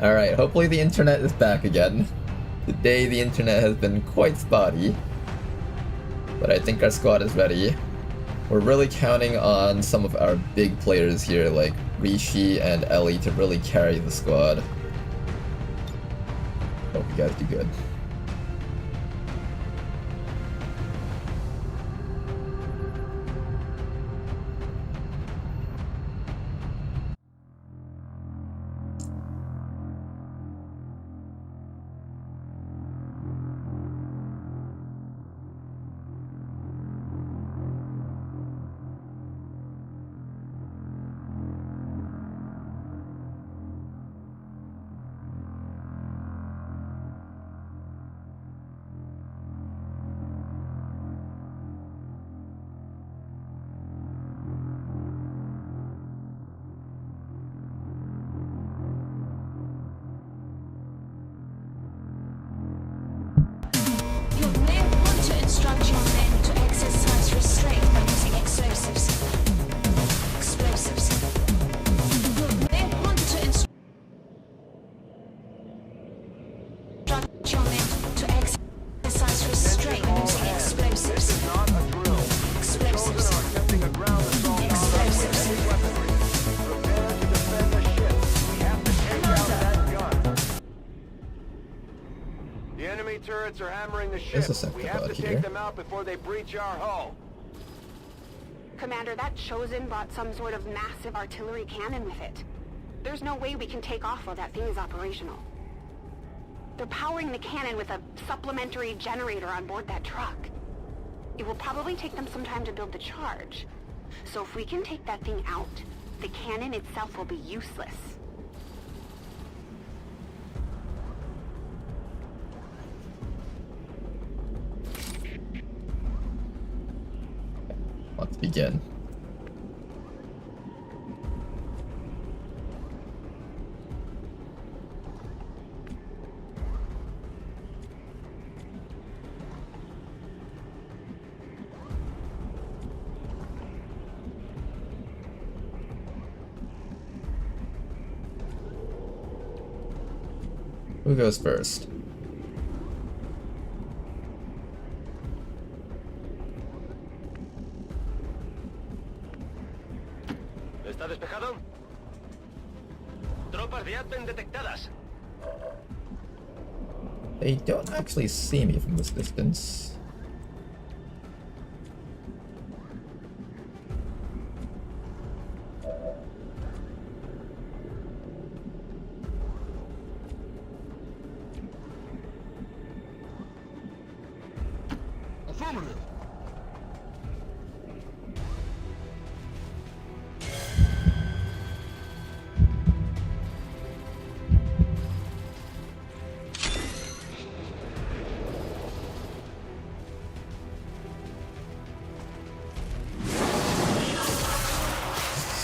Alright, hopefully the internet is back again. Today the internet has been quite spotty, but I think our squad is ready. We're really counting on some of our big players here like Rishi and Ellie to really carry the squad. Hope you guys do good. Turrets are hammering the ship. We have to take them out before they breach our hull. Commander, that Chosen brought some sort of massive artillery cannon with it. There's no way we can take off while that thing is operational. They're powering the cannon with a supplementary generator on board that truck. It will probably take them some time to build the charge. So if we can take that thing out, the cannon itself will be useless. Let's begin. Who goes first? ¿Está despejado? Tropas de Advent detectadas. They don't actually see me from this distance. Affirmative.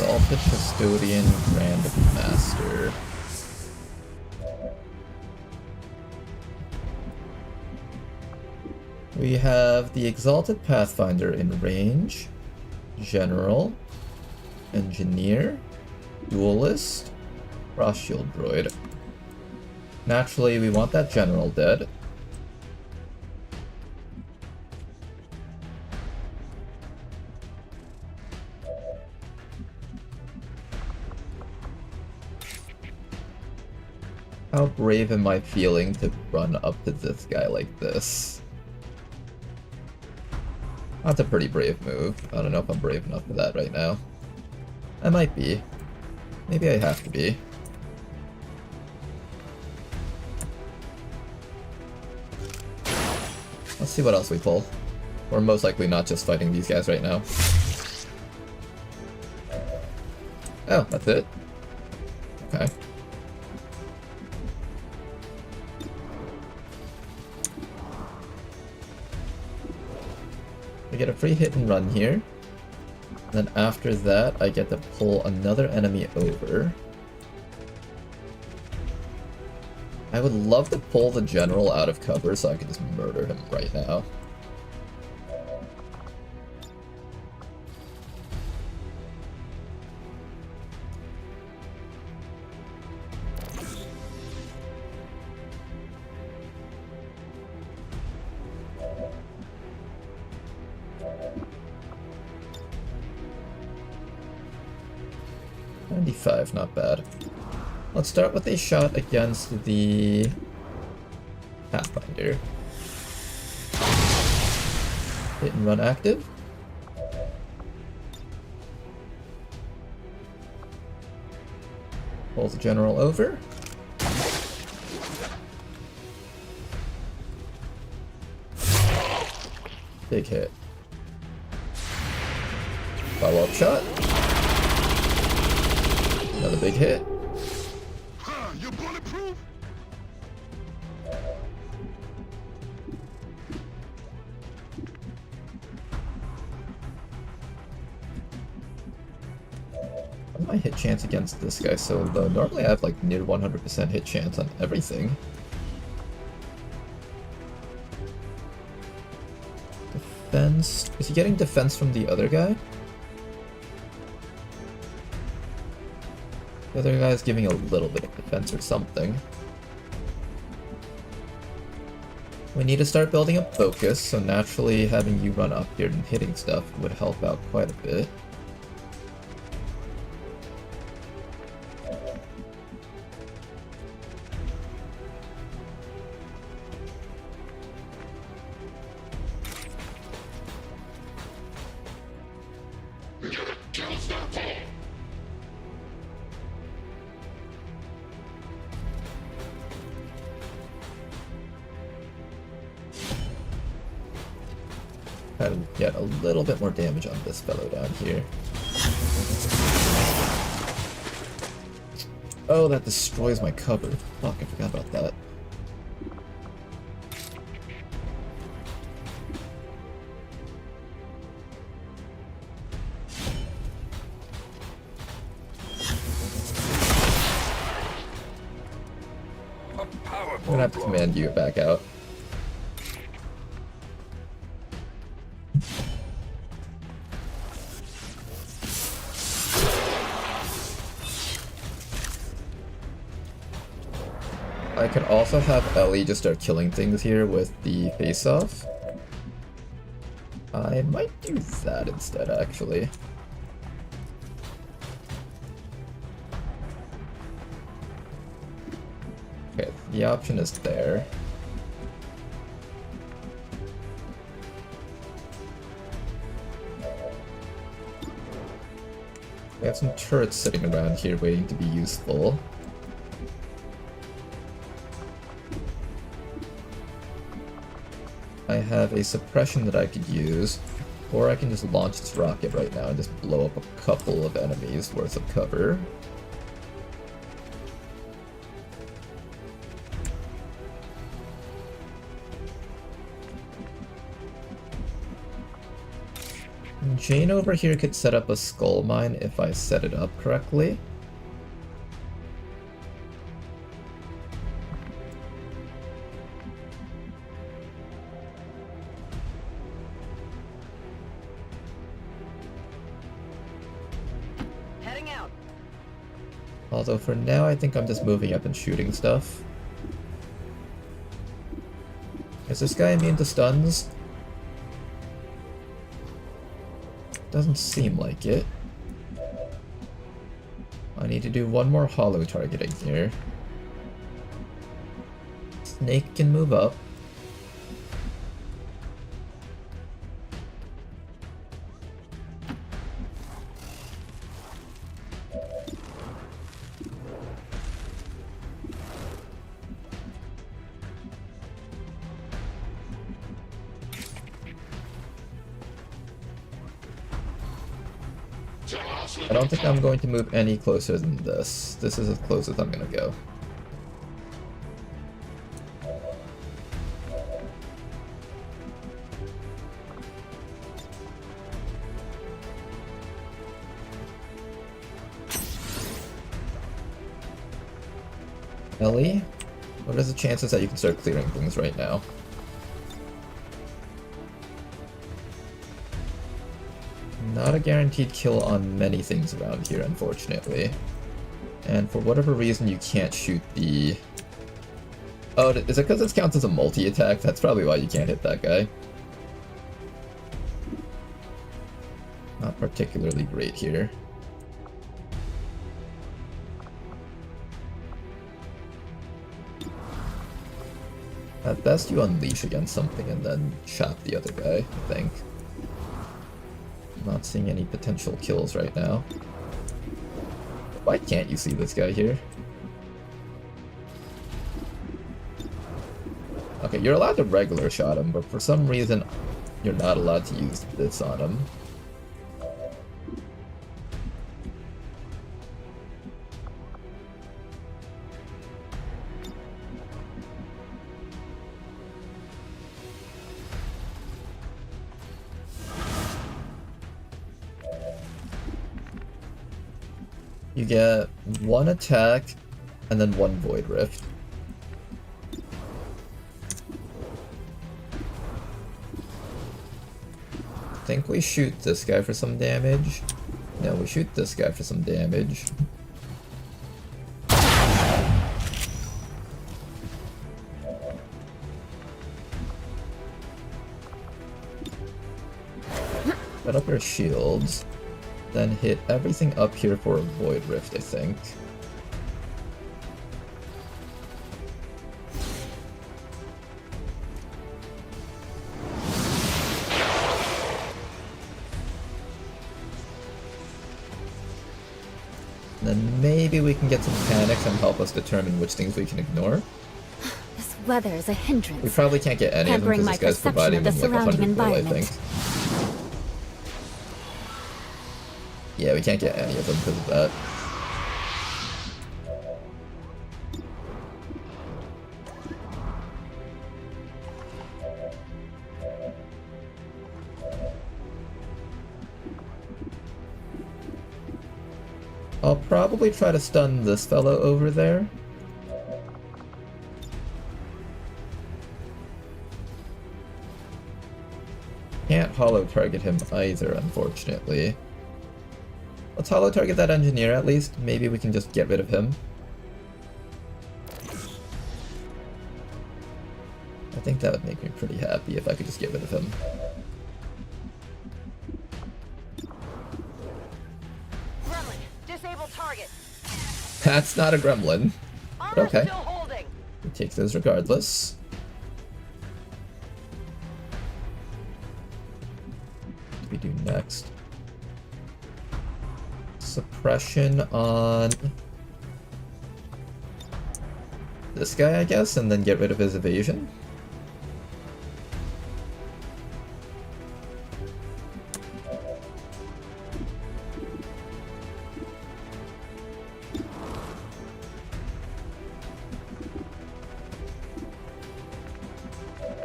Exalted Custodian Grand Master. We have the Exalted Pathfinder in range, General, Engineer, Duelist, Cross Shield Droid. Naturally, we want that General dead. How brave am I feeling to run up to this guy like this? That's a pretty brave move. I don't know if I'm brave enough for that right now. I might be. Maybe I have to be. Let's see what else we pull. We're most likely not just fighting these guys right now. Oh, that's it? Okay. I get a free hit and run here. Then after that, I get to pull another enemy over. I would love to pull the general out of cover so I can just murder him right now. 95, not bad. Let's start with a shot against the Pathfinder. Hit and run active. Pull the general over. Big hit. Follow-up shot. Another big hit. You're bulletproof? Why is my hit chance against this guy so low? Normally I have like near 100% hit chance on everything. Defense. Is he getting defense from the other guy? The other guy's giving a little bit of defense or something. We need to start building up focus, so naturally having you run up here and hitting stuff would help out quite a bit. Try to get a little bit more damage on this fellow down here. Oh, that destroys my cover. Fuck, I forgot about that. I'm gonna have to command you back out. I could also have Ellie just start killing things here with the face-off. I might do that instead, actually. Okay, the option is there. We have some turrets sitting around here waiting to be useful. I have a suppression that I could use, or I can just launch this rocket right now and just blow up a couple of enemies worth of cover. Jane over here could set up a skull mine if I set it up correctly. Although for now, I think I'm just moving up and shooting stuff. Is this guy immune to stuns? Doesn't seem like it. I need to do one more hollow targeting here. Snake can move up. I don't think I'm going to move any closer than this. This is as close as I'm gonna go. Ellie, what are the chances that you can start clearing things right now? Not a guaranteed kill on many things around here, unfortunately. And for whatever reason, you can't shoot the... Oh, is it because this counts as a multi-attack? That's probably why you can't hit that guy. Not particularly great here. At best, you unleash against something and then chop the other guy, I think. Not seeing any potential kills right now. Why can't you see this guy here? Okay, you're allowed to regular shot him, but for some reason, you're not allowed to use this on him. You get one attack and then one Void Rift. I think we shoot this guy for some damage. No, we shoot this guy for some damage. Set up our shields. Then hit everything up here for a Void Rift, I think. And then maybe we can get some panics and help us determine which things we can ignore. This weather is a hindrance. We probably can't get any of them because this guy's providing them like 100 gold, I think. Yeah, we can't get any of them because of that. I'll probably try to stun this fellow over there. Can't hollow target him either, unfortunately. Let's hollow target that engineer at least. Maybe we can just get rid of him. I think that would make me pretty happy if I could just get rid of him. Gremlin, disable target. That's not a gremlin. But okay. Still holding. We take those regardless. What do we do next? Suppression on this guy, I guess, and then get rid of his evasion.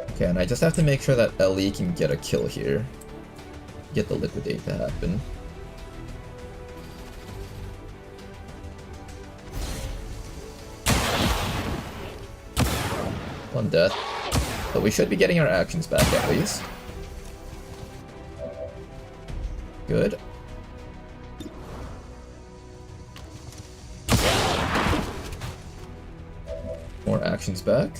Okay, and I just have to make sure that Ellie can get a kill here. Get the liquidate to happen. One death. But we should be getting our actions back at least. Good. More actions back.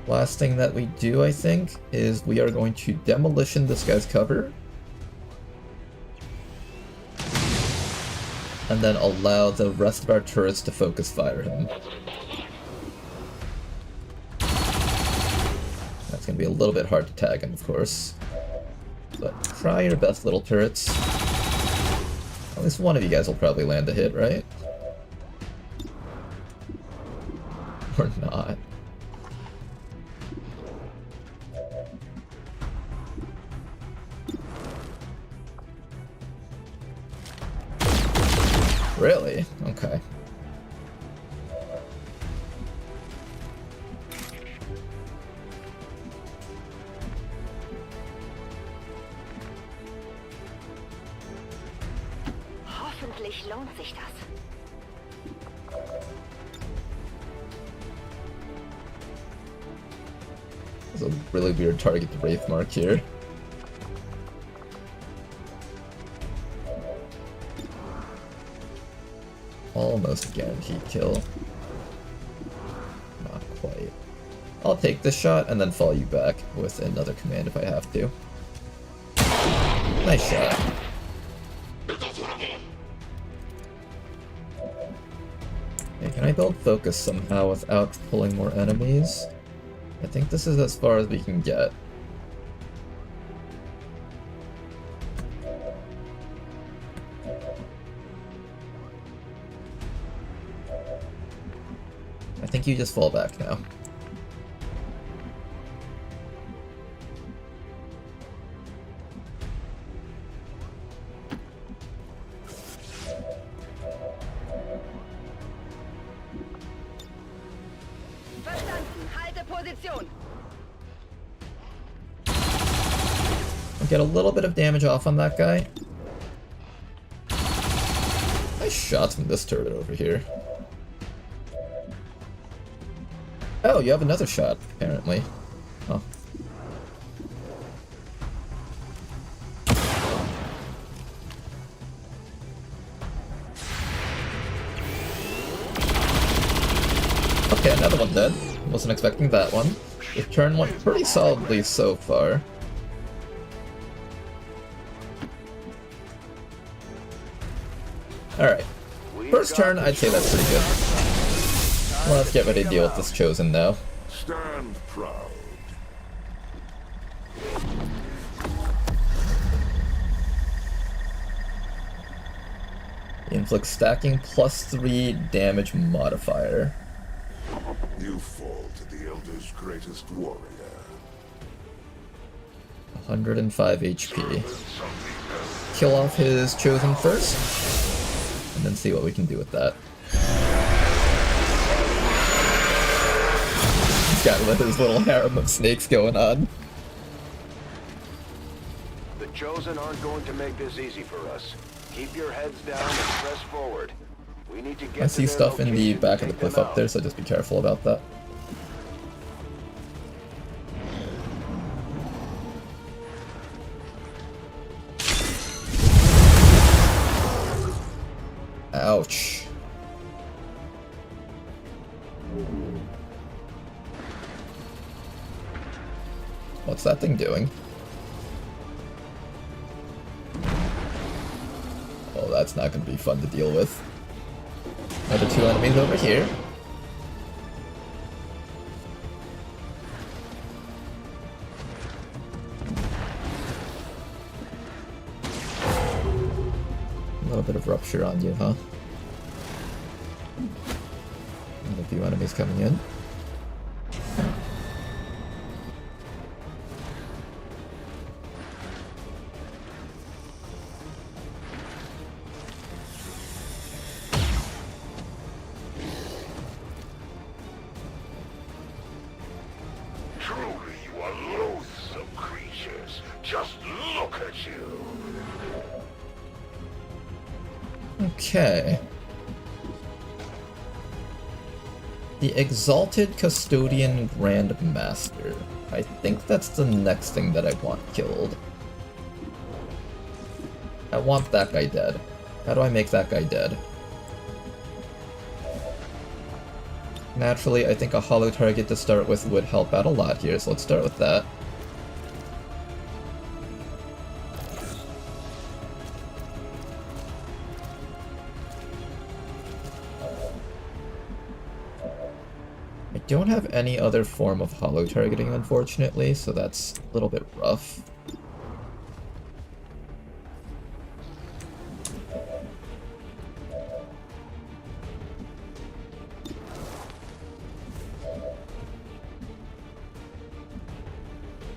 Last thing that we do, I think, is we are going to demolition this guy's cover. And then allow the rest of our turrets to focus fire him. That's going to be a little bit hard to tag him, of course. But try your best, little turrets. At least one of you guys will probably land a hit, right? Or not. Really? Okay. Hoffentlich lohnt sich das. There's a really weird target to Wraith mark here. almost guaranteed kill. Not quite. I'll take this shot and then fall you back with another command if I have to. Nice shot. Okay, can I build focus somehow without pulling more enemies? I think this is as far as we can get. I think you just fall back now. Get a little bit of damage off on that guy. Nice shots from this turret over here. Oh, you have another shot, apparently. Oh. Okay, another one dead. Wasn't expecting that one. The turn went pretty solidly so far. Alright. First turn, I'd say that's pretty good. Let's get ready to deal with this Chosen now. Stand proud. Inflict stacking +3 damage modifier. You fall to the Elder's greatest warrior. 105 HP. Kill off his Chosen first. And then see what we can do with that. He's got with his little harem of snakes going on. The Chosen aren't going to make this easy for us. Keep your heads down and press forward. We need to get I see stuff in the back of the cliff up there, so just be careful about that. Ouch. What's that thing doing? Oh, that's not going to be fun to deal with. Another 2 enemies over here. A little bit of rupture on you, huh? And a few enemies coming in. Truly, you are loathsome creatures. Just look at you. Okay. The Exalted Custodian Grand Master. I think that's the next thing that I want killed. I want that guy dead. How do I make that guy dead? Naturally, I think a hollow target to start with would help out a lot here, so let's start with that. I don't have any other form of hollow targeting, unfortunately, so that's a little bit rough.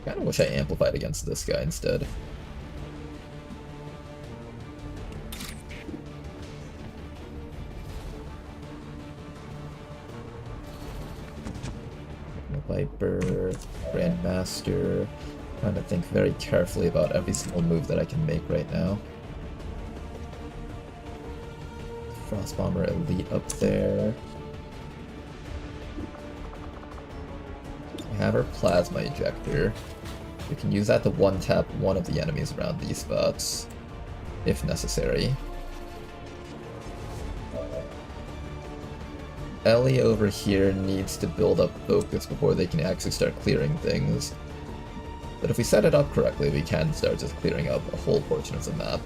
Kinda wish I amplified against this guy instead. Viper, Grandmaster. Trying to think very carefully about every single move that I can make right now. Frost Bomber Elite up there. I have her Plasma Ejector. We can use that to one-tap one of the enemies around these spots, if necessary. Ellie over here needs to build up focus before they can actually start clearing things. But if we set it up correctly, we can start just clearing up a whole portion of the map.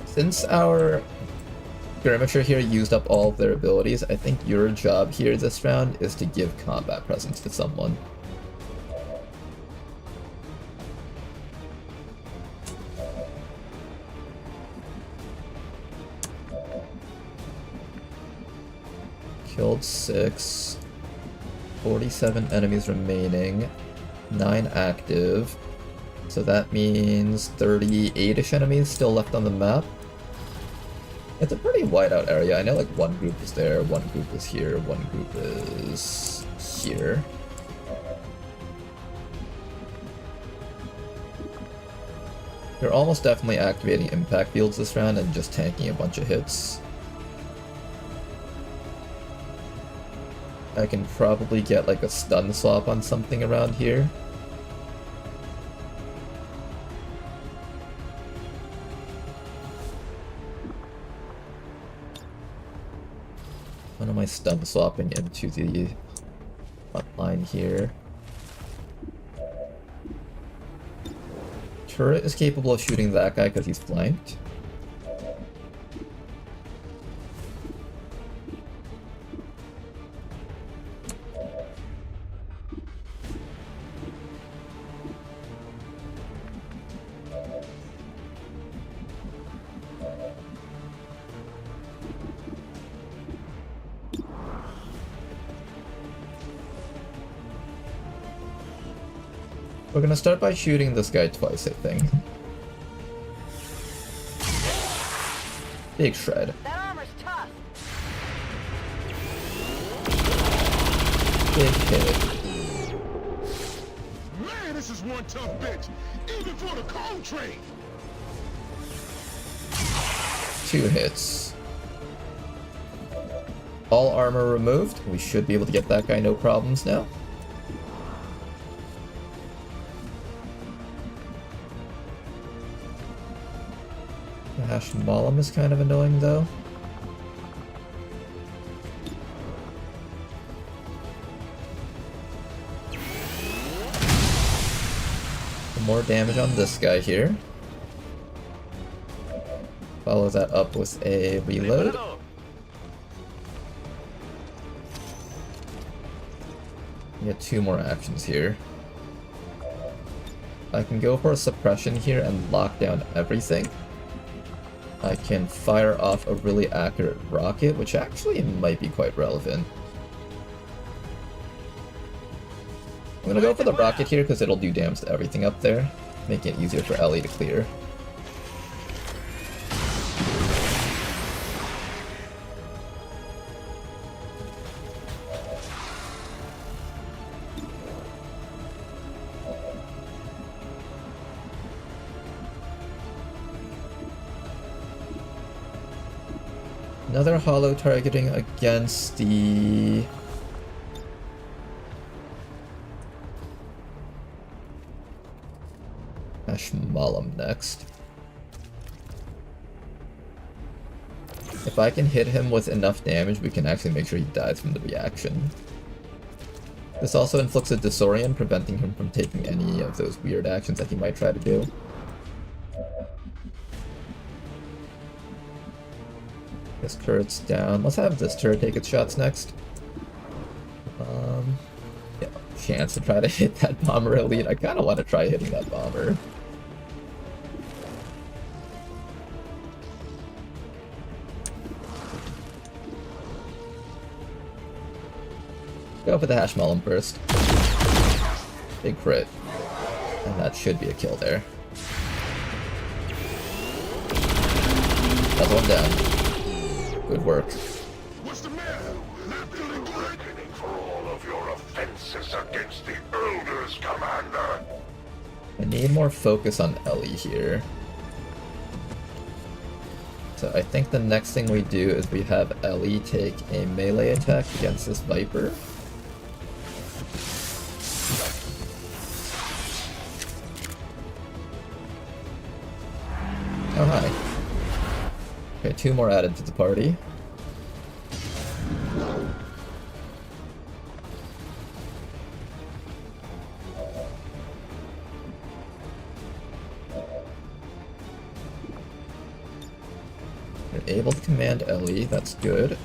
Since our skirmisher here used up all of their abilities, I think your job here this round is to give combat presence to someone. Killed 6, 47 enemies remaining, 9 active, so that means 38-ish enemies still left on the map. It's a pretty wide out area. I know like one group is there, one group is here, one group is here. You're almost definitely activating impact fields this round and just tanking a bunch of hits. I can probably get like a stun swap on something around here. When am I stun swapping into the front line here? Turret is capable of shooting that guy because he's flanked. We're gonna start by shooting this guy twice, I think. Big shred. That armor's tough. Big hit. Man, this is one tough bitch, even for the cold train. 2 hits. All armor removed. We should be able to get that guy no problems now. Hashmalam is kind of annoying though. More damage on this guy here. Follow that up with a reload. We get 2 more actions here. I can go for a suppression here and lock down everything. I can fire off a really accurate rocket, which actually might be quite relevant. I'm gonna go for the rocket here because it'll do damage to everything up there, making it easier for Ellie to clear. Another hollow targeting against the Hashmalam next. If I can hit him with enough damage, we can actually make sure he dies from the reaction. This also inflicts a disorient, preventing him from taking any of those weird actions that he might try to do. This turret's down. Let's have this turret take its shots next. Yeah, chance to try to hit that bomber elite. I kind of want to try hitting that bomber. Go for the Hashmalam first. Big crit. And that should be a kill there. Another one down. Good work. What's the matter? Not feeling good? Reckoning for all of your offenses against the Elders, Commander. I need more focus on Ellie here. So I think the next thing we do is we have Ellie take a melee attack against this Viper. Oh, hi. Okay, 2 more added to the party. You're able to command Ellie, that's good.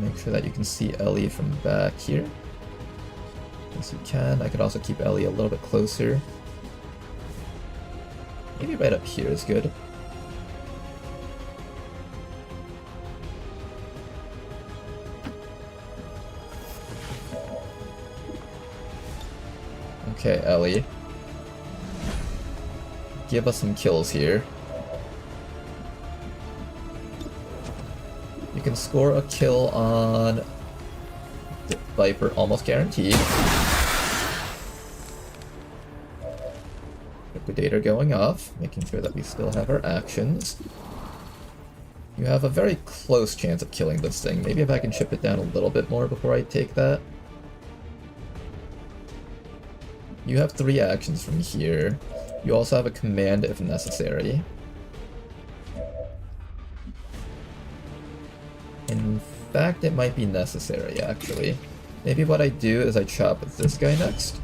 Make sure that you can see Ellie from back here. Yes, you can. I could also keep Ellie a little bit closer. Maybe right up here is good. Okay, Ellie. Give us some kills here. You can score a kill on the Viper, almost guaranteed. Liquidator going off, making sure that we still have our actions. You have a very close chance of killing this thing. Maybe if I can chip it down a little bit more before I take that. You have 3 actions from here. You also have a command if necessary. In fact, it might be necessary, actually. Maybe what I do is I chop with this guy next.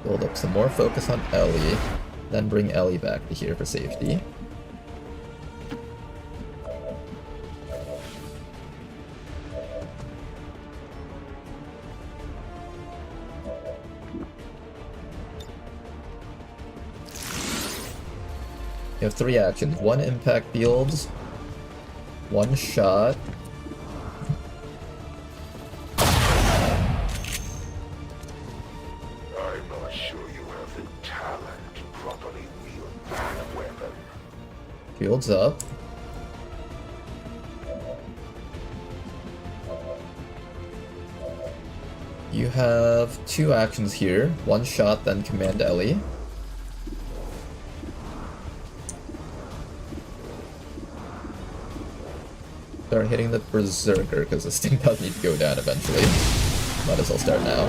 Build up some more focus on Ellie, then bring Ellie back to here for safety. You have 3 actions, 1 impact fields, 1 shot. I'm not sure you have the talent to properly wield that weapon. Fields up. You have 2 actions here, 1 shot, then command Ellie. Start hitting the Berserker, because this thing does need to go down eventually. Might as well start now.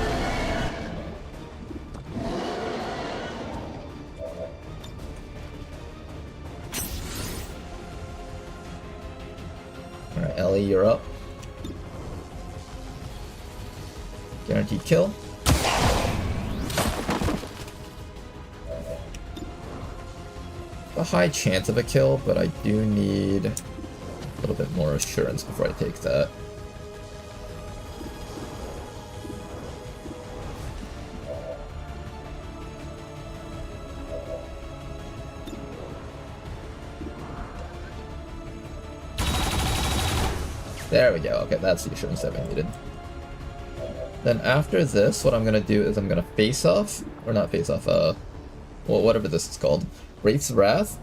Alright, Ellie, you're up. Guaranteed kill. A high chance of a kill, but I do need a little bit more assurance before I take that. There we go. Okay, that's the assurance that we needed. Then after this, what I'm gonna do is I'm gonna face off, or not face off, well, whatever this is called, Wraith's Wrath.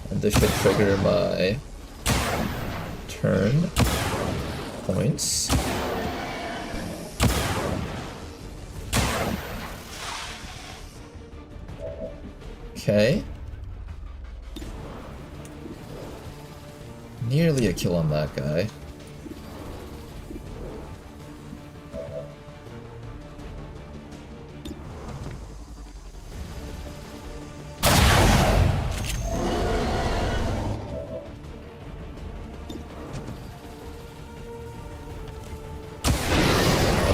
And this should trigger my turn points. Okay. Nearly a kill on that guy.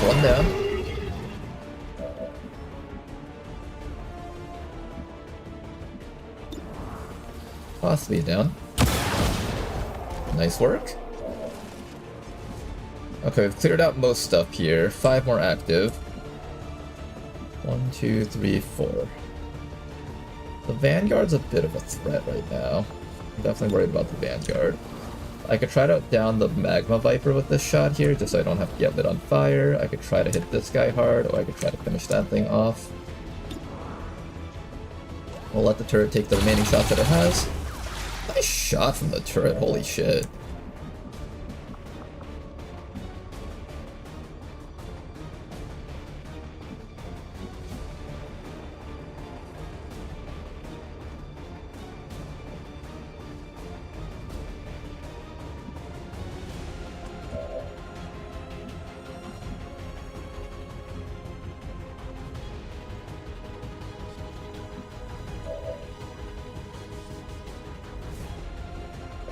One down. Possibly down. Nice work. Okay, we've cleared out most stuff here. 5 more active. 1, 2, 3, 4. The Vanguard's a bit of a threat right now. I'm definitely worried about the Vanguard. I could try to down the Magma Viper with this shot here, just so I don't have to get lit on fire. I could try to hit this guy hard, or I could try to finish that thing off. We'll let the turret take the remaining shots that it has. Nice shot from the turret, holy shit.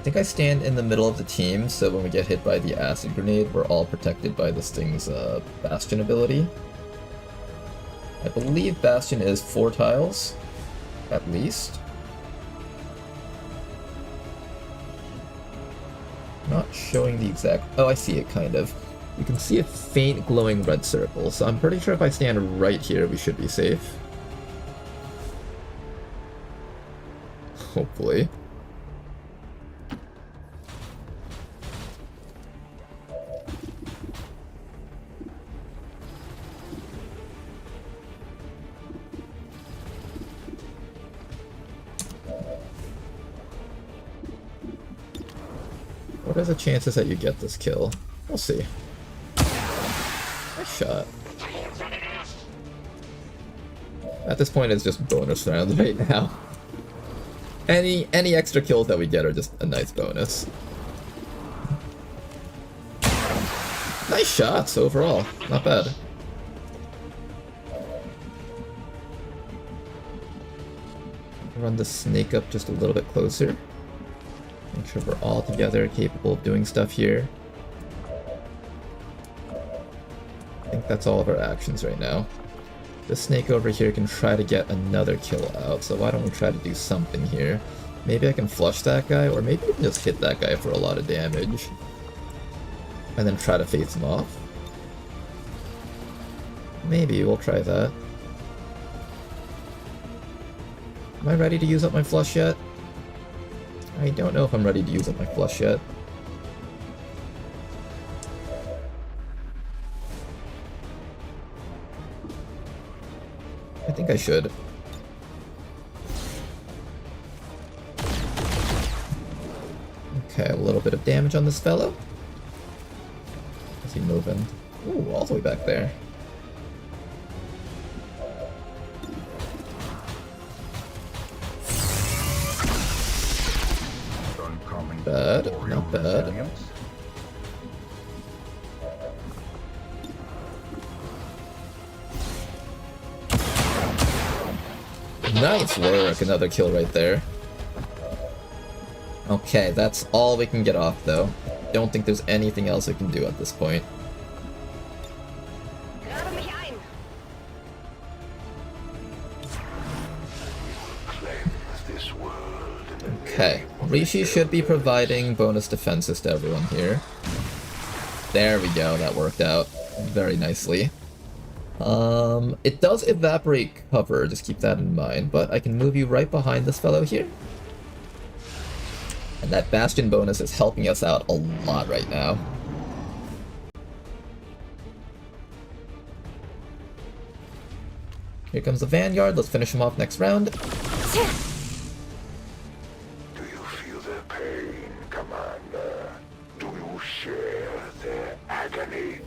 think I stand in the middle of the team, so when we get hit by the acid grenade, we're all protected by this thing's Bastion ability. I believe Bastion is 4 tiles, at least. Not showing the exact... Oh, I see it, kind of. You can see a faint glowing red circle, so I'm pretty sure if I stand right here, we should be safe. Hopefully. What are the chances that you get this kill? We'll see. Nice shot. At this point, it's just bonus rounds right now. Any extra kills that we get are just a nice bonus. Nice shots overall. Not bad. Run the snake up just a little bit closer. Make sure we're all together, capable of doing stuff here. I think that's all of our actions right now. This snake over here can try to get another kill out, so why don't we try to do something here? Maybe I can flush that guy, or maybe we can just hit that guy for a lot of damage. And then try to face him off. Maybe, we'll try that. Am I ready to use up my flush yet? I don't know if I'm ready to use up my flush yet. I think I should. Okay, a little bit of damage on this fellow. Is he moving? Ooh, all the way back there. Bad, not bad. Nice work, another kill right there. Okay, that's all we can get off though. Don't think there's anything else we can do at this point. Okay, Rishi should be providing bonus defenses to everyone here. There we go, that worked out very nicely. It does evaporate cover, just keep that in mind, but I can move you right behind this fellow here. And that Bastion bonus is helping us out a lot right now. Here comes the Vanguard, let's finish him off next round. Commander, do you share their agony?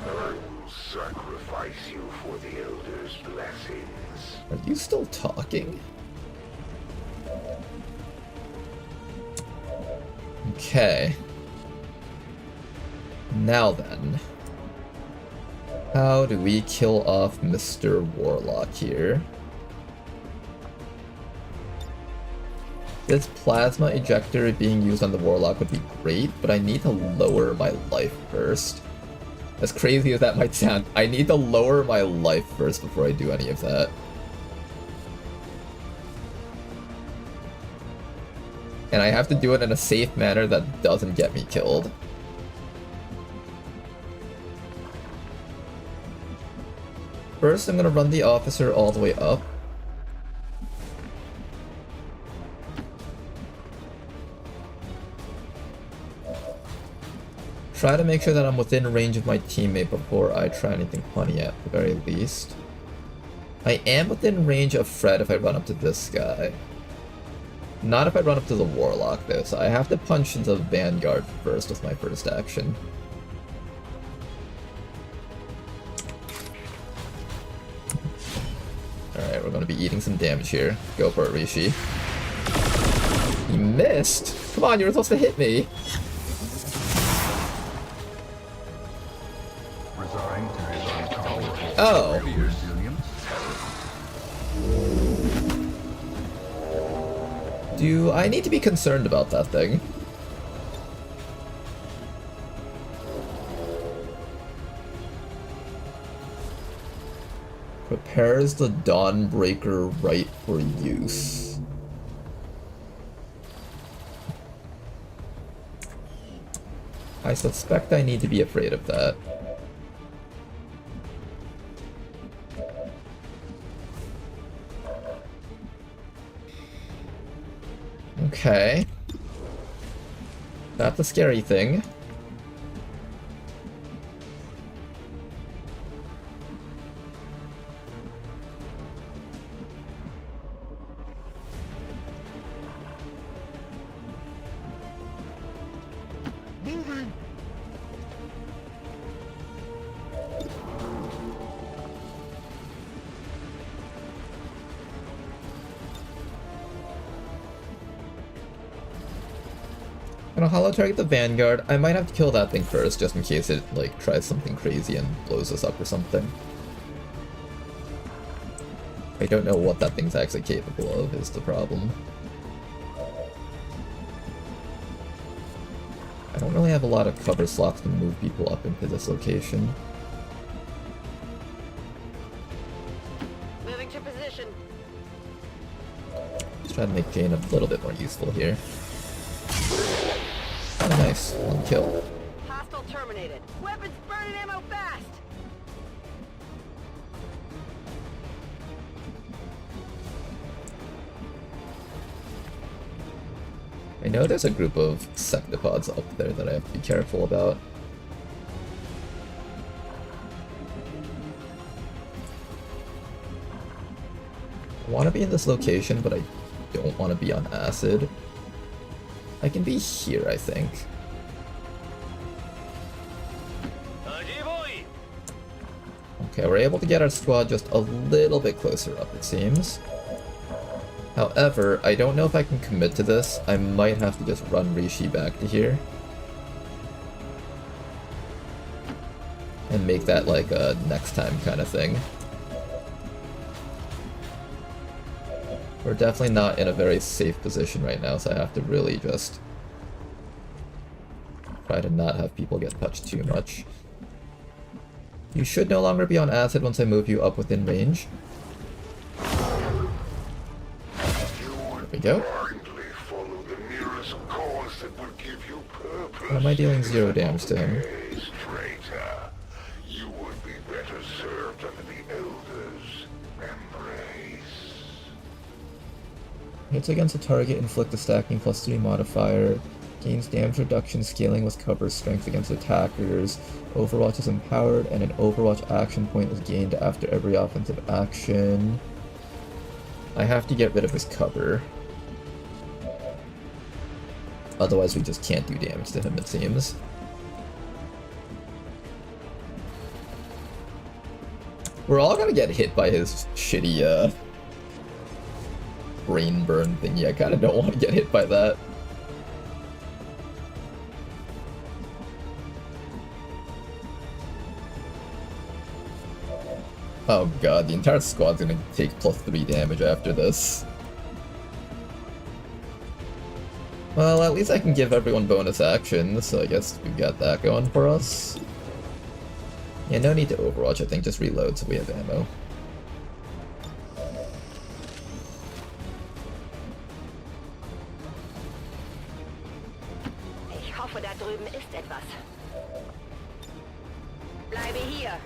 I will sacrifice you for the Elder's blessings. Are you still talking? Okay. Now then. How do we kill off Mr. Warlock here? This plasma ejector being used on the Warlock would be great, but I need to lower my life first. As crazy as that might sound, I need to lower my life first before I do any of that. And I have to do it in a safe manner that doesn't get me killed. First, I'm gonna run the officer all the way up. Try to make sure that I'm within range of my teammate before I try anything funny at the very least. I am within range of Fred if I run up to this guy. Not if I run up to the Warlock though, so I have to punch the Vanguard first with my first action. Alright, we're gonna be eating some damage here. Go for it, Rishi. You missed? Come on, you were supposed to hit me! Oh. Do I need to be concerned about that thing? Prepares the Dawnbreaker right for use. I suspect I need to be afraid of that. Okay. That's a scary thing. Moving! Gonna holo target the Vanguard. I might have to kill that thing first, just in case it, like, tries something crazy and blows us up or something. I don't know what that thing's actually capable of, is the problem. I don't really have a lot of cover slots to move people up into this location. Moving to position. Let's try to make Jane a little bit more useful here. Oh, nice. One kill. Hostile terminated. Weapons burning ammo fast. I know there's a group of sectopods up there that I have to be careful about. I want to be in this location, but I don't want to be on acid. I can be here, I think. Okay, we're able to get our squad just a little bit closer up, it seems. However, I don't know if I can commit to this. I might have to just run Rishi back to here. And make that like a next time kind of thing. We're definitely not in a very safe position right now, so I have to really just try to not have people get touched too much. You should no longer be on acid once I move you up within range. There we go. Blindly follow the nearest cause that will give you purpose. Why am I dealing 0 damage to him? Yes, traitor. You would be better served under the Elders' embrace. Hits against a target inflict a stacking +3 modifier. Gains damage reduction scaling with cover strength against attackers. Overwatch is empowered, and an Overwatch action point is gained after every offensive action. I have to get rid of his cover. Otherwise we just can't do damage to him, it seems. We're all gonna get hit by his shitty, brain burn thingy. I kinda don't want to get hit by that. Oh god, the entire squad's gonna take +3 damage after this. Well, at least I can give everyone bonus actions, so I guess we've got that going for us. Yeah, no need to Overwatch, I think, just reload so we have ammo. Ich hoffe, da drüben ist etwas. Bleibe hier.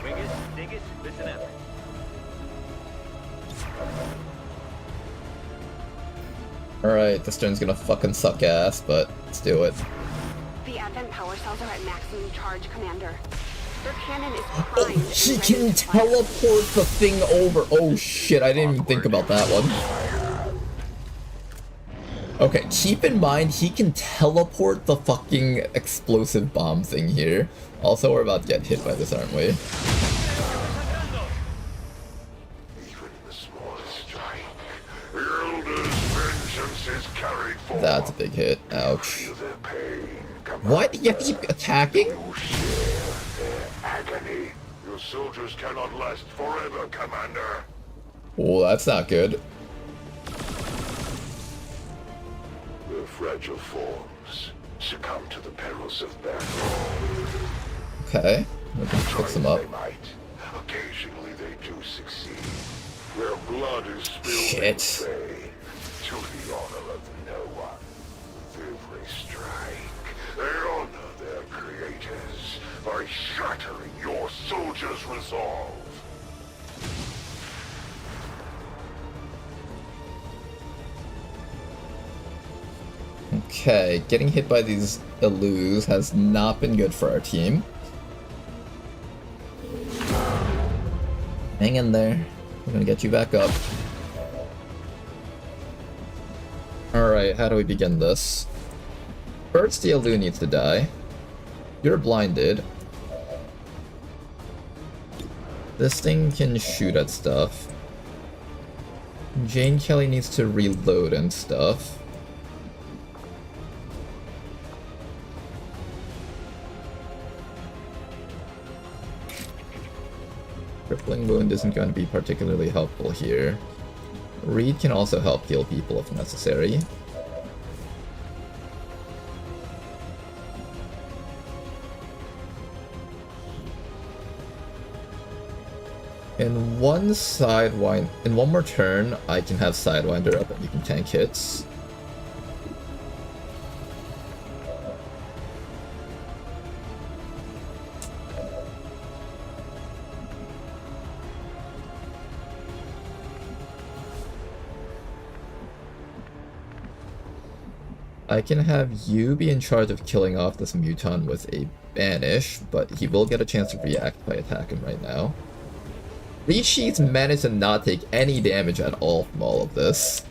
Ringus, Dingus, listen up. Alright, this turn's gonna fucking suck ass, but let's do it. The Advent power cells are at maximum charge, Commander. Their cannon is Oh, primed. he and ready can to fire. teleport the thing over! Oh shit, I didn't even think about that one. Okay, keep in mind, he can teleport the fucking explosive bomb thing here. Also, we're about to get hit by this, aren't we? Even the smallest is carried forth. That's a big hit. Ouch. Feel their pain, Commander. What? You have to keep attacking? You share their agony. Your soldiers cannot last forever, Commander. Oh, that's not good. Their fragile forms succumb to the perils of battle. Okay. We can fix them up. They might. Occasionally they do succeed. Their blood is spilled Shit. to the honor of no one. With every strike, they honor their creators by shattering your soldiers' resolve. Okay, getting hit by these Illus has not been good for our team. Hang in there. I'm gonna get you back up. Alright, how do we begin this? First, the Illu needs to die. You're blinded. This thing can shoot at stuff. Jane Kelly needs to reload and stuff. Crippling Wound isn't going to be particularly helpful here. Reed can also help heal people if necessary. In one more turn, I can have Sidewinder up and you can tank hits. I can have you be in charge of killing off this Muton with a Banish, but he will get a chance to react by attacking right now. Rishi's managed to not take any damage at all from all of this.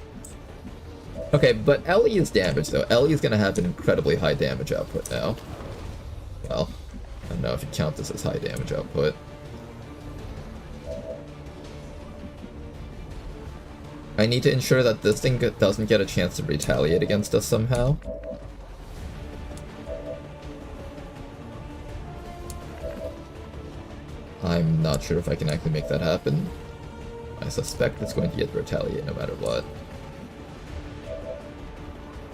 Okay, but Ellie is damaged though. Ellie is going to have an incredibly high damage output now. Well, I don't know if you count this as high damage output. I need to ensure that this thing doesn't get a chance to retaliate against us somehow. I'm not sure if I can actually make that happen. I suspect it's going to get retaliate no matter what.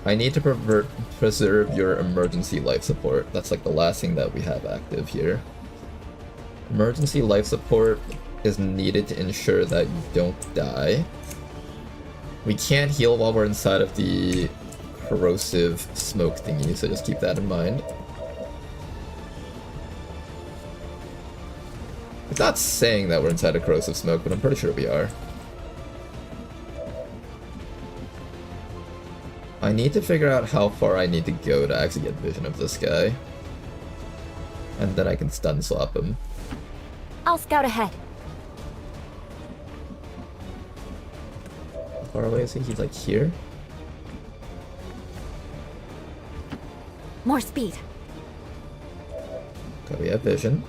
I need to preserve your emergency life support. That's like the last thing that we have active here. Emergency life support is needed to ensure that you don't die. We can't heal while we're inside of the corrosive smoke thingy, so just keep that in mind. It's not saying that we're inside of corrosive smoke, but I'm pretty sure we are. I need to figure out how far I need to go to actually get vision of this guy. And then I can stun swap him. I'll scout ahead. How far away is he? He's like here? More speed. Okay, we have vision.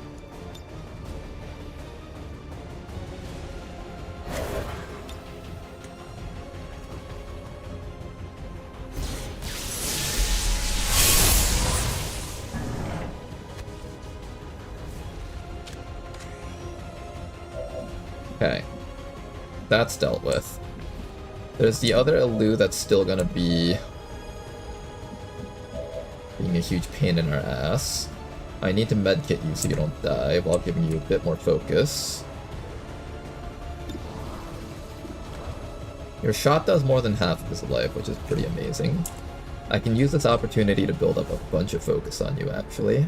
Okay, that's dealt with. There's the other Illu that's still gonna be being a huge pain in our ass. I need to medkit you so you don't die while giving you a bit more focus. Your shot does more than half of his life, which is pretty amazing. I can use this opportunity to build up a bunch of focus on you, actually.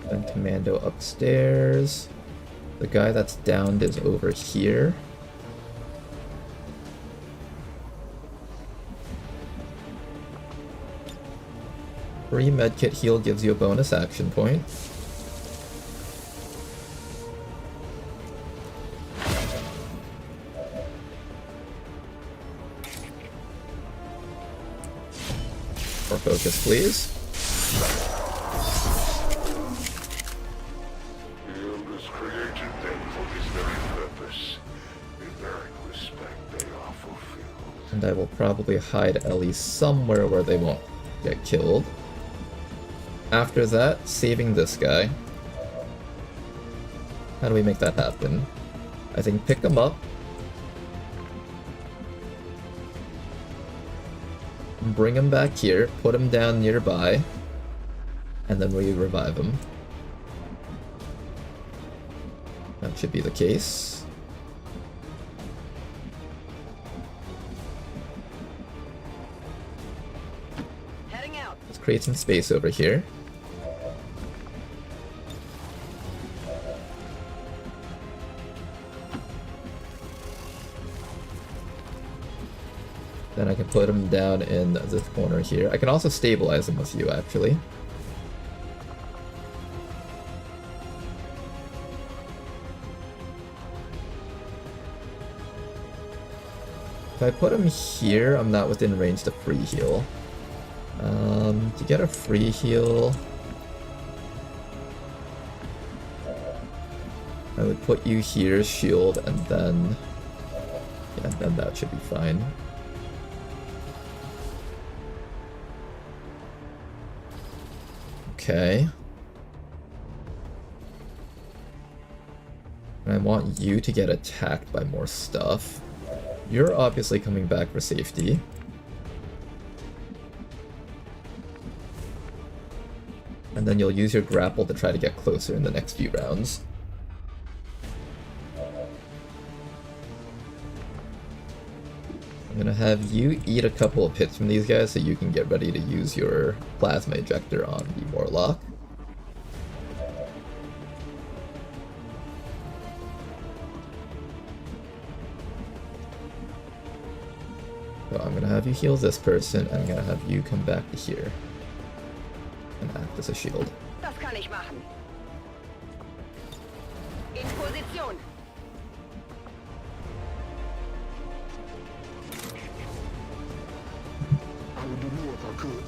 Then Commando upstairs. The guy that's downed is over here. Free medkit heal gives you a bonus action point. More focus, please. Shield was created then for this very purpose. In that respect, they are fulfilled. And I will probably hide Ellie somewhere where they won't get killed. After that, saving this guy. How do we make that happen? I think pick him up. Bring him back here, put him down nearby, and then we revive him. That should be the case. Heading out. Let's create some space over here. Then I can put him down in this corner here. I can also stabilize him with you, actually. If I put him here, I'm not within range to free heal. To get a free heal, I would put you here, shield, and then... yeah, then that should be fine. Okay. And I want you to get attacked by more stuff. You're obviously coming back for safety. And then you'll use your grapple to try to get closer in the next few rounds. I'm gonna have you eat a couple of hits from these guys so you can get ready to use your plasma ejector on the Warlock. So I'm gonna have you heal this person, and I'm gonna have you come back to here and act as a shield. Das kann ich machen. In Position. I would do more if I could.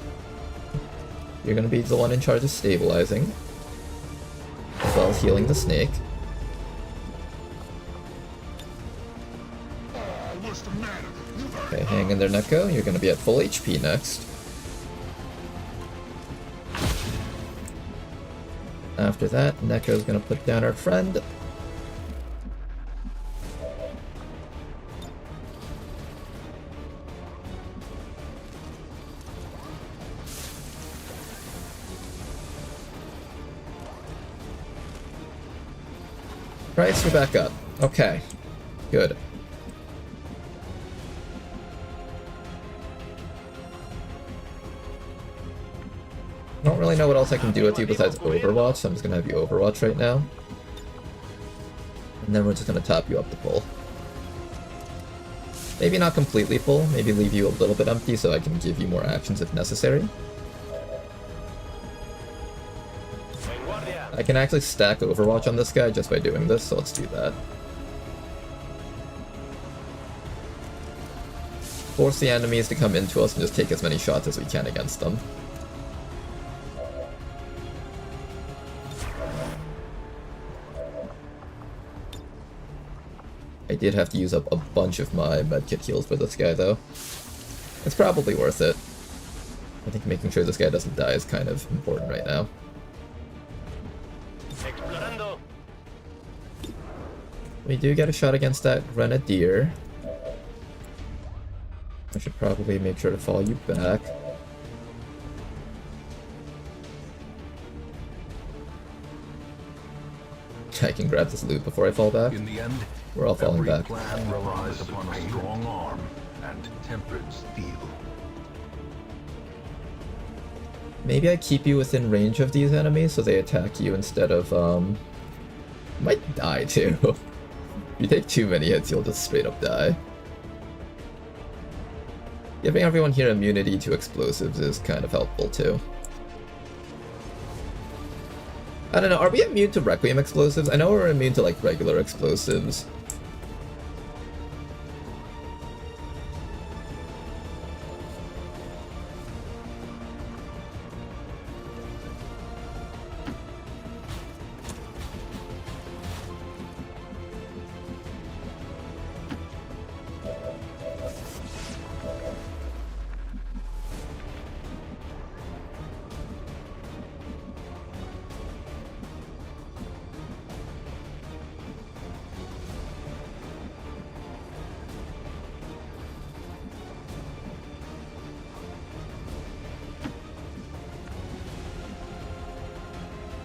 You're gonna be the one in charge of stabilizing, as well as healing the snake. What's the matter? You've heard Okay, hang in there, Neko. You're gonna be at full HP next. After that, Neko's gonna put down our friend. Christ, you're back up. Okay, good. I don't really know what else I can do with you besides Overwatch, so I'm just gonna have you Overwatch right now. And then we're just gonna top you up to full. Maybe not completely full, maybe leave you a little bit empty so I can give you more actions if necessary. I can actually stack Overwatch on this guy just by doing this, so let's do that. Force the enemies to come into us and just take as many shots as we can against them. I did have to use up a bunch of my medkit heals for this guy, though. It's probably worth it. I think making sure this guy doesn't die is kind of important right now. Explorando. We do get a shot against that Grenadier. I should probably make sure to fall you back. I can grab this loot before I fall back. In the end, We're all falling every back. plan relies upon a strong arm and tempered steel. Maybe I keep you within range of these enemies so they attack you instead of, might die too. If you take too many hits, you'll just straight up die. Giving everyone here immunity to explosives is kind of helpful too. I don't know, are we immune to Requiem explosives? I know we're immune to like regular explosives.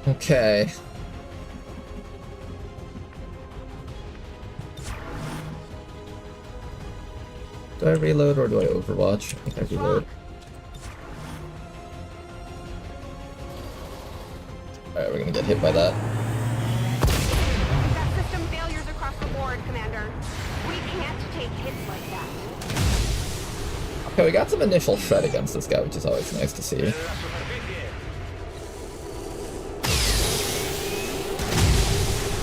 Okay. Do I reload or do I overwatch? I think I reload. Alright, we're gonna get hit by that. We've got system failures across the board, Commander. We can't take hits like that. Okay, we got some initial shred against this guy, which is always nice to see.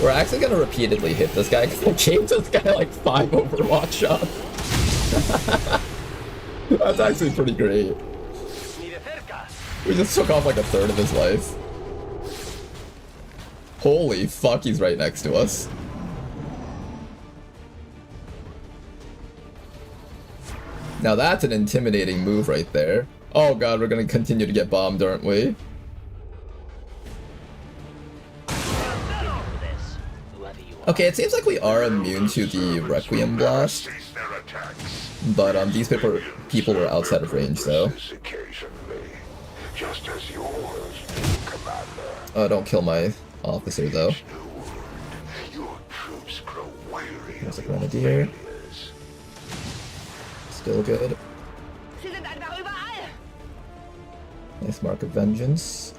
We're actually gonna repeatedly hit this guy because I gave this guy like 5 overwatch shots. That's actually pretty great. We just took off like a third of his life. Holy fuck, he's right next to us. Now that's an intimidating move right there. Oh god, we're gonna continue to get bombed, aren't we? Okay, it seems like we are immune to the Requiem blast. But these people were outside of range though. Oh, don't kill my officer though. There's a grenadier. Still good. Nice mark of vengeance.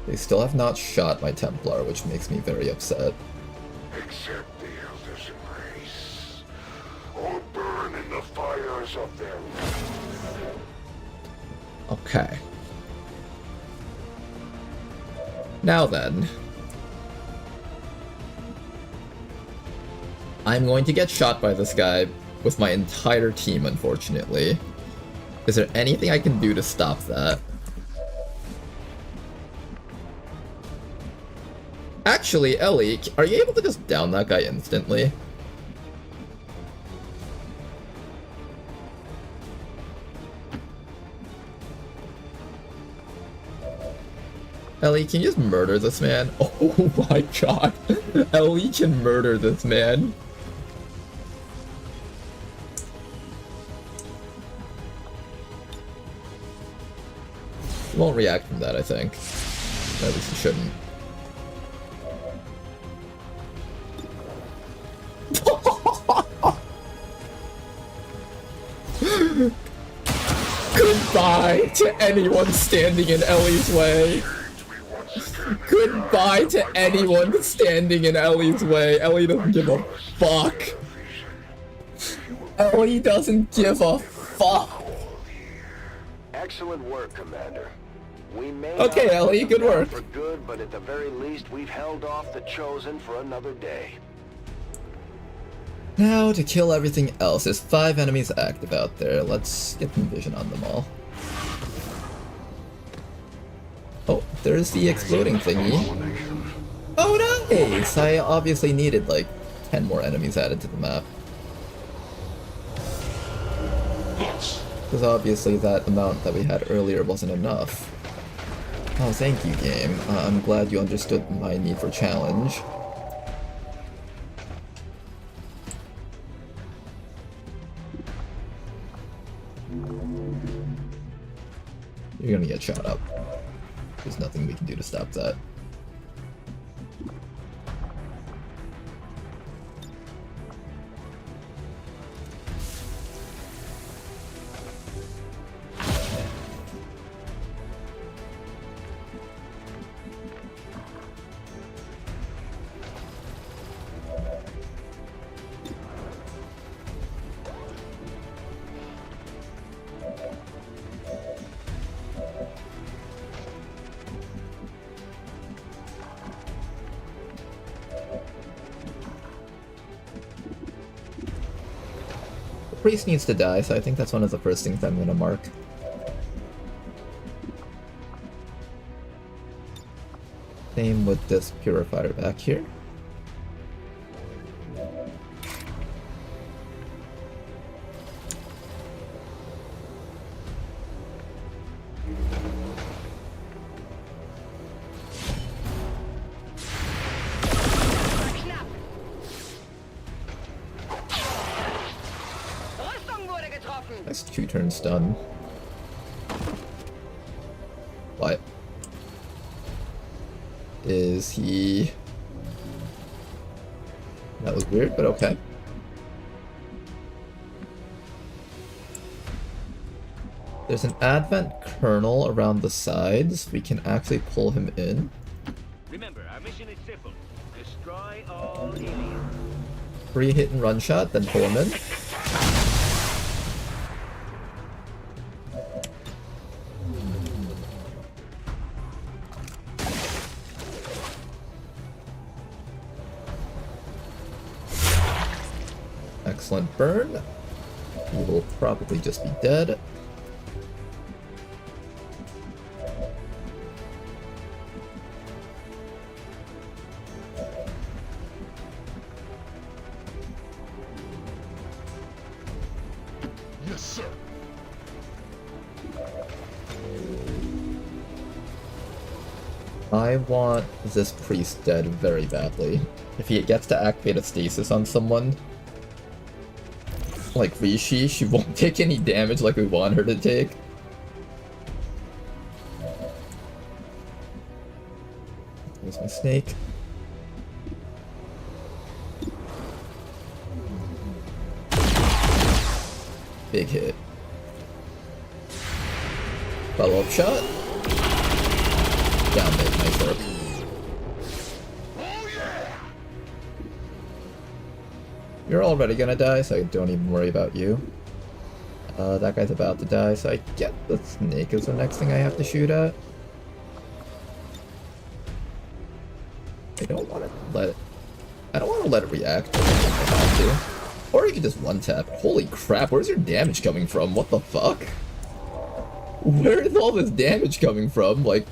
They still have not shot my Templar, which makes me very upset. Accept the Elder's embrace, or burn in the fires of their wrath. Okay. Now then. I'm going to get shot by this guy with my entire team, unfortunately. Is there anything I can do to stop that? Actually, Ellie, are you able to just down that guy instantly? Ellie, can you just murder this man? Oh my god. Ellie can murder this man. He won't react from that, I think. At least he shouldn't. Goodbye to anyone standing in Ellie's way. Goodbye to anyone standing in Ellie's way. Ellie doesn't give a fuck. Ellie doesn't give a fuck. Excellent work, Commander. We may Okay, not Ellie, put good them down work. for good, but at the very least, we've held off the Chosen for another day. Now to kill everything else. There's 5 enemies active out there. Let's get some vision on them all. Oh, there's the exploding thingy. Oh, nice! I obviously needed like 10 more enemies added to the map. Because obviously that amount that we had earlier wasn't enough. Oh, thank you, game. I'm glad you understood my need for challenge. You're gonna get shot up. There's nothing we can do to stop that. Priest needs to die, so I think that's one of the first things I'm gonna mark. Same with this purifier back here. Rüstung wurde getroffen. That's 2 turns done. What? Is he... That was weird, but okay. There's an advent kernel around the sides. We can actually pull him in. Remember, our mission is simple. Destroy all aliens. 3 hit and run shot, then pull him in. Excellent burn. He will probably just be dead. Yes, sir. I want this priest dead very badly. If he gets to activate a stasis on someone, like Rishi, she won't take any damage like we want her to take. There's my snake. Big hit. Follow-up shot. Down mid, nice work. You're already gonna die, so I don't even worry about you. That guy's about to die, so I get the snake is the next thing I have to shoot at. I don't want to let it react. I have to. Or you can just one-tap. Holy crap, where's your damage coming from? What the fuck? Where is all this damage coming from? Like,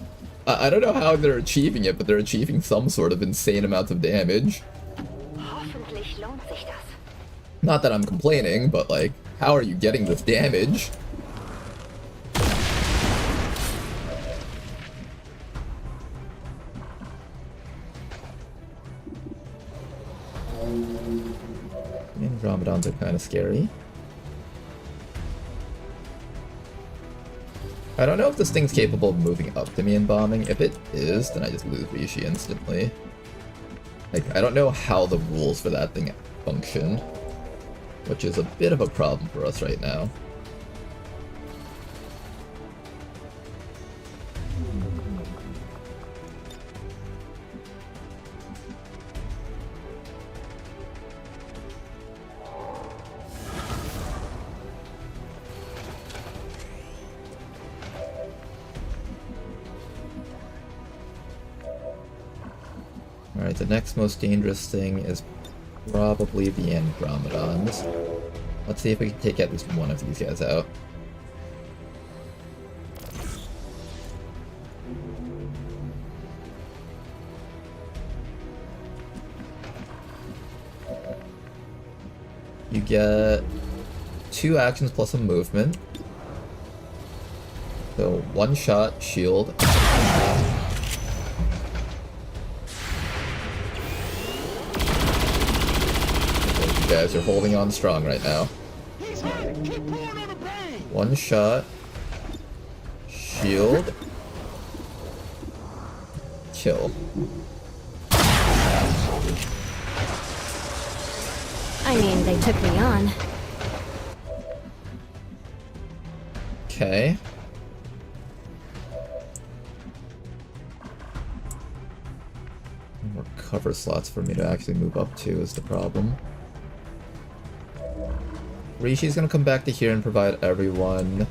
I don't know how they're achieving it, but they're achieving some sort of insane amount of damage. Hoffentlich lohnt sich das. Not that I'm complaining, but like, how are you getting this damage? Andromedons are kind of scary. I don't know if this thing's capable of moving up to me and bombing. If it is, then I just lose Rishi instantly. Like, I don't know how the rules for that thing function, which is a bit of a problem for us right now. Alright, the next most dangerous thing is probably the Andromedons. Let's see if we can take at least one of these guys out. You get 2 actions plus a movement. So 1 shot, shield. You guys are holding on strong right now. 1 shot, shield, kill. I mean, they took me on. Okay. More cover slots for me to actually move up to is the problem. Rishi's gonna come back to here and provide everyone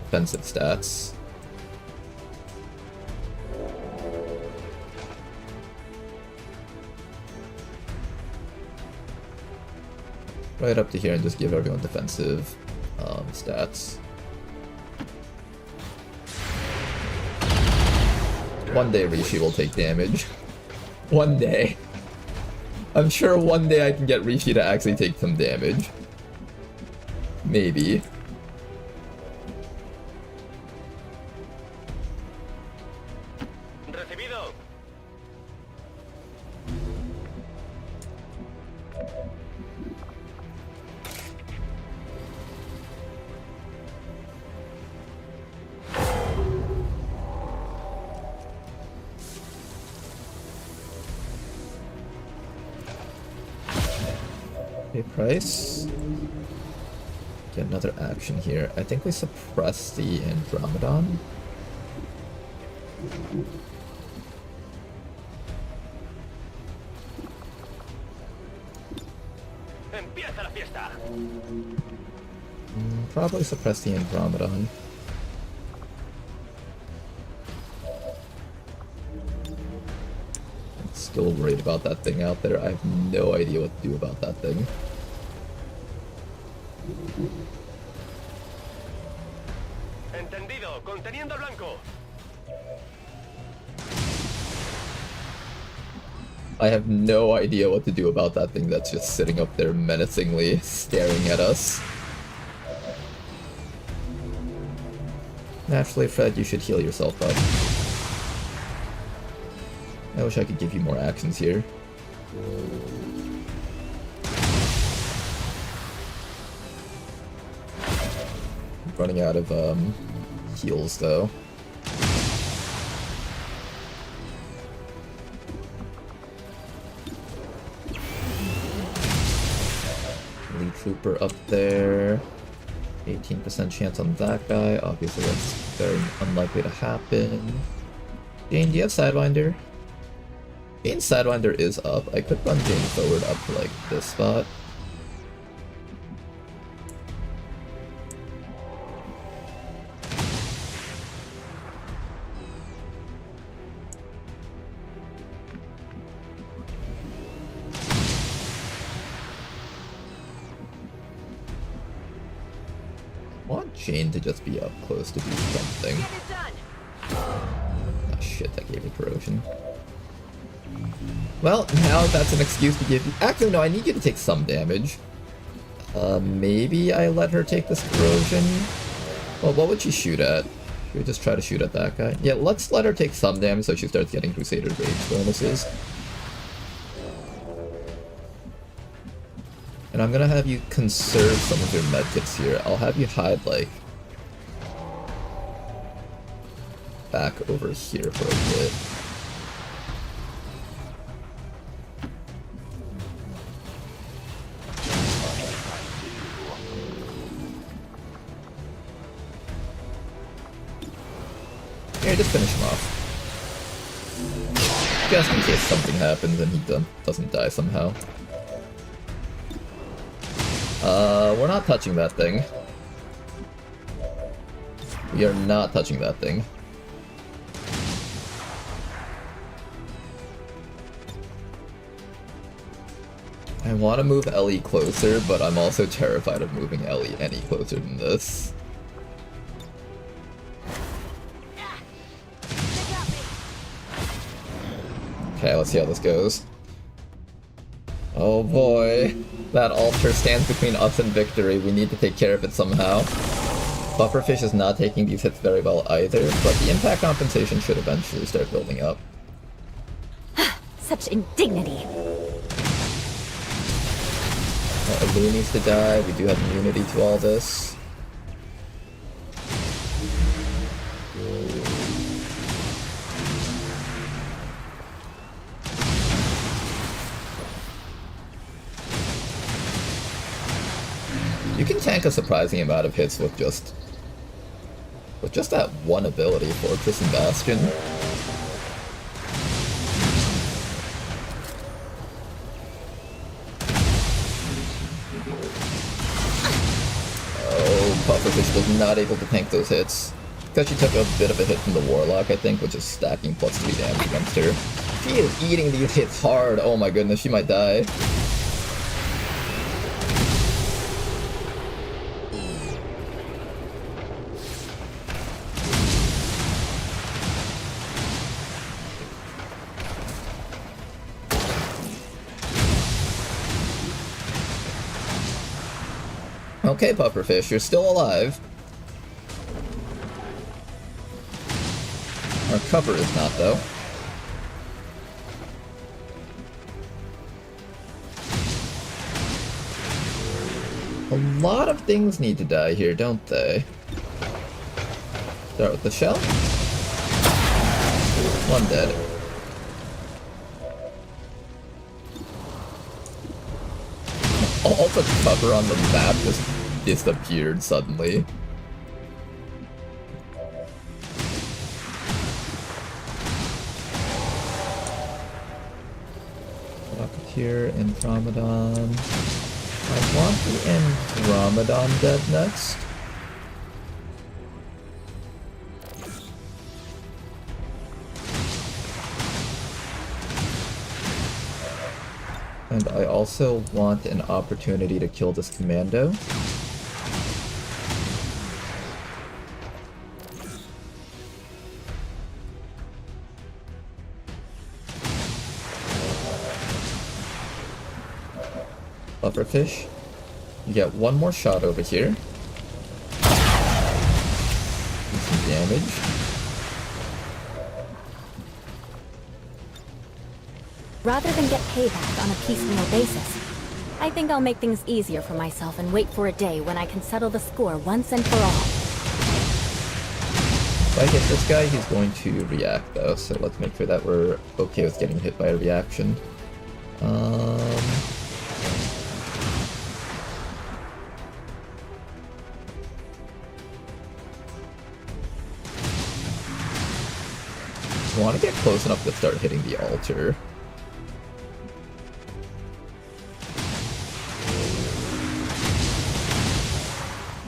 defensive stats. Right up to here and just give everyone defensive stats. One day Rishi will take damage. One day. I'm sure one day I can get Rishi to actually take some damage. Maybe. Recibido. Okay, price. Get another action here. I think we suppress the Andromedon. Empieza la fiesta. Probably suppress the Andromedon. I'm still worried about that thing out there. I have no idea what to do about that thing. Entendido. Conteniendo blanco. I have no idea what to do about that thing that's just sitting up there menacingly staring at us. Naturally, Fred, you should heal yourself up. I wish I could give you more actions here. Running out of heals though. Elite Trooper up there. 18% chance on that guy. Obviously that's very unlikely to happen. Jane, do you have Sidewinder? Jane's Sidewinder is up. I could run Jane forward up to like this spot. I want Jane to just be up close to do something. Get it done. Ah, shit, that gave me corrosion. Well, now that's an excuse to give you. Actually, no, I need you to take some damage. Maybe I let her take this corrosion. Well, what would she shoot at? Should we just try to shoot at that guy? Yeah, let's let her take some damage so she starts getting Crusader Rage bonuses. And I'm gonna have you conserve some of your medkits here. I'll have you hide, like, back over here for a bit. Here, just finish him off. Just in case something happens and he doesn't die somehow. We're not touching that thing. We are not touching that thing. I want to move Ellie closer, but I'm also terrified of moving Ellie any closer than this. Okay, let's see how this goes. Oh boy. That altar stands between us and victory. We need to take care of it somehow. Bufferfish is not taking these hits very well either, but the impact compensation should eventually start building up. Such indignity. Alu needs to die. We do have immunity to all this. You can tank a surprising amount of hits with just that one ability, Fortress and Bastion. Oh, Pufferfish was not able to tank those hits. Because she took a bit of a hit from the Warlock, I think, which is stacking +3 damage against her. She is eating these hits hard. Oh my goodness, she might die. Okay, Pufferfish, you're still alive. Our cover is not, though. A lot of things need to die here, don't they? Start with the shell. One dead. Also, cover on the map just disappeared suddenly. Rocketeer, Andromedon. I want the Andromedon dead next. And I also want an opportunity to kill this commando. Pufferfish. You get one more shot over here. Do some damage. Rather than get payback on a piecemeal basis, I think I'll make things easier for myself and wait for a day when I can settle the score once and for all. If I hit this guy, he's going to react though, so let's make sure that we're okay with getting hit by a reaction. I want to get close enough to start hitting the altar.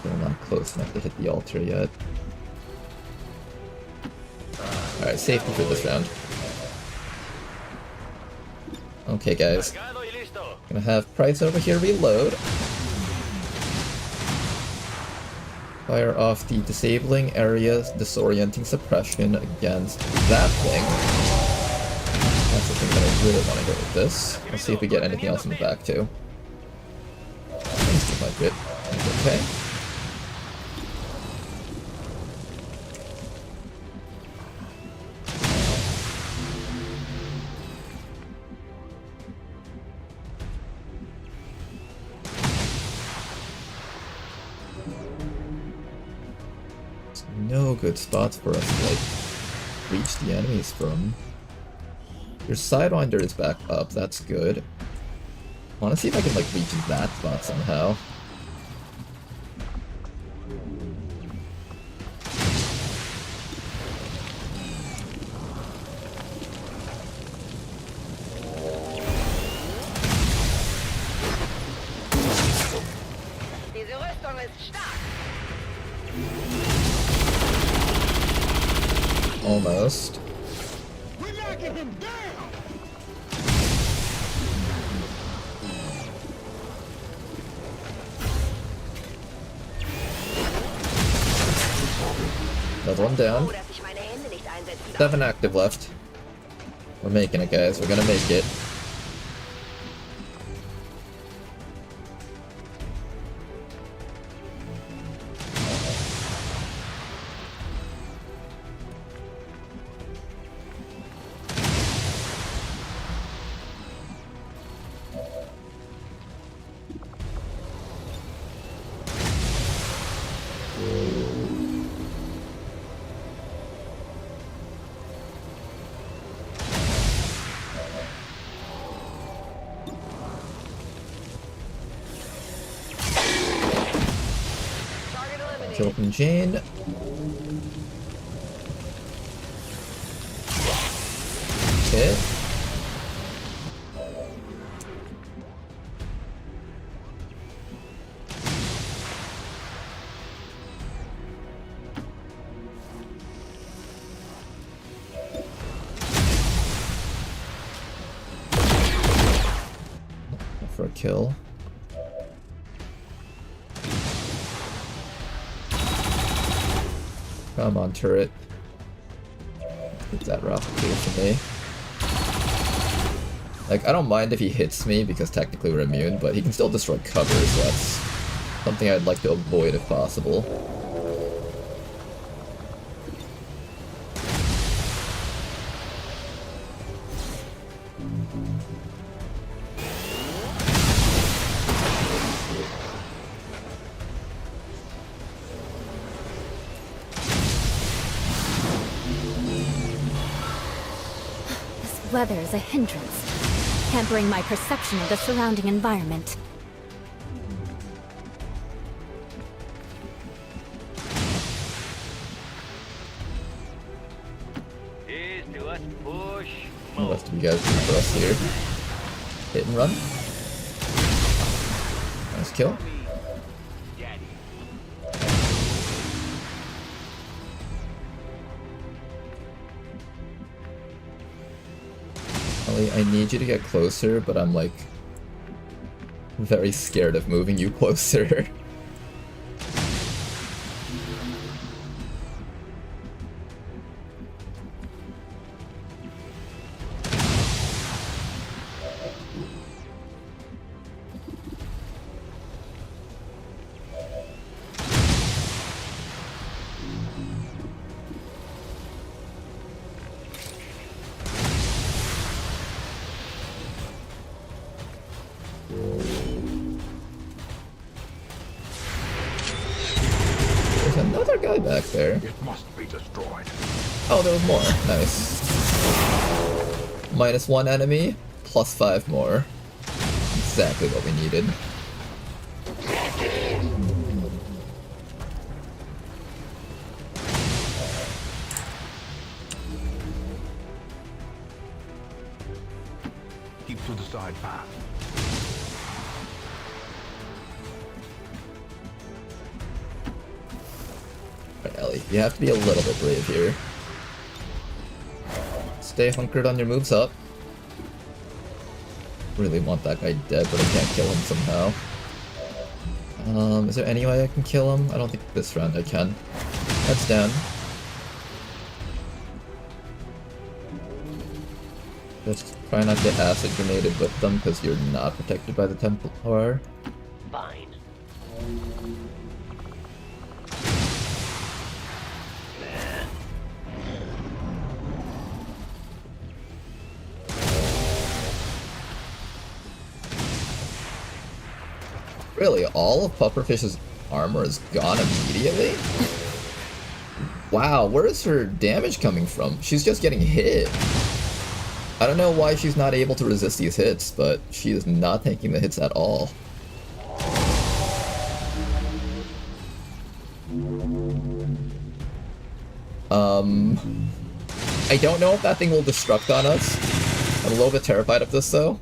We're not close enough to hit the altar yet. Alright, safety for this round. Okay guys, gonna have Price over here reload. Fire off the disabling area disorienting suppression against that thing. That's the thing that I really want to go with this. Let's see if we get anything else in the back too. Seems like it. Okay. No good spots for us to like reach the enemies from. Your Sidewinder is back up, that's good. I wanna see if I can like reach that spot somehow. Diese Rüstung ist stark. Almost. We're knocking him down! Another one down. Oh, dass ich meine Hände nicht einsetzen darf. 7 active left. We're making it, guys. We're gonna make it. Target eliminated. Kill from Jane. Hit. For a kill. Come on, turret. Get that Rocketeer for me. Like, I don't mind if he hits me because technically we're immune, but he can still destroy cover, so that's something I'd like to avoid if possible. Weather is a hindrance, hampering my perception of the surrounding environment. to us, push, The move. rest of you guys do for us here. Hit and run. Nice kill. Call me Daddy. Ellie, I need you to get closer, but I'm like very scared of moving you closer. There's another guy back there. It must be destroyed. Oh, there was more. Nice. -1 enemy, +5 more. Exactly what we needed. Keep to the side path. Alright, Ellie, you have to be a little bit brave here. Stay hunkered on your moves up. Really want that guy dead, but I can't kill him somehow. Is there any way I can kill him? I don't think this round I can. Heads down. Just try not to get acid grenaded with them because you're not protected by the Templar. Fine. Really, all of Pufferfish's armor is gone immediately? Wow, where is her damage coming from? She's just getting hit. I don't know why she's not able to resist these hits, but she is not taking the hits at all. I don't know if that thing will destruct on us. I'm a little bit terrified of this though.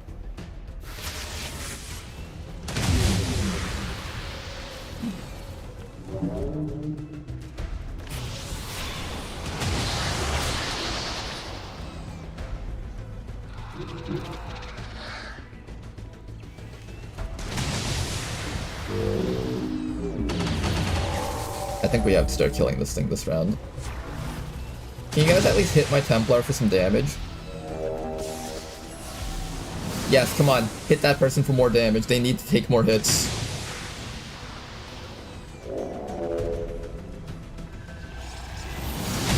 I think we have to start killing this thing this round. Can you guys at least hit my Templar for some damage? Yes, come on. Hit that person for more damage. They need to take more hits.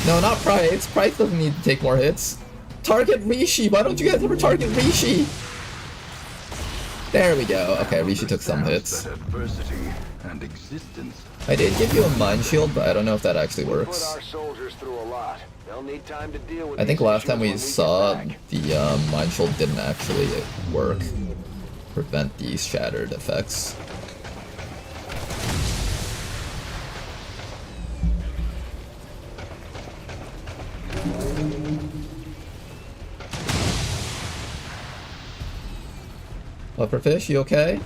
No, not Price. Price doesn't need to take more hits. Target Rishi. Why don't you guys ever target Rishi? There we go. Okay, Rishi took some hits. That adversity and existence. I did give you a mind shield, but I don't know if that actually Put works. our soldiers through a lot. They'll need time to deal with I think these last time issues we when get saw back. the mind shield didn't actually work. Prevent these shattered effects. Pufferfish, you okay?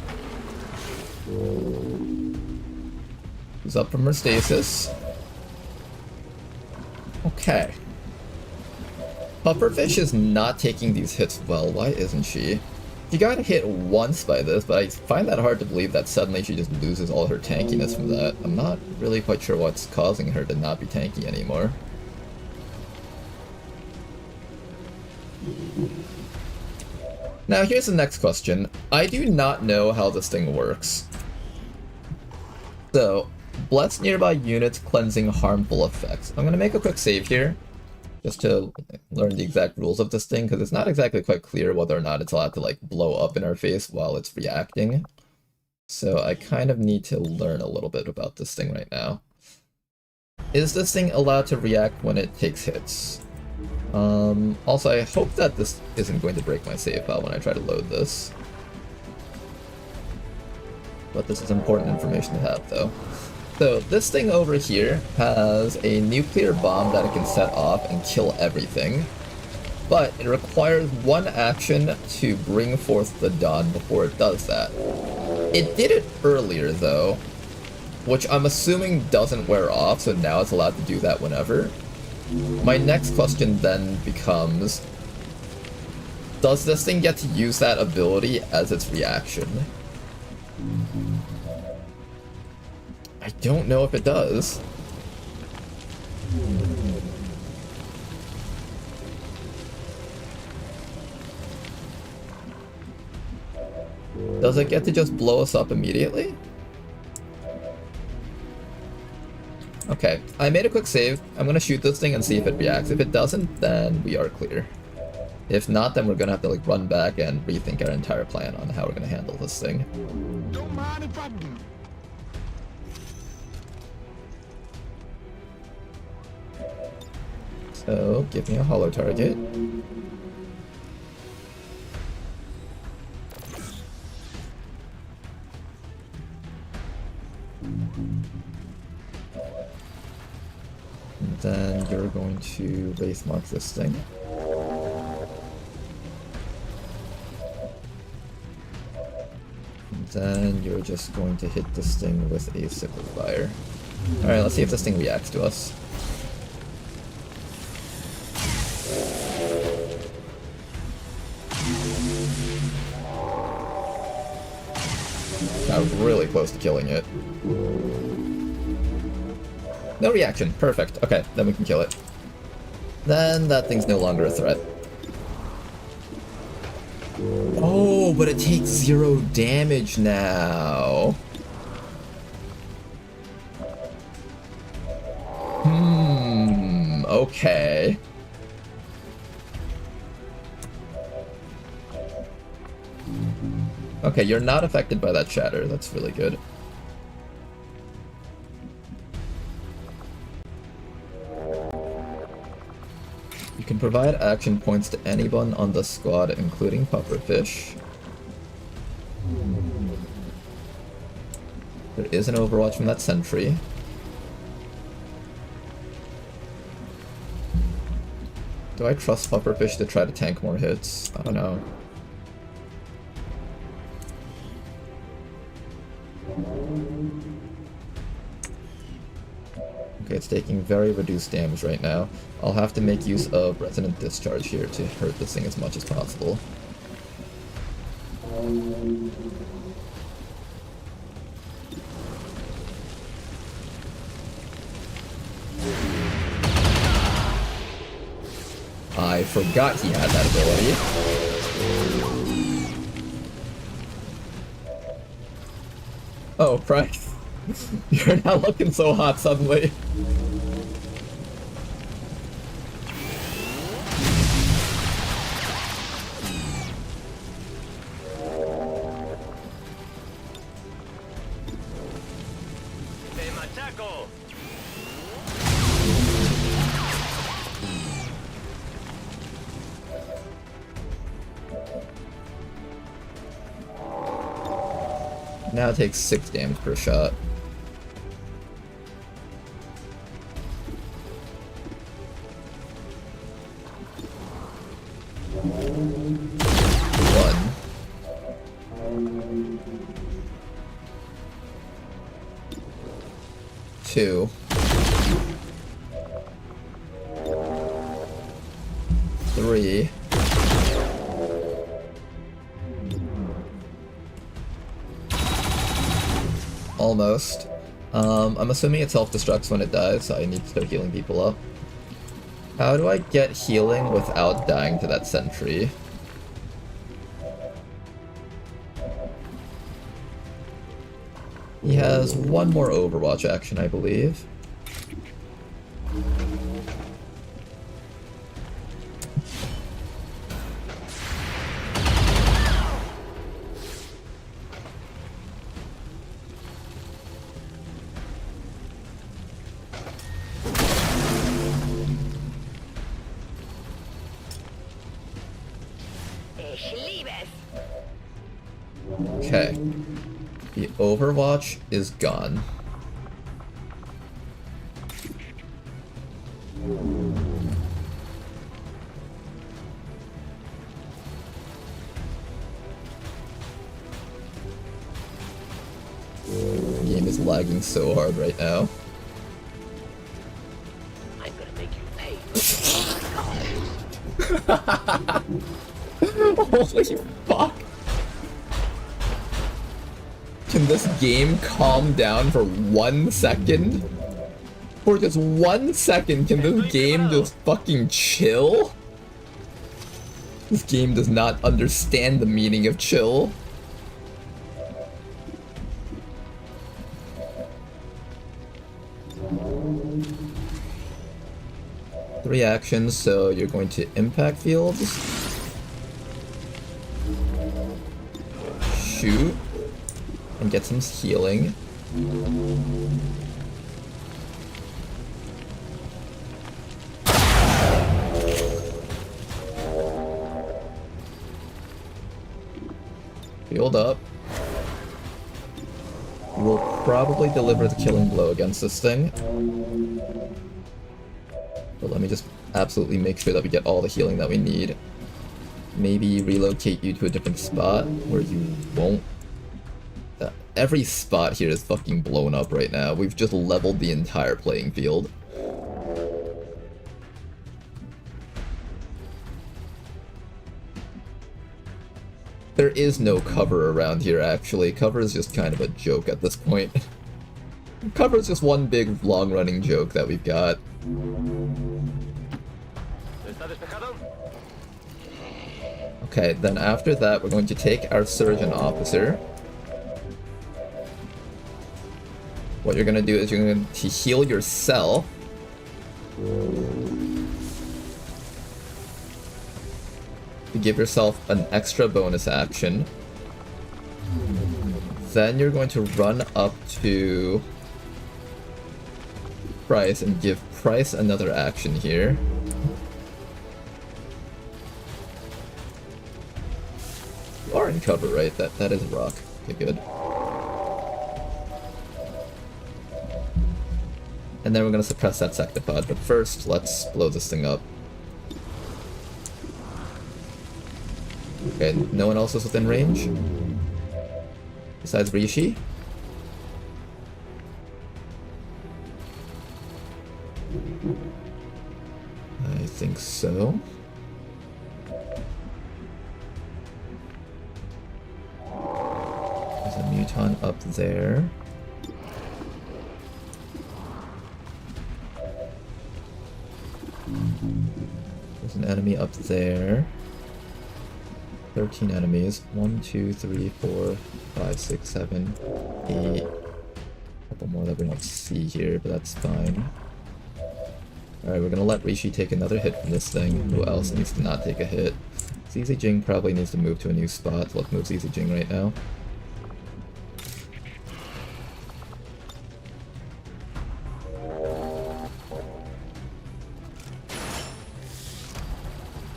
Who's up from her stasis? Okay. Pufferfish is not taking these hits well. Why isn't she? She got hit once by this, but I find that hard to believe that suddenly she just loses all her tankiness from that. I'm not really quite sure what's causing her to not be tanky anymore. Now here's the next question. I do not know how this thing works. So, bless nearby units, cleansing harmful effects. I'm gonna make a quick save here, just to learn the exact rules of this thing, because it's not exactly quite clear whether or not it's allowed to like blow up in our face while it's reacting. So I kind of need to learn a little bit about this thing right now. Is this thing allowed to react when it takes hits? Also, I hope that this isn't going to break my save file when I try to load this. But this is important information to have, though. So, this thing over here has a nuclear bomb that it can set off and kill everything. but it requires one action to bring forth the dawn before it does that. It did it earlier though, which I'm assuming doesn't wear off, so now it's allowed to do that whenever. My next question then becomes, does this thing get to use that ability as its reaction? I don't know if it does. Does it get to just blow us up immediately? Okay, I made a quick save. I'm gonna shoot this thing and see if it reacts. If it doesn't, then we are clear. If not, then we're gonna have to like run back and rethink our entire plan on how we're gonna handle this thing. Don't mind if I do. So, give me a hollow target. And then you're going to Wraith Mark this thing. And then you're just going to hit this thing with a Sickle Fire. Alright, let's see if this thing reacts to us. I was really close to killing it. No reaction. Perfect. Okay, then we can kill it. Then that thing's no longer a threat. Oh, but it takes 0 damage now. Okay. Okay, you're not affected by that shatter. That's really good. You can provide action points to anyone on the squad, including pufferfish. There is an overwatch from that sentry. Do I trust pufferfish to try to tank more hits? I don't know. Okay, it's taking very reduced damage right now. I'll have to make use of Resonant Discharge here to hurt this thing as much as possible. I forgot he had that ability. Oh, Price. You're not looking so hot suddenly. Now it takes 6 damage per shot. Two. Three. Almost. I'm assuming it self-destructs when it dies, so I need to start healing people up. How do I get healing without dying to that sentry? He has one more Overwatch action, I believe. Okay. The Overwatch is gone. lagging so hard right now. I'm gonna make you pay for this. Holy fuck! Can this game calm down for 1 second? For just 1 second, can this game just fucking chill? This game does not understand the meaning of chill. Three actions, so you're going to impact fields, shoot, and get some healing. Healed up. You will probably deliver the killing blow against this thing. But let me just absolutely make sure that we get all the healing that we need. Maybe relocate you to a different spot where you won't. Every spot here is fucking blown up right now. We've just leveled the entire playing field. There is no cover around here, actually. Cover is just kind of a joke at this point. Cover is just one big, long-running joke that we've got. Okay, then after that, we're going to take our Surgeon Officer. What you're going to do is you're going to heal yourself. To give yourself an extra bonus action. Then you're going to run up to Price and give Price another action here. You are in cover, right? That is a rock. Okay, good. And then we're going to suppress that Sectopod, but first, let's blow this thing up. Okay, no one else is within range? Besides Rishi? I think so. There's a Muton up there. There's an enemy up there. 13 enemies. 1, 2, 3, 4, 5, 6, 7, 8. A couple more that we don't see here, but that's fine. Alright, we're gonna let Rishi take another hit from this thing. Who else needs to not take a hit? ZZ Jing probably needs to move to a new spot. Let's move ZZ Jing right now.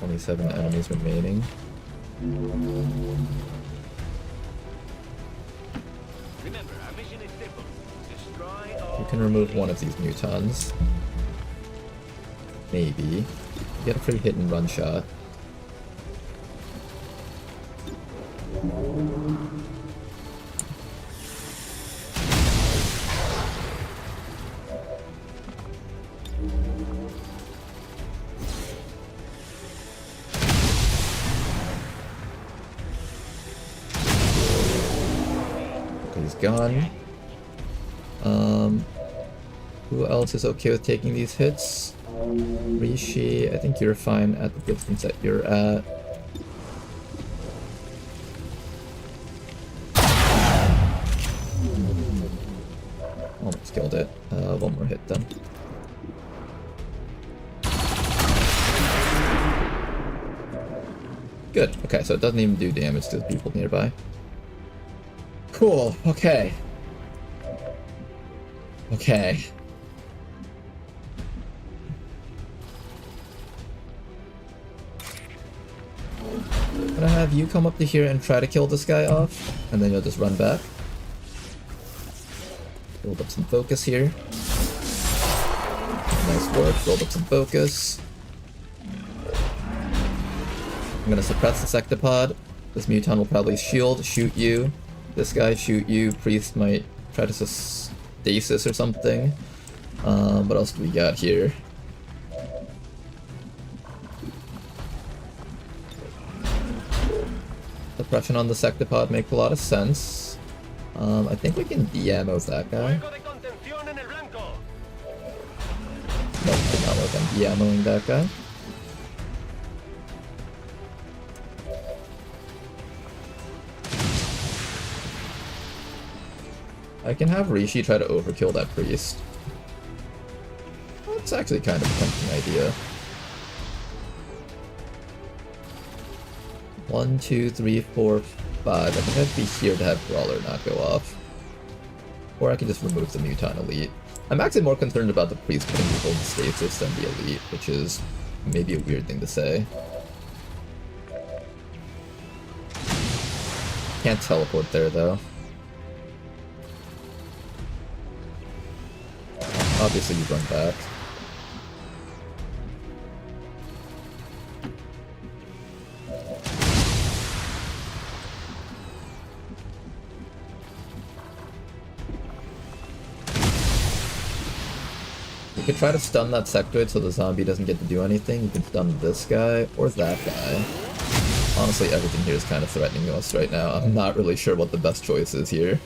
Only 7 enemies remaining. Remember, our mission is simple. Destroy all. You can remove one of these mutons. Maybe. You get a free hit and run shot. Gone. Who else is okay with taking these hits? Rishi, I think you're fine at the distance that you're at. Almost killed it. One more hit then. Good. Okay, so it doesn't even do damage to the people nearby. Cool, okay. Okay. I'm gonna have you come up to here and try to kill this guy off, and then you'll just run back. Build up some focus here. Nice work, build up some focus. I'm gonna suppress the Sectopod. This Muton will probably shield, shoot you. This guy shoot you. Priest might try to stasis or something. What else do we got here? Suppression on the sectopod makes a lot of sense. I think we can de-ammo that guy. Nope, did not work on de-ammoing that guy. I can have Rishi try to overkill that priest. That's actually kind of a tempting idea. 1, 2, 3, 4, 5. I think I'd be here to have Brawler not go off. Or I can just remove the Muton Elite. I'm actually more concerned about the priest putting people in stasis than the Elite, which is maybe a weird thing to say. Can't teleport there though. Obviously you run back. You could try to stun that sectoid so the zombie doesn't get to do anything. You can stun this guy or that guy. Honestly, everything here is kind of threatening us right now. I'm not really sure what the best choice is here.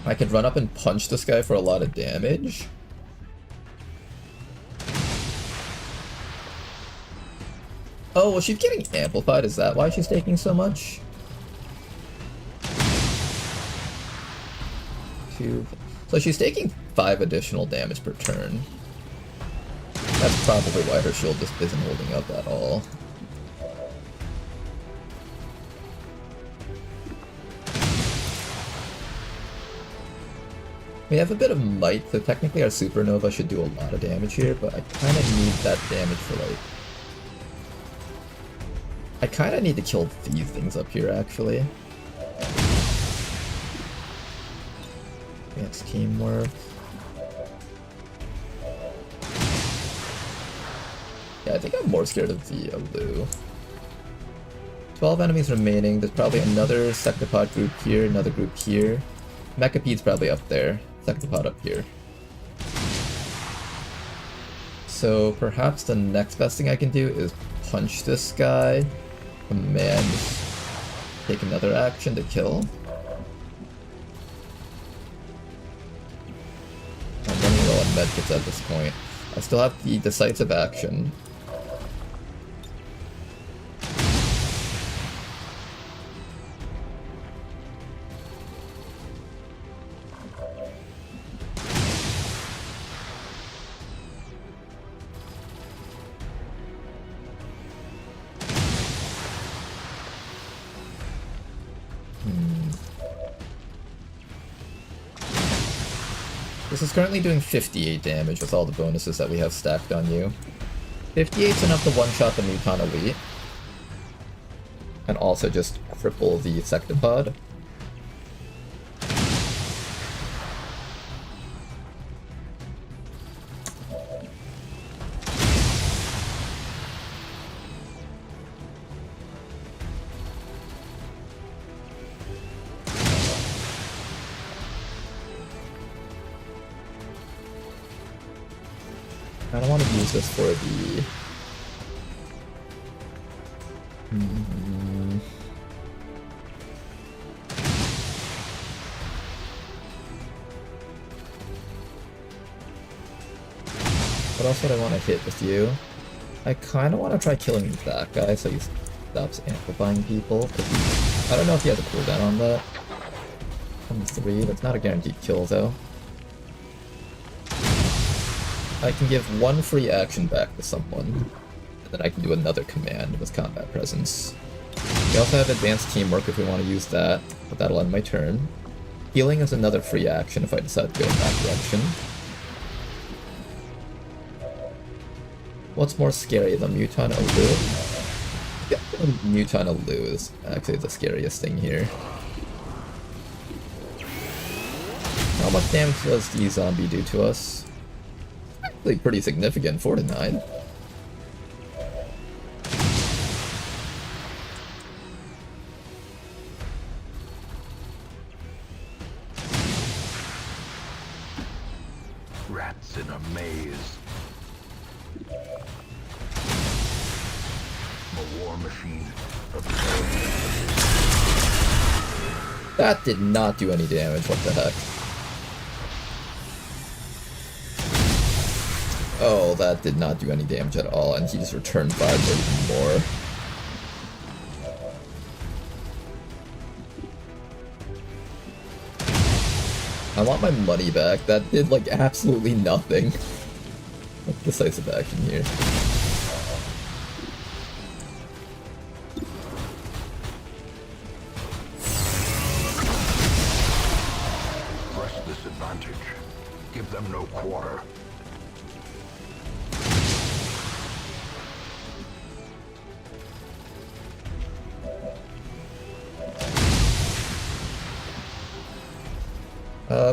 I could run up and punch this guy for a lot of damage. Oh, well, she's getting amplified. Is that why she's taking so much? So she's taking 5 additional damage per turn. That's probably why her shield just isn't holding up at all. We have a bit of might, so technically our supernova should do a lot of damage here, but I kind of need that damage for like... I kind of need to kill these things up here, actually. That's teamwork. Yeah, I think I'm more scared of the Alu. 12 enemies remaining. There's probably another Sectopod group here, another group here. Mechapede's probably up there. Sectopod up here. So perhaps the next best thing I can do is punch this guy. Command. Take another action to kill. I'm running low on medkits at this point. I still have the decisive action. This is currently doing 58 damage with all the bonuses that we have stacked on you. 58's enough to one-shot the Muton Elite. And also just cripple the Sectopod. I don't want to use this for the... What else would I want to hit with you? I kind of want to try killing that guy so he stops amplifying people. I don't know if he has a cooldown on that. On 3, that's not a guaranteed kill though. I can give 1 free action back to someone, and then I can do another command with combat presence. We also have advanced teamwork if we want to use that, but that'll end my turn. Healing is another free action if I decide to go in that direction. What's more scary, the Muton Alu? Yeah, the Muton Alu is actually the scariest thing here. How much damage does the zombie do to us? Actually pretty significant, 4 to 9. Rats in a maze. A war machine. That did not do any damage, what the heck? Oh, that did not do any damage at all, and he just returned fire for even more. I want my money back. That did, like, absolutely nothing. Like, decisive action here. Press this advantage. Give them no quarter.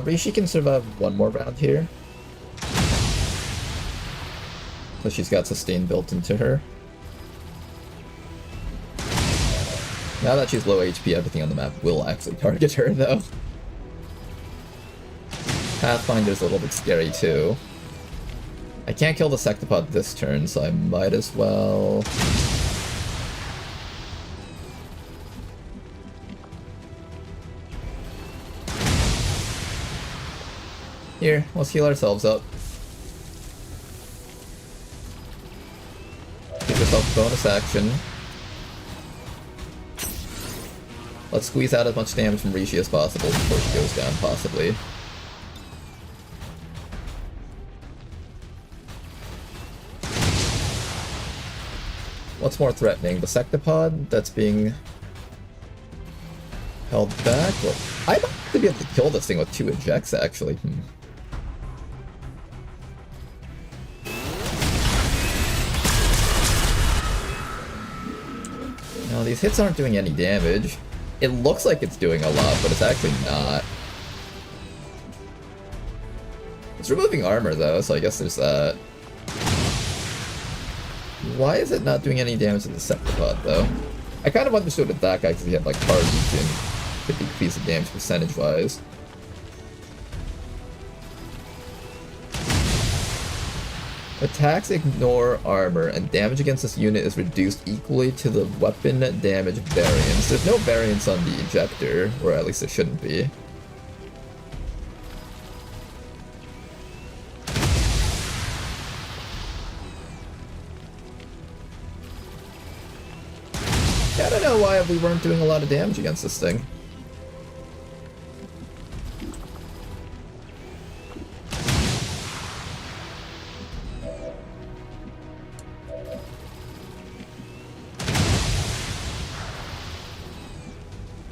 Rishi can survive one more round here. So she's got sustain built into her. Now that she's low HP, everything on the map will actually target her, though. Pathfinder's a little bit scary, too. I can't kill the Sectopod this turn, so I might as well... Here, let's heal ourselves up. Give yourself a bonus action. Let's squeeze out as much damage from Rishi as possible before she goes down, possibly. What's more threatening? The Sectopod that's being held back? Well, I might have to be able to kill this thing with 2 ejects, actually. No, these hits aren't doing any damage. It looks like it's doing a lot, but it's actually not. It's removing armor, though, so I guess there's that. Why is it not doing any damage to the Sectopod, though? I kind of understood with that guy because he had, like, hard region. Could decrease the damage percentage-wise. Attacks ignore armor, and damage against this unit is reduced equally to the weapon damage variance. There's no variance on the ejector, or at least there shouldn't be. I don't know why we weren't doing a lot of damage against this thing.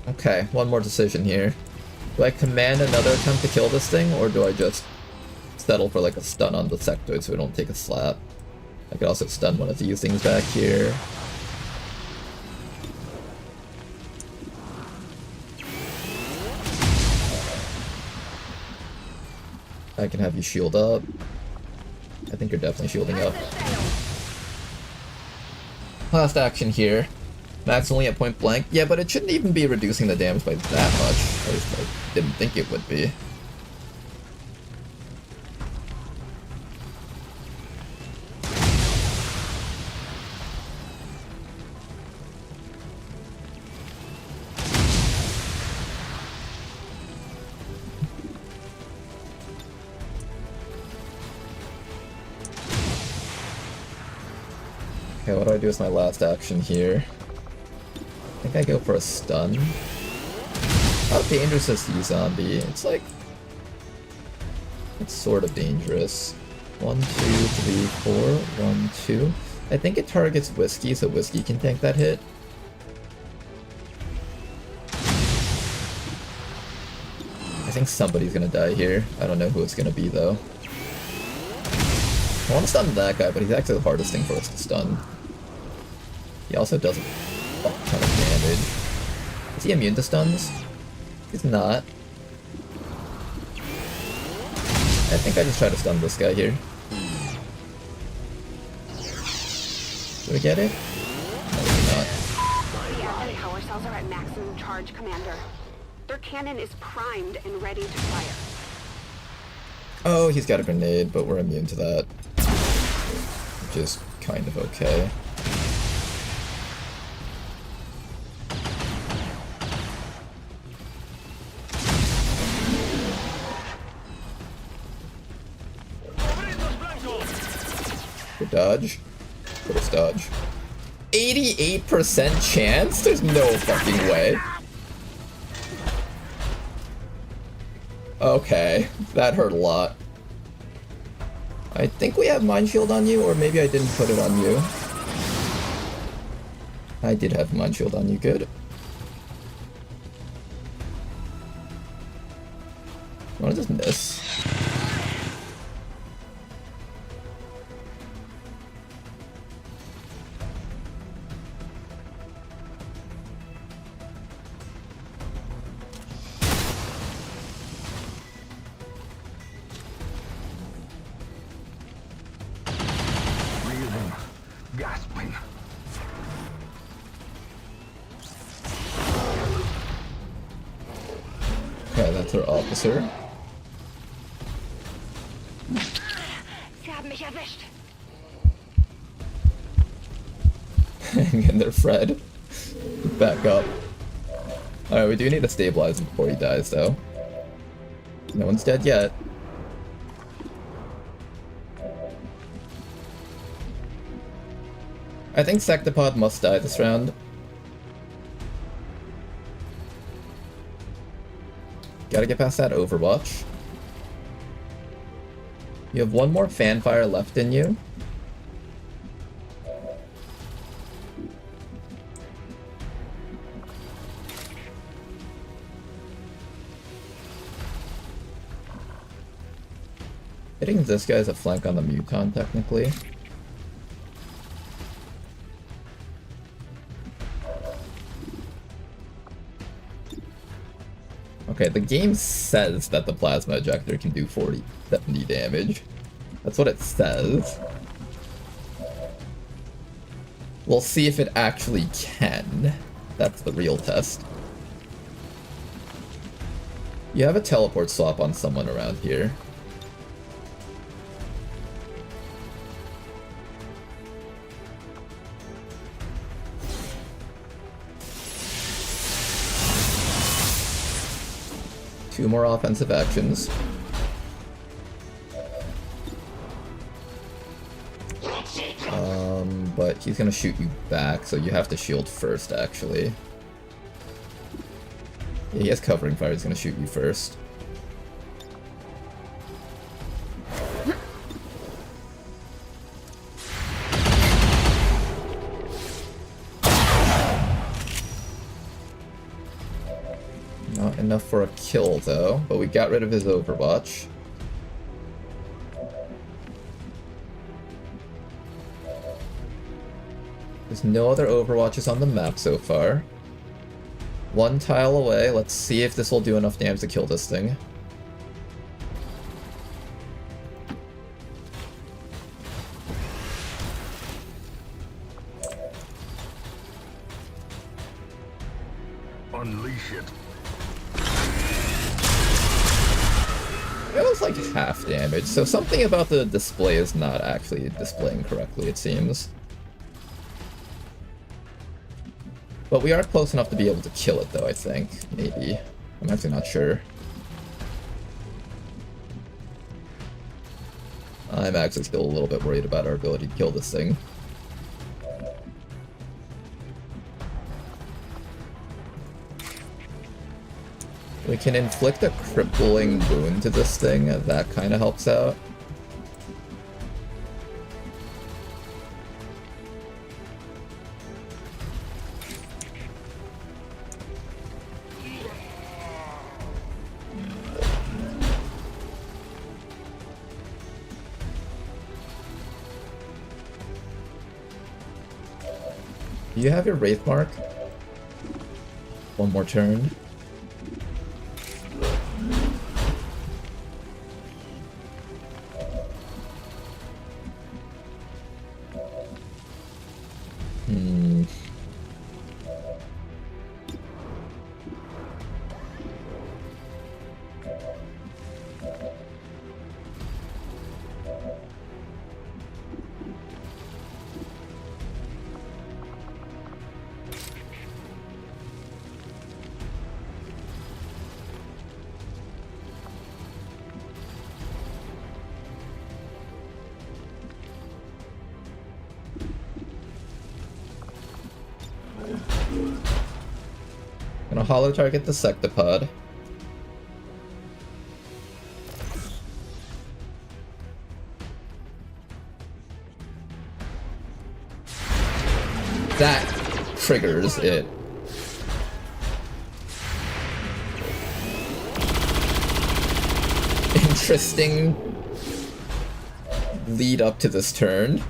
Okay, one more decision here. Do I command another attempt to kill this thing, or do I just settle for like a stun on the sectoid so we don't take a slap? I could also stun one of these things back here. I can have you shield up. I think you're definitely shielding up. Last action here. Max only at point blank. Yeah, but it shouldn't even be reducing the damage by that much. At least I didn't think it would be. Okay, what do I do as my last action here? I think I go for a stun. How dangerous is the zombie? It's like... it's sort of dangerous. 1, 2, 3, 4. 1, 2. I think it targets Whiskey, so Whiskey can tank that hit. I think somebody's gonna die here. I don't know who it's gonna be, though. I want to stun that guy, but he's actually the hardest thing for us to stun. He also does a ton of damage. Is he immune to stuns? He's not. I think I just try to stun this guy here. Do we get it? No, we do not. The admin power cells are at maximum charge, Commander. Their cannon is primed and ready to fire. Oh, he's got a grenade, but we're immune to that. Which is kind of okay. Good dodge. First dodge. 88% chance? There's no fucking way. Okay, that hurt a lot. I think we have Mind Shield on you, or maybe I didn't put it on you. I did have Mind Shield on you, good. I wanna just miss. Gasping. Okay, that's our officer. Sie haben mich erwischt. Hang in there, Fred. Back up. Alright, we do need to stabilize him before he dies, though. No one's dead yet. I think Sectopod must die this round. Gotta get past that Overwatch. You have one more Fanfire left in you. Hitting this guy is a flank on the Muton, technically. Okay, the game says that the plasma ejector can do 70 damage. That's what it says. We'll see if it actually can. That's the real test. You have a teleport swap on someone around here. Two more offensive actions. But he's gonna shoot you back, so you have to shield first, actually. Yeah, he has covering fire, he's gonna shoot you first. Not enough for a kill, though, but we got rid of his Overwatch. There's no other Overwatches on the map so far. One tile away, let's see if this will do enough damage to kill this thing. Unleash it. It was like half damage, so something about the display is not actually displaying correctly, it seems. But we are close enough to be able to kill it, though, I think. Maybe. I'm actually not sure. I'm actually still a little bit worried about our ability to kill this thing. We can inflict a crippling wound to this thing, that kind of helps out. Do you have your Wraith Mark? One more turn. gonna holo target the Sectopod. That triggers it. Interesting lead up to this turn.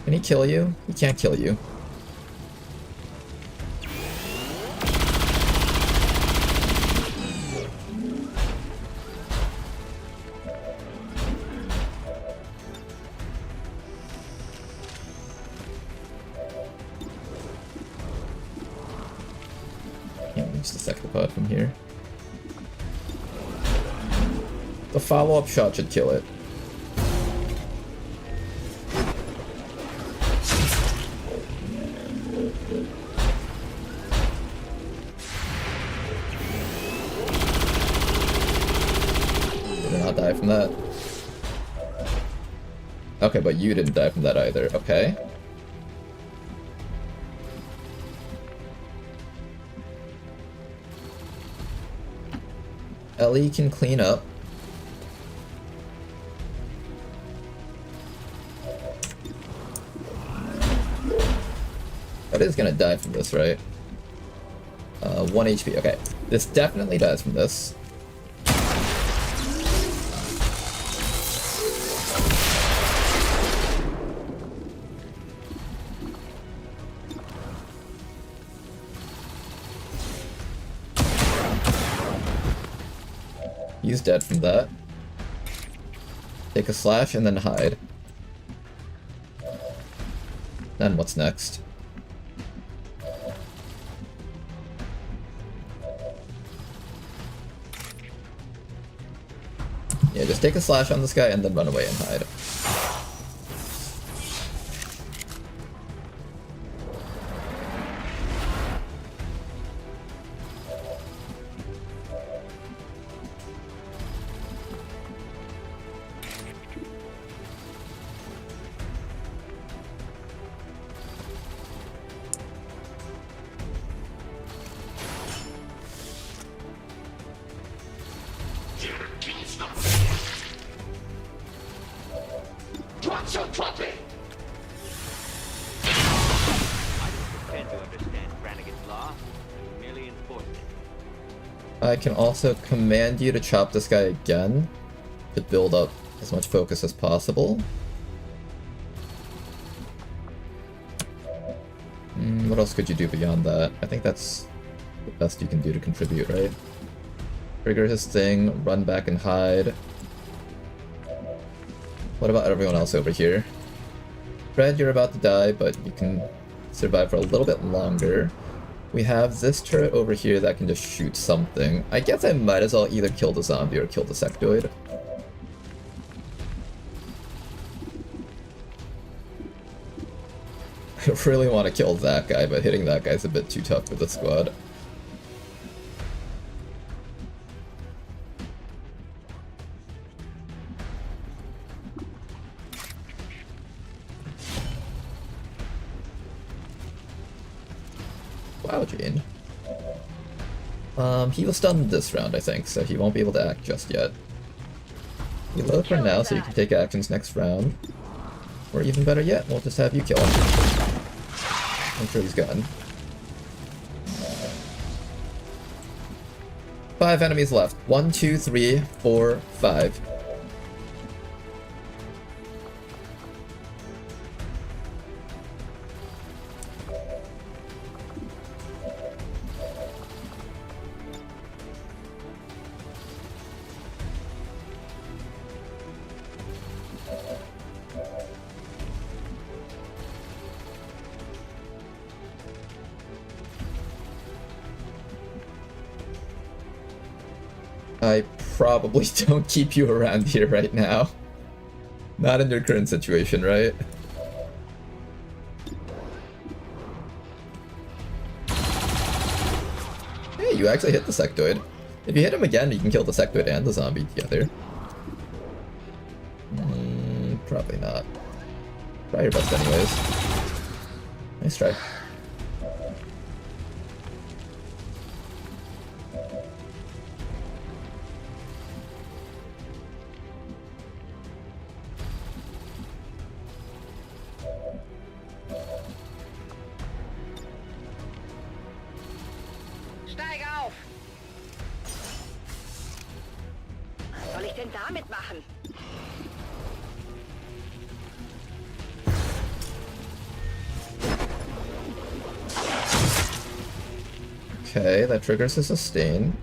Can he kill you? He can't kill you. Can't reach the Sectopod from here. The follow-up shot should kill it. Die from that. Okay, but you didn't die from that either. Okay. Ellie can clean up. That is gonna die from this, right? 1 HP. Okay. This definitely dies from this. He's dead from that. Take a slash and then hide. Then what's next? Yeah, just take a slash on this guy and then run away and hide. I can also command you to chop this guy again to build up as much focus as possible. What else could you do beyond that? I think that's the best you can do to contribute, right? Trigger his thing, run back and hide. What about everyone else over here? Fred, you're about to die, but you can survive for a little bit longer. We have this turret over here that can just shoot something. I guess I might as well either kill the zombie or kill the sectoid. I really want to kill that guy, but hitting that guy's a bit too tough for the squad. Wow, Jane. He was stunned this round, I think, so he won't be able to act just yet. You load for now, so you can take actions next round. Or even better yet, we'll just have you kill him. I'm sure he's gone. 5 enemies left. 1, 2, 3, 4, 5. I probably don't keep you around here right now. Not in your current situation, right? Hey, you actually hit the sectoid. If you hit him again, you can kill the sectoid and the zombie together. Probably not. Try your best anyways. Nice try. Steig auf! Was soll ich denn damit machen? Okay, that triggers a sustain.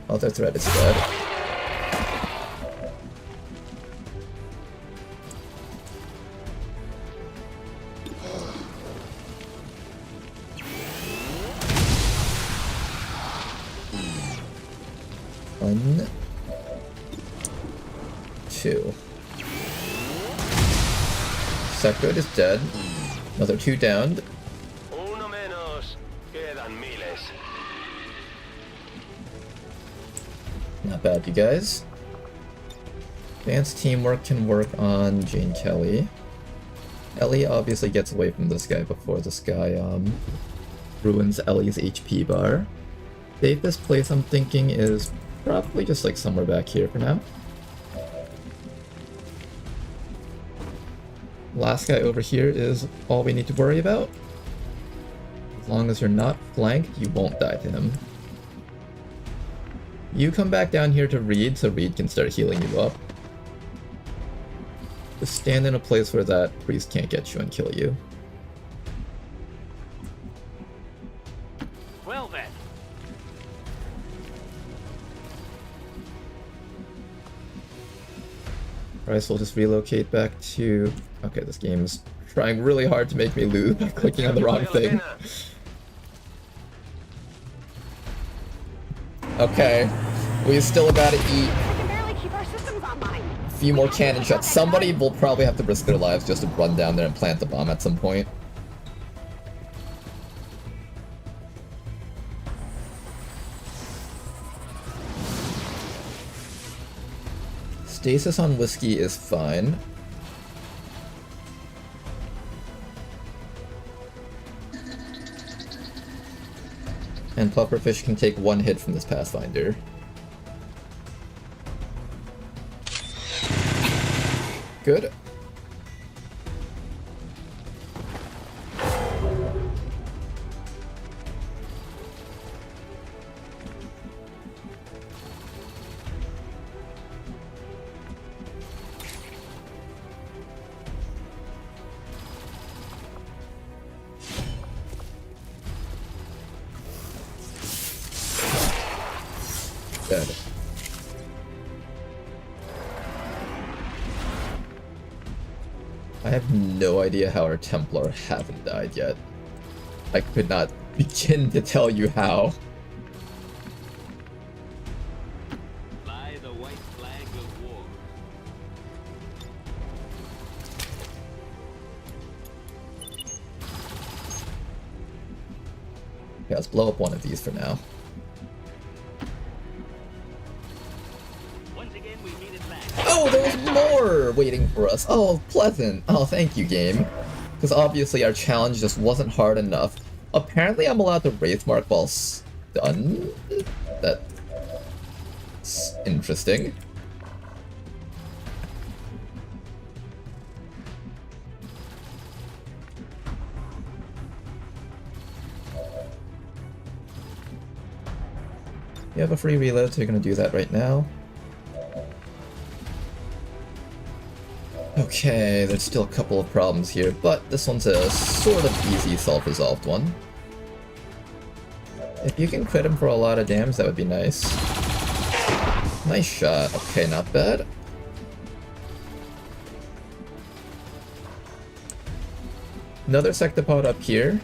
Other threat is dead. One, two. Sectoid is dead. Another 2 downed. Uno menos. Quedan miles. Not bad, you guys. Advanced teamwork can work on Jane Kelly. Ellie obviously gets away from this guy before this guy ruins Ellie's HP bar. Safest place I'm thinking is probably just like somewhere back here for now. Last guy over here is all we need to worry about. As long as you're not flanked, you won't die to him. You come back down here to Reed so Reed can start healing you up. Just stand in a place where that priest can't get you and kill you. Well then. Alright, so we'll just relocate back to... Okay, this game's trying really hard to make me lose by clicking on the wrong thing. Okay, we still gotta eat I can barely keep our systems online. a few more cannon shots. Somebody will probably have to risk their lives just to run down there and plant the bomb at some point. Stasis on whiskey is fine. And pufferfish can take 1 hit from this Pathfinder. Good. Dead. I have no idea how our Templar haven't died yet. I could not begin to tell you how. Fly the white flag of war. Okay, let's blow up one of these for now. Once again, we meet at last. Oh, there was more waiting for us. Oh, pleasant. Oh, thank you, game. Because obviously our challenge just wasn't hard enough. Apparently I'm allowed to Wraithmark while stunned? That's interesting. You have a free reload, so you're gonna do that right now. Okay, there's still a couple of problems here, but this one's a sort of easy self-resolved one. If you can crit him for a lot of damage, that would be nice. Nice shot. Okay, not bad. Another sectopod up here.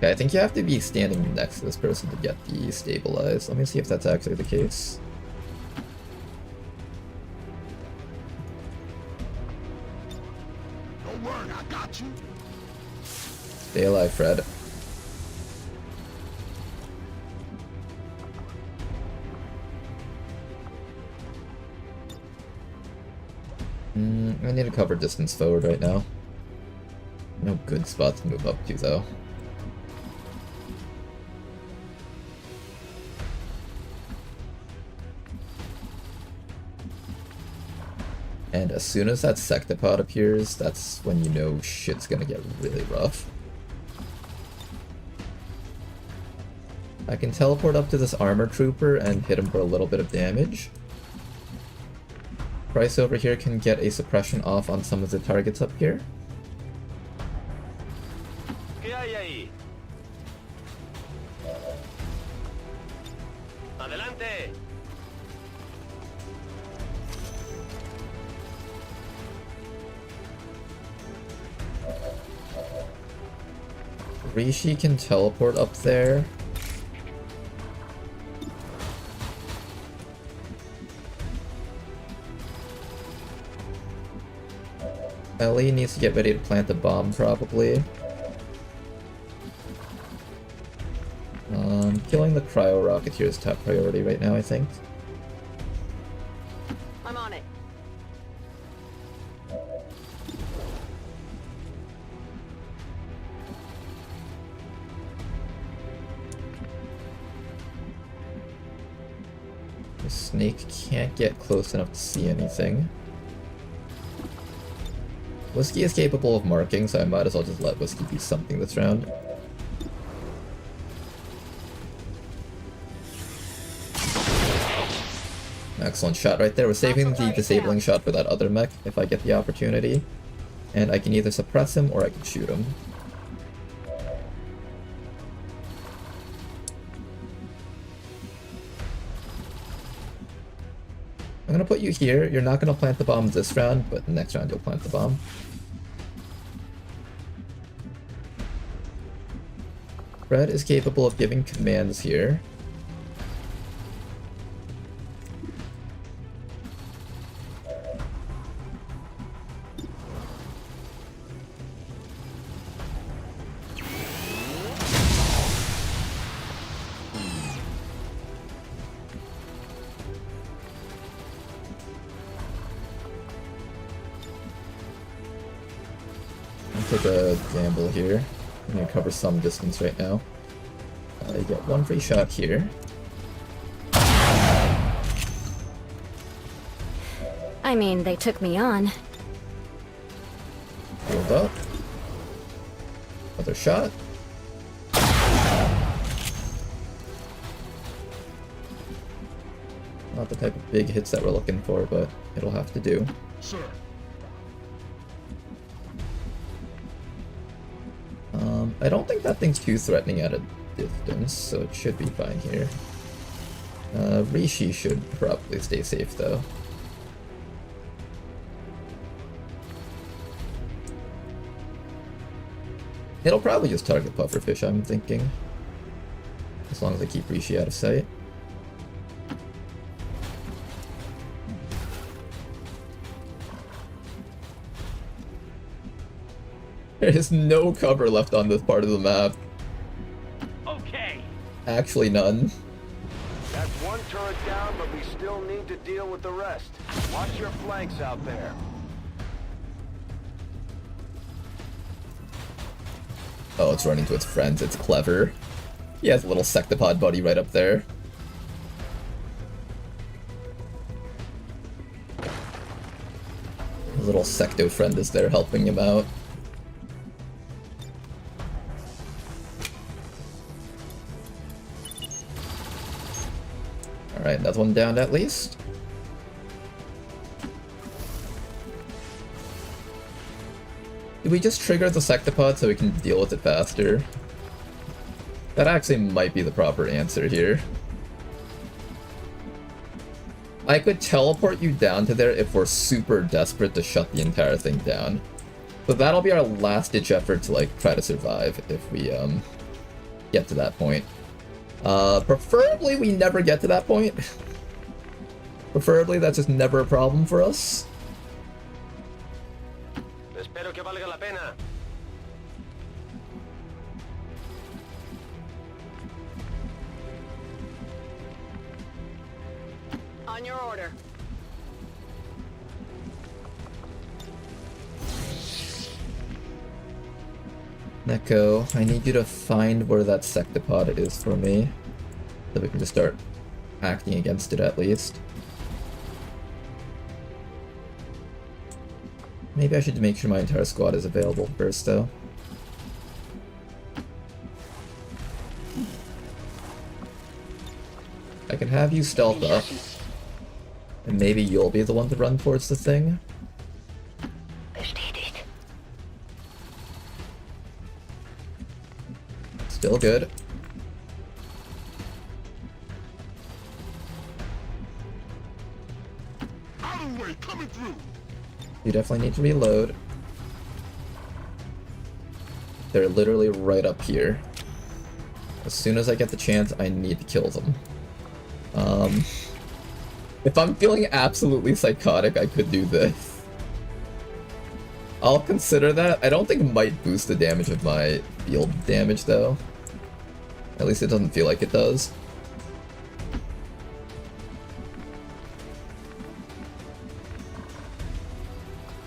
Okay, I think you have to be standing next to this person to get destabilized. Let me see if that's actually the case. Don't worry, I got you. Stay alive, Fred. I need to cover distance forward right now. No good spot to move up to, though. And as soon as that sectopod appears, that's when you know shit's gonna get really rough. I can teleport up to this armor trooper and hit him for a little bit of damage. Price over here can get a suppression off on some of the targets up here. ¿Qué hay ahí? Adelante. Rishi can teleport up there. Ellie needs to get ready to plant the bomb, probably. Killing the cryo rocketeer is top priority right now, I think. I'm on it. The snake can't get close enough to see anything. Whiskey is capable of marking, so I might as well just let Whiskey do something this round. Excellent shot right there. We're saving the disabling shot for that other mech if I get the opportunity. And I can either suppress him or I can shoot him. I'm gonna put you here. You're not gonna plant the bomb this round, but next round you'll plant the bomb. Fred is capable of giving commands here. Take a gamble here. I'm gonna cover some distance right now. I get one free shot here. I mean, they took me on. Healed up. Another shot. Not the type of big hits that we're looking for, but it'll have to do. Sir. I don't think that thing's too threatening at a distance, so it should be fine here. Rishi should probably stay safe, though. It'll probably just target pufferfish, I'm thinking. As long as I keep Rishi out of sight. There is no cover left on this part of the map. Okay. Actually, none. That's one turret down, but we still need to deal with the rest. Watch your flanks out there. Oh, it's running to its friends. It's clever. He has a little sectopod buddy right up there. His little secto friend is there helping him out. Alright, another one down at least. Do we just trigger the sectopod so we can deal with it faster? That actually might be the proper answer here. I could teleport you down to there if we're super desperate to shut the entire thing down. So that'll be our last ditch effort to like try to survive if we get to that point. Preferably we never get to that point. Preferably that's just never a problem for us. Espero que valga la pena. On your order. Neko, I need you to find where that sectopod is for me, so we can just start acting against it at least. Maybe I should make sure my entire squad is available first, though. I can have you stealth up, and maybe you'll be the one to run towards the thing. Still good. Coming through. You definitely need to reload. They're literally right up here. As soon as I get the chance, I need to kill them. If I'm feeling absolutely psychotic, I could do this. I'll consider that. I don't think it might boost the damage of my field damage, though. At least it doesn't feel like it does.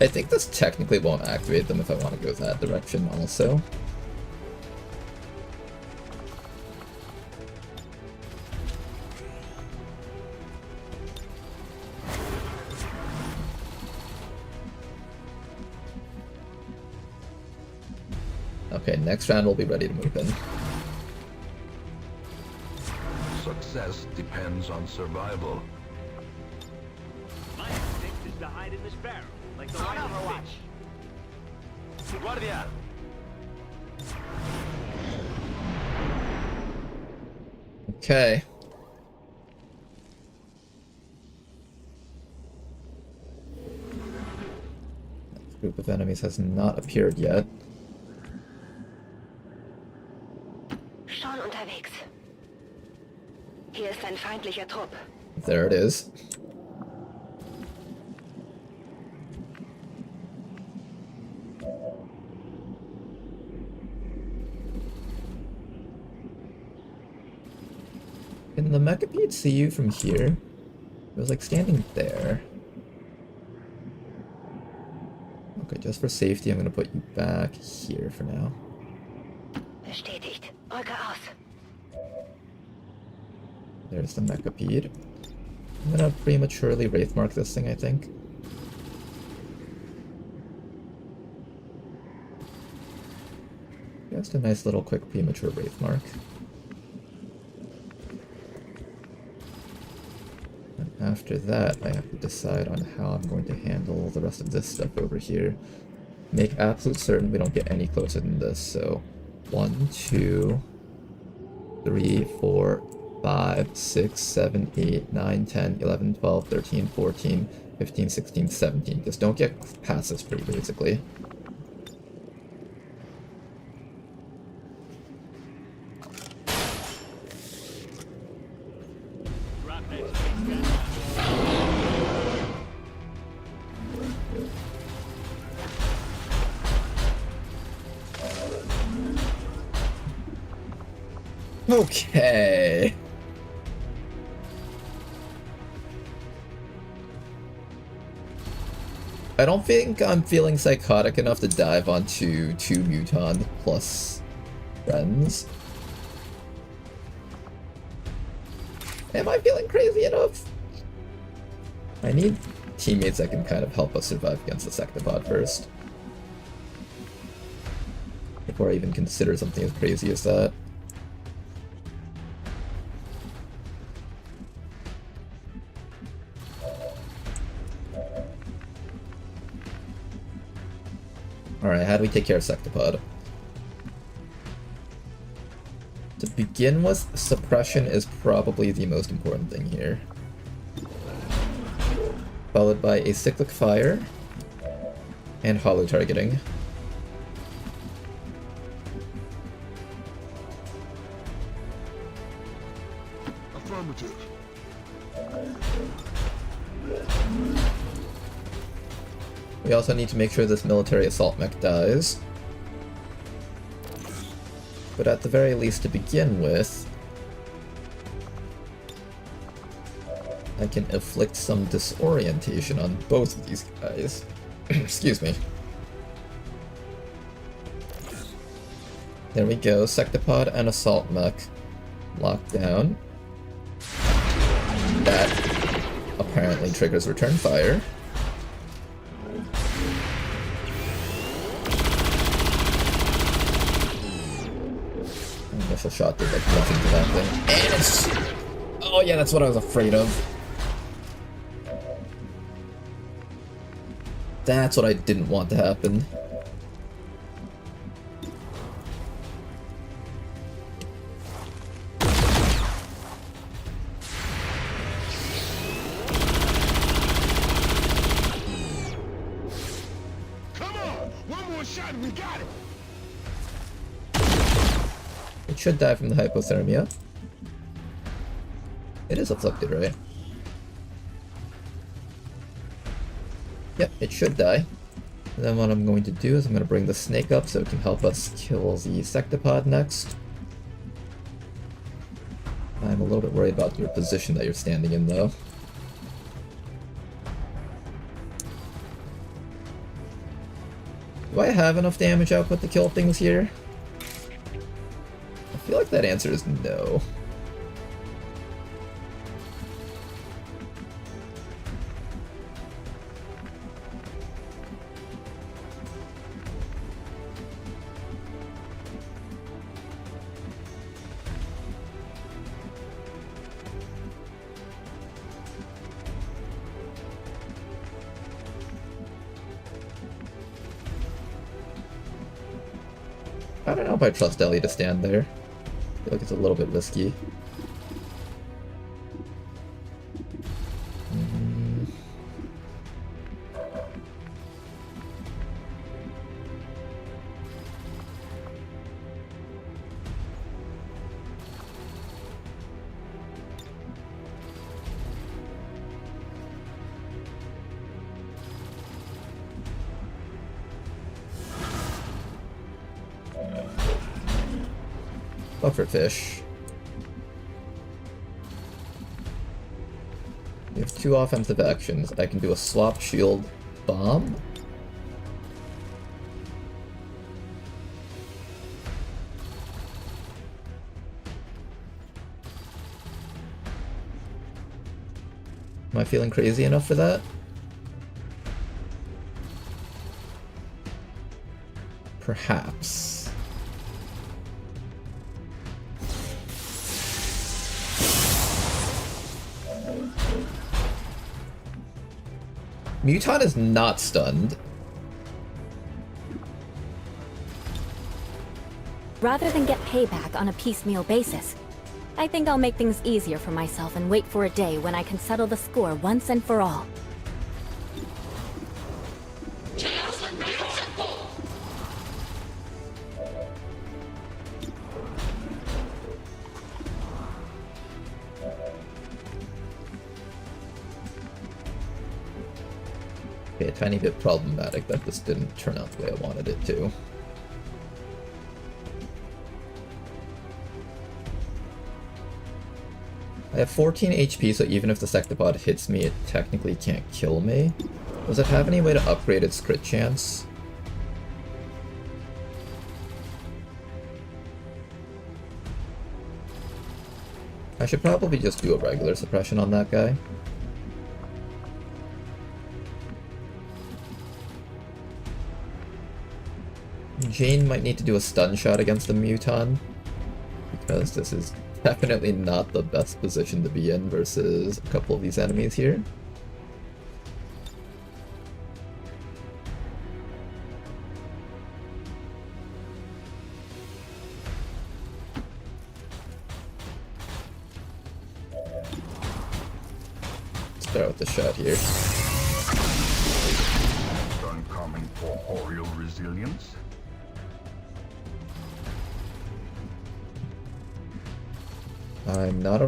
I think this technically won't activate them if I want to go that direction also. Okay, next round we'll be ready to move in. Success depends on survival. My instinct is to hide in this barrel, like the light of fish. Guardia! Okay. That group of enemies has not appeared yet. Schon unterwegs. Hier ist ein feindlicher Trupp. There it is. Can the Mechapede see you from here? It was like standing there. Okay, just for safety, I'm gonna put you back here for now. Bestätigt. Rücke aus. There's the Mechapede. I'm gonna prematurely Wraith Mark this thing, I think. Just a nice little quick premature Wraith Mark. And after that, I have to decide on how I'm going to handle the rest of this stuff over here. Make absolute certain we don't get any closer than this, so 1, 2, 3, 4, 5, 6, 7, 8, 9, 10, 11, 12, 13, 14, 15, 16, 17. Just don't get past this pretty basically. Okay. I don't think I'm feeling psychotic enough to dive onto 2 Muton plus friends. Am I feeling crazy enough? I need teammates that can kind of help us survive against the Sectopod first. Before I even consider something as crazy as that. Alright, how do we take care of Sectopod? To begin with, suppression is probably the most important thing here. Followed by a cyclic fire and hollow targeting. Affirmative. We also need to make sure this military assault mech dies. But at the very least, to begin with, I can inflict some disorientation on both of these guys. Excuse me. There we go, Sectopod and Assault Mech locked down. That apparently triggers return fire. Initial shot did like nothing to that thing. And it's... Oh yeah, that's what I was afraid of. That's what I didn't want to happen. Come on! One more shot and we got it! It should die from the hypothermia. It is afflicted, right? Yep, it should die. And then what I'm going to do is I'm going to bring the snake up so it can help us kill the Sectopod next. I'm a little bit worried about your position that you're standing in, though. Do I have enough damage output to kill things here? I feel like that answer is no. I don't know if I trust Ellie to stand there. I feel like it's a little bit risky. Pufferfish. We have 2 offensive actions. I can do a swap shield bomb. Am I feeling crazy enough for that? Perhaps. Muton is not stunned. Rather than get payback on a piecemeal basis, I think I'll make things easier for myself and wait for a day when I can settle the score once and for all. Okay, a tiny bit problematic that this didn't turn out the way I wanted it to. I have 14 HP, so even if the Sectopod hits me, it technically can't kill me. Does it have any way to upgrade its crit chance? I should probably just do a regular suppression on that guy. Jane might need to do a stun shot against the Muton, because this is definitely not the best position to be in versus a couple of these enemies here. Start with the shot here. Uncommon corporeal resilience. I'm not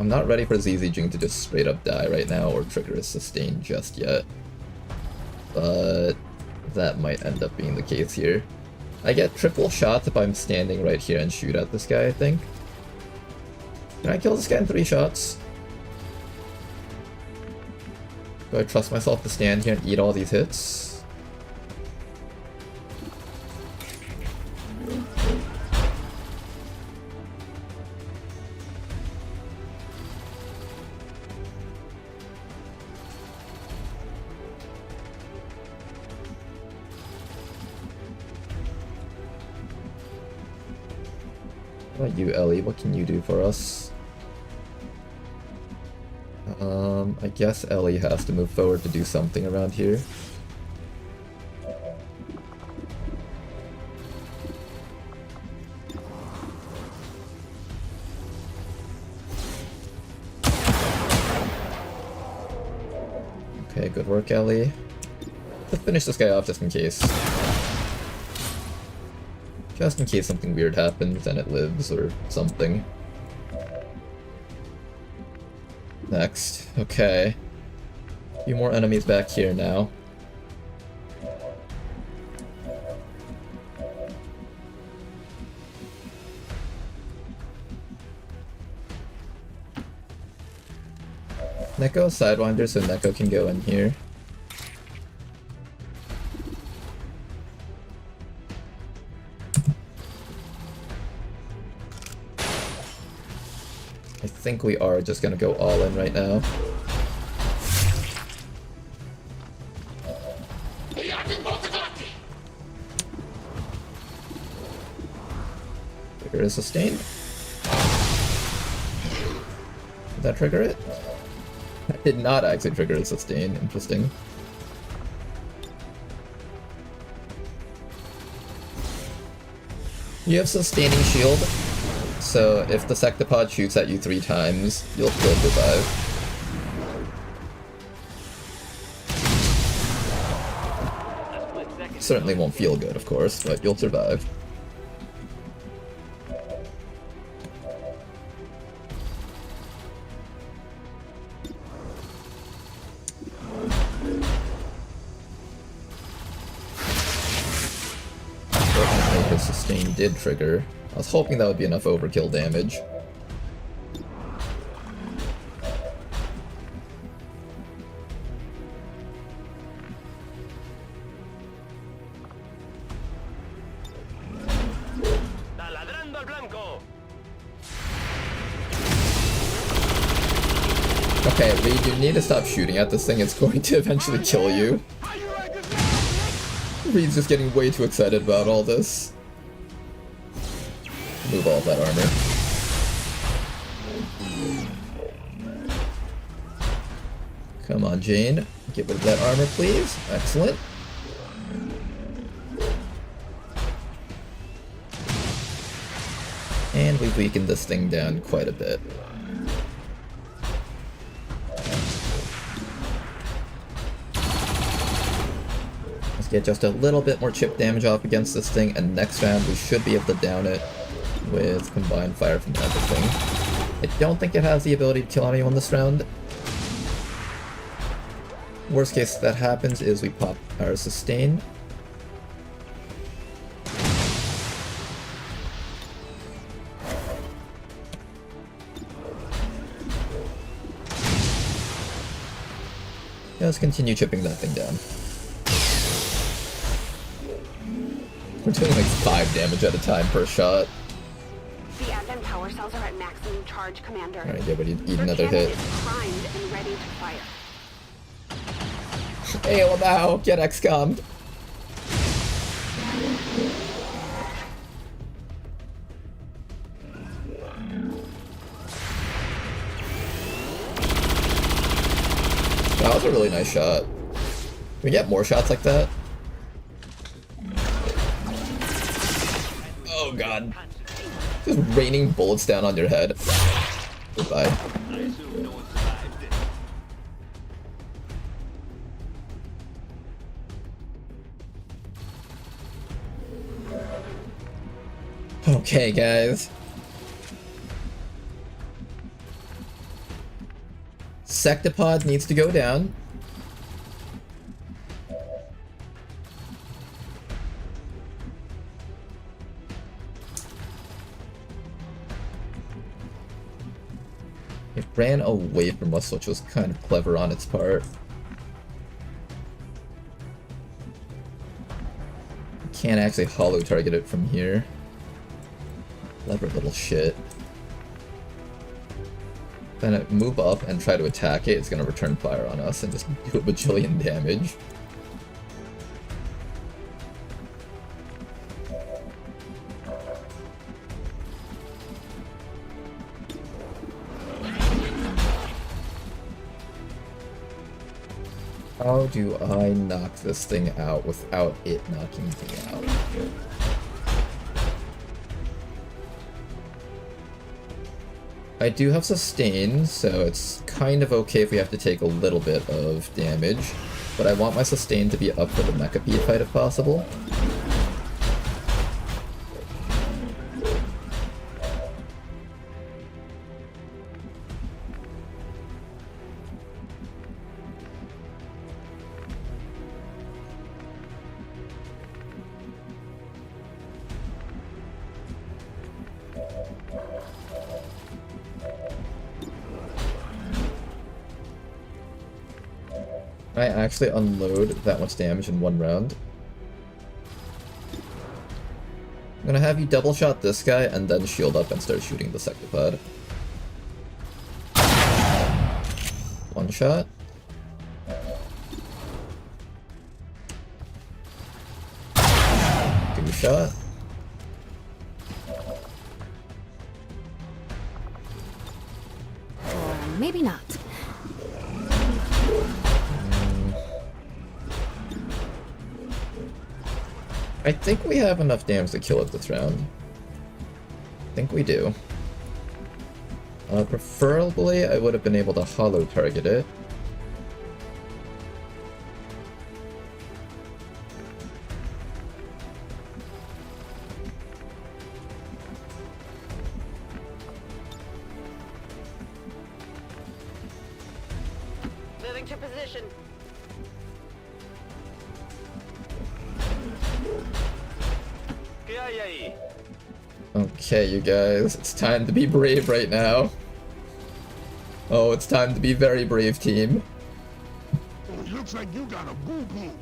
I'm not ready for ZZ Jing to just straight up die right now or trigger a sustain just yet. But that might end up being the case here. I get triple shots if I'm standing right here and shoot at this guy, I think. Can I kill this guy in 3 shots? Do I trust myself to stand here and eat all these hits? What about you, Ellie? What can you do for us? I guess Ellie has to move forward to do something around here. Okay, good work, Ellie. Let's finish this guy off just in case. Just in case something weird happens and it lives or something. Next. Okay. A few more enemies back here now. Neko Sidewinder so Neko can go in here. I think we are just gonna go all in right now. Trigger is sustained. Did that trigger it? That did not actually trigger a sustain. Interesting. You have sustaining shield. So if the Sectopod shoots at you 3 times, you'll still survive. Certainly won't feel good, of course, but you'll survive. Fortunately, his sustain did trigger. I was hoping that would be enough overkill damage. Okay, Reed, you need to stop shooting at this thing. It's going to eventually kill you. Reed's just getting way too excited about all this. Move all of that armor. Come on, Jane. Get rid of that armor, please. Excellent. And we've weakened this thing down quite a bit. Let's get just a little bit more chip damage off against this thing, and next round we should be able to down it with combined fire from everything. I don't think it has the ability to kill anyone this round. Worst case that happens is we pop our sustain. Yeah, let's continue chipping that thing down. We're doing like 5 damage at a time per shot. The FM tower cells are at maximum charge, Commander. Alright, get ready to eat Their another cannon hit. is primed and ready to fire. Hey, well now, get XCOM'd. That was a really nice shot. Can we get more shots like that? Oh god. Just raining bullets down on your head. Goodbye. Okay, guys. Sectopod needs to go down. It ran away from us, which was kind of clever on its part. Can't actually hollow target it from here. Clever little shit. Then it move up and try to attack it, it's gonna return fire on us and just do a bajillion damage. How do I knock this thing out without it knocking me out? I do have sustain, so it's kind of okay if we have to take a little bit of damage, but I want my sustain to be up for the Mechapede fight if possible. I actually unload that much damage in one round. I'm gonna have you double shot this guy and then shield up and start shooting the Sectopod. One shot. Two shot. Maybe not. I think we have enough damage to kill it this round. I think we do. Preferably, I would have been able to hollow target it. Moving to position. Okay, you guys, it's time to be brave right now. Oh, it's time to be very brave, team. Oh, it looks like you got a boo-boo.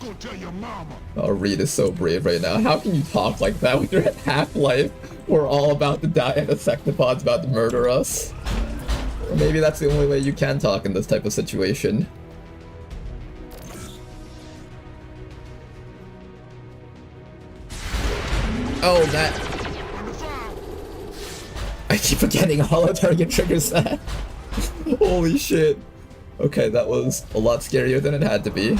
Go tell your mama. Oh, Reed is so brave right now. How can you talk like that when you're at Half-Life? We're all about to die and a Sectopod's about to murder us. Or maybe that's the only way you can talk in this type of situation. Oh, that... I keep forgetting hollow target triggers that. Holy shit. Okay, that was a lot scarier than it had to be.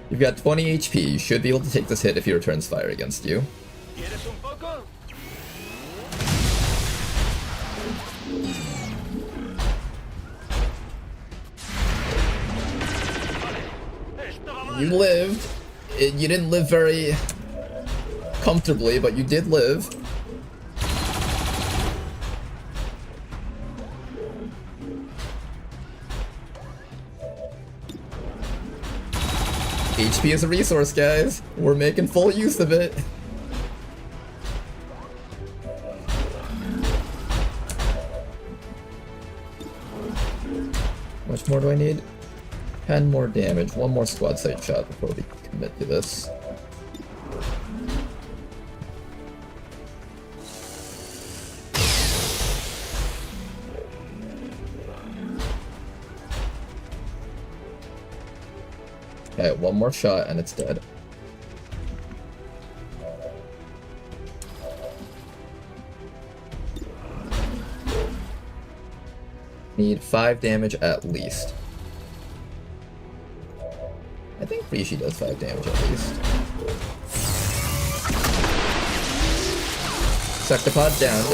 You've got 20 HP. You should be able to take this hit if he returns fire against you. You lived. You didn't live very comfortably, but you did live. HP is a resource, guys. We're making full use of it. How much more do I need? 10 more damage. One more squad sight shot before we commit to this. Okay, one more shot and it's dead. Need 5 damage at least. I think Rishi does 5 damage at least. Sectopod down.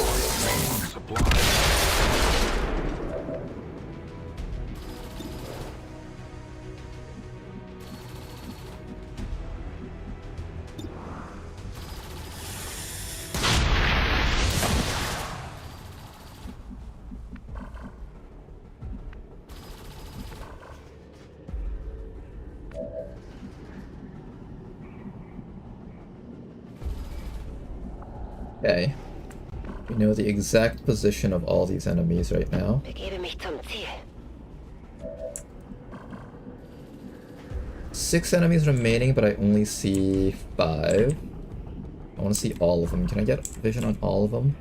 Okay. We know the exact position of all these enemies right now. Begebe mich zum Ziel. 6 enemies remaining, but I only see 5. I want to see all of them. Can I get vision on all of them?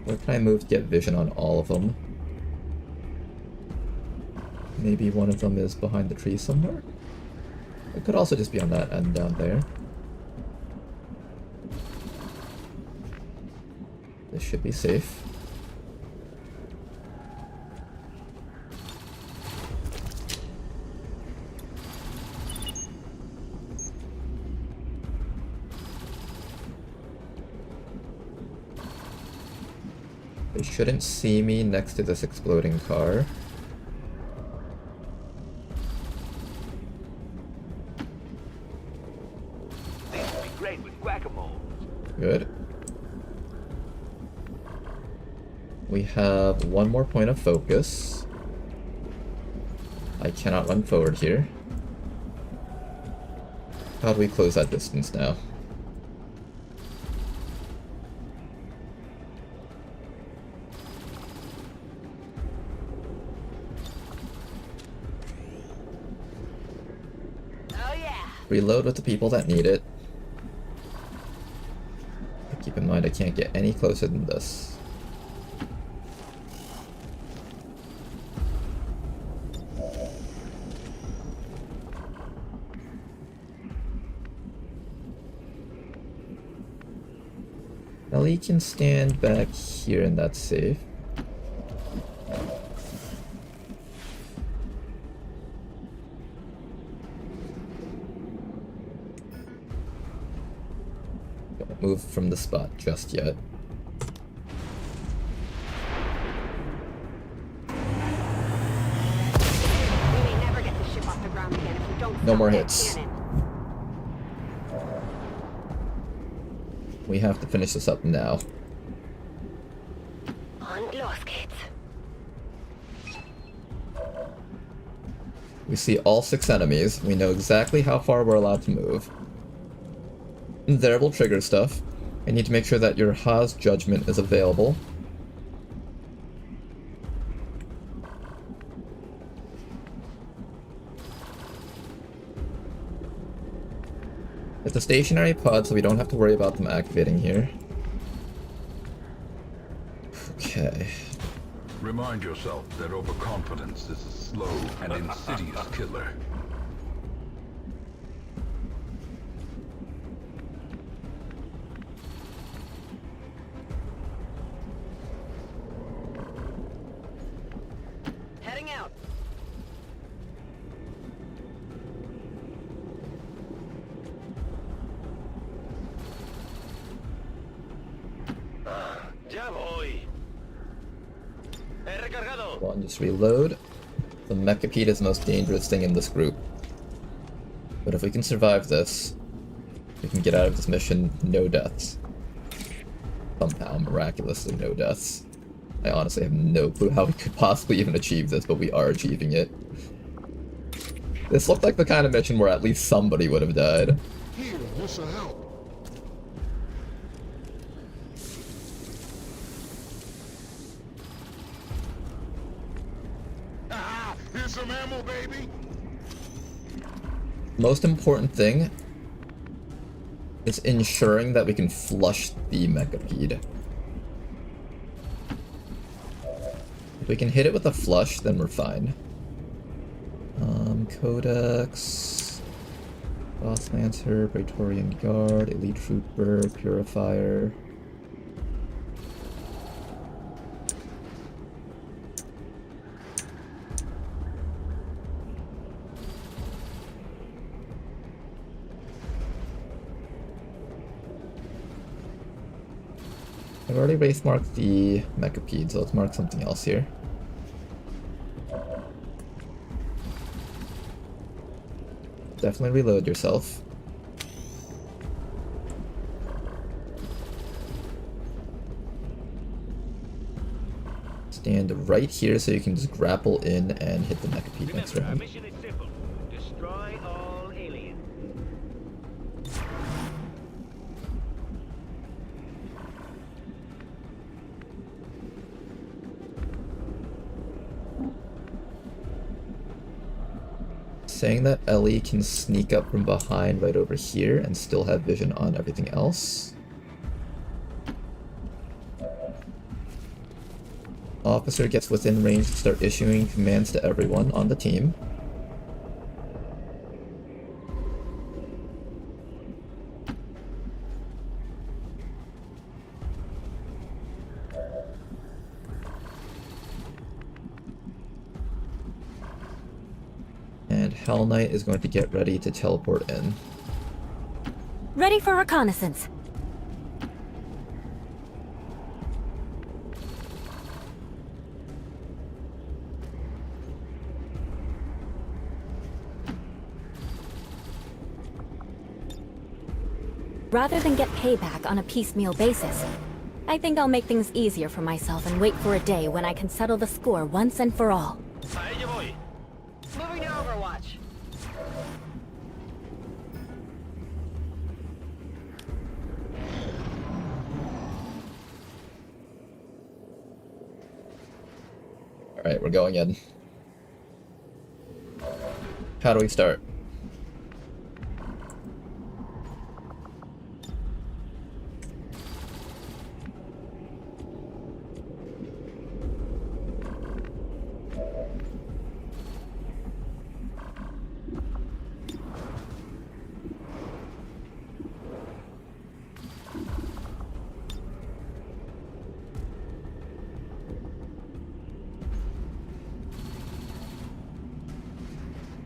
Where can I move to get vision on all of them? Maybe one of them is behind the tree somewhere? It could also just be on that end down there. This should be safe. They shouldn't see me next to this exploding car. This would be great with guacamole. Good. We have one more point of focus. I cannot run forward here. How do we close that distance now? Oh yeah. Reload with the people that need it. But keep in mind I can't get any closer than this. Ellie can stand back here and that's safe. Don't move from the spot just yet. We may never get the ship off the ground again if we don't No stop more that hits. cannon. We have to finish this up now. Und los geht's. We see all 6 enemies. We know exactly how far we're allowed to move. There will trigger stuff. I need to make sure that your Ha's judgment is available. It's a stationary pod, so we don't have to worry about them activating here. Okay. Remind yourself that overconfidence is a slow and insidious killer. Heading out. Ya voy. He recargado. One, just reload. The Mechapede is the most dangerous thing in this group. But if we can survive this, we can get out of this mission no deaths. Somehow, miraculously no deaths. I honestly have no clue how we could possibly even achieve this, but we are achieving it. This looked like the kind of mission where at least somebody would have died. Here, this will help. Ah, here's some ammo, baby. Most important thing is ensuring that we can flush the Mechapede. If we can hit it with a flush, then we're fine. Codex, Boss Lancer, Praetorian Guard, Elite Trooper, Purifier. I've already race marked the Mechapede, so let's mark something else here. Definitely reload yourself. Stand right here so you can just grapple in and hit the Mechapede next Remember, our round. mission is simple. Destroy all aliens. saying that Ellie can sneak up from behind right over here and still have vision on everything else. Officer gets within range to start issuing commands to everyone on the team. And Hell Knight is going to get ready to teleport in. Ready for reconnaissance. Rather than get payback on a piecemeal basis, I think I'll make things easier for myself and wait for a day when I can settle the score once and for all. A ello voy. Moving to Overwatch. Alright, we're going in. How do we start?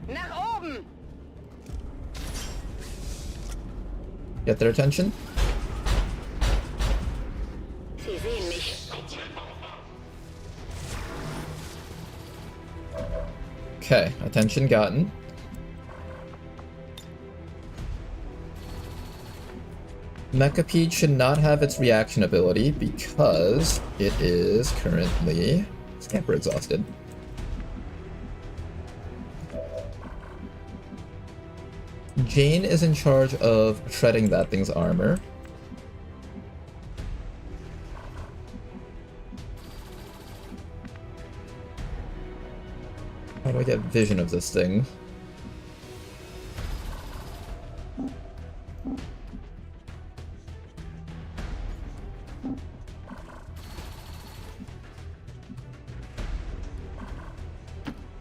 Nach oben! Get their attention? Sie sehen mich. Okay, attention gotten. Mechapede should not have its reaction ability because it is currently scamper exhausted. Jane is in charge of shredding that thing's armor. How do I get vision of this thing?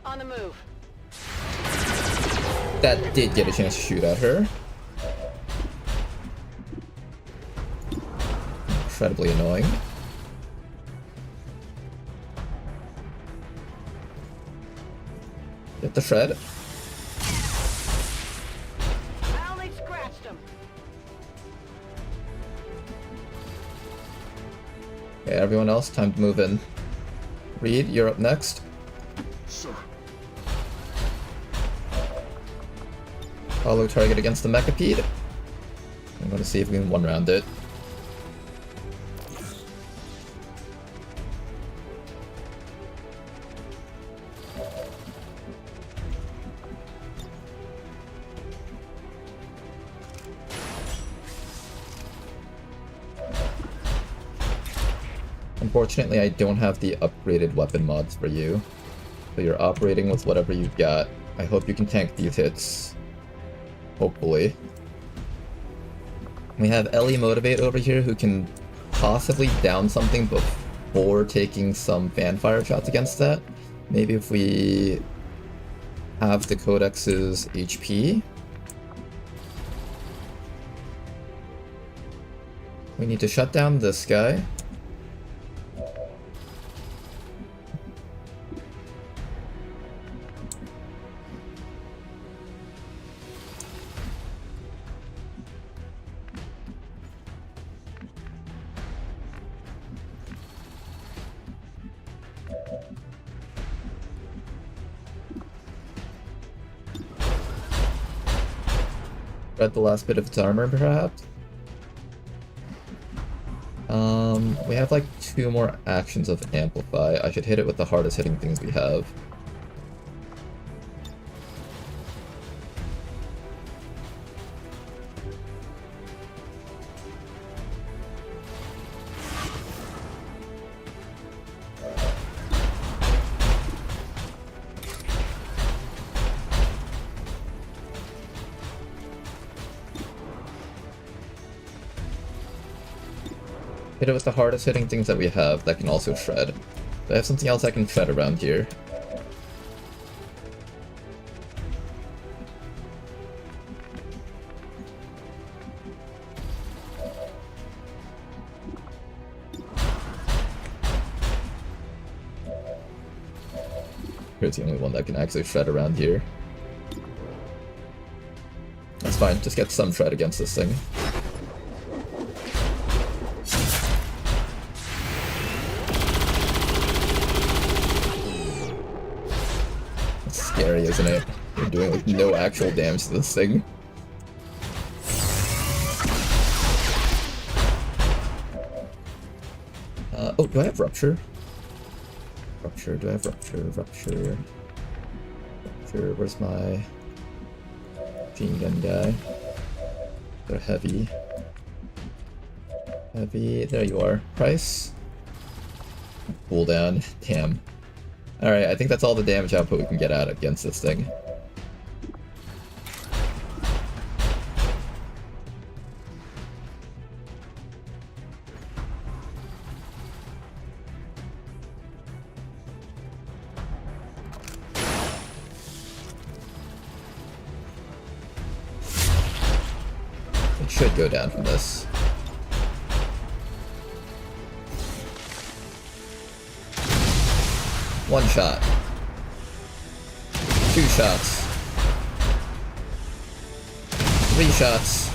On the move. That did get a chance to shoot at her. Incredibly annoying. Get the shred. I only scratched him. Okay, everyone else, time to move in. Reed, you're up next. Sir. Follow target against the Mechapede. I'm gonna see if we can one-round it. Unfortunately, I don't have the upgraded weapon mods for you. So you're operating with whatever you've got. I hope you can tank these hits. Hopefully. We have Ellie Motivate over here who can possibly down something before taking some fanfire shots against that. Maybe if we have the Codex's HP. We need to shut down this guy. Read the last bit of its armor, perhaps? We have like 2 more actions of Amplify. I should hit it with the hardest hitting things we have. Hit it with the hardest hitting things that we have that can also shred. Do I have something else I can shred around here? Here's the only one that can actually shred around here. That's fine, just get some shred against this thing. That's scary, isn't it? We're doing like no actual damage to this thing. Oh, do I have rupture? Rupture, do I have rupture? Rupture. Rupture, where's my machine gun guy? They're heavy. Heavy, there you are. Price? Cooldown, damn. Alright, I think that's all the damage output we can get out against this thing. Should go down from this. One shot. 2 shots. 3 shots.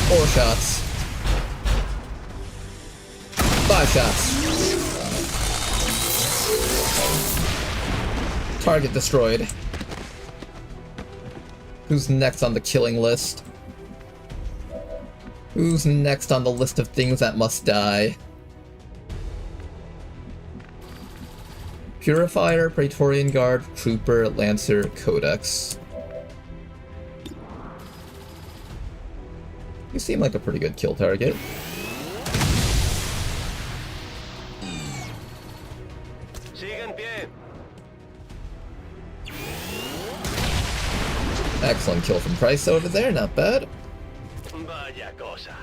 4 shots. 5 shots. Target destroyed. Who's next on the killing list? Who's next on the list of things that must die? Purifier, Praetorian Guard, Trooper, Lancer, Codex. You seem like a pretty good kill target. Excellent kill from Price over there, not bad. Vaya cosa.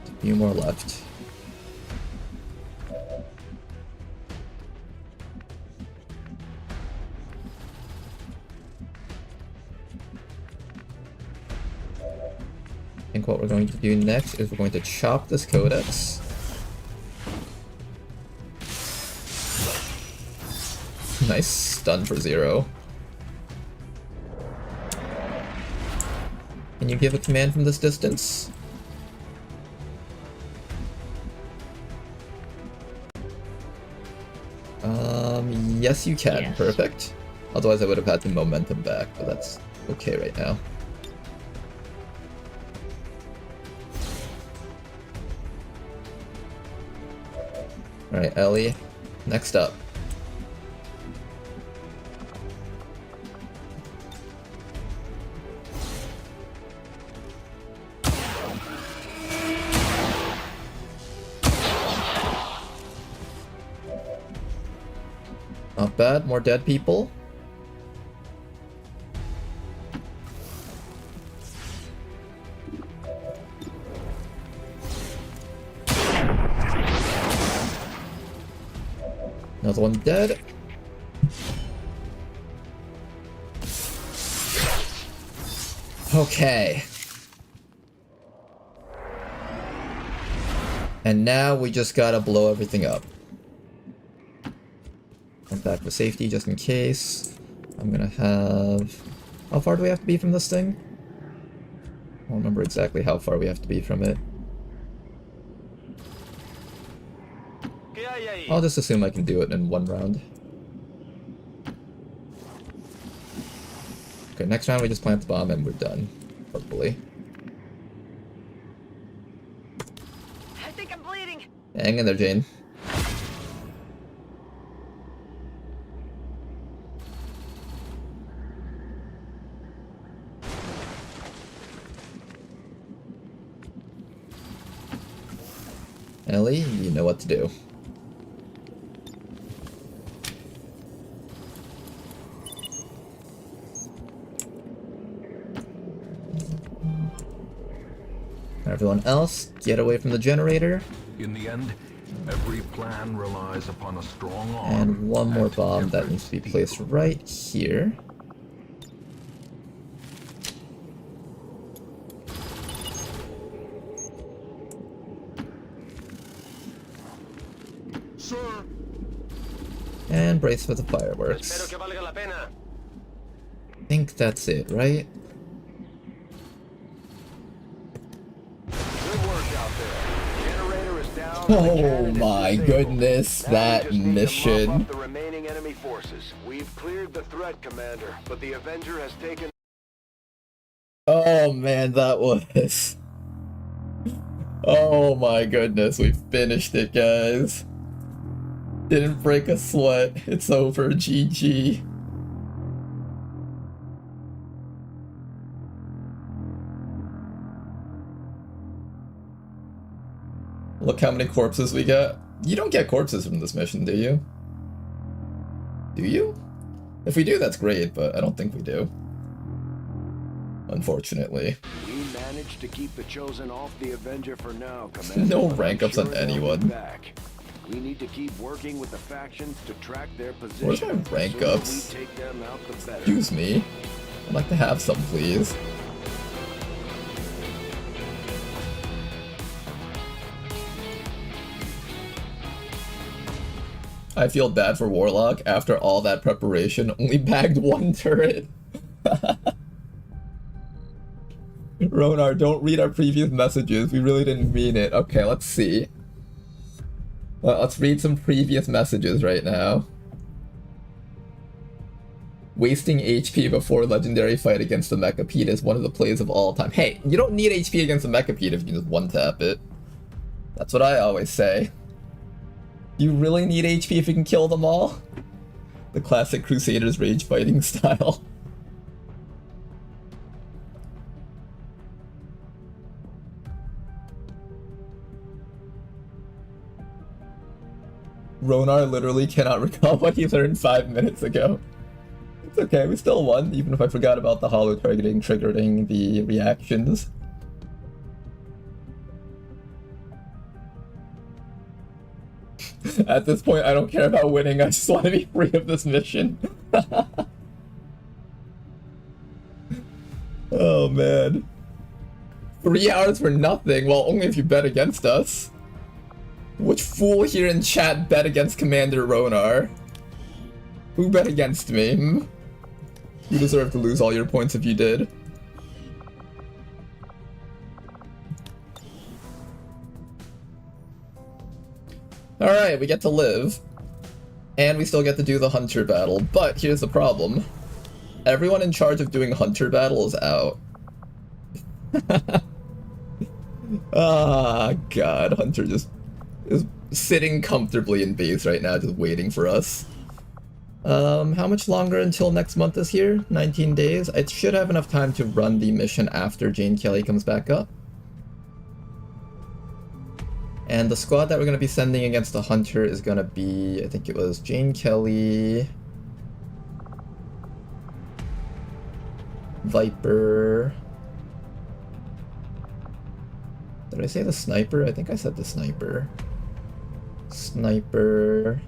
A few more left. I think what we're going to do next is we're going to chop this codex. Nice stun for 0. Can you give a command from this distance? Yes you can. Yes. Perfect. Otherwise I would have had the momentum back, but that's okay right now. Alright, Ellie, next up. Not bad, more dead people. Another one dead. Okay. And now we just gotta blow everything up. Went back for safety just in case. I'm gonna have... How far do we have to be from this thing? I don't remember exactly how far we have to be from it. I'll just assume I can do it in 1 round. Okay, next round we just plant the bomb and we're done. Hopefully. I think I'm bleeding. Hang in there, Jane. Ellie, you know what to do. Everyone else, get away from the generator. In the end, every plan relies upon a strong arm. And one more and bomb that tempered needs to be steel. placed right here. Sir, And brace for the fireworks. Espero que valga la pena. I think that's it, right? Good work out there. Generator is down. and the Oh cannon is my disabled. goodness, Now we that just need to mop mission. up the remaining enemy forces. We've cleared the threat, Commander, but the Avenger has taken. Oh man, that was... Oh my goodness, we finished it, guys. Didn't break a sweat. It's over. GG. Look how many corpses we got. You don't get corpses from this mission, do you? Do you? If we do, that's great, but I don't think we do. Unfortunately. We managed to keep the Chosen off the Avenger for now, Commander. No but I'm rank ups on sure they'll be anyone. back. We need to keep working with the factions to track their position. Where's my rank The sooner ups? we take them out, the better. Excuse me. I'd like to have some, please. I feel bad for Warlock after all that preparation, only bagged one turret. Ronar, don't read our previous messages. We really didn't mean it. Okay, let's see. Let's read some previous messages right now. Wasting HP before legendary fight against the Mechapede is one of the plays of all time. Hey, you don't need HP against the Mechapede if you can just one-tap it. That's what I always say. You really need HP if you can kill them all? The classic Crusaders rage fighting style. Ronar literally cannot recall what he learned 5 minutes ago. It's okay, we still won, even if I forgot about the holo targeting triggering the reactions. At this point, I don't care about winning, I just want to be free of this mission. Oh man. 3 hours for nothing, well only if you bet against us. Which fool here in chat bet against Commander Ronar? Who bet against me? Hmm? You deserve to lose all your points if you did. Alright, we get to live. And we still get to do the Hunter battle, but here's the problem. Everyone in charge of doing Hunter battle is out. Ah, God, Hunter just is sitting comfortably in base right now, just waiting for us. How much longer until next month is here? 19 days? I should have enough time to run the mission after Jane Kelly comes back up. And the squad that we're going to be sending against the Hunter is going to be, I think it was Jane Kelly, Viper. Did I say the Sniper? I think I said the Sniper. Sniper.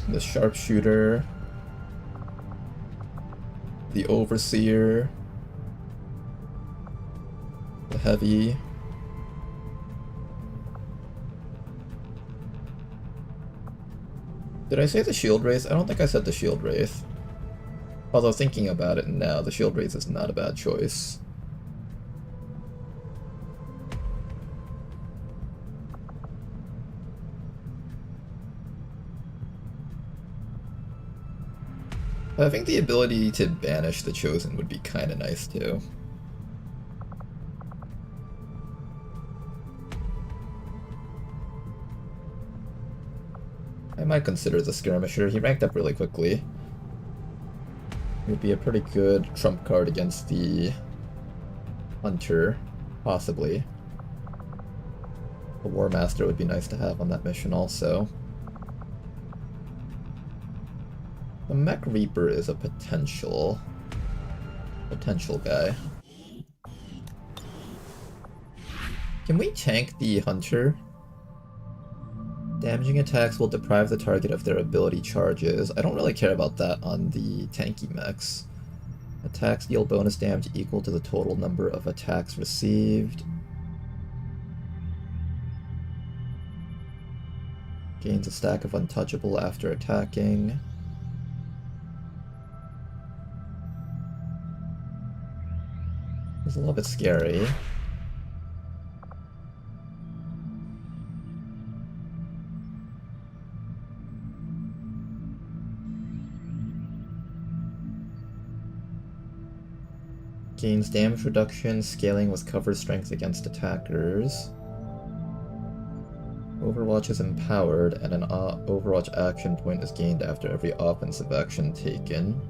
The Sharpshooter. The Overseer. The Heavy. Did I say the Shield Wraith? I don't think I said the Shield Wraith. Although thinking about it now, the Shield Wraith is not a bad choice. I think the ability to banish the Chosen would be kind of nice too. I might consider the Skirmisher. He ranked up really quickly. It would be a pretty good trump card against the Hunter, possibly. The War Master would be nice to have on that mission also. The Mech Reaper is a potential. potential guy. Can we tank the hunter? Damaging attacks will deprive the target of their ability charges. I don't really care about that on the tanky mechs. Attacks deal bonus damage equal to the total number of attacks received. Gains a stack of untouchable after attacking. It's a little bit scary. Gains damage reduction, scaling with cover strength against attackers. Overwatch is empowered, and an Overwatch action point is gained after every offensive action taken.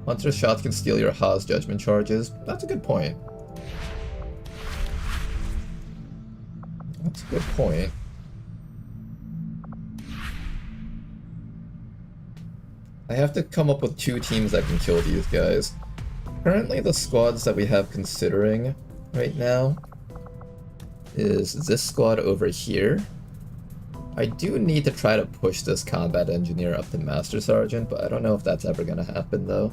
Hunter's shots can steal your Ha's judgment charges. That's a good point. That's a good point. I have to come up with 2 teams that can kill these guys. Currently, the squads that we have considering right now is this squad over here. I do need to try to push this combat engineer up to Master Sergeant, but I don't know if that's ever gonna happen though.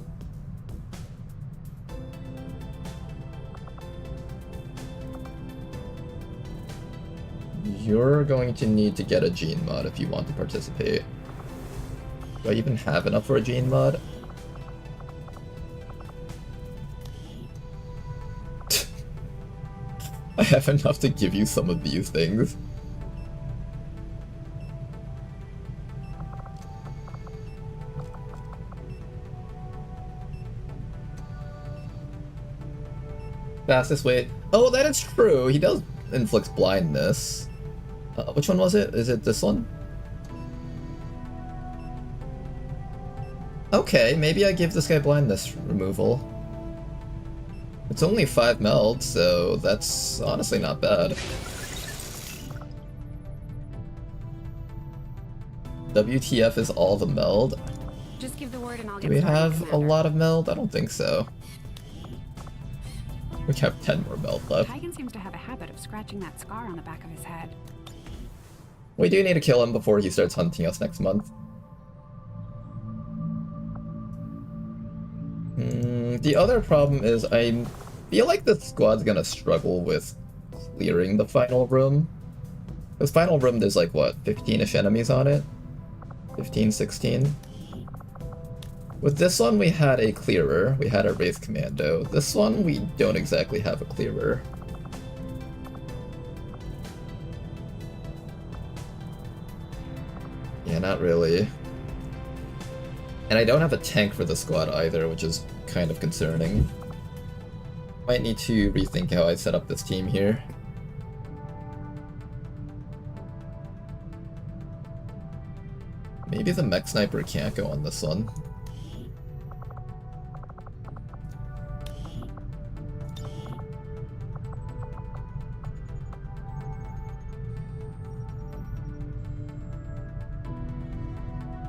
You're going to need to get a gene mod if you want to participate. Do I even have enough for a gene mod? I have enough to give you some of these things. Fastest way. Oh, that is true. He does inflict blindness. Which one was it? Is it this one? Okay, maybe I give this guy blindness removal. It's only 5 meld, so that's honestly not bad. WTF is all the meld? Just give the word and I'll Do get we started, have a Commander. lot of meld? I don't think so. We have 10 more meld left. Tigan seems to have a habit of scratching that scar on the back of his head. We do need to kill him before he starts hunting us next month. The other problem is I feel like the squad's gonna struggle with clearing the final room. This final room, there's like, what, 15-ish enemies on it? 15, 16? With this one, we had a clearer. We had a Wraith Commando. This one, we don't exactly have a clearer. Yeah, not really. And I don't have a tank for the squad either, which is kind of concerning. Might need to rethink how I set up this team here. Maybe the mech sniper can't go on this one.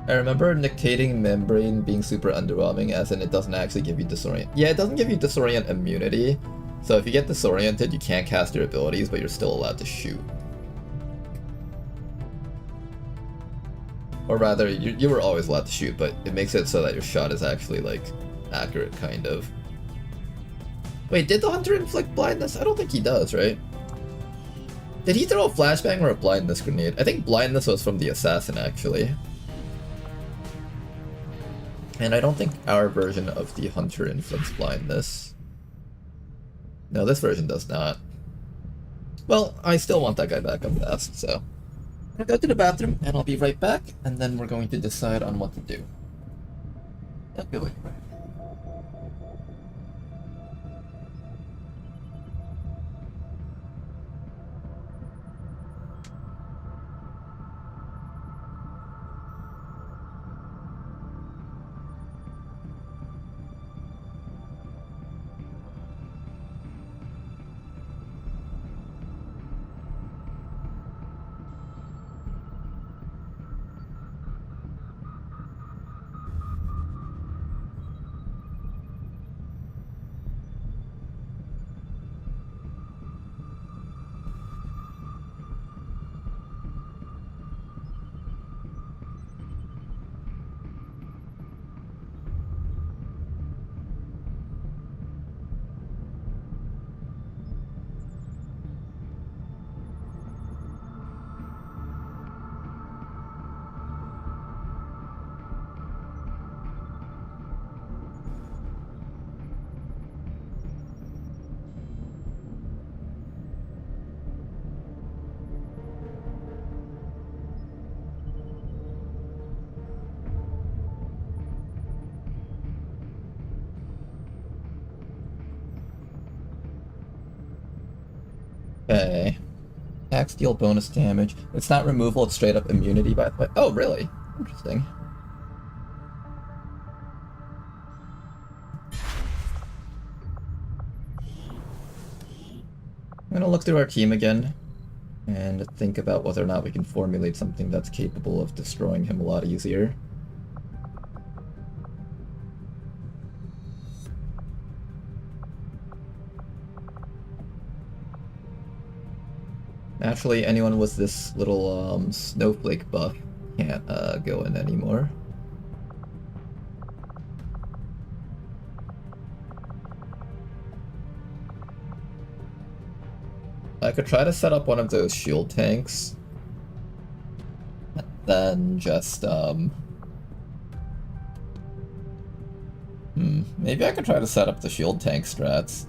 I remember Nictating Membrane being super underwhelming, as in it doesn't actually give you disorient. Yeah, it doesn't give you disorient immunity. So if you get disoriented, you can't cast your abilities, but you're still allowed to shoot. Or rather, you were always allowed to shoot, but it makes it so that your shot is actually, like, accurate, kind of. Wait, did the Hunter inflict blindness? I don't think he does, right? Did he throw a flashbang or a blindness grenade? I think blindness was from the assassin, actually. And I don't think our version of the Hunter inflicts blindness. No, this version does not. Well, I still want that guy back up fast, so... I'm gonna go to the bathroom, and I'll be right back, and then we're going to decide on what to do. Don't go anywhere. Okay. Axe deal bonus damage. It's not removal, it's straight up immunity, by the way. Oh, really? Interesting. I'm gonna look through our team again and think about whether or not we can formulate something that's capable of destroying him a lot easier. Naturally, anyone with this little snowflake buff can't go in anymore. I could try to set up one of those shield tanks, and then just maybe I could try to set up the shield tank strats.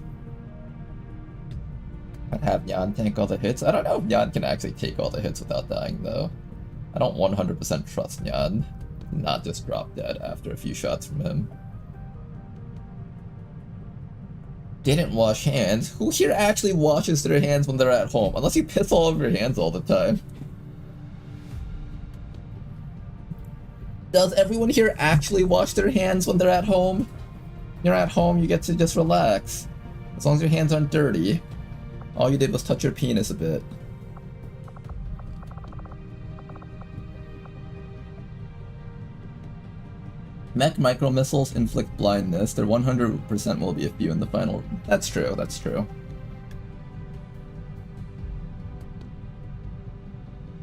And have Nyan tank all the hits. I don't know if Nyan can actually take all the hits without dying, though. I don't 100% trust Nyan. Not just drop dead after a few shots from him. Didn't wash hands? Who here actually washes their hands when they're at home? Unless you piss all over your hands all the time. Does everyone here actually wash their hands when they're at home? When you're at home, you get to just relax. As long as your hands aren't dirty. All you did was touch your penis a bit. Mech micro missiles inflict blindness. There 100% will be a few in the final. That's true, that's true.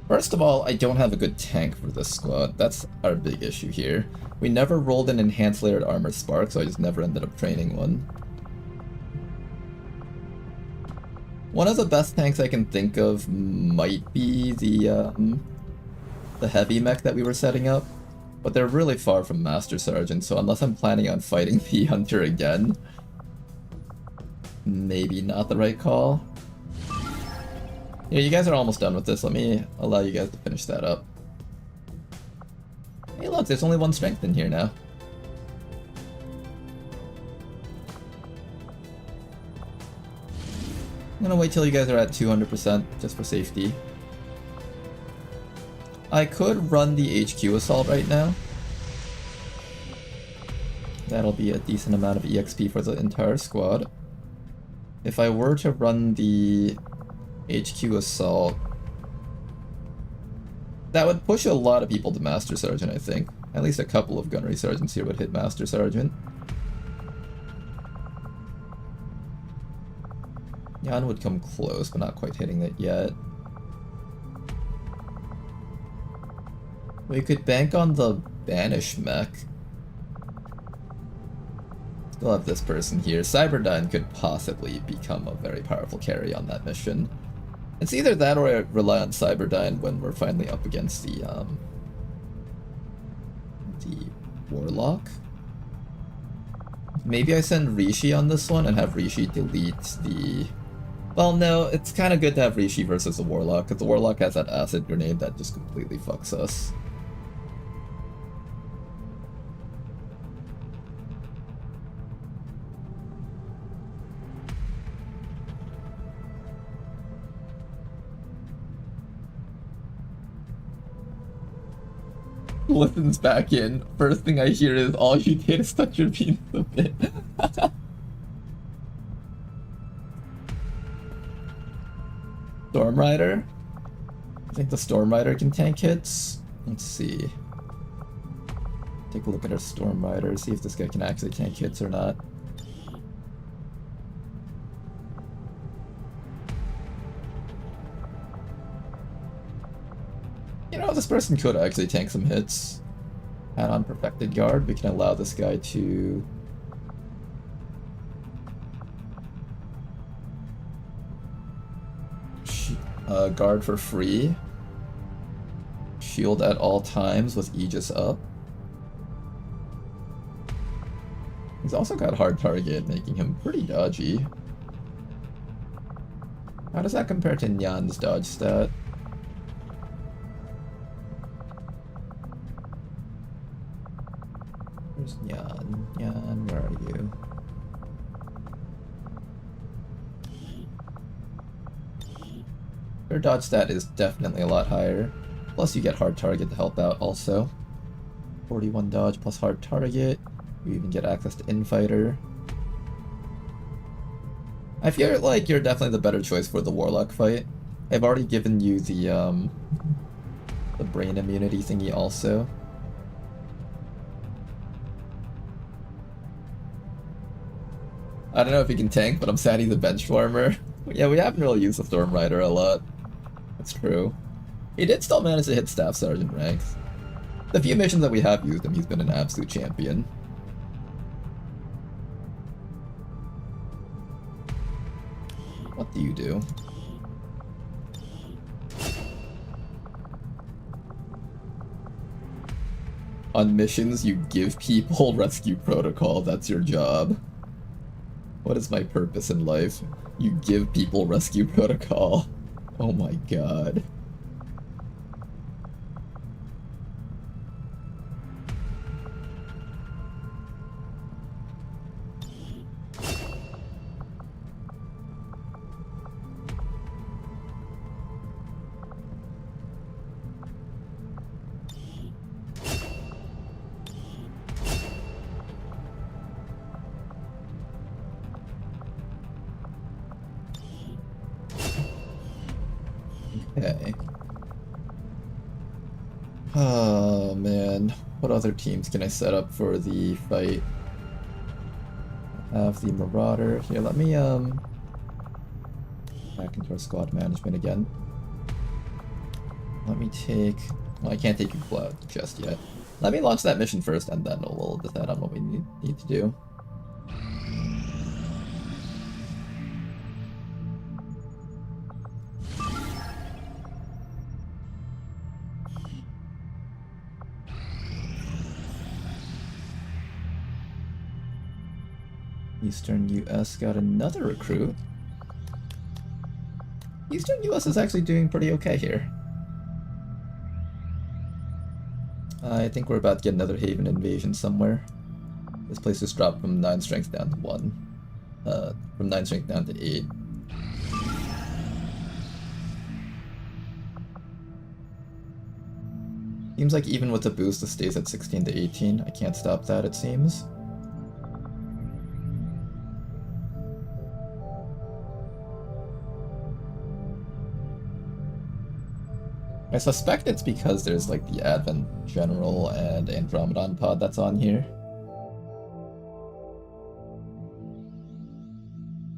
First of all, I don't have a good tank for this squad. That's our big issue here. We never rolled an enhanced layered armor spark, so I just never ended up training one. One of the best tanks I can think of might be the heavy mech that we were setting up, but they're really far from Master Sergeant, so unless I'm planning on fighting the Hunter again, maybe not the right call. Yeah, you guys are almost done with this. Let me allow you guys to finish that up. Hey look, there's only one strength in here now. I'm gonna wait till you guys are at 200% just for safety. I could run the HQ assault right now. That'll be a decent amount of EXP for the entire squad. If I were to run the HQ assault, that would push a lot of people to Master Sergeant, I think. At least a couple of gunnery sergeants here would hit Master Sergeant. Jan would come close, but not quite hitting it yet. We could bank on the Banish mech. Still have this person here. Cyberdyne could possibly become a very powerful carry on that mission. It's either that or I rely on Cyberdyne when we're finally up against the Warlock. Maybe I send Rishi on this one and have Rishi delete the... Well, no, it's kind of good to have Rishi versus the Warlock, because the Warlock has that acid grenade that just completely fucks us. Listens back in. First thing I hear is all you did is touch your penis a bit. Storm Rider? I think the Storm Rider can tank hits. Let's see. Take a look at our Storm Rider, see if this guy can actually tank hits or not. You know, this person could actually tank some hits. And on Perfected Guard, we can allow this guy to... guard for free. Shield at all times with Aegis up. He's also got hard target, making him pretty dodgy. How does that compare to Nyan's dodge stat? Where's Nyan? Nyan, where are you? Her dodge stat is definitely a lot higher. Plus you get hard target to help out also. 41 dodge plus hard target. You even get access to infighter. I feel like you're definitely the better choice for the Warlock fight. I've already given you the brain immunity thingy also. I don't know if he can tank, but I'm sad he's a bench farmer. Yeah, we haven't really used the Storm Rider a lot. That's true. He did still manage to hit Staff Sergeant ranks. The few missions that we have used him, he's been an absolute champion. What do you do? On missions, you give people rescue protocol. That's your job. What is my purpose in life? You give people rescue protocol. Oh my god. Okay. Oh man, what other teams can I set up for the fight? I have the Marauder. Here, let me back into our squad management again. Let me take... Well, I can't take people out just yet. Let me launch that mission first, and then we'll decide on what we need to do. Eastern US got another recruit. Eastern US is actually doing pretty okay here. I think we're about to get another Haven invasion somewhere. This place just dropped from 9 strength down to 1. From 9 strength down to 8. Seems like even with the boost, it stays at 16 to 18. I can't stop that, it seems. I suspect it's because there's like the Advent General and Andromedon pod that's on here.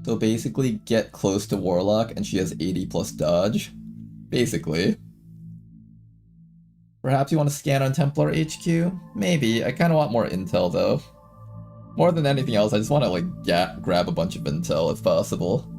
So basically get close to Warlock and she has 80 plus dodge. Basically. Perhaps you want to scan on Templar HQ? Maybe. I kind of want more intel though. More than anything else, I just want to like grab a bunch of intel if possible.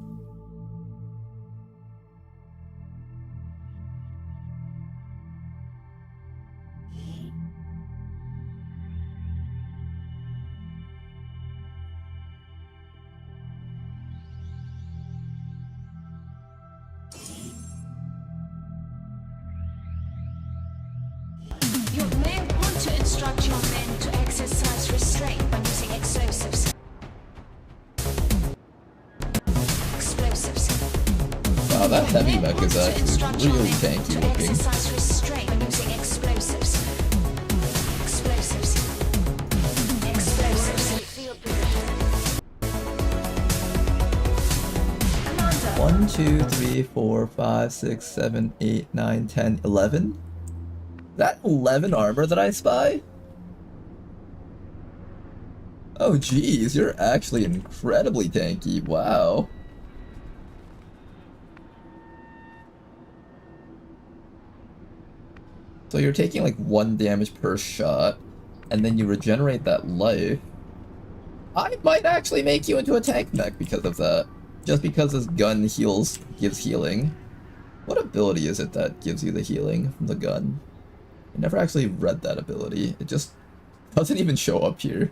You may want to instruct your men to exercise restraint when using explosives. Wow, that heavy mech is actually really tanky looking. Exercise restraint when using explosives. Explosives. Field position. Commander. 1, 2, 3, 4, 5, 6, 7, 8, 9, 10, 11? That 11 armor that I spy? Oh geez, you're actually incredibly tanky, wow. So you're taking like 1 damage per shot, and then you regenerate that life. I might actually make you into a tank mech because of that. Just because this gun gives healing. What ability is it that gives you the healing from the gun? I never actually read that ability. It just doesn't even show up here.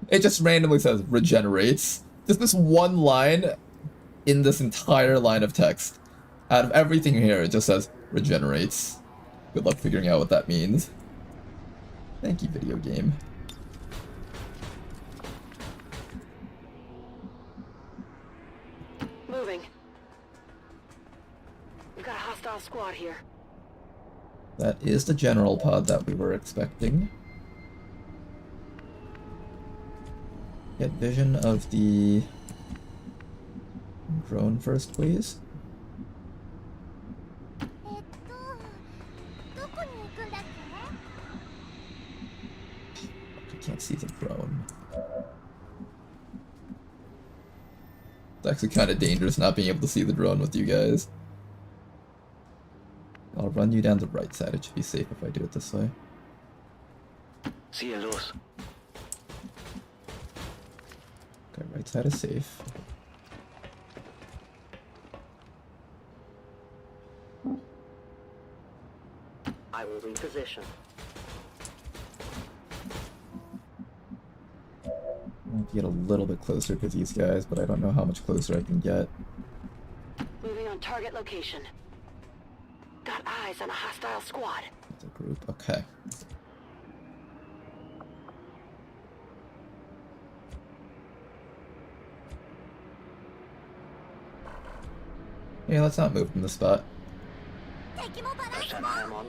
It just randomly says regenerates. Just this one line in this entire line of text. Out of everything here, it just says regenerates. Good luck figuring out what that means. Thank you, video game. We got a hostile squad here. That is the general pod that we were expecting. Get vision of the drone first, please. I can't see the drone. It's actually kind of dangerous not being able to see the drone with you guys. I'll run you down the right side. It should be safe if I do it this way. Cielos. Okay, right side is safe. I will reposition. I have to get a little bit closer to these guys, but I don't know how much closer I can get. Moving on target location. Got eyes on a hostile squad. It's a group. Okay. Yeah, let's not move from the spot. I am on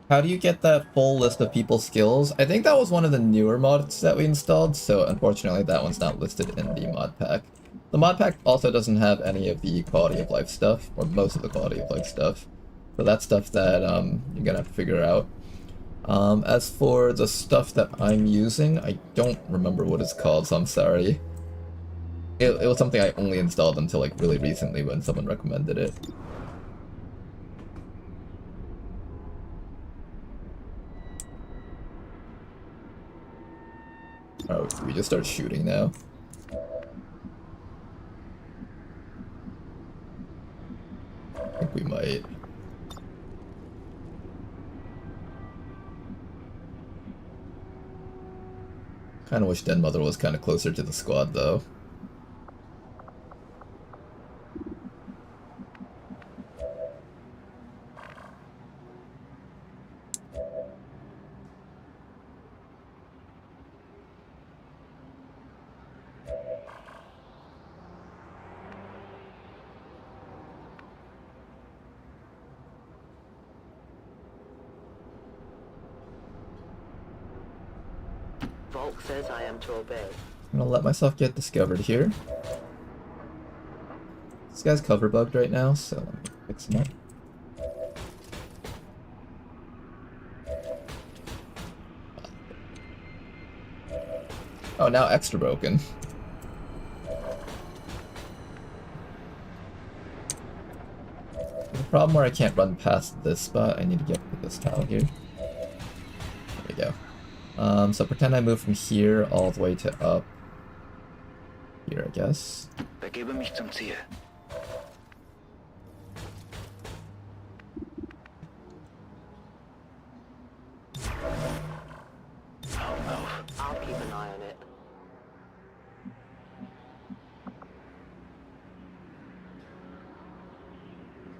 How do you get that full list of people's skills? I think that was one of the newer mods that we installed, so unfortunately that one's not listed in the mod pack. The mod pack also doesn't have any of the quality of life stuff, or most of the quality of life stuff. So that's stuff that you're gonna have to figure out. As for the stuff that I'm using, I don't remember what it's called, so I'm sorry. It was something I only installed until like really recently when someone recommended it. Oh, we just start shooting now. I think we might. Kinda wish Den Mother was kinda closer to the squad though. Volk says I am to obey. I'm gonna let myself get discovered here. This guy's cover bugged right now, so let me fix him up. Oh, now extra broken. There's a problem where I can't run past this spot. I need to get to this tile here. There we go. So pretend I move from here all the way to up here, I guess. Begebe mich zum Ziel. I'll keep an eye on it.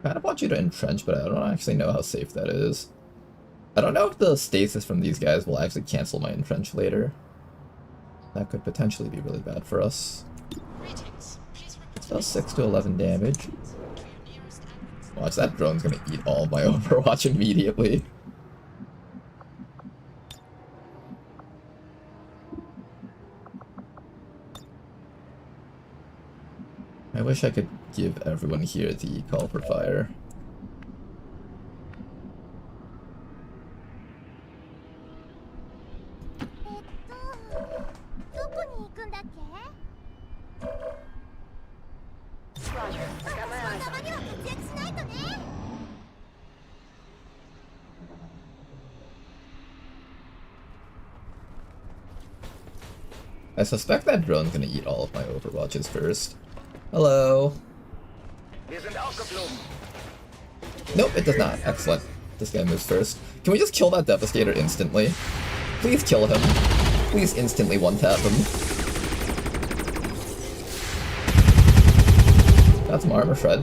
I kind of want you to entrench, but I don't actually know how safe that is. I don't know if the stasis from these guys will actually cancel my entrench later. That could potentially be really bad for us. It does 6 to 11 damage. Watch, that drone's gonna eat all of my Overwatch immediately. I wish I could give everyone here the call for fire. Roger. Got my eyes on you. I suspect that drone's gonna eat all of my Overwatches first. Hello. Nope, it does not. Excellent. This guy moves first. Can we just kill that Devastator instantly? Please kill him. Please instantly one-tap him. Got some armor shred.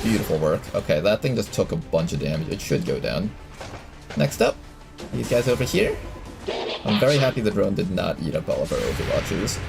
Beautiful work. Okay, that thing just took a bunch of damage. It should go down. Next up, these guys over here. I'm very happy the drone did not eat up all of our Overwatchers.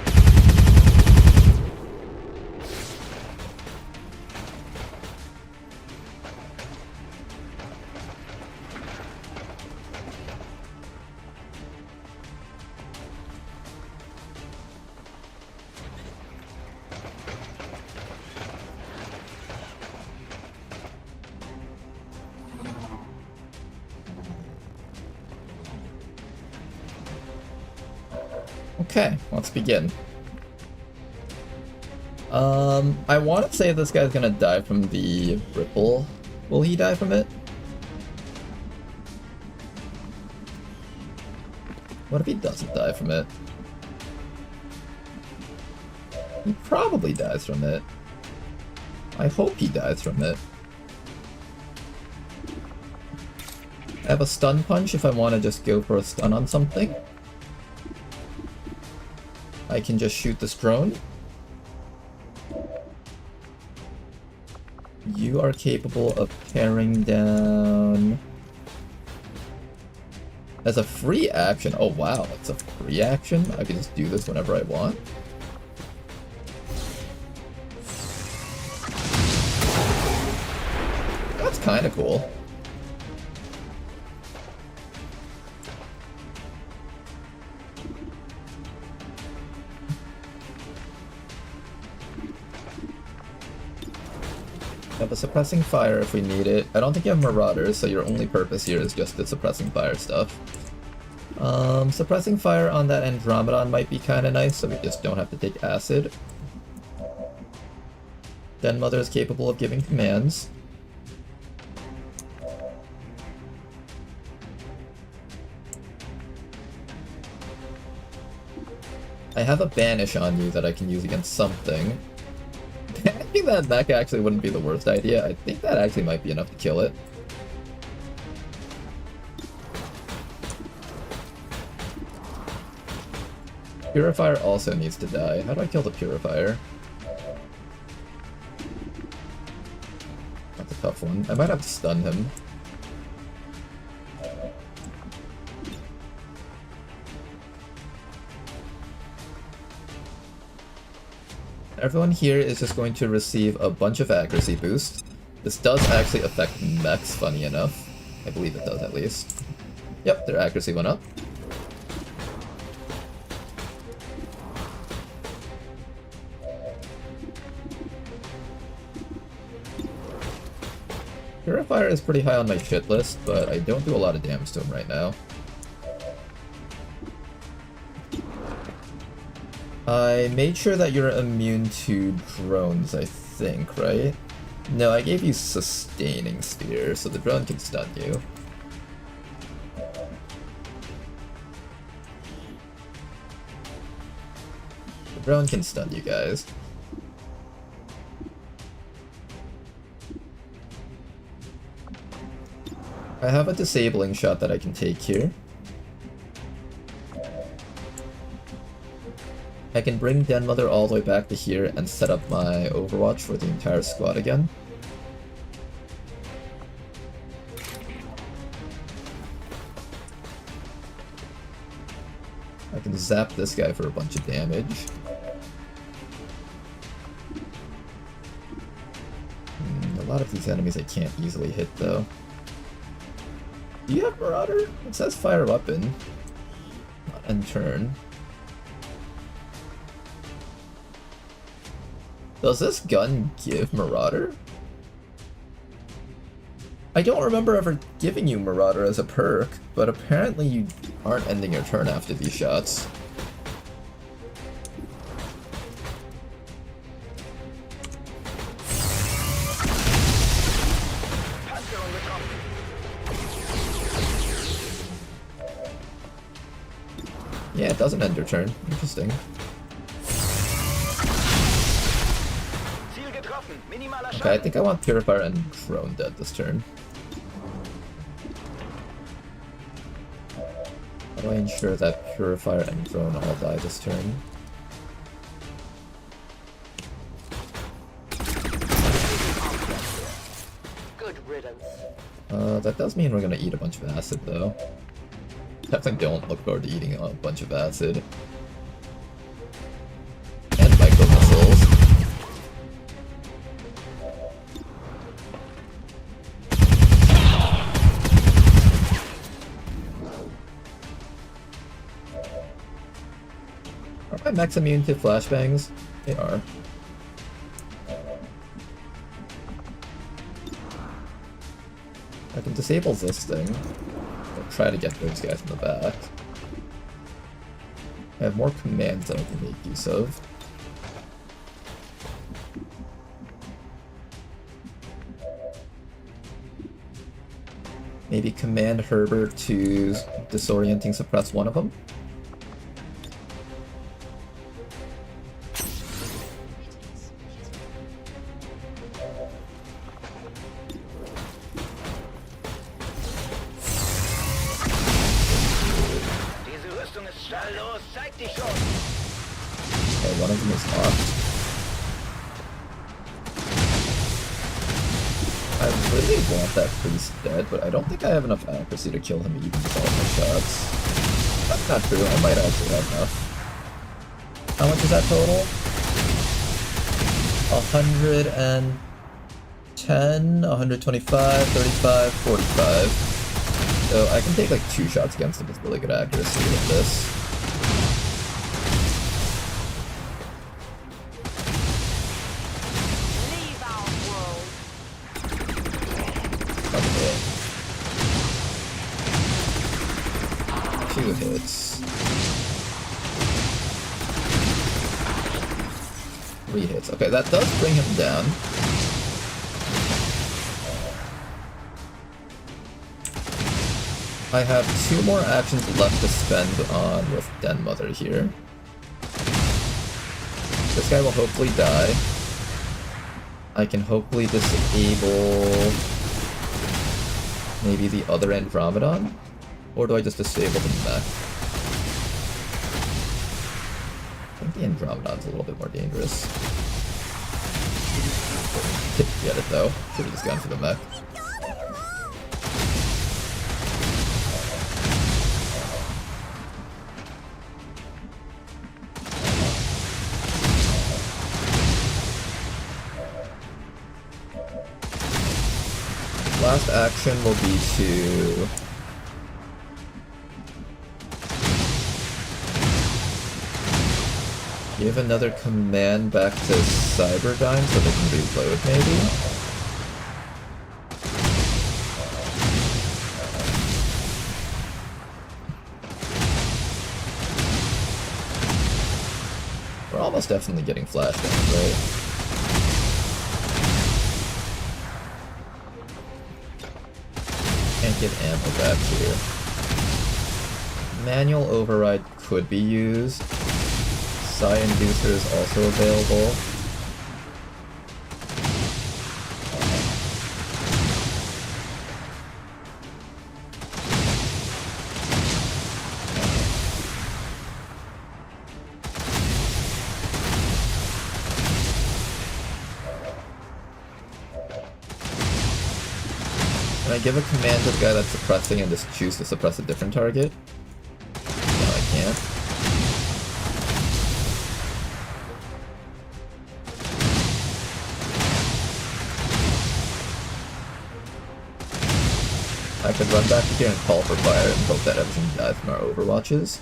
Okay, let's begin. I want to say this guy's gonna die from the ripple. Will he die from it? What if he doesn't die from it? He probably dies from it. I hope he dies from it. I have a stun punch if I want to just go for a stun on something. I can just shoot this drone. You are capable of tearing down... As a free action. Oh wow, it's a free action? I can just do this whenever I want. That's kinda cool. Have a suppressing fire if we need it. I don't think you have marauders, so your only purpose here is just the suppressing fire stuff. Suppressing fire on that Andromedon might be kinda nice, so we just don't have to take acid. Den Mother is capable of giving commands. I have a banish on you that I can use against something. I think that mech actually wouldn't be the worst idea. I think that actually might be enough to kill it. Purifier also needs to die. How do I kill the Purifier? That's a tough one. I might have to stun him. Everyone here is just going to receive a bunch of accuracy boost. This does actually affect mechs, funny enough. I believe it does, at least. Yep, their accuracy went up. Purifier is pretty high on my shit list, but I don't do a lot of damage to him right now. I made sure that you're immune to drones, I think, right? No, I gave you Sustaining Sphere, so the drone can stun you. The drone can stun you guys. I have a disabling shot that I can take here. I can bring Den Mother all the way back to here and set up my Overwatch for the entire squad again. I can zap this guy for a bunch of damage. A lot of these enemies I can't easily hit though. Do you have Marauder? It says fire weapon. Not end turn. Does this gun give Marauder? I don't remember ever giving you Marauder as a perk, but apparently you aren't ending your turn after these shots. Yeah, it doesn't end your turn. Interesting. Okay, I think I want Purifier and Drone dead this turn. How do I ensure that Purifier and Drone all die this turn? Good riddance. That does mean we're gonna eat a bunch of acid though. Definitely don't look forward to eating a bunch of acid. And micro missiles. Are my mechs immune to flashbangs? They are. I can disable this thing, or try to get those guys in the back. I have more commands that I can make use of. Maybe command Herbert to disorienting suppress one of them. Okay, one of them is locked. I really want that priest dead, but I don't think I have enough accuracy to kill him even with all my shots. That's not true, I might actually have enough. How much is that total? 110, 125, 35, 45. So I can take like 2 shots against him with really good accuracy with this. Two hits. 3 hits. Okay, that does bring him down. I have 2 more actions left to spend on with Den Mother here. This guy will hopefully die. I can hopefully disable maybe the other Andromedon? Or do I just disable the mech? I think the Andromedon's a little bit more dangerous. Get it though. Should've just gone for the mech. Last action will be to give another command back to Cyberdyne so they can reload, maybe? We're almost definitely getting flashbangs, right? Can't get ammo back here. Manual override could be used. Psi Inducer is also available. Can I give a command to the guy that's suppressing and just choose to suppress a different target? No, I can't. I could run back to here and call for fire and hope that everything dies from our overwatches.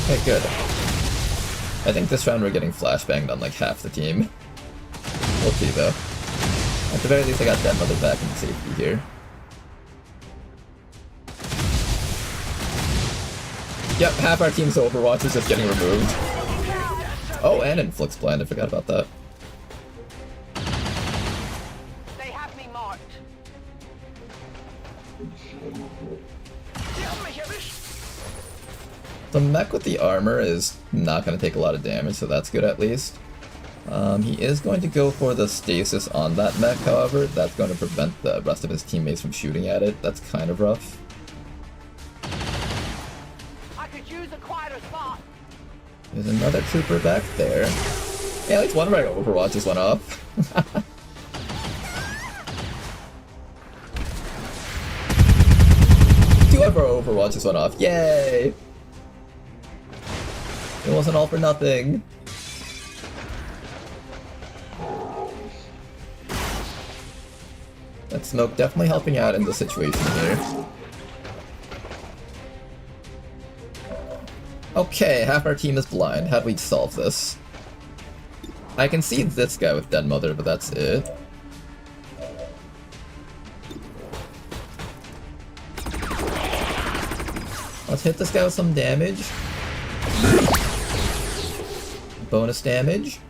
Okay, good. I think this round we're getting flashbanged on like half the team. We'll see though. At the very least I got Den Mother back in safety here. Yep, half our team's Overwatch is just getting removed. Oh, and Influx Blind, I forgot about that. They have me marked. The mech with the armor is not going to take a lot of damage, so that's good at least. He is going to go for the stasis on that mech, however. That's going to prevent the rest of his teammates from shooting at it. That's kind of rough. I could use a quieter spot. There's another trooper back there. Yeah, at least one of our Overwatches went off. Two of our Overwatches went off. Yay! It wasn't all for nothing. That smoke definitely helping out in this situation here. Okay, half our team is blind. How do we solve this? I can see this guy with Den Mother, but that's it. Let's hit this guy with some damage. Bonus damage.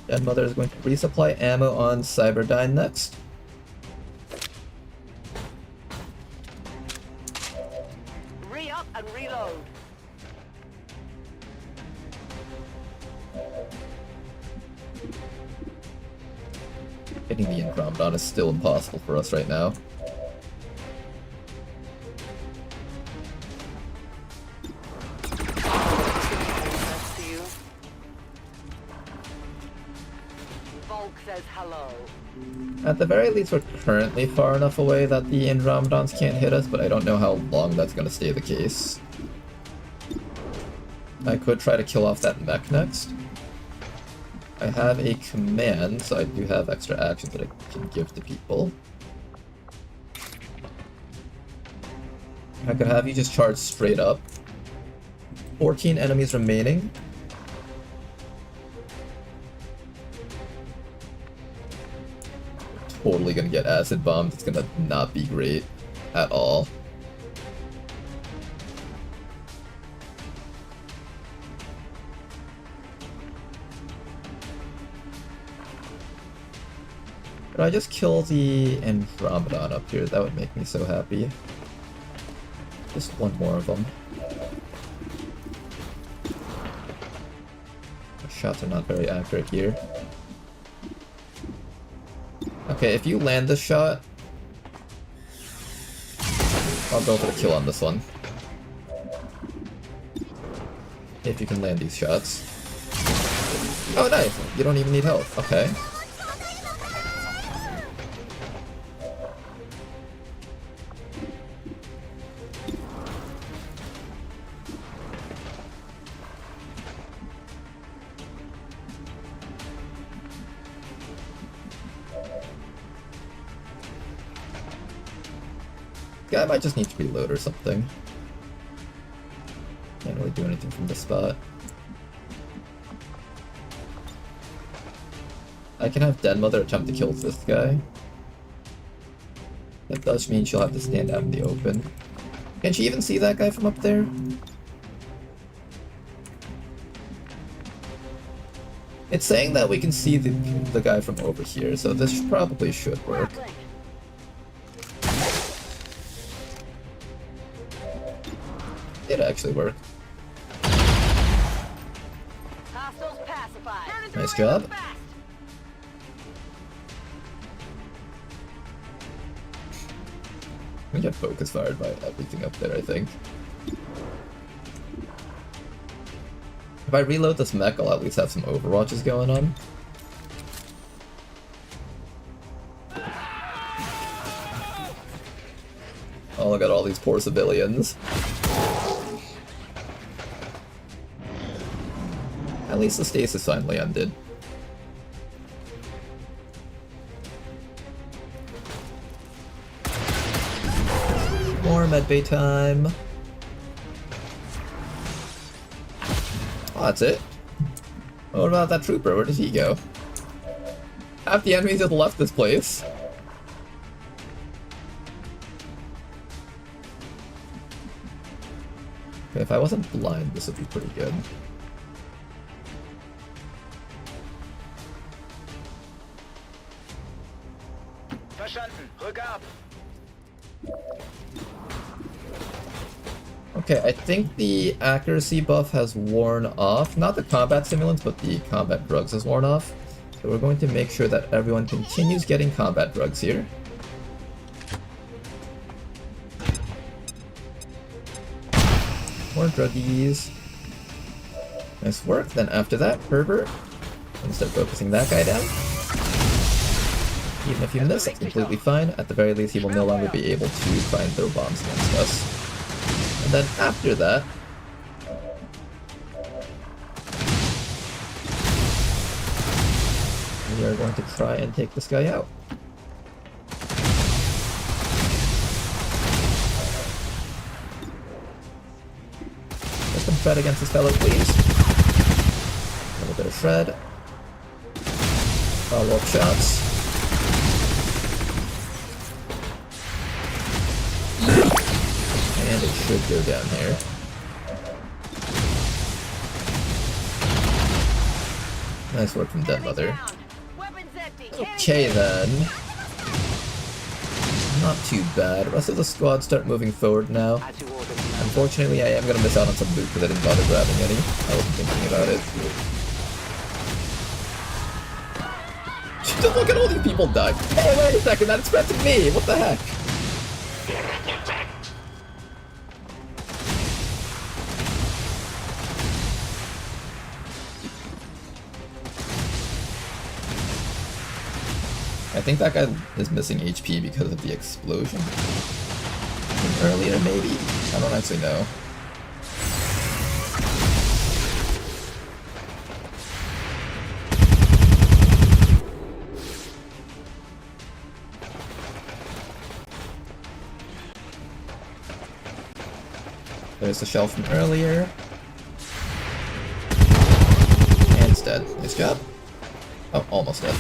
Den Mother is going to resupply ammo on Cyberdyne next. Re-up and reload. Hitting the Andromedon is still impossible for us right now. Says hello. At the very least, we're currently far enough away that the Andromedons can't hit us, but I don't know how long that's going to stay the case. I could try to kill off that mech next. I have a command, so I do have extra actions that I can give to people. I could have you just charge straight up. 14 enemies remaining. Totally gonna get acid bombed. It's gonna not be great at all. Could I just kill the Andromedon up here? That would make me so happy. Just one more of them. The shots are not very accurate here. Okay, if you land this shot, I'll go for the kill on this one. If you can land these shots. Oh, nice! You don't even need health. Okay. Guy might just need to reload or something. Can't really do anything from this spot. I can have Den Mother attempt to kill this guy. That does mean she'll have to stand out in the open. Can she even see that guy from up there? It's saying that we can see the guy from over here, so this probably should work. It actually worked. Nice job. We get focus fired by everything up there, I think. If I reload this mech, I'll at least have some Overwatches going on. Oh, look at all these poor civilians. At least the stasis finally ended. More medbay time. Oh, that's it. What about that trooper? Where did he go? Half the enemies have left this place. Okay, if I wasn't blind, this would be pretty good. Verstanden. Rück ab. Okay, I think the accuracy buff has worn off. Not the combat stimulants, but the combat drugs has worn off. So we're going to make sure that everyone continues getting combat drugs here. More druggies. Nice work. Then after that, Herbert. And start focusing that guy down. Even if you miss, it's completely fine. At the very least, he will no longer be able to try and throw bombs against us. And then after that, we are going to try and take this guy out. Let them shred against this fellow, please. A little bit of shred. Follow-up shots. And it should go down here. Nice work from Dead Mother. Okay then. Not too bad. The rest of the squad start moving forward now. Unfortunately, I am going to miss out on some loot because I didn't bother grabbing any. I wasn't thinking about it. Just look at all these people die. Hey, wait a second, that's expected me! What the heck? I think that guy is missing HP because of the explosion. From earlier, maybe? I don't actually know. There's the shell from earlier. And it's dead. Nice job. Oh, almost dead.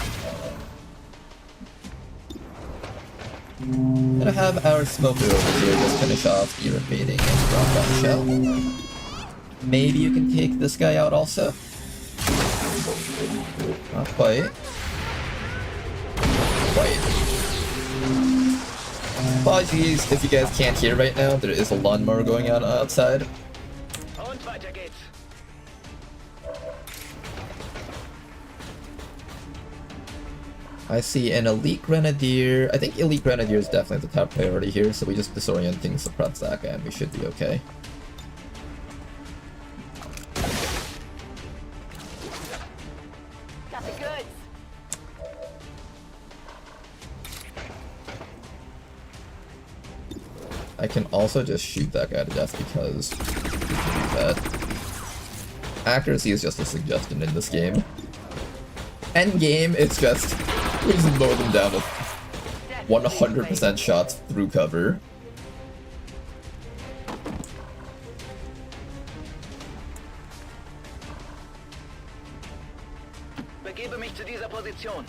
Gonna have our smoker over here just finish off the remaining and drop that shell. Maybe you can take this guy out also? Not quite. Apologies if you guys can't hear right now, there is a lawnmower going on outside. Und weiter geht's. I see an Elite Grenadier. I think Elite Grenadier is definitely the top priority here, so we just disorienting suppress that guy and we should be okay. Got the goods. I can also just shoot that guy to death because that accuracy is just a suggestion in this game. End game, it's just we just mow them down with 100% shots through cover. Begebe mich zu dieser Position.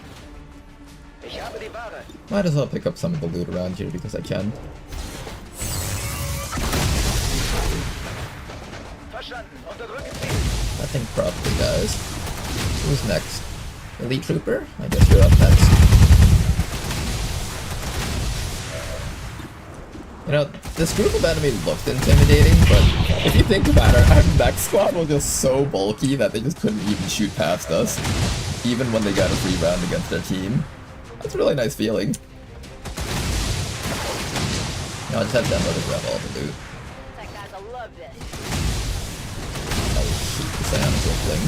Ich habe die Ware. Might as well pick up some of the loot around here because I can. Verstanden. Unterdrücke Ziel. That thing probably dies. Who's next? Elite Trooper? I guess you're up next. You know, this group of enemy looked intimidating, but if you think about it, our next squad was just so bulky that they just couldn't even shoot past us, even when they got a free round against their team. That's a really nice feeling. Now I just have Demo to grab all the loot. That guy's will love this. I will shoot the Psionical thing.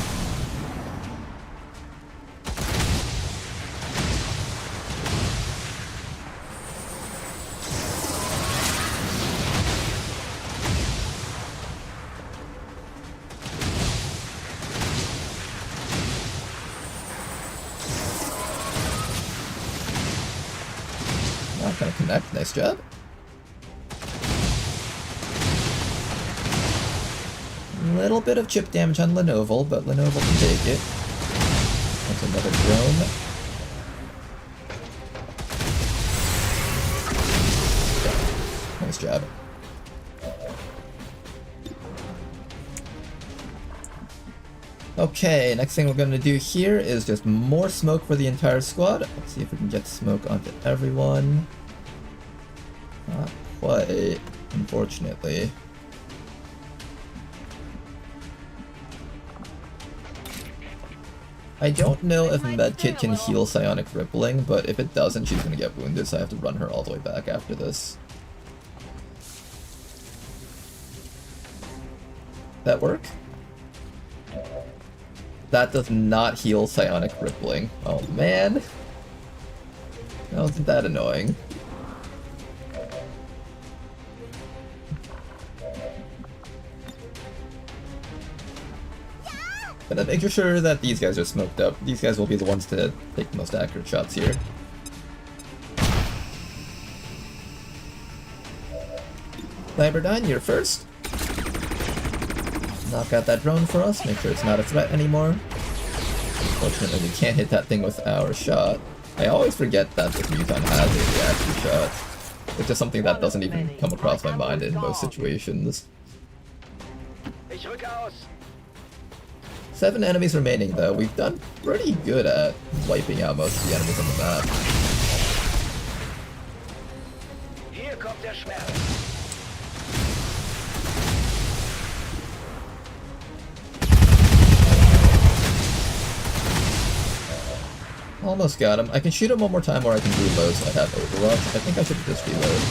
Not gonna connect, nice job. Little bit of chip damage on Lenovo, but Lenovo can take it. That's another drone. Nice job. Okay, next thing we're gonna do here is just more smoke for the entire squad. Let's see if we can get smoke onto everyone. Not quite, unfortunately. I don't know if Medkit can heal Psionic Rippling, but if it doesn't, she's gonna get wounded, so I have to run her all the way back after this. That work? That does not heal Psionic Rippling. Oh man! That wasn't that annoying. But I'm making sure that these guys are smoked up. These guys will be the ones to take the most accurate shots here. Cyberdyne, you're first. Knock out that drone for us, make sure it's not a threat anymore. Unfortunately, we can't hit that thing with our shot. I always forget that this Muton has a reaction shot, which is something that doesn't even come across my mind in most situations. 7 enemies remaining though. We've done pretty good at wiping out most of the enemies on the map. Hier kommt der Schmerz. Almost got him. I can shoot him one more time or I can reload so I have Overwatch. I think I should just reload.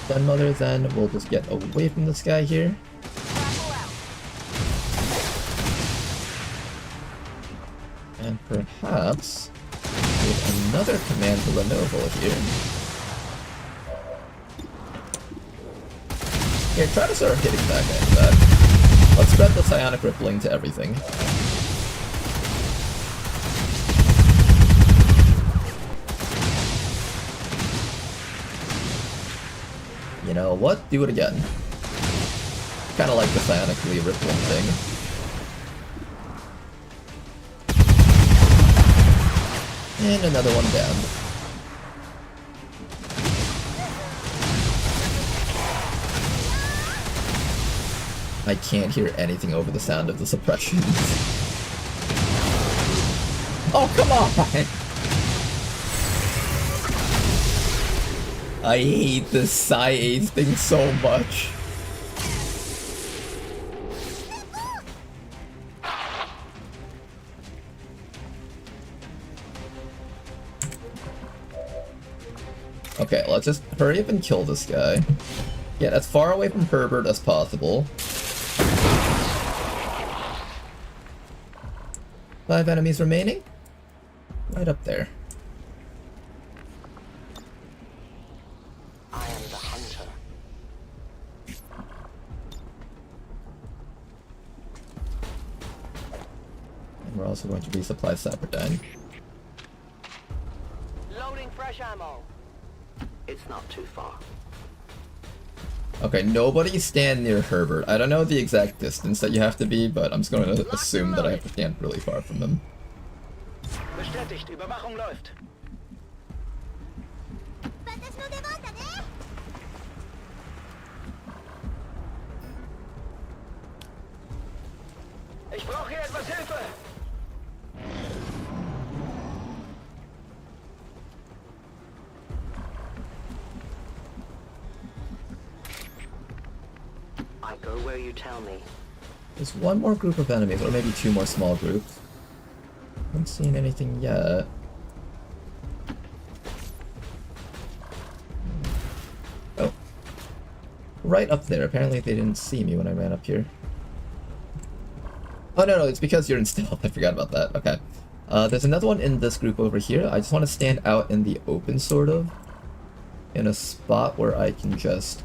Then Mother, then we'll just get away from this guy here. And perhaps with another command to Lenovo here. Here, try to start hitting that guy in the back. Let's spread the Psionic Rippling to everything. You know what? Do it again. Kinda like the Psionically Rippling thing. And another one down. I can't hear anything over the sound of the suppressions. Oh, come on! I hate this Psi 8 thing so much. Okay, let's just hurry up and kill this guy. Get as far away from Herbert as possible. 5 enemies remaining. Right up there. I am the hunter. And we're also going to resupply Cyberdyne. Loading fresh ammo. It's not too far. Okay, nobody stand near Herbert. I don't know the exact distance that you have to be, but I'm just going to assume that I have to stand really far from him. Bestätigt, Überwachung läuft. Ich brauche hier etwas Hilfe. I go where you tell me. There's one more group of enemies, or maybe 2 more small groups. Haven't seen anything yet. Oh. Right up there. Apparently they didn't see me when I ran up here. Oh no, it's because you're in stealth. I forgot about that. Okay. There's another one in this group over here. I just want to stand out in the open, sort of. In a spot where I can just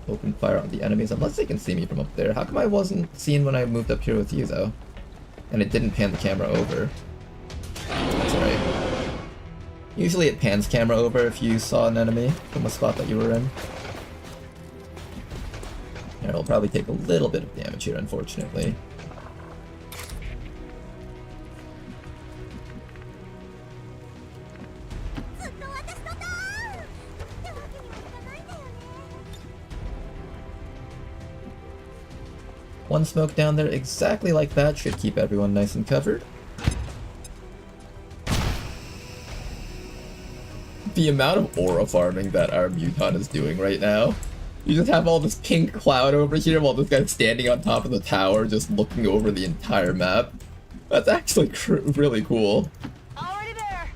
open fire on the enemies, unless they can see me from up there. How come I wasn't seen when I moved up here with you, though? And it didn't pan the camera over. That's alright. Usually it pans camera over if you saw an enemy from a spot that you were in. Here, it'll probably take a little bit of damage here, unfortunately. one smoke down there exactly like that should keep everyone nice and covered. The amount of aura farming that our Muton is doing right now. You just have all this pink cloud over here while this guy's standing on top of the tower just looking over the entire map. That's actually really cool. Already there.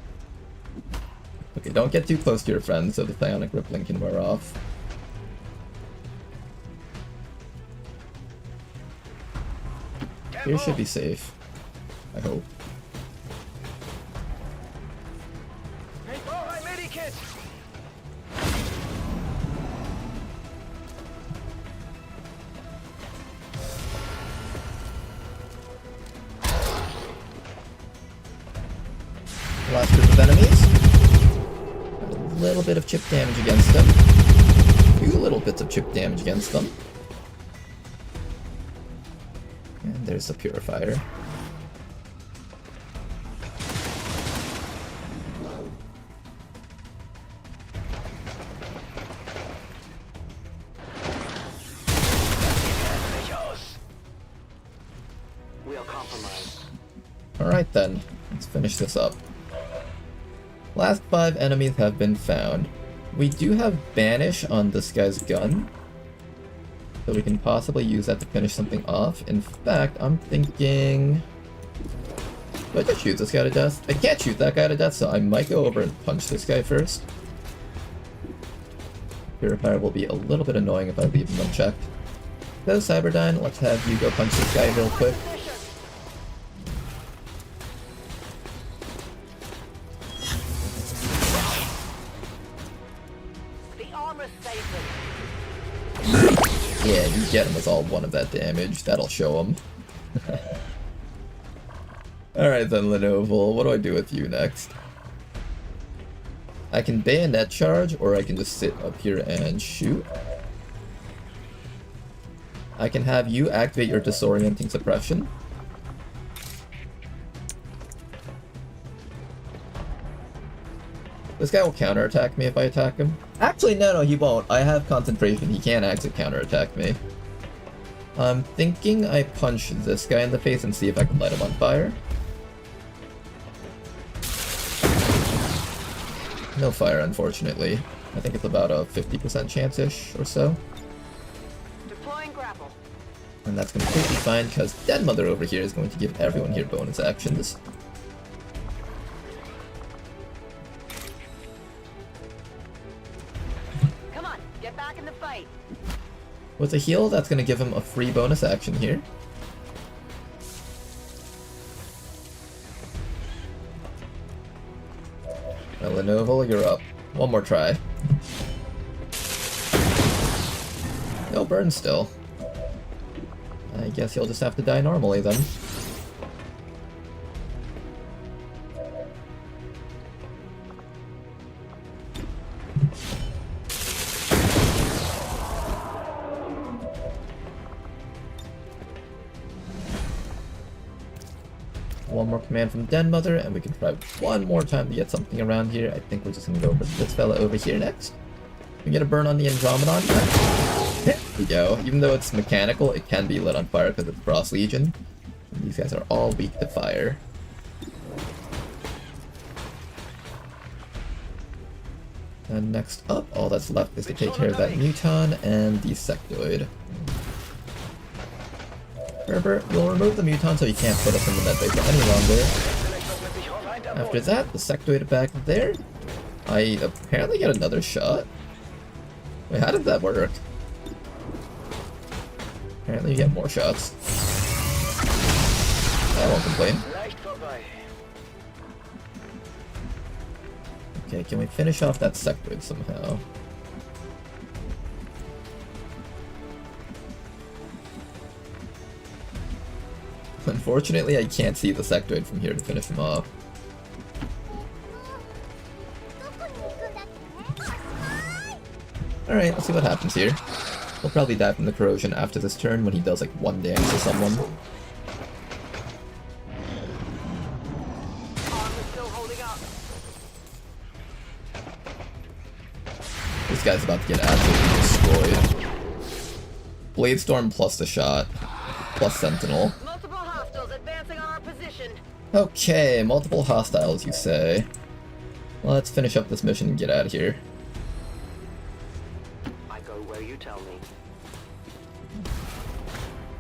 Okay, don't get too close to your friends so the psionic rippling can wear off. Here should be safe. I hope. Hey, all right, medikit! Last group of enemies. A little bit of chip damage against them. 2 little bits of chip damage against them. And there's the purifier. We'll compromise. Alright then, let's finish this up. Last 5 enemies have been found. We do have Banish on this guy's gun, so we can possibly use that to finish something off. In fact, I'm thinking... Do I just shoot this guy to death? I can't shoot that guy to death, so I might go over and punch this guy first. Purifier will be a little bit annoying if I leave him unchecked. So Cyberdyne, let's have you go punch this guy real quick. Yeah, you get him with all 1 of that damage. That'll show him. Alright then, Lenovo, what do I do with you next? I can bayonet charge, or I can just sit up here and shoot. I can have you activate your disorienting suppression. This guy will counterattack me if I attack him. Actually, no, he won't. I have concentration. He can't actually counterattack me. I'm thinking I punch this guy in the face and see if I can light him on fire. No fire, unfortunately. I think it's about a 50% chance-ish or so. Deploying grapple. And that's completely fine, because Dead Mother over here is going to give everyone here bonus actions. Come on, get back in the fight. With a heal, that's going to give him a free bonus action here. Now, Lenovo, you're up. One more try. No burn still. I guess you'll just have to die normally then. One more command from Den Mother, and we can try one more time to get something around here. I think we're just gonna go for this fella over here next. We get a burn on the Andromedon. There we go. Even though it's mechanical, it can be lit on fire because it's Frost Legion. And these guys are all weak to fire. And next up, all that's left is to take care of that Muton and the Sectoid. Herbert, you'll remove the Muton so he can't put us in the medbay for any longer. After that, the Sectoid back there. I apparently get another shot. Wait, how did that work? Apparently you get more shots. I won't complain. Okay, can we finish off that Sectoid somehow? Unfortunately, I can't see the Sectoid from here to finish him off. Alright, let's see what happens here. He'll probably die from the corrosion after this turn when he does like 1 damage to someone. This guy's about to get absolutely destroyed. Blade Storm plus the shot. plus Sentinel. Multiple hostiles advancing on our position. Okay, multiple hostiles, you say. Let's finish up this mission and get out of here. I go where you tell me.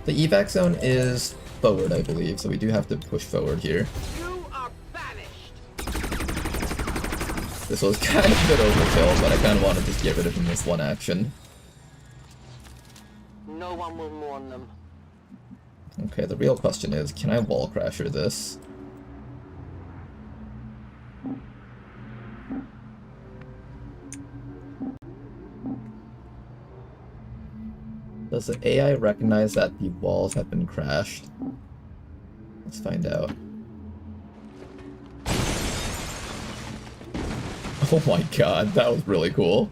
The evac zone is forward, I believe, so we do have to push forward here. You are banished. This was kind of a bit overkill, but I kind of want to just get rid of him with one action. No one will mourn them. Okay, the real question is, can I wall crasher this? Does the AI recognize that the walls have been crashed? Let's find out. Oh my god, that was really cool.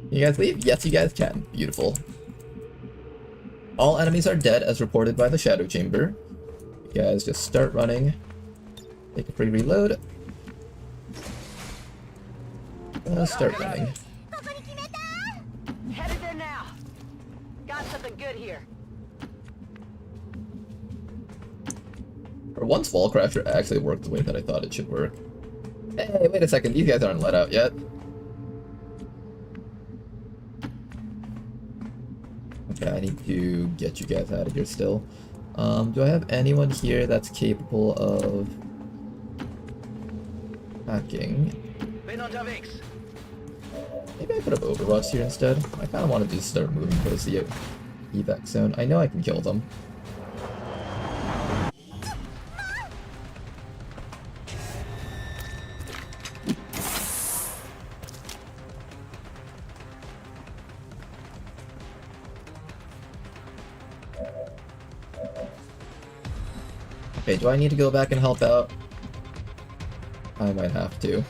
You guys leave? Yes, you guys can. Beautiful. All enemies are dead as reported by the Shadow Chamber. You guys just start running. Take a free reload. Start running. Headed there now. Got something good here. For once, Wall Crasher actually worked the way that I thought it should work. Hey, wait a second, these guys aren't let out yet. Okay, I need to get you guys out of here still. Do I have anyone here that's capable of hacking? Maybe I put up Overwatch here instead. I kind of want to just start moving towards the evac zone. I know I can kill them. Okay, do I need to go back and help out? I might have to.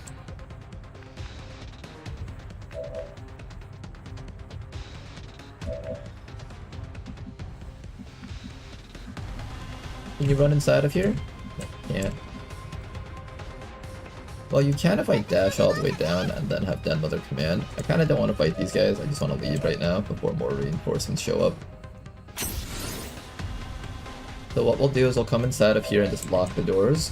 Can you run inside of here? No, you can't. Well, you can if I dash all the way down and then have Den Mother command. I kind of don't want to fight these guys. I just want to leave right now before more reinforcements show up. So what we'll do is we'll come inside of here and just lock the doors.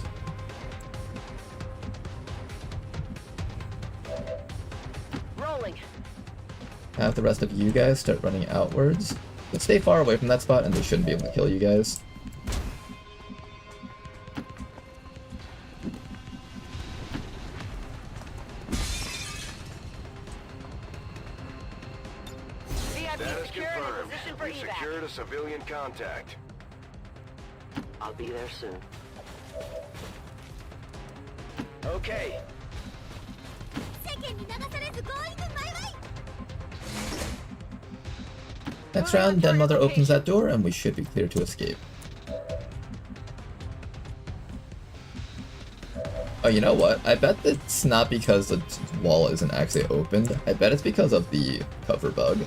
Rolling. Have the rest of you guys start running outwards. But stay far away from that spot and they shouldn't be able to kill you guys. Status confirmed. We've secured a civilian contact. I'll be there soon. Okay. Next round, Den Mother opens that door and we should be clear to escape. Oh, you know what? I bet it's not because the wall isn't actually opened. I bet it's because of the cover bug.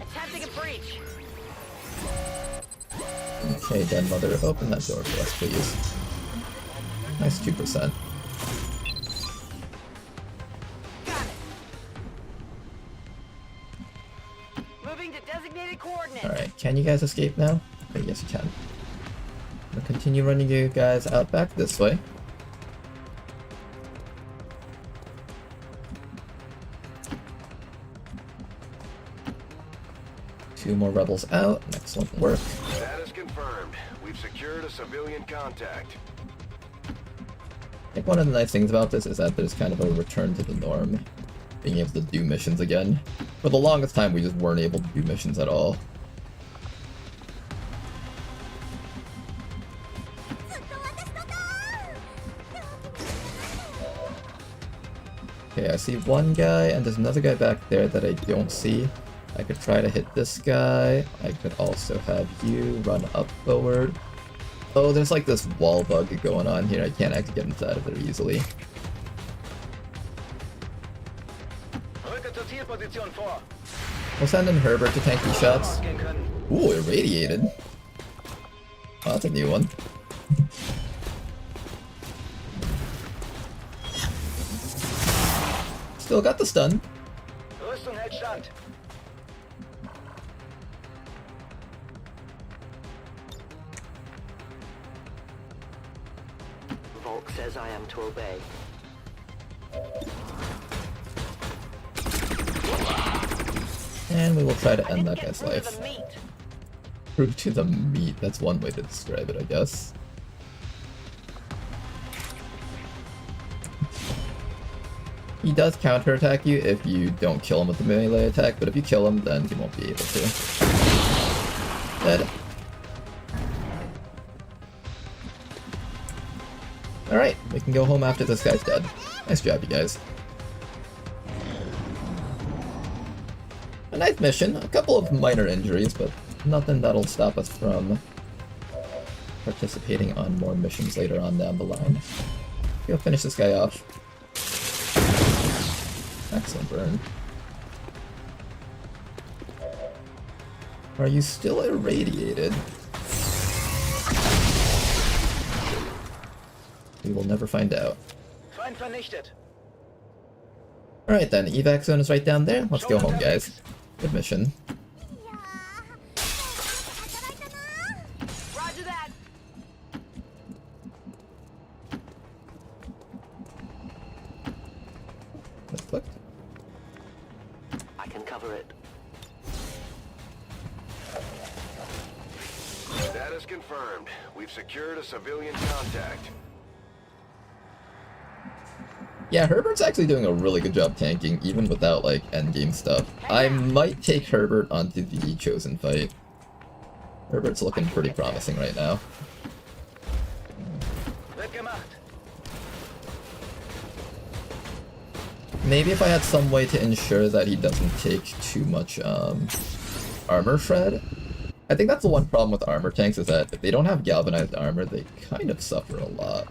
Attempting a breach. Okay, Den Mother, open that door for us, please. Nice 2%. Got it. Moving to designated coordinates. Alright, can you guys escape now? Okay, yes you can. I'm gonna continue running you guys out back this way. Two more rebels out. Excellent work. Status confirmed. We've secured a civilian contact. I think one of the nice things about this is that there's kind of a return to the norm. Being able to do missions again. For the longest time we just weren't able to do missions at all. Okay, I see one guy and there's another guy back there that I don't see. I could try to hit this guy. I could also have you run up forward. Oh, there's like this wall bug going on here. I can't actually get inside of there easily. We'll send in Herbert to tank these shots. Ooh, irradiated. Oh, that's a new one. Still got the stun. Rüstung hält stand. Volk says I am to obey. And we will try to end that guy's Through life. the meat. Through to the meat, that's one way to describe it, I guess. He does counterattack you if you don't kill him with the melee attack, but if you kill him, then he won't be able to. Dead. Alright, we can go home after this guy's dead. Nice job, you guys. A nice mission, a couple of minor injuries, but nothing that'll stop us from participating on more missions later on down the line. Go finish this guy off. Excellent burn. Are you still irradiated? We will never find out. Feind vernichtet. Alright then, evac zone is right down there. Let's go home, guys. Good mission. Roger that. Let's click. I can cover it. Status confirmed. We've secured a civilian contact. Yeah, Herbert's actually doing a really good job tanking, even without, like, endgame stuff. I might take Herbert onto the Chosen fight. Herbert's looking pretty promising right now. Wird gemacht. Maybe if I had some way to ensure that he doesn't take too much, armor shred. I think that's the one problem with armor tanks, is that if they don't have galvanized armor, they kind of suffer a lot.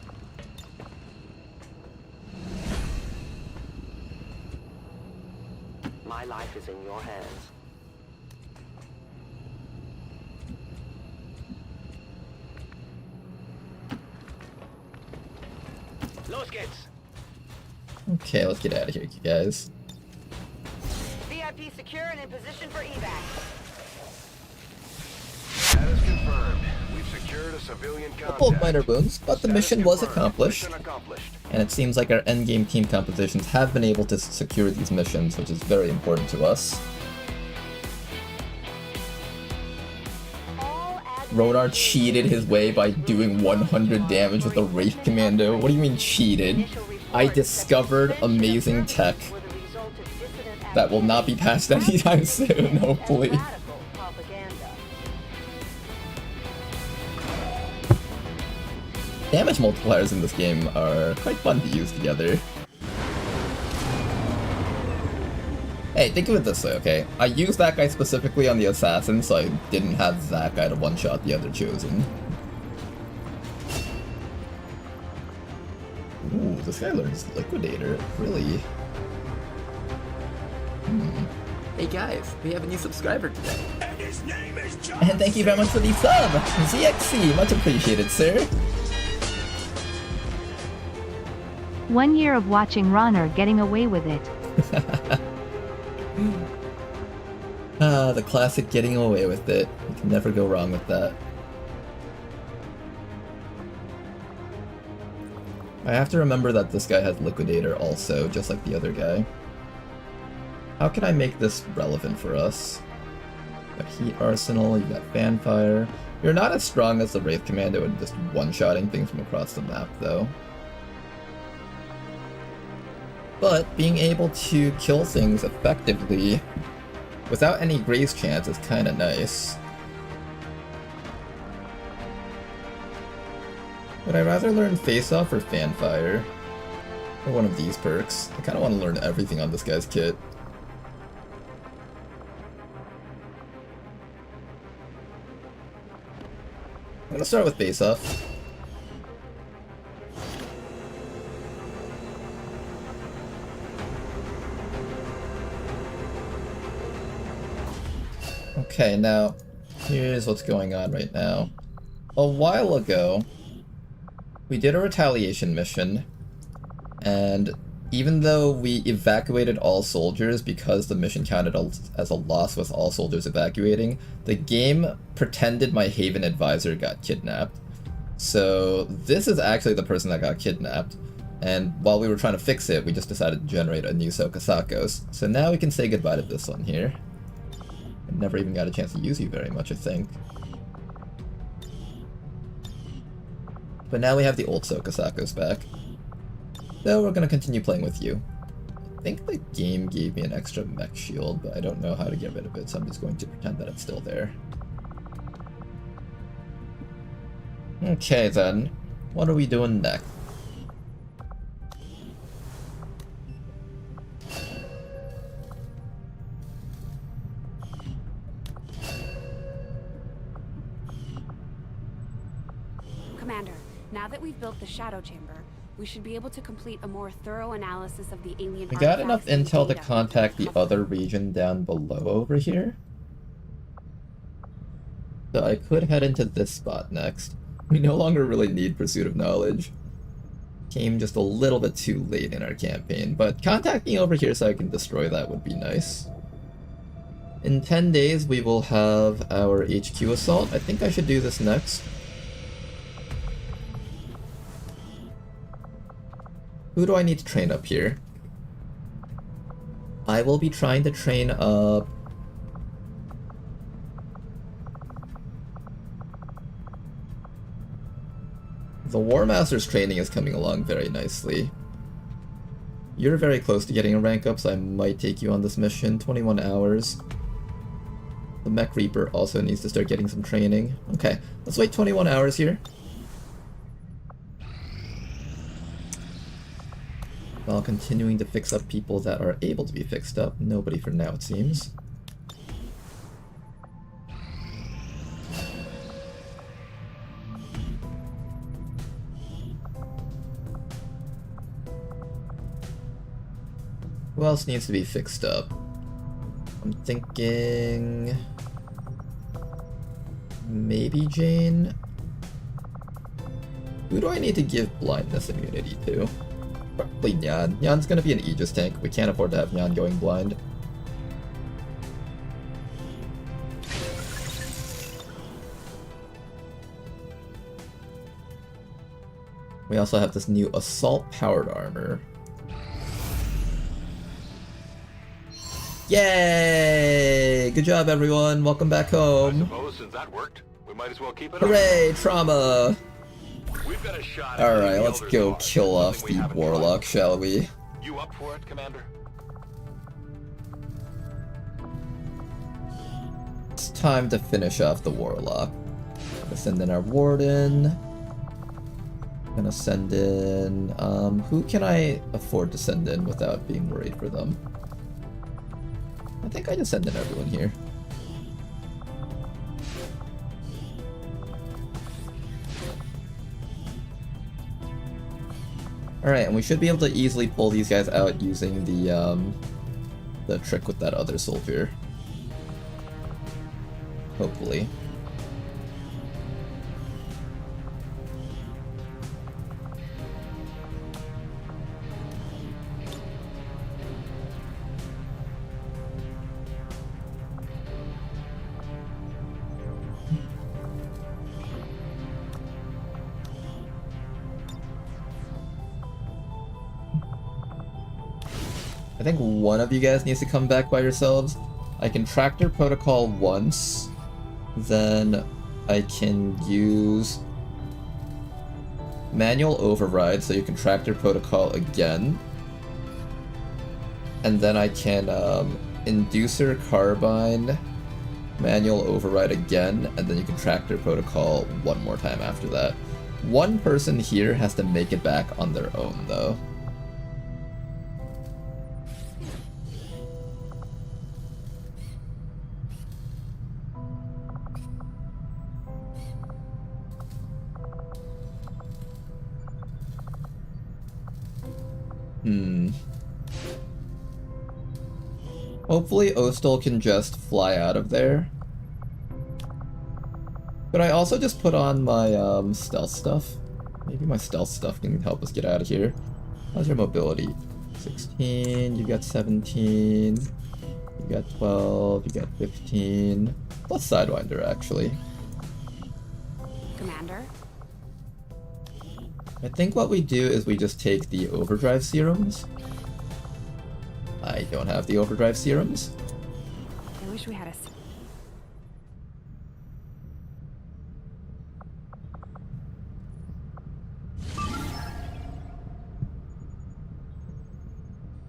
My life is in your hands. Los geht's. Okay, let's get out of here, you guys. VIP secure and in position for evac. Status confirmed. We've secured a civilian contact. Couple of minor wounds, but the mission was Confirmed. accomplished. Mission accomplished. And it seems like our endgame team compositions have been able to secure these missions, which is very important to us. Rodar cheated his way by doing 100 damage with a Wraith Commando. What do you mean cheated? I discovered amazing tech that will not be passed anytime soon, hopefully. Damage multipliers in this game are quite fun to use together. Hey, think of it this way, okay? I used that guy specifically on the assassin, so I didn't have that guy to one-shot the other Chosen. Ooh, this guy learns Liquidator. Really? Hey guys, we have a new subscriber today. And his name is John. And thank you very much for the sub! ZXC, much appreciated, sir. 1 year of watching Ronner getting away with it. Ah, the classic getting away with it. You can never go wrong with that. I have to remember that this guy has Liquidator also, just like the other guy. How can I make this relevant for us? You got Heat Arsenal, you got Fanfire. You're not as strong as the Wraith Commando in just one-shotting things from across the map, though. But being able to kill things effectively without any graze chance is kinda nice. Would I rather learn Face-Off or Fanfire? Or one of these perks? I kinda want to learn everything on this guy's kit. I'm gonna start with Face-Off. Okay, now, here's what's going on right now. A while ago, we did a retaliation mission, and even though we evacuated all soldiers because the mission counted as a loss with all soldiers evacuating, the game pretended my Haven advisor got kidnapped. So this is actually the person that got kidnapped, and while we were trying to fix it, we just decided to generate a new Sokasakos. So now we can say goodbye to this one here. I never even got a chance to use you very much, I think. But now we have the old Sokasakos back. So we're going to continue playing with you. I think the game gave me an extra mech shield, but I don't know how to get rid of it, so I'm just going to pretend that it's still there. Okay then, what are we doing next? Commander, now that we've built the Shadow Chamber, we should be able to complete a more thorough analysis of the alien We got enough artifacts and intel to data. contact the other region down below over here. So I could head into this spot next. We no longer really need Pursuit of Knowledge. Came just a little bit too late in our campaign, but contacting over here so I can destroy that would be nice. In 10 days we will have our HQ assault. I think I should do this next. Who do I need to train up here? I will be trying to train up... The War Master's training is coming along very nicely. You're very close to getting a rank up, so I might take you on this mission. 21 hours. The Mech Reaper also needs to start getting some training. Okay, let's wait 21 hours here. While continuing to fix up people that are able to be fixed up. Nobody for now, it seems. Who else needs to be fixed up? I'm thinking... maybe Jane? Who do I need to give blindness immunity to? Probably Nyan. Nyan's gonna be an Aegis tank. We can't afford to have Nyan going blind. We also have this new assault-powered armor. Yay! Good job, everyone. Welcome back home. I suppose since that worked, we might as well keep it Hooray! Trauma! We've got a shot. Alright, let's go kill off the Warlock, shall we? You up for it, Commander? It's time to finish off the Warlock. Gonna send in our Warden. Gonna send in... who can I afford to send in without being worried for them? I think I just send in everyone here. Alright, and we should be able to easily pull these guys out using the trick with that other soldier. Hopefully. I think one of you guys needs to come back by yourselves. I can tractor protocol once, then I can use manual override so you can tractor protocol again, and then I can inducer carbine, manual override again, and then you can tractor protocol one more time after that. One person here has to make it back on their own though. Hopefully Ostal can just fly out of there. But I also just put on my stealth stuff. Maybe my stealth stuff can help us get out of here. How's your mobility? 16, you got 17, you got 12, you got 15. Plus Sidewinder, actually. Commander? I think what we do is we just take the overdrive serums. I don't have the overdrive serums. I wish we had a...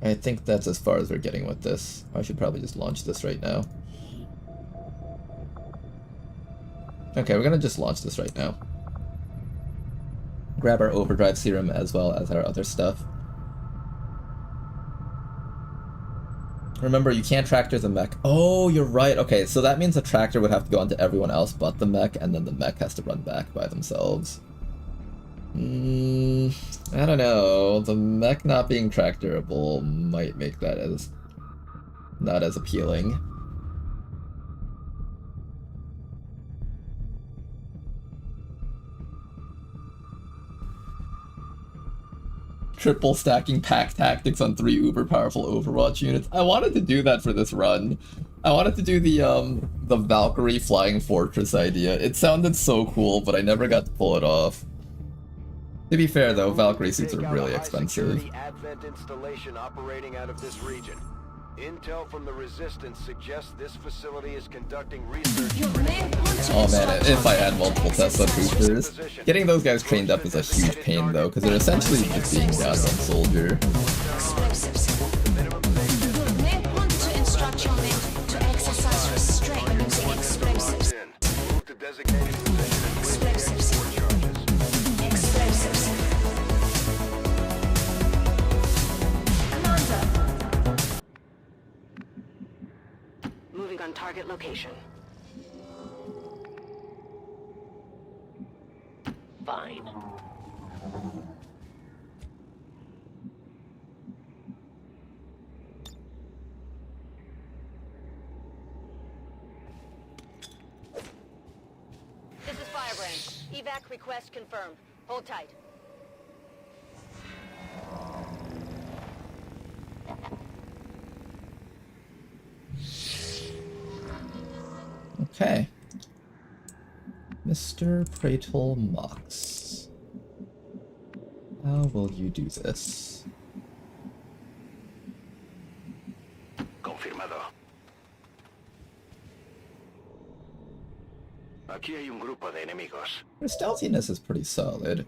I think that's as far as we're getting with this. I should probably just launch this right now. Okay, we're gonna just launch this right now. Grab our overdrive serum as well as our other stuff. Remember, you can't tractor the mech. Oh, you're right. Okay, so that means the tractor would have to go onto everyone else but the mech, and then the mech has to run back by themselves. I don't know. The mech not being tractorable might make that as not as appealing. Triple stacking pack tactics on 3 uber powerful Overwatch units. I wanted to do that for this run. I wanted to do the Valkyrie Flying Fortress idea. It sounded so cool, but I never got to pull it off. To be fair though, Valkyrie suits are really expensive. Advent installation operating out of this region. Intel from the Resistance suggests this facility is conducting research. Oh man, if I had multiple Tesla boosters. Getting those guys trained up is a huge pain though, because they're essentially just being goddamn soldier. To instruct your men to exercise restraint using explosives. Move to designated position and wait to export charges. Explosives. Moving on target location. Fine. This is Firebrand. Evac request confirmed. Hold tight. Okay. Mr. Praetor Mox. How will you do this? Confirmado. Aquí hay un grupo de enemigos. Your stealthiness is pretty solid.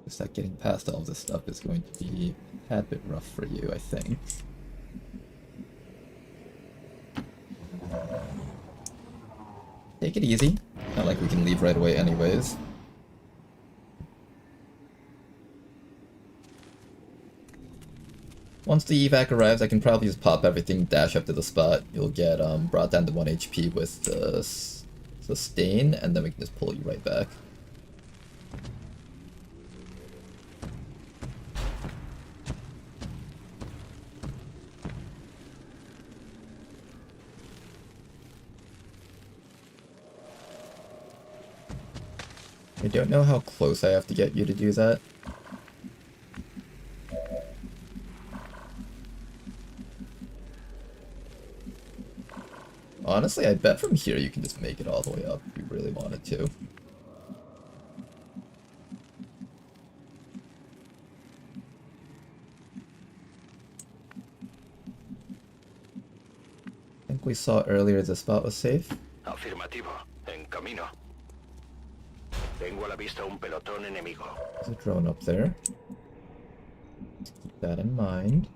Just that getting past all of this stuff is going to be a tad bit rough for you, I think. Take it easy. Not like we can leave right away anyways. Once the evac arrives, I can probably just pop everything, dash up to the spot. You'll get brought down to 1 HP with the sustain, and then we can just pull you right back. I don't know how close I have to get you to do that. Honestly, I bet from here you can just make it all the way up if you really wanted to. I think we saw earlier the spot was safe. Afirmativo. En camino. Tengo a la vista un pelotón enemigo. There's a drone up there. Keep that in mind.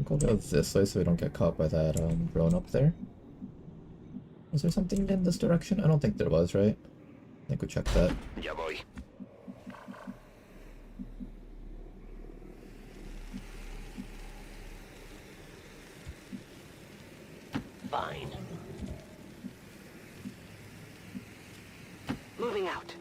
We'll go this way so we don't get caught by that drone up there. Was there something in this direction? I don't think there was, right? I think we checked that. Ya voy. Fine. moving out.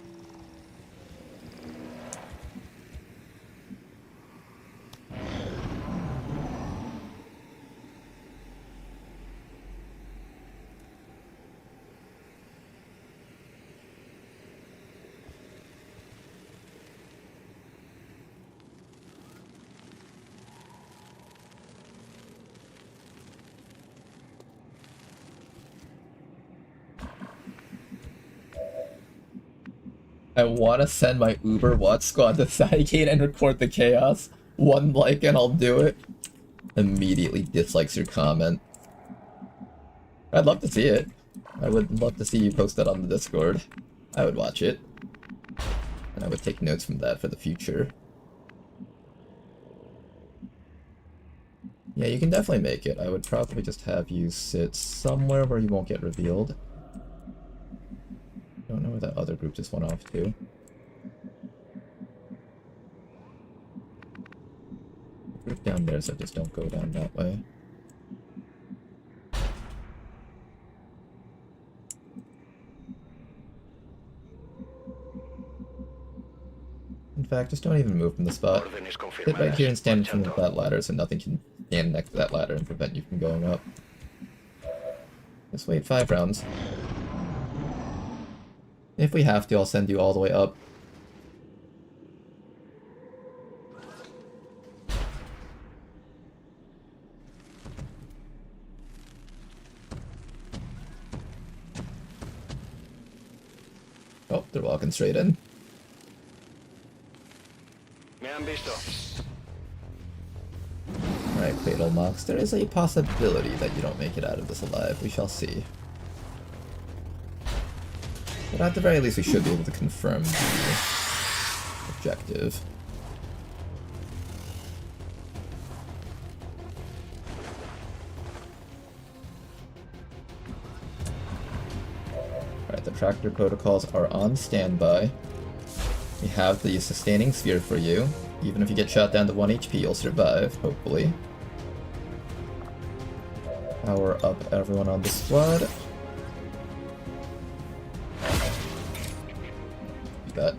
I want to send my Uber Watch squad to Sidegate and record the chaos. One like and I'll do it. Immediately dislikes your comment. I'd love to see it. I would love to see you post that on the Discord. I would watch it. And I would take notes from that for the future. Yeah, you can definitely make it. I would probably just have you sit somewhere where you won't get revealed. Don't know where that other group just went off to. Group down there, so just don't go down that way. In fact, just don't even move from the spot. Sit right here and stand in front of that ladder so nothing can stand next to that ladder and prevent you from going up. Just wait 5 rounds. If we have to, I'll send you all the way up. Oh, they're walking straight in. Alright, Fatal Mox, there is a possibility that you don't make it out of this alive. We shall see. But at the very least, we should be able to confirm the objective. Alright, the tractor protocols are on standby. We have the sustaining sphere for you. Even if you get shot down to 1 HP, you'll survive, hopefully. Power up everyone on the squad. That.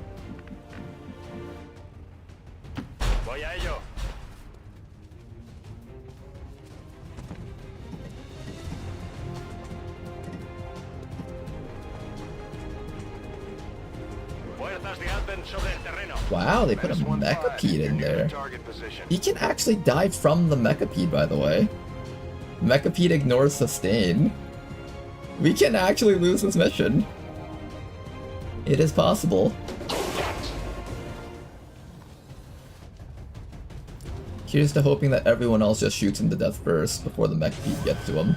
Voy a ello. Fuerzas de Advent sobre el terreno. Wow, they put a Mechapede in there. He can actually die from the Mechapede, by the way. Mechapede ignores sustain. We can actually lose this mission. It is possible. Here's to hoping that everyone else just shoots him to death first before the Mechapede gets to him.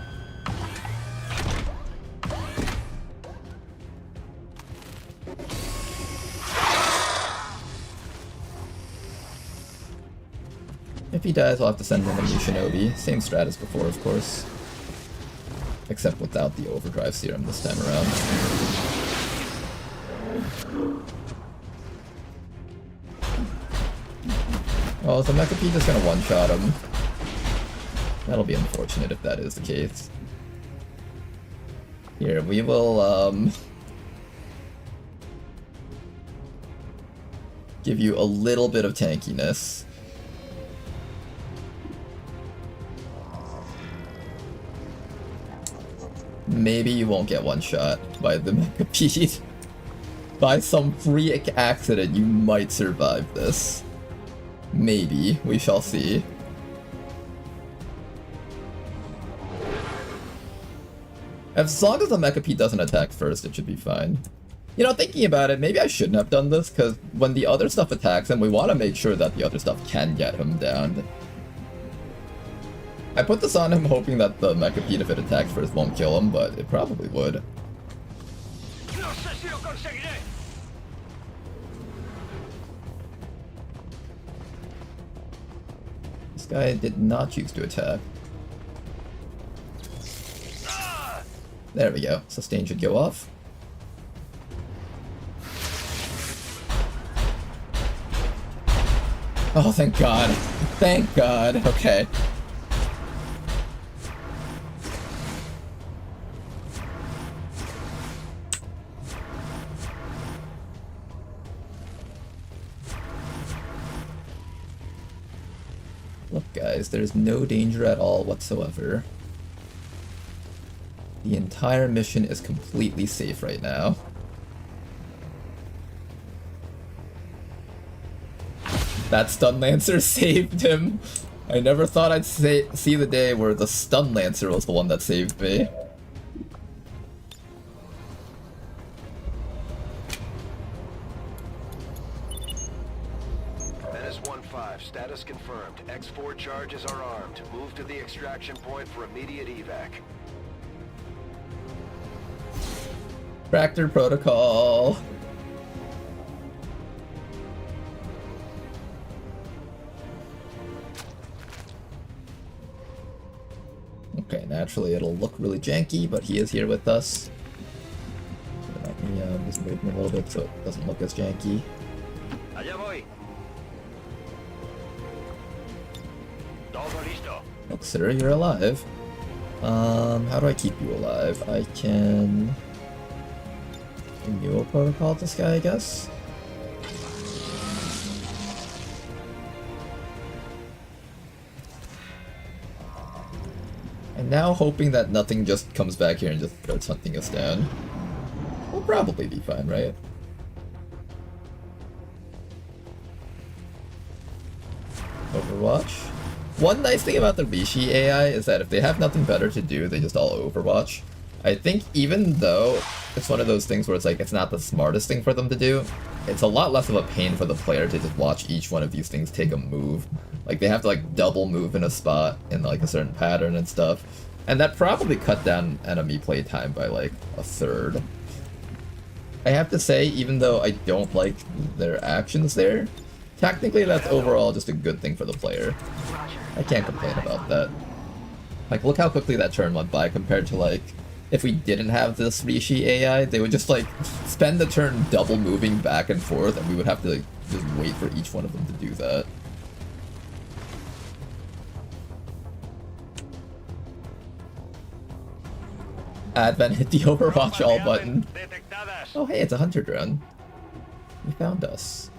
If he dies, we'll have to send in a new Shinobi. Same strat as before, of course. Except without the overdrive serum this time around. Oh, is the Mechapede just gonna one-shot him? That'll be unfortunate if that is the case. Here, we will, give you a little bit of tankiness. Maybe you won't get one shot by the Mechapede. By some freak accident, you might survive this. Maybe. We shall see. As long as the Mechapede doesn't attack first, it should be fine. You know, thinking about it, maybe I shouldn't have done this, because when the other stuff attacks him, we want to make sure that the other stuff can get him down. I put this on him hoping that the Mechapede, if it attacks first, won't kill him, but it probably would. This guy did not choose to attack. There we go. Sustain should go off. Oh, thank God. Thank God. Okay. Look guys, there's no danger at all whatsoever. The entire mission is completely safe right now. That Stun Lancer saved him! I never thought I'd see the day where the Stun Lancer was the one that saved me. Menace 1-5, status confirmed. X4 charges are armed. Move to the extraction point for immediate evac. Tractor protocol. Okay, naturally it'll look really janky, but he is here with us. Let me just move him a little bit so it doesn't look as janky. Allá voy. Todo listo. Look, sir, you're alive. How do I keep you alive? I can renew a protocol to this guy, I guess. And now hoping that nothing just comes back here and just starts hunting us down. We'll probably be fine, right? Overwatch. One nice thing about the Rishi AI is that if they have nothing better to do, they just all Overwatch. I think even though it's one of those things where it's like it's not the smartest thing for them to do, it's a lot less of a pain for the player to just watch each one of these things take a move. Like they have to like double move in a spot in like a certain pattern and stuff. And that probably cut down enemy play time by like a third. I have to say, even though I don't like their actions there, technically that's overall just a good thing for the player. I can't complain about that. Like look how quickly that turn went by compared to like if we didn't have this Rishi AI, they would just like spend the turn double moving back and forth and we would have to like just wait for each one of them to do that. Advent hit the Overwatch all button. Oh hey, it's a hunter drone. He found us.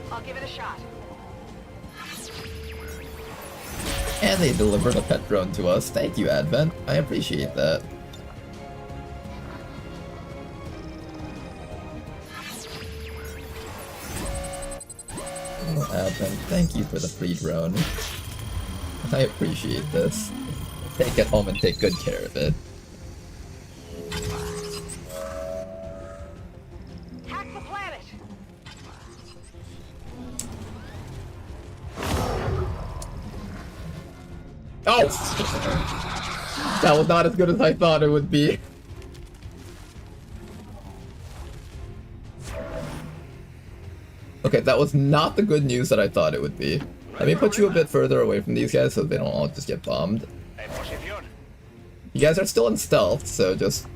I'll give it a shot. And they delivered a pet drone to us. Thank you, Advent. I appreciate that. Oh, Advent, thank you for the free drone. I appreciate this. Take it home and take good care of it. Hack the planet! Oh! That was not as good as I thought it would be. Okay, that was not the good news that I thought it would be. Let me put you a bit further away from these guys so they don't all just get bombed. You guys are still in stealth, so just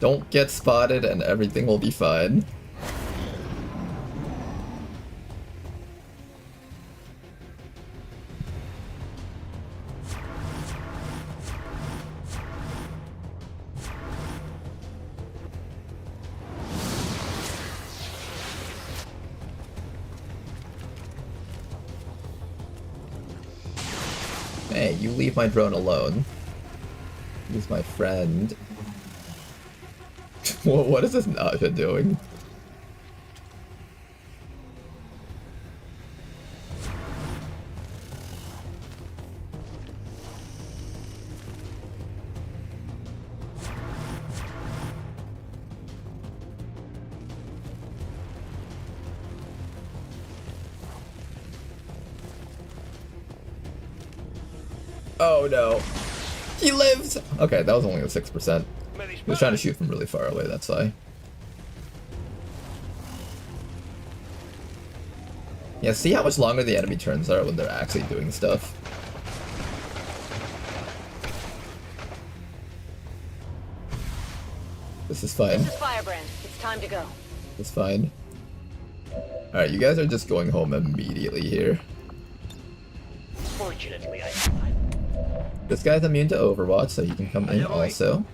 don't get spotted and everything will be fine. Hey, you leave my drone alone. He's my friend. What is this Naja doing? Oh no. He lives! Okay, that was only a 6%. He was trying to shoot from really far away, that's why. Yeah, see how much longer the enemy turns are when they're actually doing stuff. This is fine. This is Firebrand. It's time to go. It's fine. Alright, you guys are just going home immediately here. Fortunately, I survived. This guy's immune to Overwatch, so he can come in also.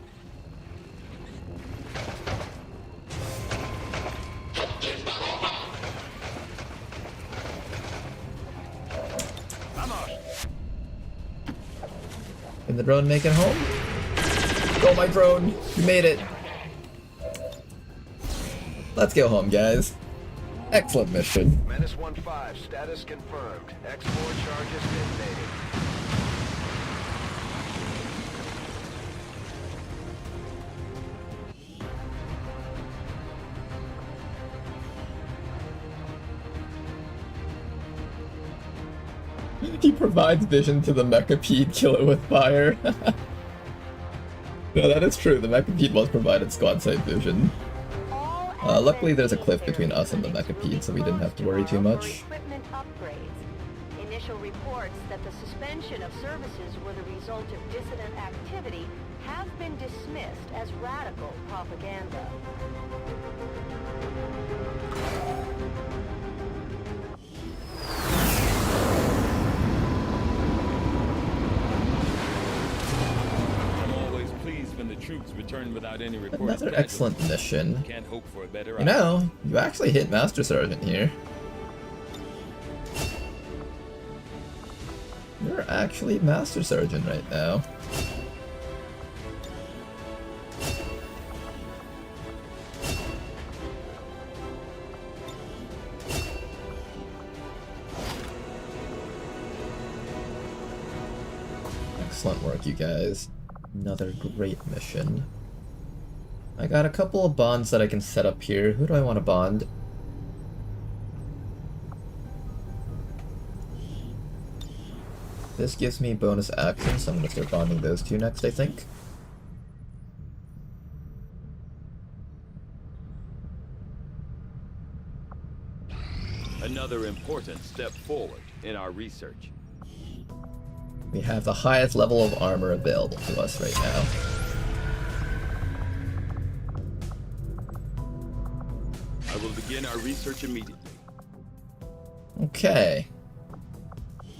Can the drone make it home? Go, my drone! You made it! Let's go home, guys. Excellent mission. Menace 1-5, status confirmed. Export charges detonated. He provides vision to the Mechapede, kill it with fire. No, that is true. The Mechapede was provided squad site vision. Luckily there's a cliff between us and the Mechapede, so we didn't have to worry too much. Equipment upgrades. Initial reports that the suspension of services were the result of dissident activity have been dismissed as radical propaganda. When the troops return without any reports. Another excellent mission. Can't hope for a better You know, you actually hit Master Sergeant here. You're actually Master Sergeant right now. Excellent work, you guys. Another great mission. I got a couple of bonds that I can set up here. Who do I want to bond? This gives me bonus actions, so I'm going to start bonding those two next, I think. Another important step forward in our research. We have the highest level of armor available to us right now. I will begin our research immediately. Okay.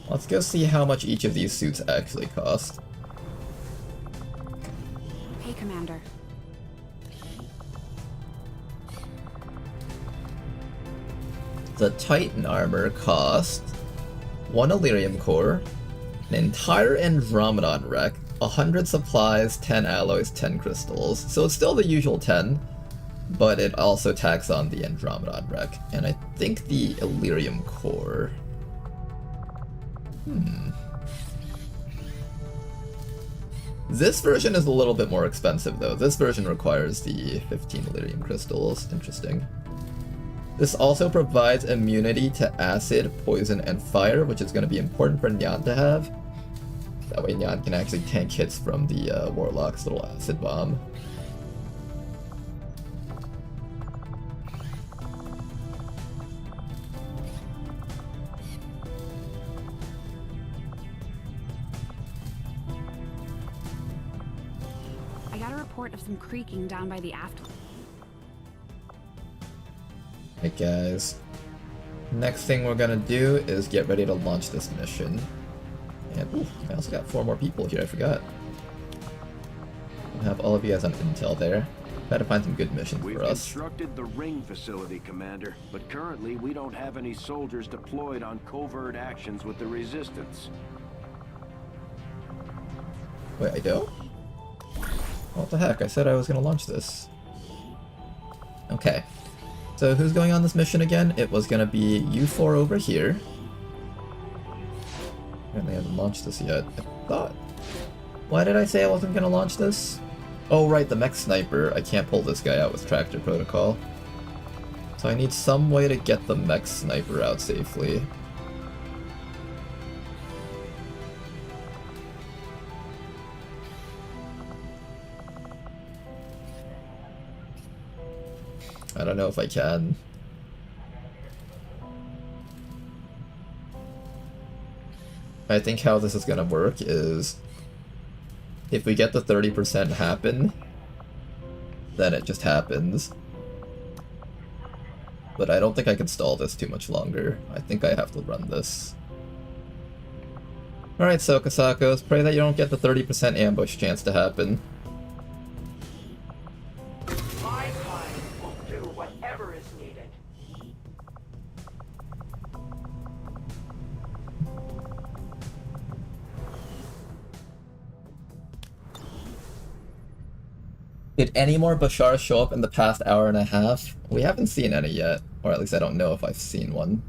Let's go see how much each of these suits actually cost. Hey, Commander. The Titan armor cost 1 Elerium core, an entire Andromedon wreck, 100 supplies, 10 alloys, 10 crystals. So it's still the usual 10, but it also tacks on the Andromedon wreck. And I think the Elerium core... This version is a little bit more expensive though. This version requires the 15 Elerium crystals. Interesting. This also provides immunity to acid, poison, and fire, which is going to be important for Nyan to have. That way Nyan can actually tank hits from the Warlock's little acid bomb. I got a report of some creaking down by the aft. Hey guys, next thing we're gonna do is get ready to launch this mission. And ooh, I also got 4 more people here, I forgot. We'll have all of you guys on intel there. Try to find some good missions We've for us. constructed the ring facility, Commander, but currently we don't have any soldiers deployed on covert actions with the Resistance. Wait, I don't? What the heck, I said I was gonna launch this. Okay. So who's going on this mission again? It was gonna be you 4 over here. Apparently I haven't launched this yet. I thought. Why did I say I wasn't gonna launch this? Oh right, the mech sniper. I can't pull this guy out with tractor protocol. So I need some way to get the mech sniper out safely. I don't know if I can. I think how this is gonna work is if we get the 30% happen, then it just happens. But I don't think I can stall this too much longer. I think I have to run this. Alright, Sokasakos, pray that you don't get the 30% ambush chance to happen. My kind will do whatever is needed. Did any more Bashar show up in the past hour and a half? We haven't seen any yet, or at least I don't know if I've seen one.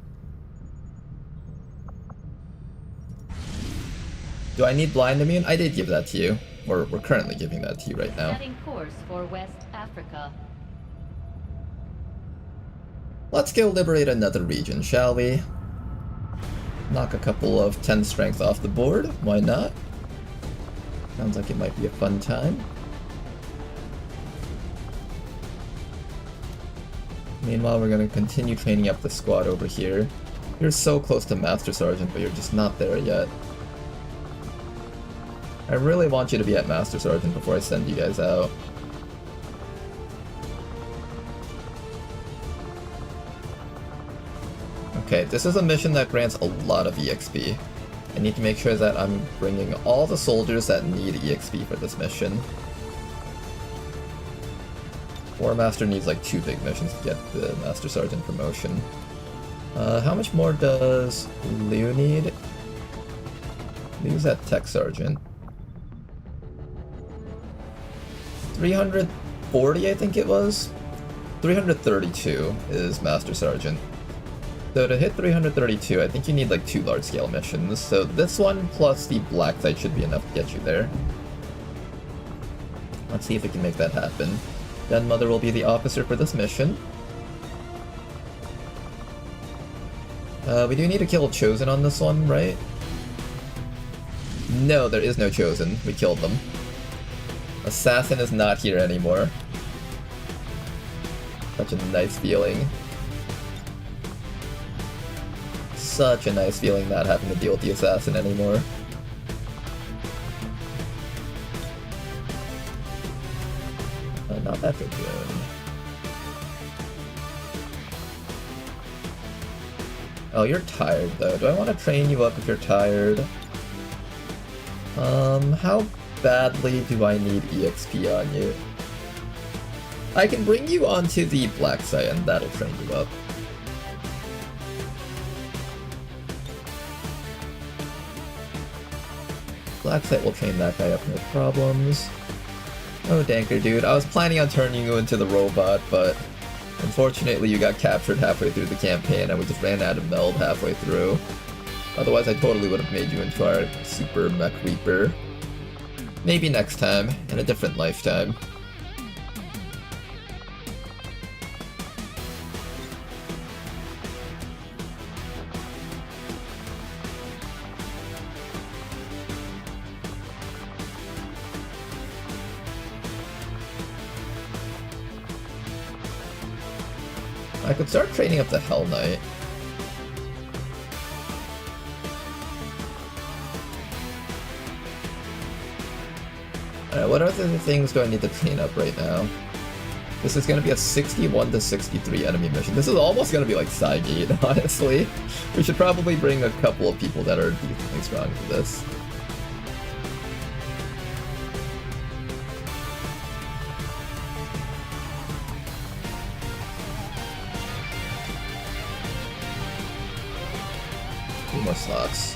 Do I need Blind Immune? I did give that to you. We're currently giving that to you right now. Setting course for West Africa. Let's go liberate another region, shall we? Knock a couple of 10 strength off the board, why not? Sounds like it might be a fun time. Meanwhile, we're going to continue training up the squad over here. You're so close to Master Sergeant, but you're just not there yet. I really want you to be at Master Sergeant before I send you guys out. Okay, this is a mission that grants a lot of EXP. I need to make sure that I'm bringing all the soldiers that need EXP for this mission. War Master needs like 2 big missions to get the Master Sergeant promotion. How much more does Liu need? Liu's at Tech Sergeant. 340, I think it was? 332 is Master Sergeant. So to hit 332, I think you need like 2 large-scale missions. So this one plus the Black Site should be enough to get you there. Let's see if we can make that happen. Den Mother will be the officer for this mission. We do need to kill Chosen on this one, right? No, there is no Chosen. We killed them. Assassin is not here anymore. Such a nice feeling. Such a nice feeling not having to deal with the Assassin anymore. Not that big zone. Oh, you're tired though. Do I want to train you up if you're tired? How badly do I need EXP on you? I can bring you onto the Black Site and that'll train you up. Black Site will train that guy up, no problems. Oh, Danker, dude. I was planning on turning you into the robot, but unfortunately you got captured halfway through the campaign and we just ran out of meld halfway through. Otherwise, I totally would have made you into our Super Mech Reaper. Maybe next time, in a different lifetime. I could start training up the Hell Knight. Alright, what other things do I need to train up right now? This is going to be a 61 to 63 enemy mission. This is almost going to be like Cygate, honestly. We should probably bring a couple of people that are decently strong for this. More slots.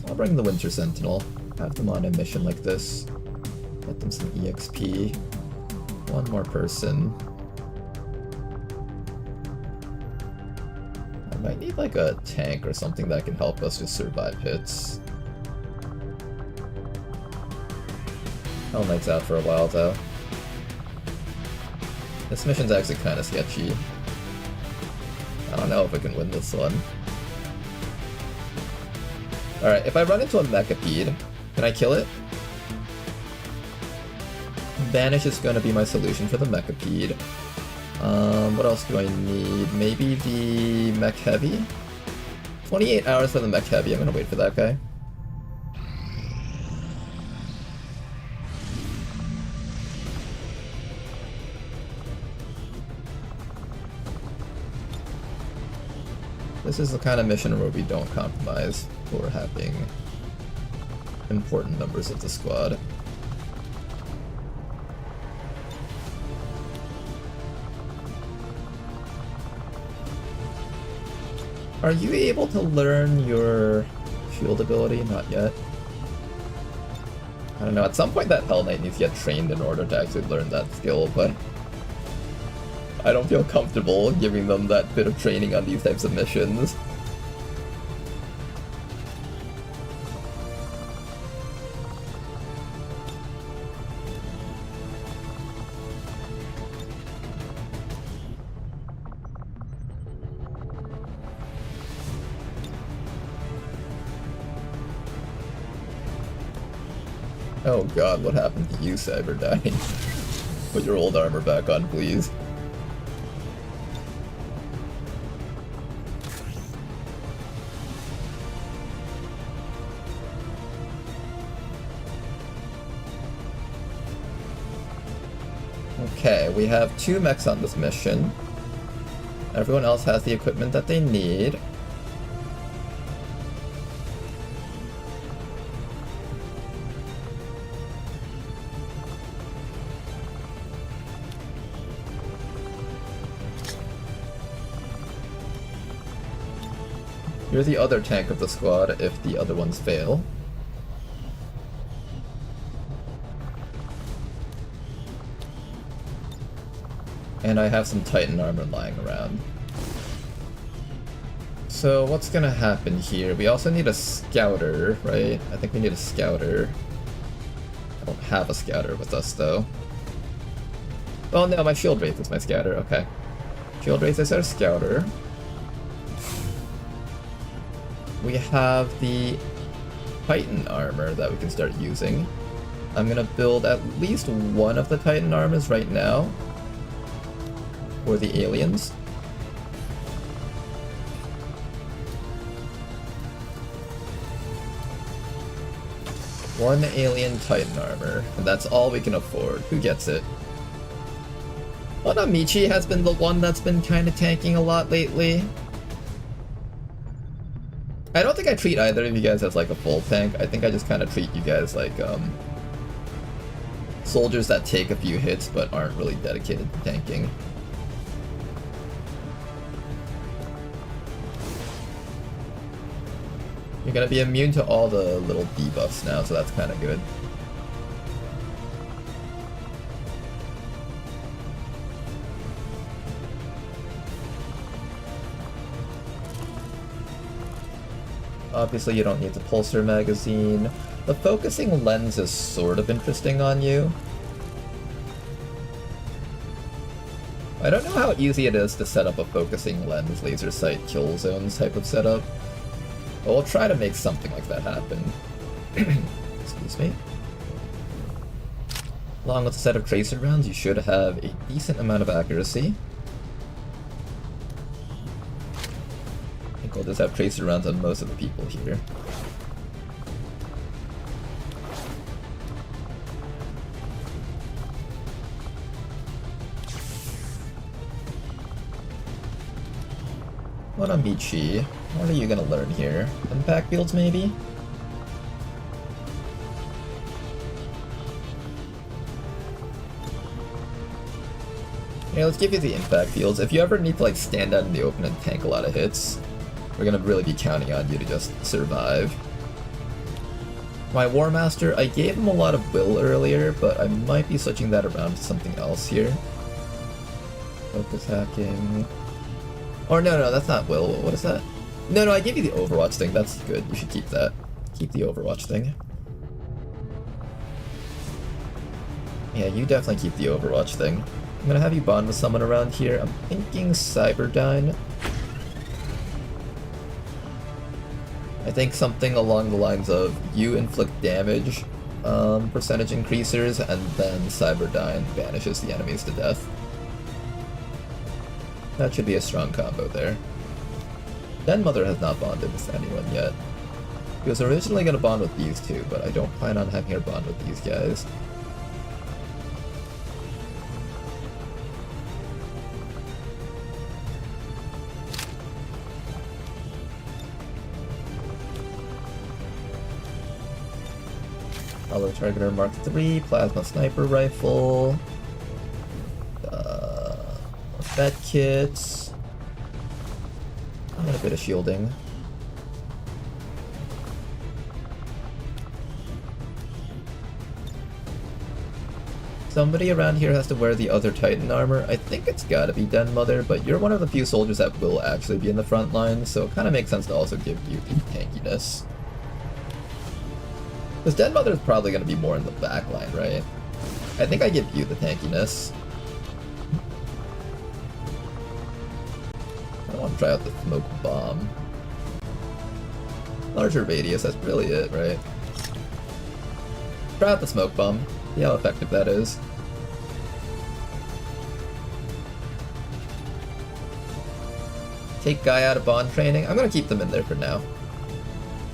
I'll bring the Winter Sentinel. Have them on a mission like this. Get them some EXP. One more person. I might need like a tank or something that can help us just survive hits. Hell Knight's out for a while though. This mission's actually kind of sketchy. I don't know if I can win this one. Alright, if I run into a Mechapede, can I kill it? Banish is going to be my solution for the Mechapede. What else do I need? Maybe the Mech Heavy? 28 hours for the Mech Heavy, I'm going to wait for that guy. This is the kind of mission where we don't compromise for having important members of the squad. Are you able to learn your shield ability? Not yet. I don't know, at some point that Hell Knight needs to get trained in order to actually learn that skill, but I don't feel comfortable giving them that bit of training on these types of missions. Oh god, what happened to you, Cyberdyne? Put your old armor back on, please. Okay, we have 2 mechs on this mission. Everyone else has the equipment that they need. You're the other tank of the squad if the other ones fail. And I have some Titan armor lying around. So what's gonna happen here? We also need a scouter, right? I think we need a scouter. I don't have a scouter with us though. Oh no, my shield wraith is my scouter, okay. Shield wraith is our scouter. We have the Titan armor that we can start using. I'm gonna build at least one of the Titan armors right now for the aliens. One alien Titan armor, and that's all we can afford. Who gets it? Michi has been the one that's been kind of tanking a lot lately. I don't think I treat either of you guys as like a full tank. I think I just kind of treat you guys like soldiers that take a few hits but aren't really dedicated to tanking. You're gonna be immune to all the little debuffs now, so that's kind of good. Obviously you don't need the pulsar magazine. The focusing lens is sort of interesting on you. I don't know how easy it is to set up a focusing lens, laser sight, kill zones type of setup. But we'll try to make something like that happen. Excuse me. Along with a set of tracer rounds, you should have a decent amount of accuracy. I think we'll just have tracer rounds on most of the people here. What on Michi? What are you gonna learn here? Impact fields, maybe? Yeah, let's give you the impact fields. If you ever need to like stand out in the open and tank a lot of hits, we're gonna really be counting on you to just survive. My War Master, I gave him a lot of will earlier, but I might be switching that around to something else here. Focus hacking. Or no, that's not will. What is that? No, I gave you the Overwatch thing. That's good. You should keep that. Keep the Overwatch thing. Yeah, you definitely keep the Overwatch thing. I'm gonna have you bond with someone around here. I'm thinking Cyberdyne. I think something along the lines of you inflict damage percentage increasers, and then Cyberdyne banishes the enemies to death. That should be a strong combo there. Den Mother has not bonded with anyone yet. He was originally going to bond with these two, but I don't plan on having her bond with these guys. Auto Targeter Mark III, Plasma Sniper Rifle, Med Kits, and a bit of shielding. Somebody around here has to wear the other Titan armor. I think it's gotta be Den Mother, but you're one of the few soldiers that will actually be in the front line, so it kind of makes sense to also give you the tankiness. Because Den Mother is probably gonna be more in the back line, right? I think I give you the tankiness. I want to try out the smoke bomb. Larger radius, that's really it, right? Try out the smoke bomb. See how effective that is. Take Guy out of bond training. I'm gonna keep them in there for now.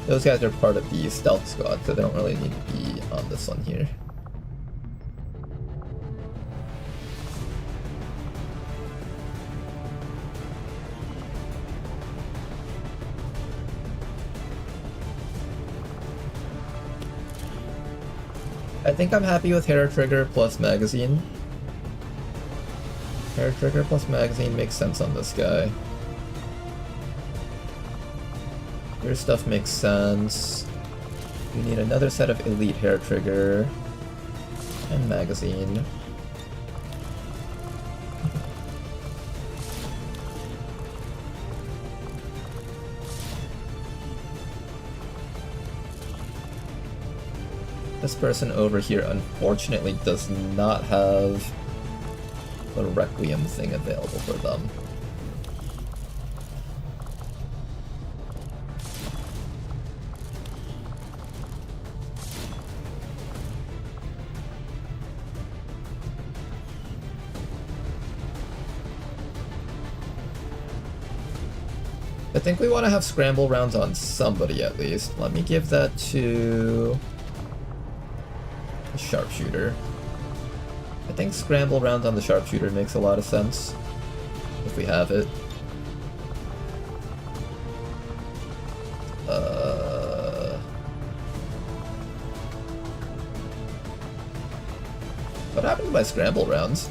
Those guys are part of the stealth squad, so they don't really need to be on this one here. I think I'm happy with hair trigger plus magazine. Hair trigger plus magazine makes sense on this guy. Your stuff makes sense. We need another set of elite hair trigger and magazine. This person over here unfortunately does not have the Requiem thing available for them. I think we want to have scramble rounds on somebody at least. Let me give that to Sharpshooter. I think scramble rounds on the Sharpshooter makes a lot of sense if we have it. What happened to my scramble rounds?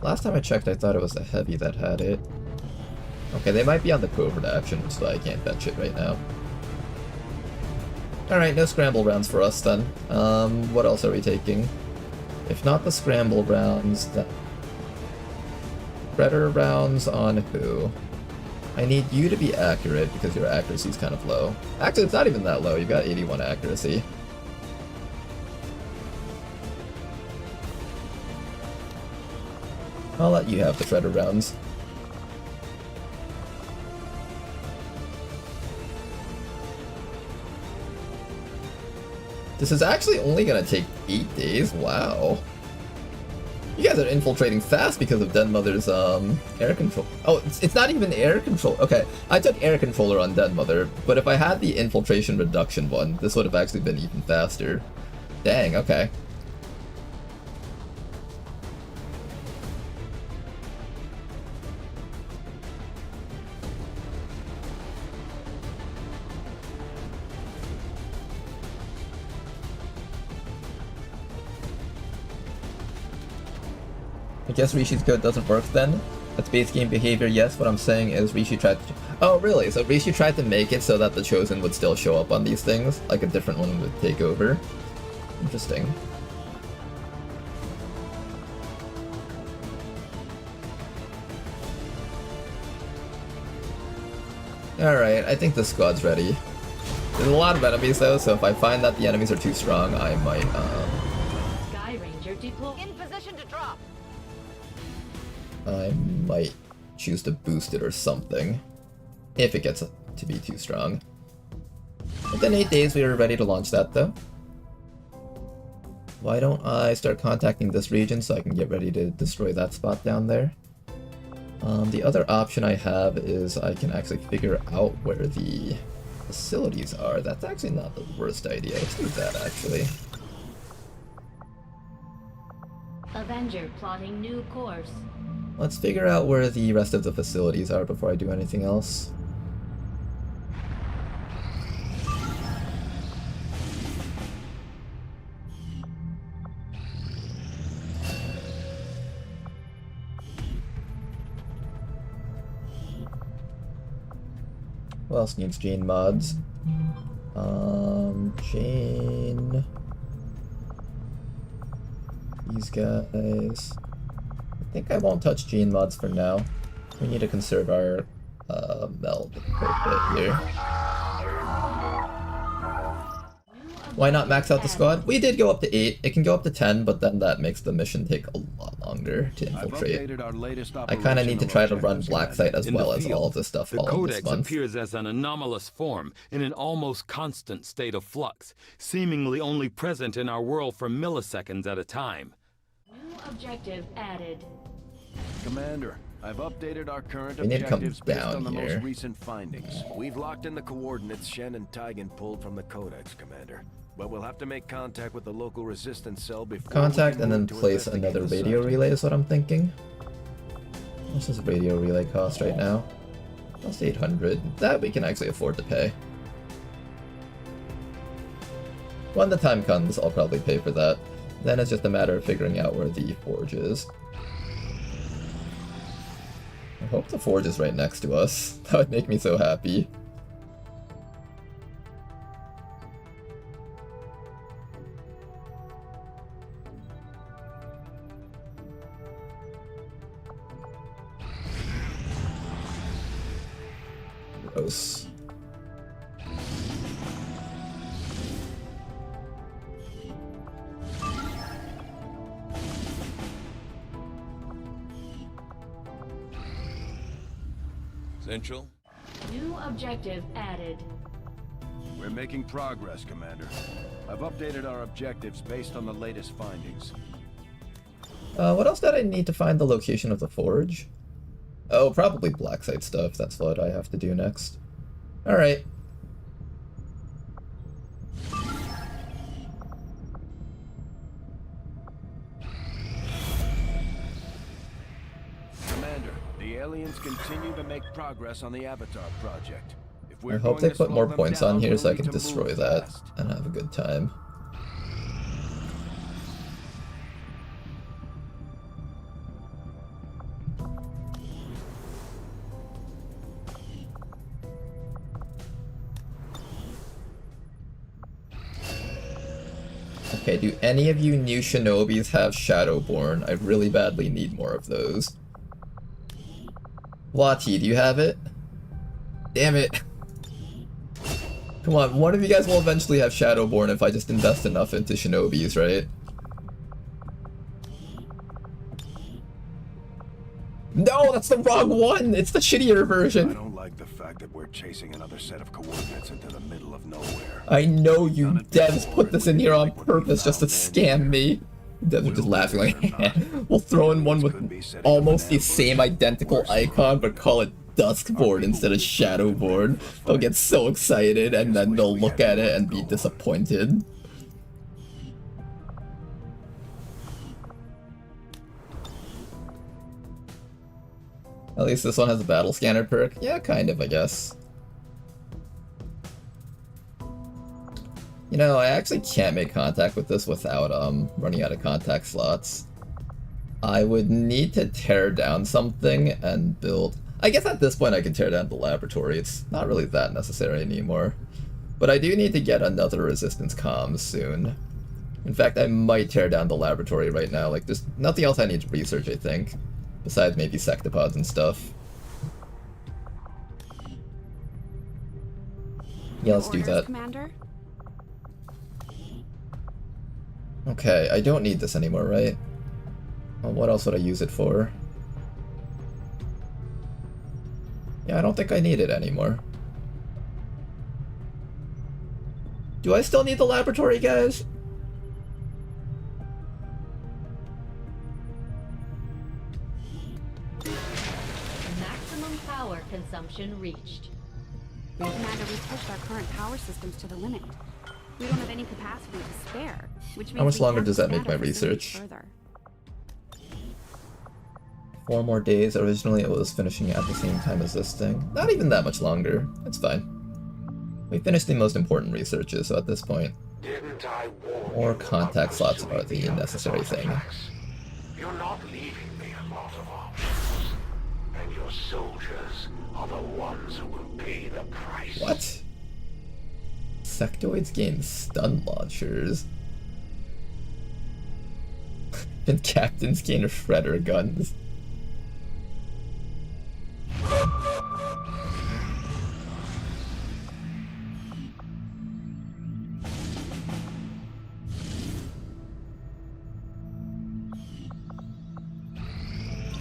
Last time I checked, I thought it was the heavy that had it. Okay, they might be on the covert action, so I can't bench it right now. Alright, no scramble rounds for us then. What else are we taking? If not the scramble rounds, then... Predator rounds on who? I need you to be accurate because your accuracy is kind of low. Actually, it's not even that low. You've got 81 accuracy. I'll let you have the Shredder rounds. This is actually only gonna take 8 days? Wow. You guys are infiltrating fast because of Den Mother's air control. Oh, it's not even air control. Okay, I took air controller on Den Mother, but if I had the infiltration reduction one, this would have actually been even faster. Dang, okay. I guess Rishi's code doesn't work then? That's base game behavior, yes. What I'm saying is Rishi tried to... Oh, really? So Rishi tried to make it so that the Chosen would still show up on these things? Like a different one would take over? Interesting. Alright, I think the squad's ready. There's a lot of enemies though, so if I find that the enemies are too strong, I might, Sky Ranger deployed. In position to drop. I might choose to boost it or something, if it gets to be too strong. Within 8 days we are ready to launch that though. Why don't I start contacting this region so I can get ready to destroy that spot down there? The other option I have is I can actually figure out where the facilities are. That's actually not the worst idea. Let's do that actually. Avenger plotting new course. Let's figure out where the rest of the facilities are before I do anything else. Who else needs Jane mods? Jane... These guys... I think I won't touch Gene mods for now. We need to conserve our meld quite a bit here. Why not max out the squad? We did go up to 8. It can go up to 10, but then that makes the mission take a lot longer to infiltrate. I kind of need to try to run Black Site as well as all of this stuff all this The Codex month. appears as an anomalous form, in an almost constant state of flux, seemingly only present in our world for milliseconds at a time. New objective added. Commander, I've updated our current We need to come objectives based down on the here. most recent findings. We've locked in the coordinates Shen and Taigen pulled from the Codex, Commander. But we'll have to make contact with the local resistance cell before Contact we and can then move to place investigate another the radio site. relay is what I'm thinking. What's this radio relay cost right now? That's 800. That we can actually afford to pay. When the time comes, I'll probably pay for that. Then it's just a matter of figuring out where the forge is. I hope the forge is right next to us. That would make me so happy. Gross. Central? New objective added. We're making progress, Commander. I've updated our objectives based on the latest findings. What else did I need to find the location of the forge? Oh, probably Black Site stuff. That's what I have to do next. Alright. Commander, the aliens continue to make progress on the Avatar project. If I hope they put more points on here so I can destroy that and have a good time. Okay, do any of you new shinobis have Shadowborn? I really badly need more of those. WOTC, do you have it? Damn it! Come on, one of you guys will eventually have Shadowborn if I just invest enough into shinobis, right? No, that's the wrong one! It's the shittier version! I don't like the fact that we're chasing another set of coordinates into the middle of nowhere. I know you devs put this in here on purpose just to scam me. Devs are just laughing like, we'll throw in one with almost the same identical icon but call it Duskborn instead of Shadowborn. They'll get so excited and then they'll look at it and be disappointed. At least this one has a battle scanner perk. Yeah, kind of, I guess. You know, I actually can't make contact with this without running out of contact slots. I would need to tear down something and build... I guess at this point I can tear down the laboratory. It's not really that necessary anymore. But I do need to get another resistance comms soon. In fact, I might tear down the laboratory right now. Like, there's nothing else I need to research, I think. Besides maybe sectopods and stuff. Yeah, let's do that. Commander? Okay, I don't need this anymore, right? Well, what else would I use it for? Yeah, I don't think I need it anymore. Do I still need the laboratory, guys? Maximum power consumption reached. Commander, we've pushed our current power systems to the limit. We don't have any capacity to spare, which means How much we longer can't does that make my scatter facilities research? further. 4 more days. Originally it was finishing at the same time as this thing. Not even that much longer. It's fine. We finished the most important researches, so at this point, more contact slots are the necessary thing. You're not leaving me a lot of options. And your soldiers are the ones who will pay the price. What? Sectoids gain stun launchers. And captains gain shredder guns.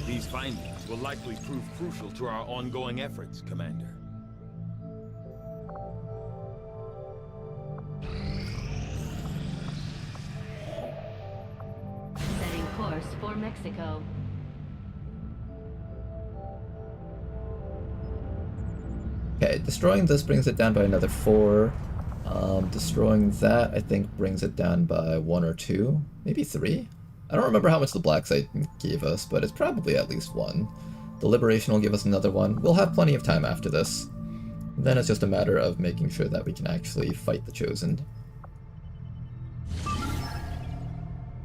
These findings will likely prove crucial to our ongoing efforts, Commander. Setting course for Mexico. Okay, destroying this brings it down by another 4. Destroying that, I think, brings it down by 1 or 2, maybe 3. I don't remember how much the black site gave us, but it's probably at least 1. The liberation will give us another 1. We'll have plenty of time after this. Then it's just a matter of making sure that we can actually fight the Chosen.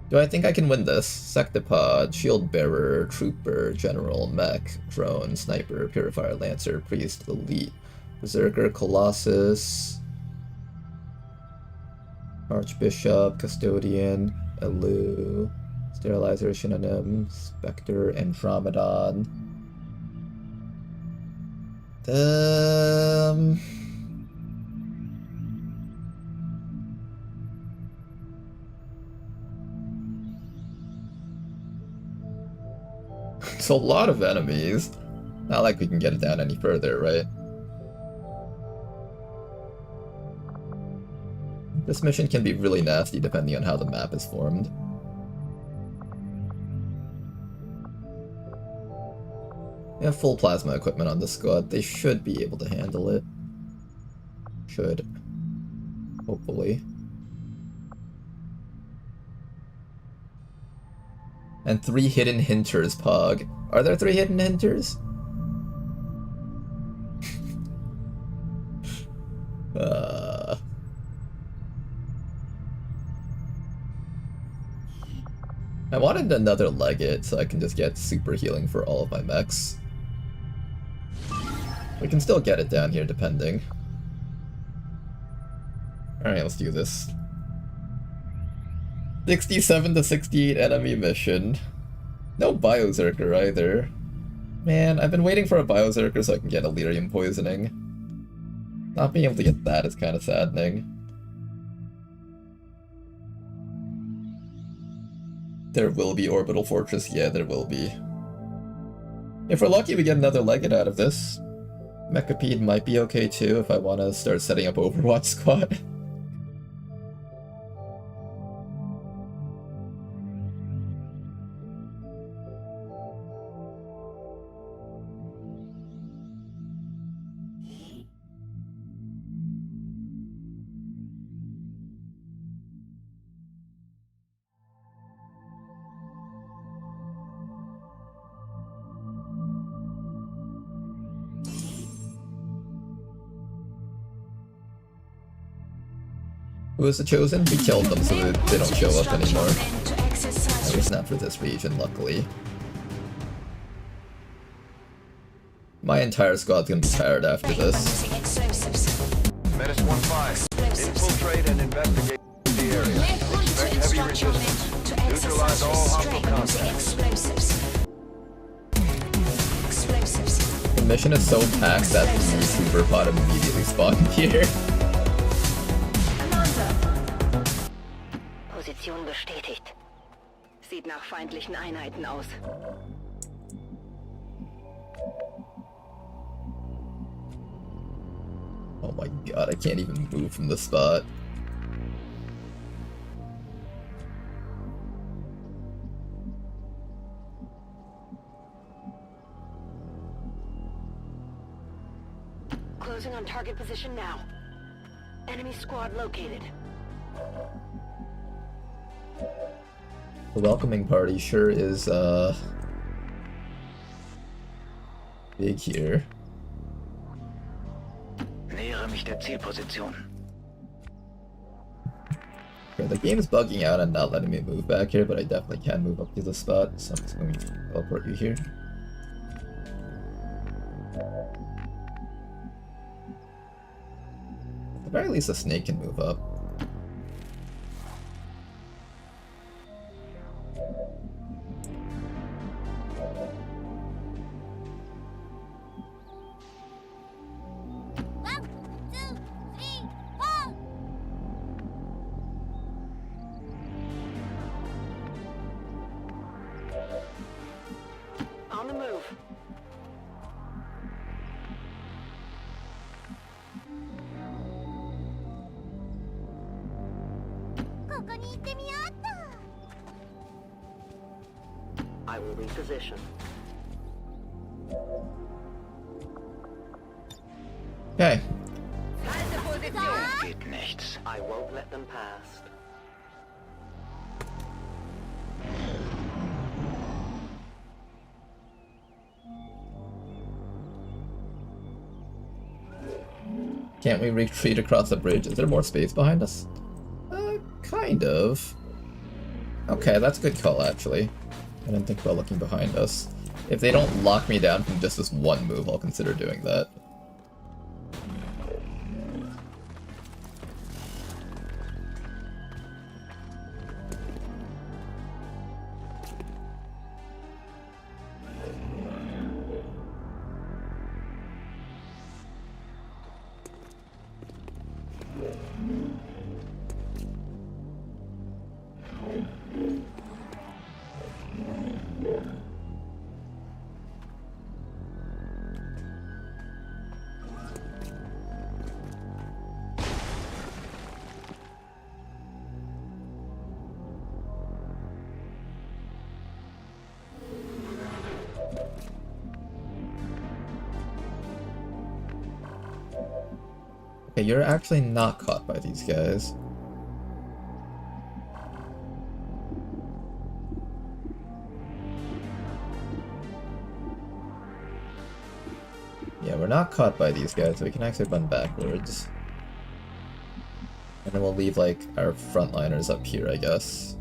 Do I think I can win this? Sectopod, Shield Bearer, Trooper, General, Mech, Drone, Sniper, Purifier, Lancer, Priest, Elite, Berserker, Colossus, Archbishop, Custodian, Elu, Sterilizer, Synonym, Spectre, Andromedon. It's a lot of enemies. Not like we can get it down any further, right? This mission can be really nasty depending on how the map is formed. We have full plasma equipment on this squad. They should be able to handle it. Should. Hopefully. And 3 hidden hinters, Pog. Are there 3 hidden hinters? I wanted another legate so I can just get super healing for all of my mechs. We can still get it down here depending. Alright, let's do this. 67 to 68 enemy mission. No Biozerker either. Man, I've been waiting for a Biozerker so I can get Illyrium poisoning. Not being able to get that is kind of saddening. There will be Orbital Fortress, yeah, there will be. If we're lucky, we get another legate out of this. Mechapede might be okay too if I want to start setting up Overwatch Squad. Who was the Chosen? We killed them so that they don't show up anymore. At least not for this region, luckily. My entire squad's gonna be tired after this. Menace 1-5. Infiltrate and investigate the area. Expect heavy resistance. Neutralize all hostile contacts. The mission is so packed that the super pod immediately spawned here. Position bestätigt. Sieht nach feindlichen Einheiten aus. Oh my god, I can't even move from the spot. Closing on target position now. Enemy squad located. The welcoming party sure is, big here. Nähere mich der Zielposition. Okay, the game's bugging out and not letting me move back here, but I definitely can move up to the spot, so I'm just going to teleport you here. At the very least, the snake can move up. On the move. I will reposition. Okay. Geht nichts. I won't let them pass. Can't we retreat across the bridge? Is there more space behind us? Kind of. Okay, that's a good call, actually. I didn't think about looking behind us. If they don't lock me down from just this one move, I'll consider doing that. Okay, you're actually not caught by these guys. Yeah, we're not caught by these guys, so we can actually run backwards. And then we'll leave, like, our frontliners up here, I guess.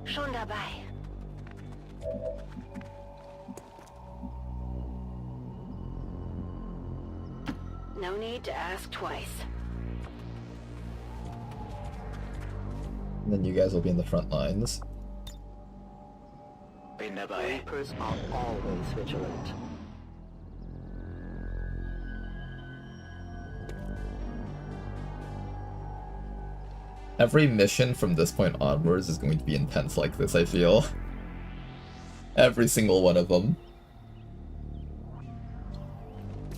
Schon dabei. No need to ask twice. And then you guys will be in the front lines. Bin dabei. Reapers are always vigilant. Every mission from this point onwards is going to be intense like this, I feel. Every single one of them.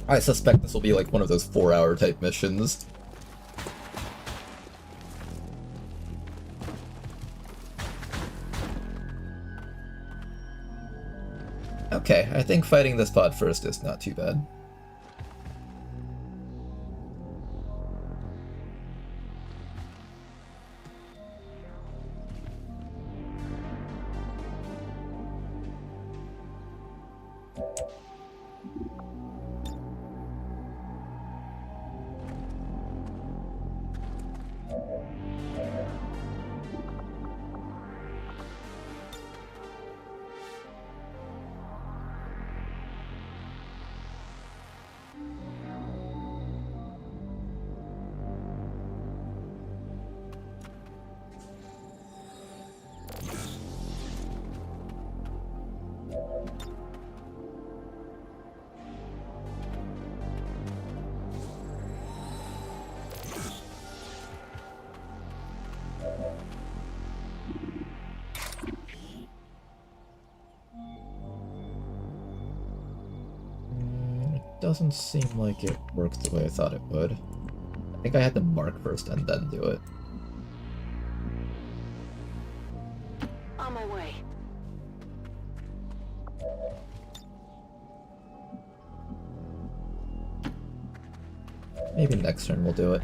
I suspect this will be like one of those 4-hour type missions. Okay, I think fighting this pod first is not too bad. Doesn't seem like it worked the way I thought it would. I think I had to mark first and then do it. Maybe next turn we'll do it.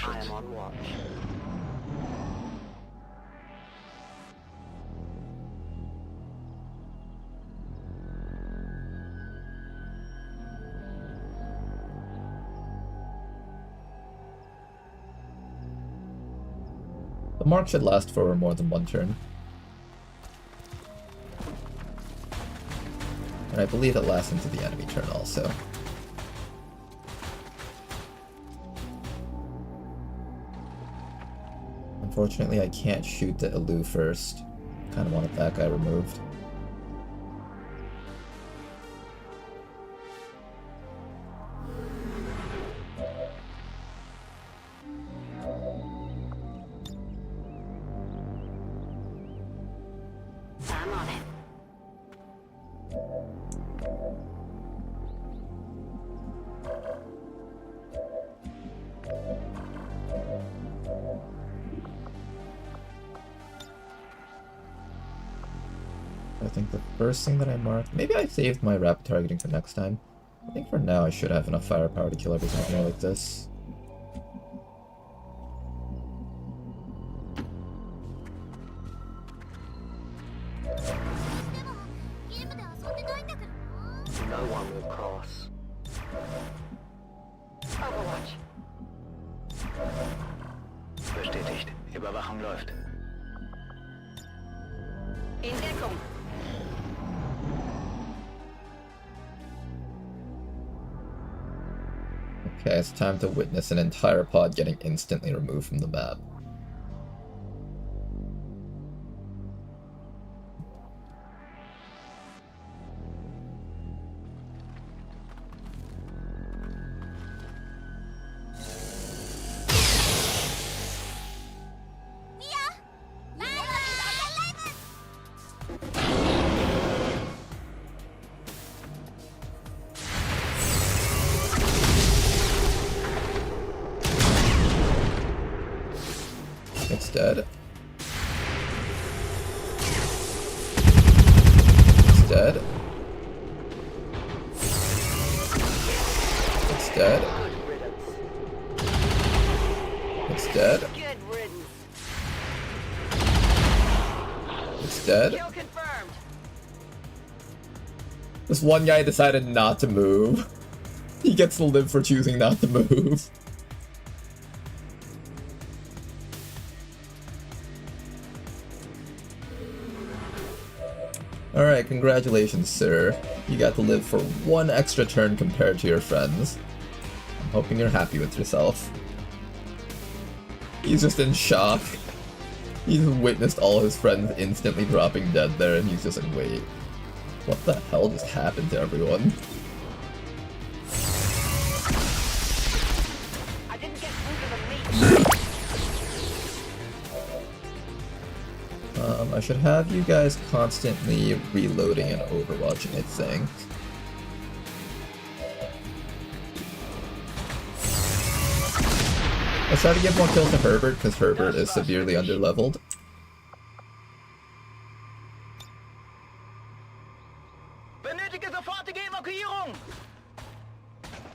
I am on watch. The mark should last for more than one turn. And I believe it lasts into the enemy turn also. Unfortunately, I can't shoot the Elu first. Kind of wanted that guy removed. I'm on it. I think the first thing that I marked... Maybe I saved my rapid targeting for next time. I think for now I should have enough firepower to kill everything here like this. No one will cross. Overwatch. Bestätigt. Überwachung läuft. In Deckung. Okay, it's time to witness an entire pod getting instantly removed from the map. It's dead. It's dead. It's dead. It's dead. Good riddance. It's dead. Kill confirmed. This one guy decided not to move. He gets to live for choosing not to move. Alright, congratulations, sir. You got to live for one extra turn compared to your friends. I'm hoping you're happy with yourself. He's just in shock. He's witnessed all his friends instantly dropping dead there, and he's just like, wait, what the hell just happened to everyone? I didn't get through to the meat. I should have you guys constantly reloading and overwatching, I think. Let's try to give more kills to Herbert, because Herbert is severely underleveled. Benötige sofortige Evakuierung.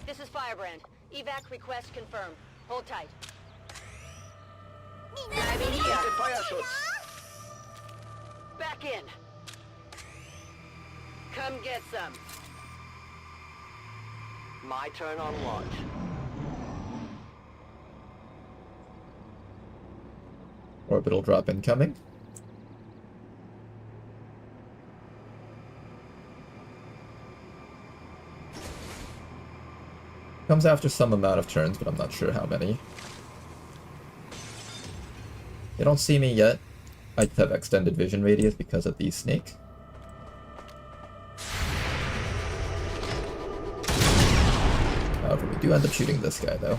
This is Firebrand. Evac request confirmed. Hold tight. Back in. Come get some. My turn on watch. Orbital drop incoming. Comes after some amount of turns, but I'm not sure how many. They don't see me yet. I have extended vision radius because of the snake. However, we do end up shooting this guy, though.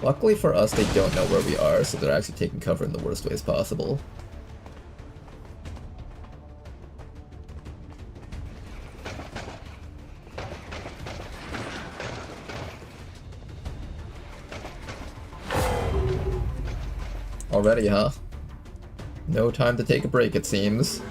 Luckily for us, they don't know where we are, so they're actually taking cover in the worst ways possible. Already, huh? No time to take a break, it seems.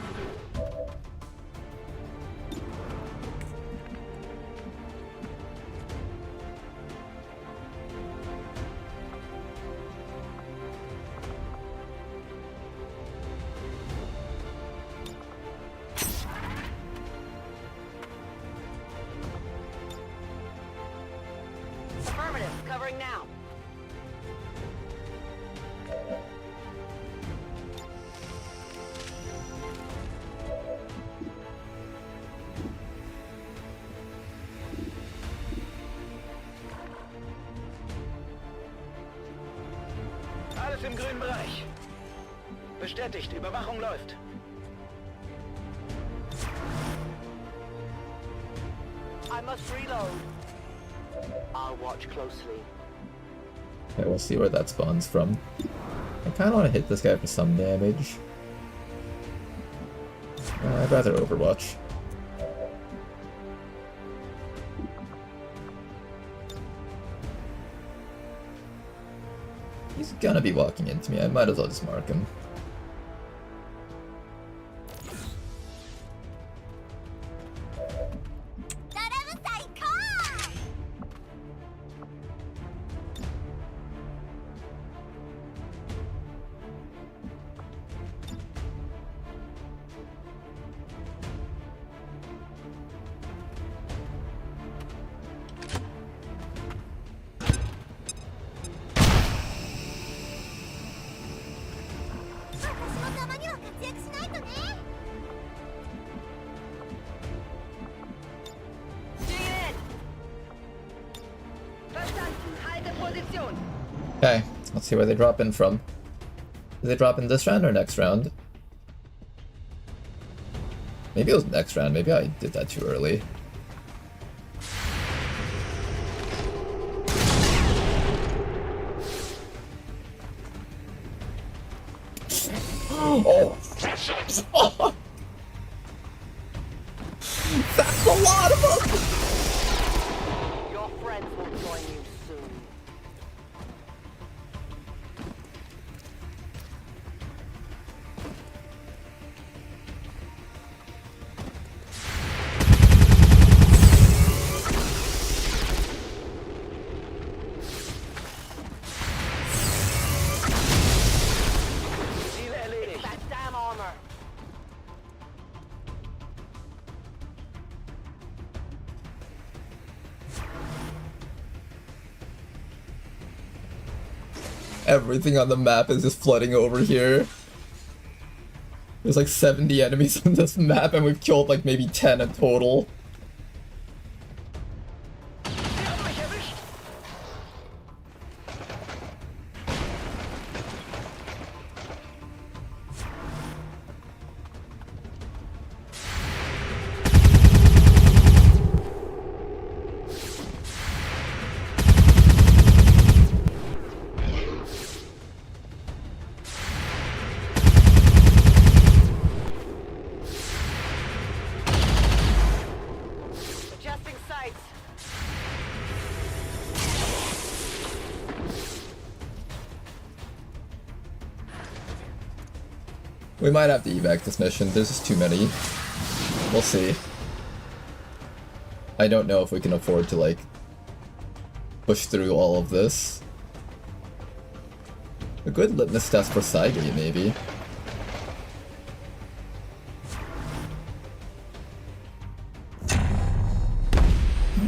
Affirmative, covering now. Alles im grünen Bereich. Bestätigt, Überwachung läuft. I must reload. I'll watch closely. Okay, we'll see where that spawns from. I kinda wanna hit this guy for some damage. I'd rather Overwatch. He's gonna be walking into me, I might as well just mark him. Okay, let's see where they drop in from. Do they drop in this round or next round? Maybe it was next round, maybe I did that too early. Oh! That's a lot of them! Your friends will join you soon. It's that damn armor. Everything on the map is just flooding over here. There's like 70 enemies on this map and we've killed like maybe 10 in total. Adjusting sights. We might have to evac this mission, there's just too many. We'll see. I don't know if we can afford to like push through all of this. A good litmus test for Saigri, maybe.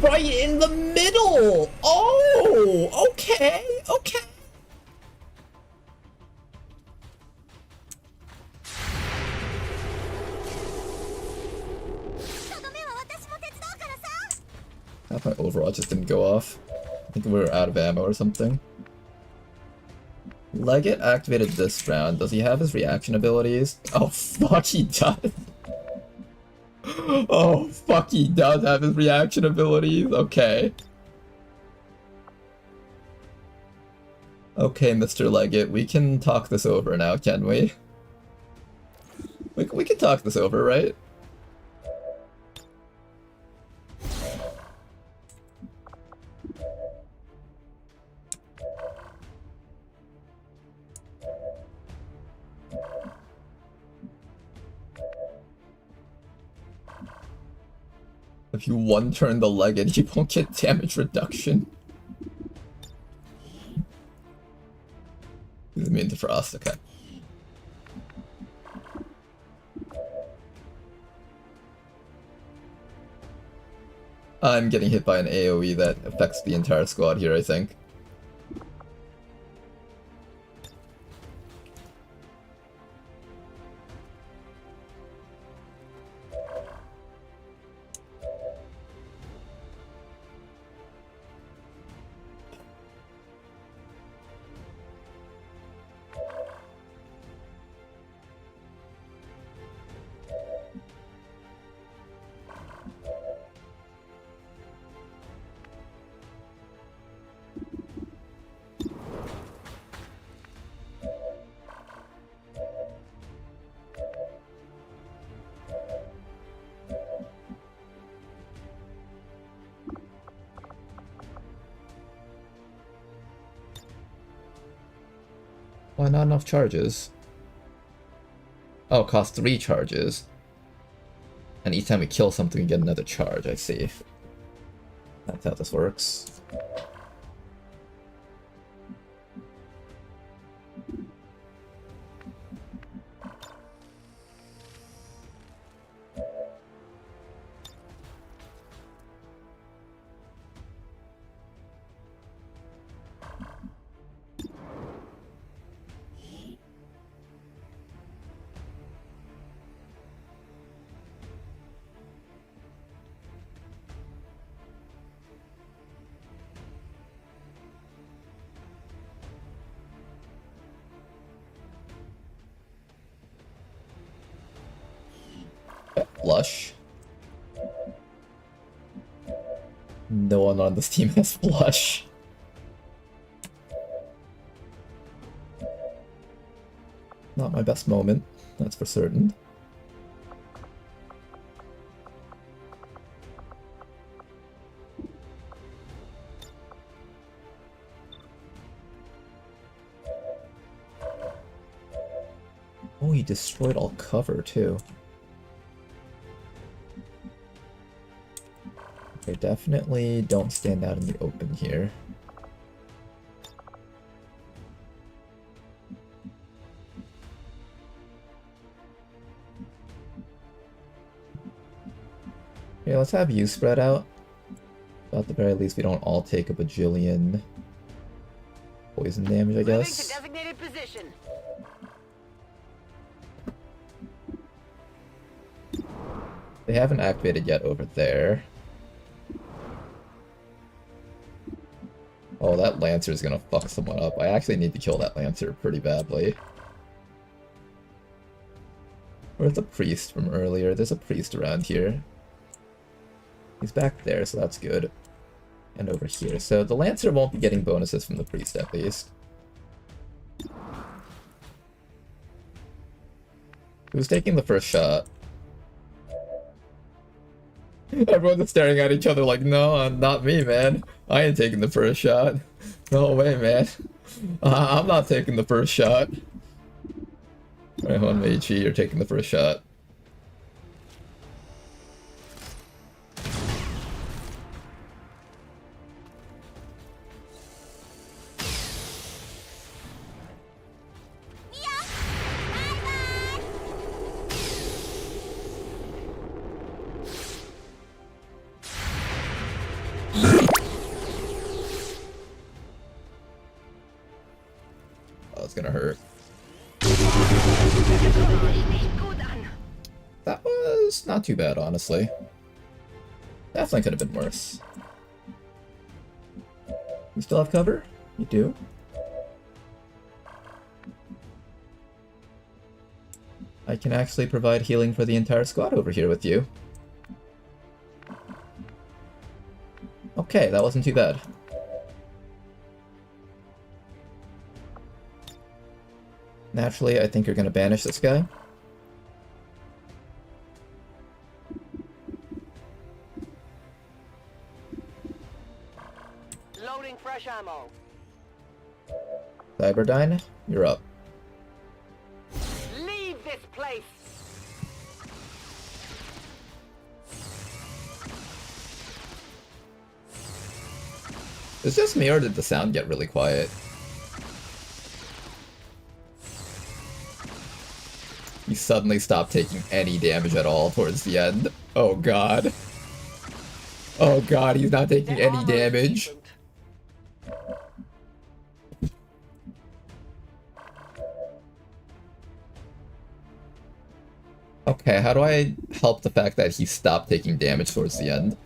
Right in the middle! Oh! Okay, okay. I thought my Overwatch just didn't go off. I think we were out of ammo or something. Leggett activated this round. Does he have his reaction abilities? Oh fuck, he does! Oh fuck, he does have his reaction abilities. Okay. Okay, Mr. Leggett, we can talk this over now, can we? We can talk this over, right? If you one-turn the Legate, you won't get damage reduction. Immune to Frost, okay. I'm getting hit by an AoE that affects the entire squad here, I think. Why not enough charges? Oh, it costs 3 charges. And each time we kill something, we get another charge, I see. That's how this works. Blush. No one on this team has blush. Not my best moment, that's for certain. Oh, he destroyed all cover too. Okay, definitely don't stand out in the open here. Okay, let's have you spread out. So at the very least, we don't all take a bajillion poison damage, I guess. Designated position. They haven't activated yet over there. Oh, that Lancer is gonna fuck someone up. I actually need to kill that Lancer pretty badly. Where's the priest from earlier? There's a priest around here. He's back there, so that's good. And over here. So the Lancer won't be getting bonuses from the priest at least. Who's taking the first shot? Everyone's staring at each other like, no, not me, man. I ain't taking the first shot. No way, man. I'm not taking the first shot. Alright, hold on, Meichi, you're taking the first shot. Gonna hurt. That was not too bad, honestly. Definitely could have been worse. You still have cover? You do? I can actually provide healing for the entire squad over here with you. Okay, that wasn't too bad. Naturally, I think you're going to banish this guy. Loading fresh ammo. Cyberdyne, you're up. Leave this place. Is this me or did the sound get really quiet? He suddenly stopped taking any damage at all towards the end. Oh god. Oh god, he's not taking any damage. Okay, how do I help the fact that he stopped taking damage towards the end?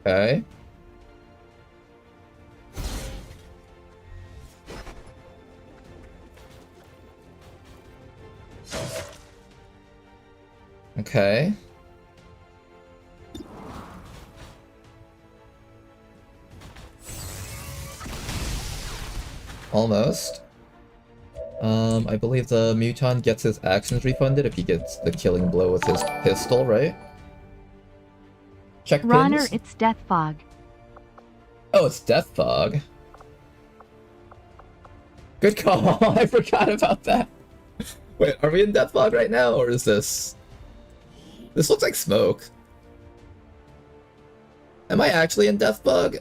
Okay. Okay. Almost. I believe the mutant gets his actions refunded if he gets the killing blow with his pistol, right? Check Runner, pins. it's Death Fog. Oh, it's Death Fog. Good call. I forgot about that. Wait, are we in Death Fog right now, or is this... This looks like smoke. Am I actually in Death Fog?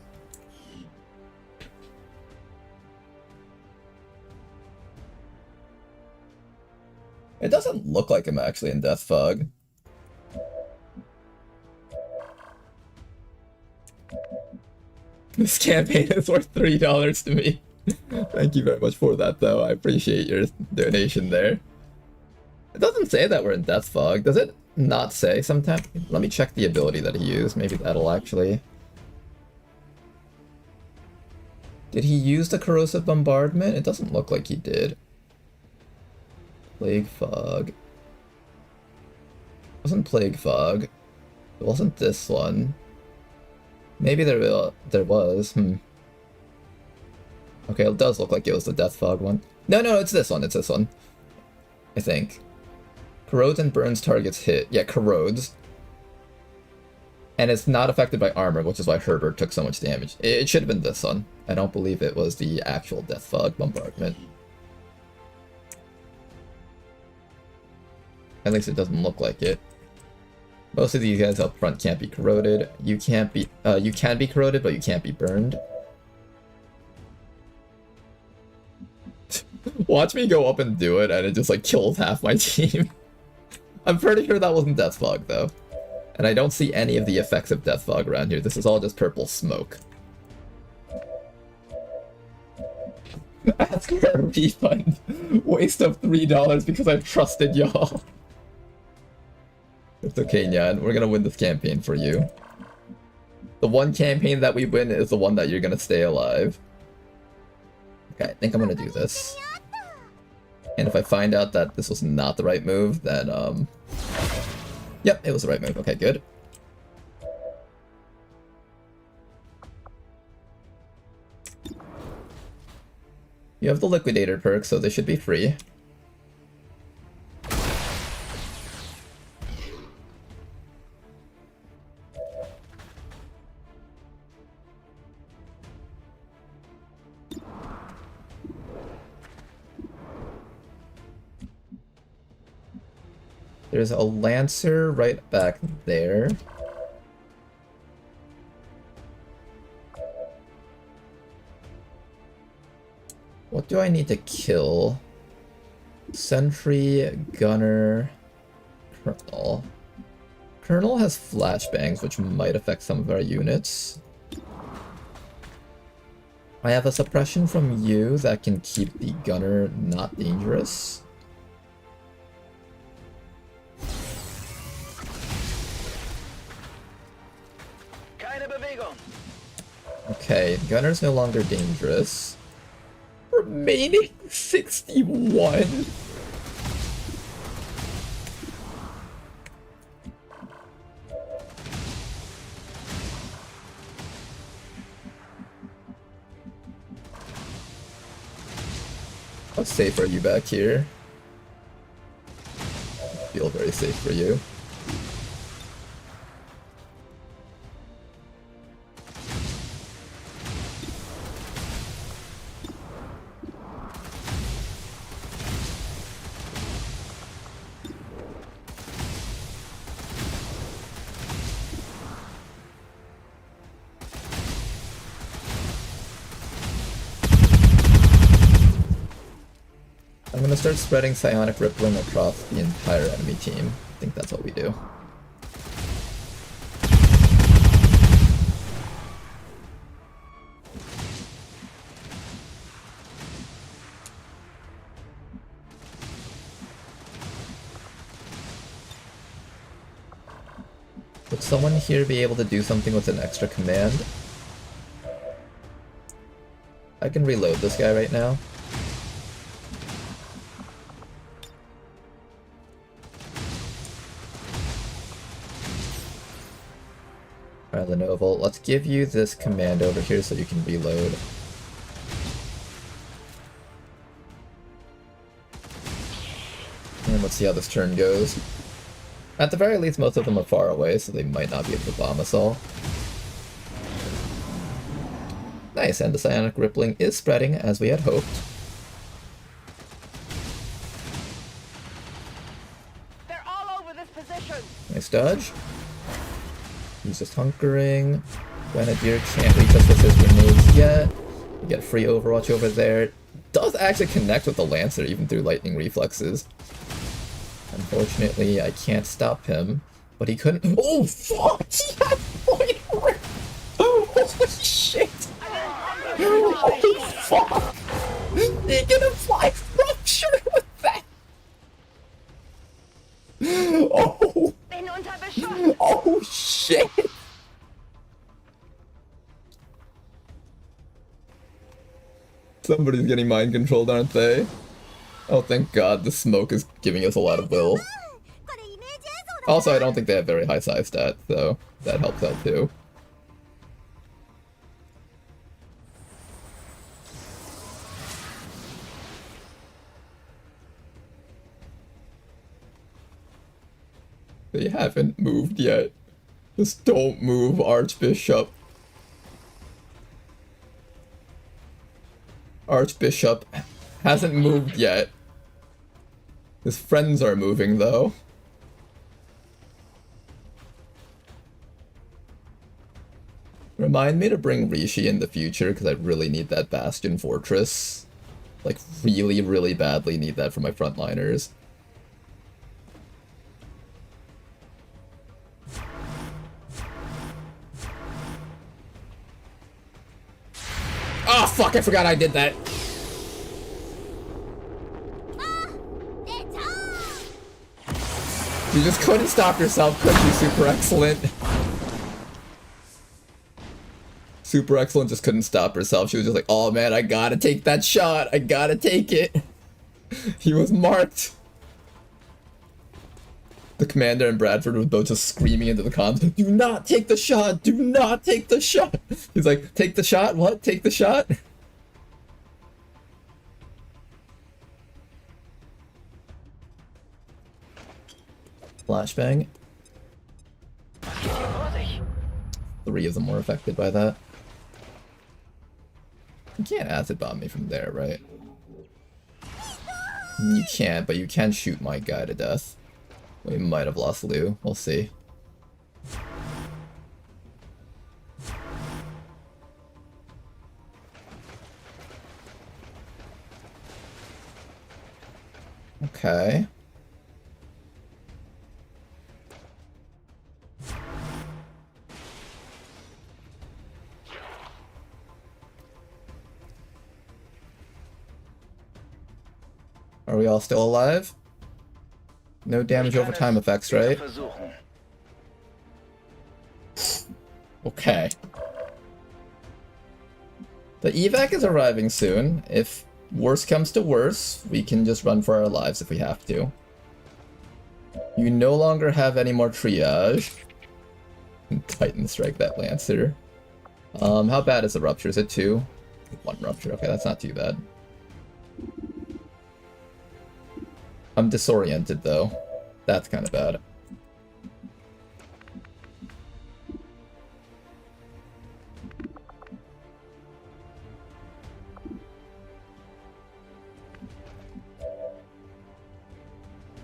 It doesn't look like I'm actually in Death Fog. This campaign is worth $3 to me. Thank you very much for that, though. I appreciate your donation there. It doesn't say that we're in Death Fog. Does it not say sometimes? Let me check the ability that he used. Maybe that'll actually... Did he use the Corrosive Bombardment? It doesn't look like he did. Plague Fog. It wasn't Plague Fog. It wasn't this one. Maybe there was. Okay, it does look like it was the Death Fog one. No, it's this one. It's this one. I think. Corrodes and burns targets hit. Yeah, corrodes. And it's not affected by armor, which is why Herbert took so much damage. It should have been this one. I don't believe it was the actual Death Fog bombardment. At least it doesn't look like it. Most of these guys up front can't be corroded. You can be corroded, but you can't be burned. Watch me go up and do it, and it just like kills half my team. I'm pretty sure that wasn't Death Fog though. And I don't see any of the effects of Death Fog around here. This is all just purple smoke. Ask for a refund. Waste of $3 because I trusted y'all. It's okay, Nyan. We're gonna win this campaign for you. The one campaign that we win is the one that you're gonna stay alive. Okay, I think I'm gonna do this. And if I find out that this was not the right move, then, Yep, it was the right move. Okay, good. You have the Liquidator perk, so they should be free. There's a Lancer right back there. What do I need to kill? Sentry, Gunner, Colonel. Colonel has flashbangs, which might affect some of our units. I have a suppression from you that can keep the Gunner not dangerous. Okay, Gunner's no longer dangerous. Remaining 61. How safe are you back here? feel very safe for you. I'm gonna start spreading psionic rippling across the entire enemy team. I think that's what we do. Would someone here be able to do something with an extra command? I can reload this guy right now. Alright, Lenovo, let's give you this command over here so you can reload. And let's see how this turn goes. At the very least, most of them are far away, so they might not be able to bomb us all. Nice, and the psionic rippling is spreading as we had hoped. They're all over this position. Nice dodge. He's just hunkering. Grenadier can't reach us with his grenades yet. We get free overwatch over there. Does actually connect with the Lancer even through lightning reflexes. Unfortunately, I can't stop him, but he couldn't. Oh fuck! He had point rip. Holy shit! Holy fuck! He can apply rupture with that. Oh! Oh shit! Somebody's getting mind controlled, aren't they? Oh, thank God, the smoke is giving us a lot of will. Also, I don't think they have very high size stats, so that helps out too. They haven't moved yet. Just don't move, Archbishop. Archbishop hasn't moved yet. His friends are moving, though. Remind me to bring Rishi in the future, because I really need that Bastion Fortress. Like, really, really badly need that for my frontliners. Oh, fuck, I forgot I did that. You just couldn't stop yourself, could you, Super Excellent? Super Excellent just couldn't stop herself. She was just like, oh man, I gotta take that shot. I gotta take it. He was marked. The commander and Bradford were both just screaming into the comms, do not take the shot, do not take the shot. He's like, take the shot? What? Take the shot? Flashbang. 3 of them were affected by that. You can't acid bomb me from there, right? You can't, but you can shoot my guy to death. We might have lost Lou. We'll see. Okay. Are we all still alive? No damage over time effects, right? Okay. The evac is arriving soon. If worse comes to worse, we can just run for our lives if we have to. You no longer have any more triage. Titan strike that Lancer. How bad is the rupture? Is it 2? 1 rupture. Okay, that's not too bad. I'm disoriented though. That's kind of bad.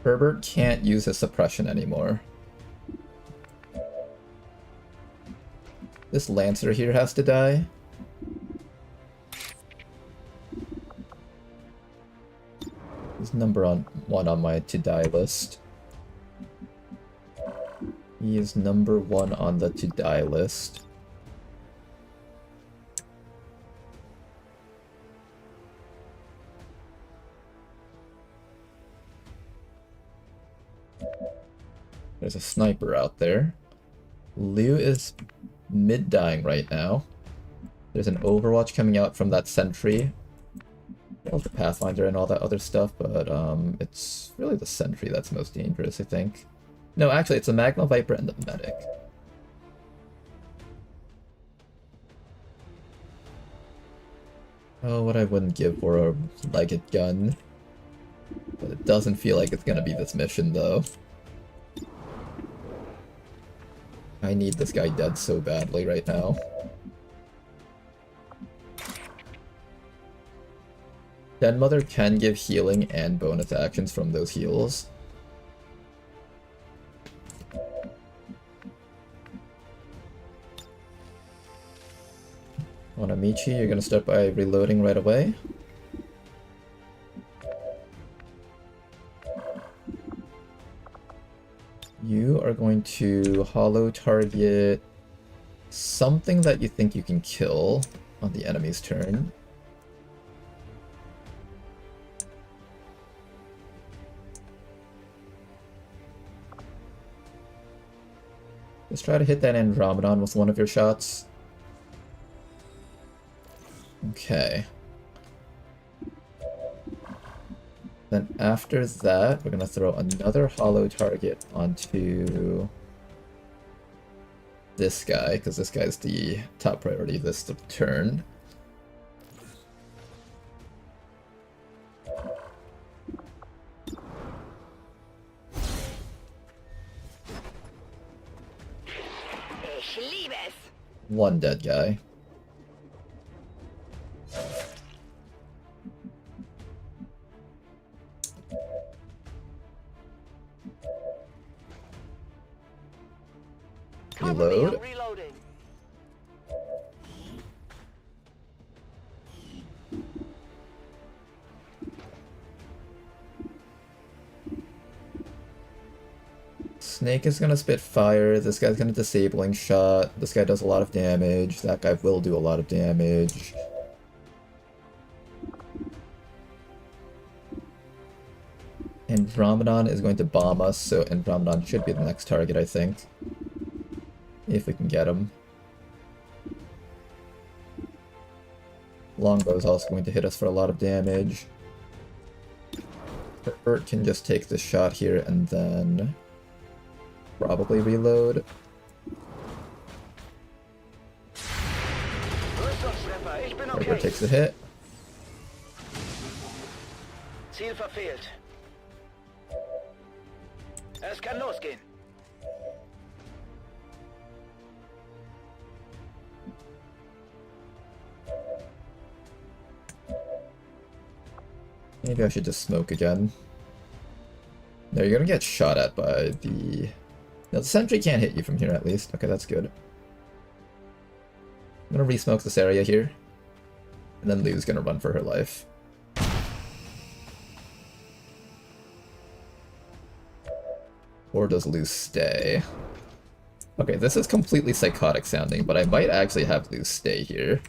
Herbert can't use his suppression anymore. This Lancer here has to die. He's #1 on my to-die list. He is #1 on the to-die list. There's a sniper out there. Liu is mid-dying right now. There's an Overwatch coming out from that sentry. Well, the Pathfinder and all that other stuff, but it's really the sentry that's most dangerous, I think. No, actually, it's the Magma Viper and the Medic. Oh, what I wouldn't give for a legged gun. But it doesn't feel like it's gonna be this mission, though. I need this guy dead so badly right now. Den Mother can give healing and bonus actions from those heals. Onamichi, you're gonna start by reloading right away. You are going to hollow target something that you think you can kill on the enemy's turn. Just try to hit that Andromedon with one of your shots. Okay. Then after that, we're gonna throw another hollow target onto this guy, because this guy's the top priority this turn. One dead guy. Reload. Snake is gonna spit fire, this guy's gonna disabling shot, this guy does a lot of damage, that guy will do a lot of damage. Andromedon is going to bomb us, so Andromedon should be the next target, I think. If we can get him. Longbow is also going to hit us for a lot of damage. Herbert can just take this shot here and then probably reload. Herbert takes the hit. Ziel verfehlt. Es kann losgehen. Maybe I should just smoke again. No, you're gonna get shot at by the... No, the sentry can't hit you from here at least. Okay, that's good. I'm gonna re-smoke this area here. And then Liu's gonna run for her life. Or does Liu stay? Okay, this is completely psychotic sounding, but I might actually have Liu stay here.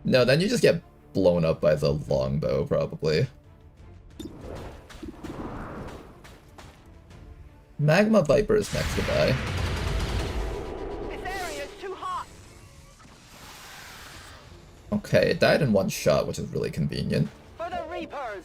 No, then you just get blown up by the longbow, probably. Magma Viper is next to die. This area is too hot. Okay, it died in one shot, which is really convenient. For the Reapers.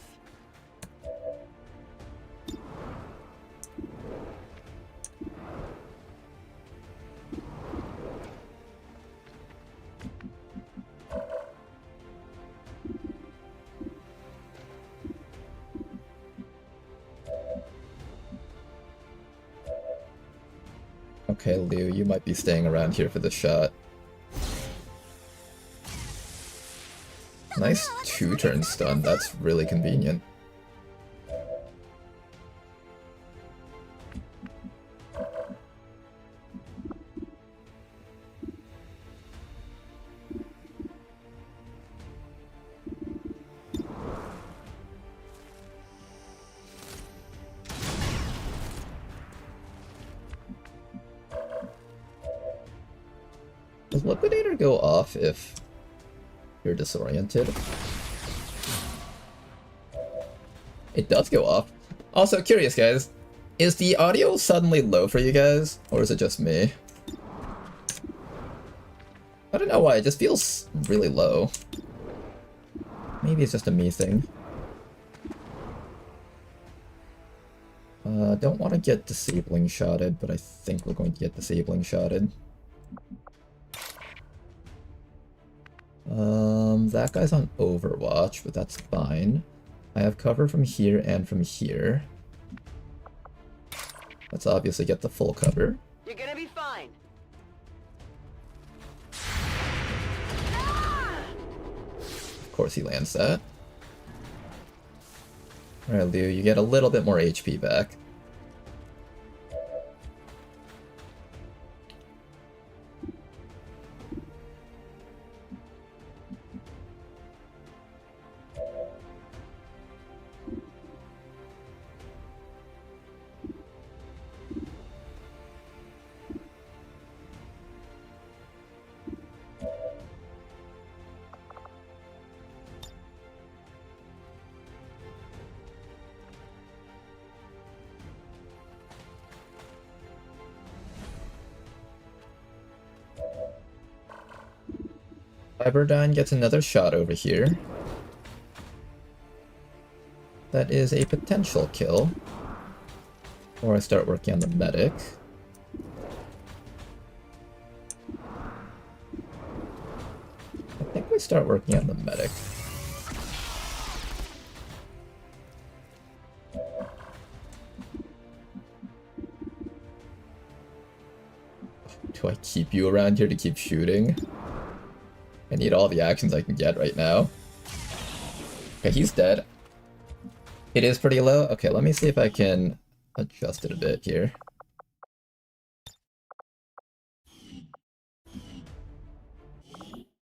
Okay, Liu, you might be staying around here for the shot. Nice 2-turn stun, that's really convenient. Does Liquidator go off if you're disoriented? It does go off. Also, curious guys, is the audio suddenly low for you guys? Or is it just me? I don't know why, it just feels really low. Maybe it's just a me thing. Don't want to get disabling shotted, but I think we're going to get disabling shotted. That guy's on Overwatch, but that's fine. I have cover from here and from here. Let's obviously get the full cover. You're gonna be fine. Of course he lands that. Alright, Liu, you get a little bit more HP back. Cyberdyne gets another shot over here. That is a potential kill. Or I start working on the medic. I think we start working on the medic. Do I keep you around here to keep shooting? I need all the actions I can get right now. Okay, he's dead. It is pretty low. Okay, let me see if I can adjust it a bit here.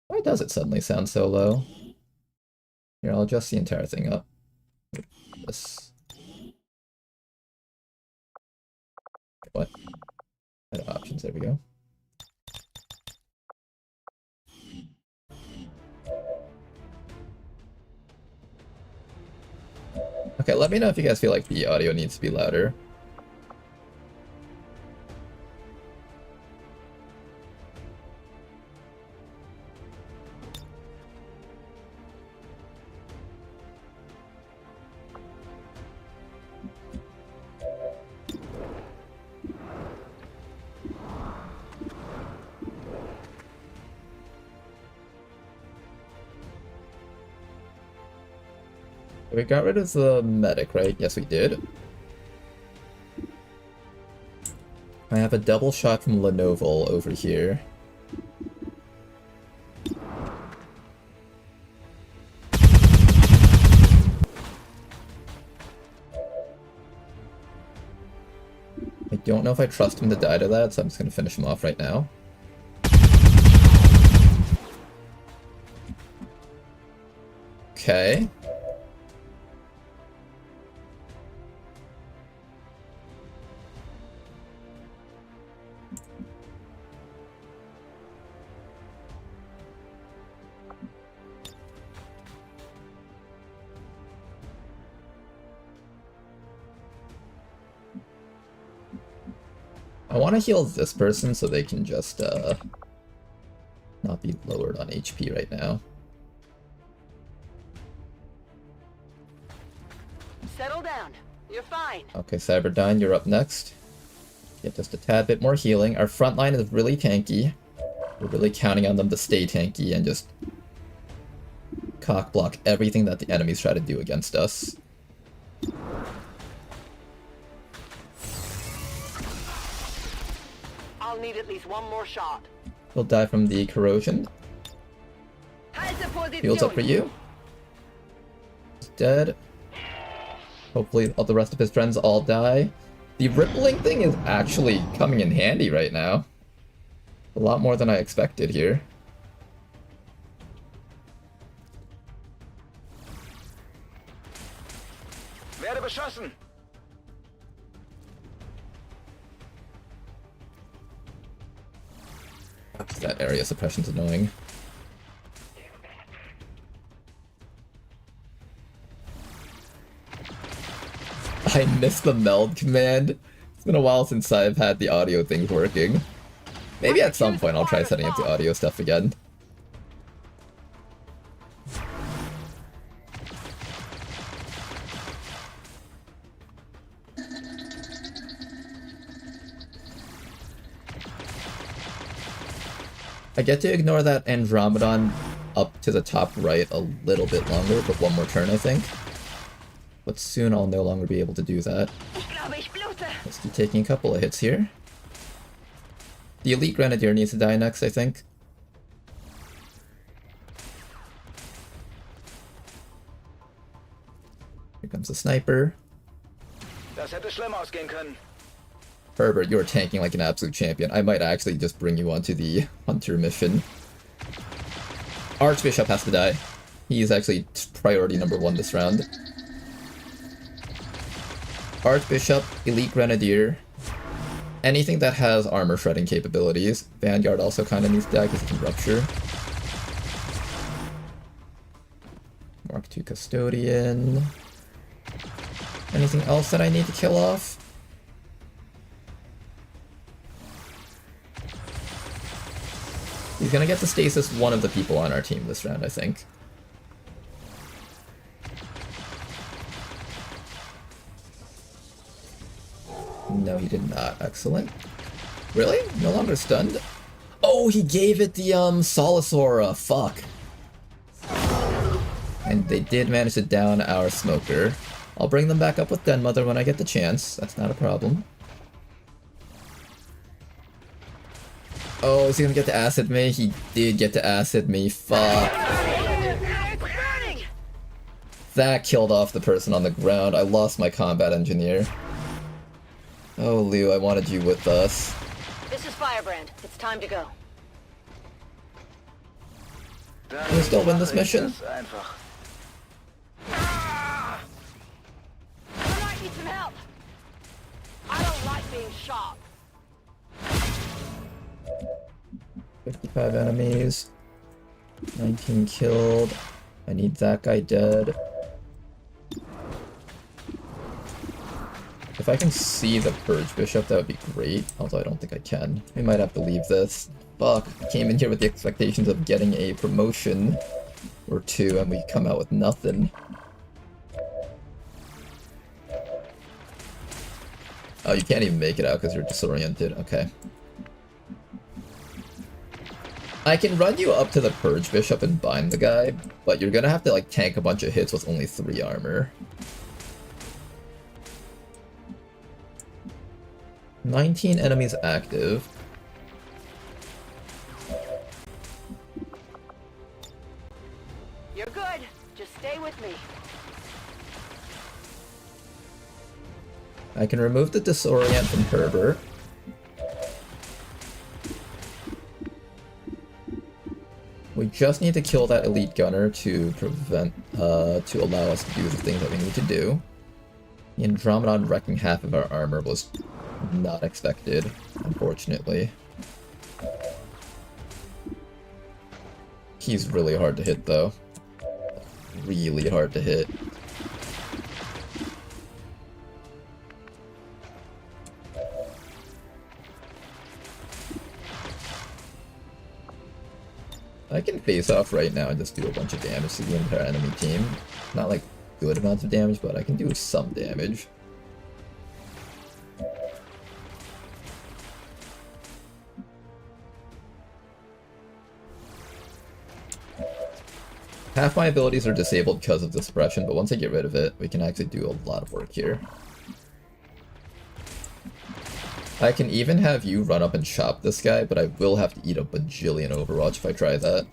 Why does it suddenly sound so low? Here, I'll adjust the entire thing up. This. What? Edit options, there we go. Okay, let me know if you guys feel like the audio needs to be louder. We got rid of the medic, right? Yes, we did. I have a double shot from Lenovo over here. I don't know if I trust him to die to that, so I'm just gonna finish him off right now. Okay. I want to heal this person so they can just not be lowered on HP right now. Settle down. You're fine. Okay, Cyberdyne, you're up next. Get just a tad bit more healing. Our front line is really tanky. We're really counting on them to stay tanky and just cock block everything that the enemies try to do against us. I'll need at least one more shot. He'll die from the corrosion. Heals up for you. He's dead. Hopefully all the rest of his friends all die. The rippling thing is actually coming in handy right now. A lot more than I expected here. Werde beschossen! That area suppression's annoying. I missed the meld command. It's been a while since I've had the audio things working. Maybe at some point I'll try setting up the audio stuff again. I get to ignore that Andromedon up to the top right a little bit longer, but one more turn I think. But soon I'll no longer be able to do that. Let's keep taking a couple of hits here. The Elite Grenadier needs to die next, I think. Here comes the sniper. Das hätte schlimm ausgehen können. Herbert, you're tanking like an absolute champion. I might actually just bring you onto the Hunter mission. Archbishop has to die. He's actually priority number 1 this round. Archbishop, Elite Grenadier, anything that has armor shredding capabilities. Vanguard also kind of needs to die because it can rupture. Mark II Custodian. Anything else that I need to kill off? He's gonna get to stasis one of the people on our team this round, I think. No, he did not. Excellent. Really? No longer stunned? Oh, he gave it the, Solace Aura. Fuck. And they did manage to down our smoker. I'll bring them back up with Den Mother when I get the chance. That's not a problem. Oh, is he gonna get to acid me? He did get to acid me. Fuck. That killed off the person on the ground. I lost my combat engineer. Oh, Liu, I wanted you with us. This is Firebrand. It's time to go. Can we still win this mission? I might need some help. I don't like being shot. 55 enemies. 19 killed. I need that guy dead. If I can see the Purge Bishop, that would be great. Although I don't think I can. We might have to leave this. Fuck. I came in here with the expectations of getting a promotion or 2, and we come out with nothing. Oh, you can't even make it out because you're disoriented. Okay. I can run you up to the Purge Bishop and bind the guy, but you're gonna have to like tank a bunch of hits with only 3 armor. 19 enemies active. You're good. Just stay with me. I can remove the Disorient from Herbert. We just need to kill that Elite Gunner to prevent, to allow us to do the things that we need to do. The Andromedon wrecking half of our armor was not expected, unfortunately. He's really hard to hit, though. Really hard to hit. I can face off right now and just do a bunch of damage to the entire enemy team. Not like good amounts of damage, but I can do some damage. Half my abilities are disabled because of the suppression, but once I get rid of it, we can actually do a lot of work here. I can even have you run up and chop this guy, but I will have to eat a bajillion Overwatch if I try that.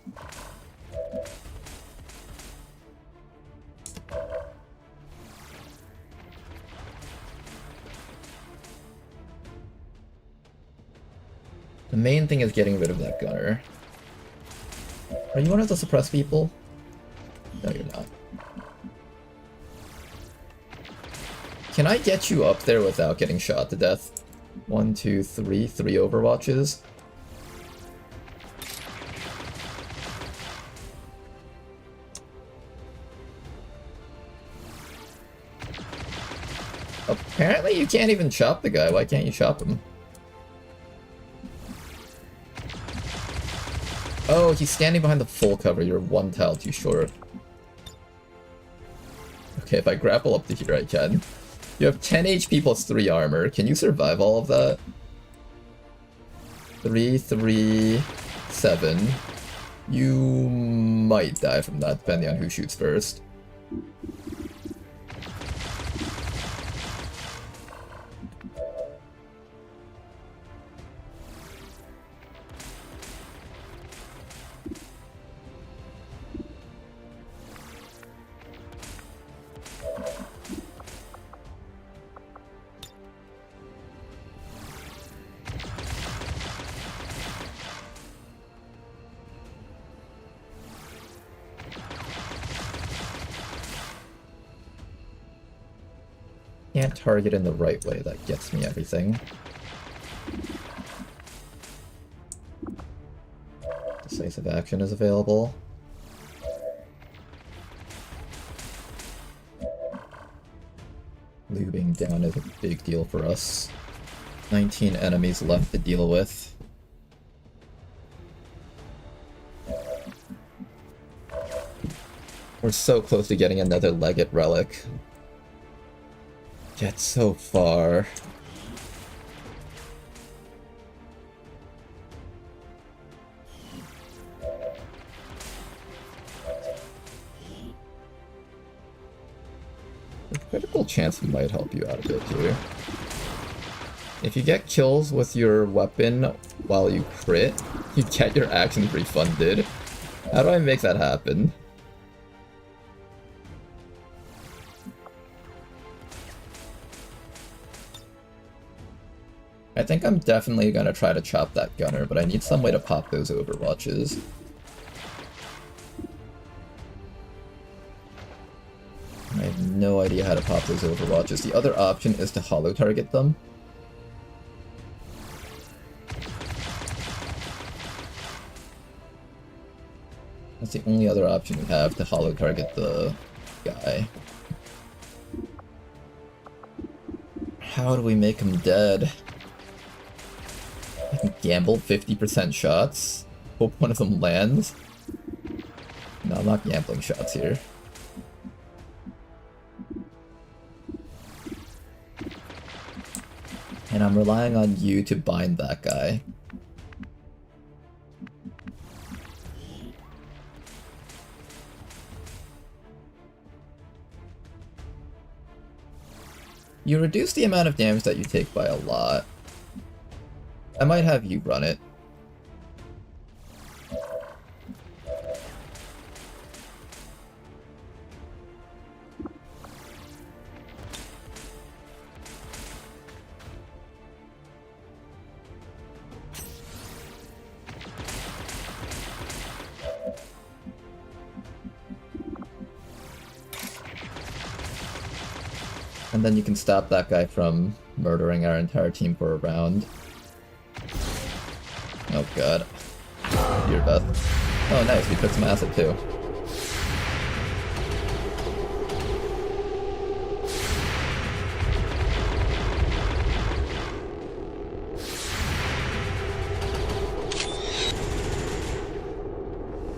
The main thing is getting rid of that gunner. Are you one of the suppressed people? No, you're not. Can I get you up there without getting shot to death? 1, 2, 3. 3 Overwatches. Apparently you can't even chop the guy. Why can't you chop him? Oh, he's standing behind the full cover. You're one tile too short. Okay, if I grapple up to here, I can. You have 10 HP plus 3 armor. Can you survive all of that? 3, 3, 7. You might die from that, depending on who shoots first. Can't target in the right way, that gets me everything. Decisive action is available. Lubing down is a big deal for us. 19 enemies left to deal with. We're so close to getting another Legate Relic. Yet so far. A critical chance might help you out a bit here. If you get kills with your weapon while you crit, you get your actions refunded. How do I make that happen? I think I'm definitely gonna try to chop that gunner, but I need some way to pop those Overwatches. I have no idea how to pop those Overwatches. The other option is to hollow target them. That's the only other option we have, to hollow target the guy. How do we make him dead? I can gamble 50% shots. Hope one of them lands. No, I'm not gambling shots here. And I'm relying on you to bind that guy. You reduce the amount of damage that you take by a lot. I might have you run it. And then you can stop that guy from murdering our entire team for a round. Oh god. You're Beth. Oh nice, we took some acid too.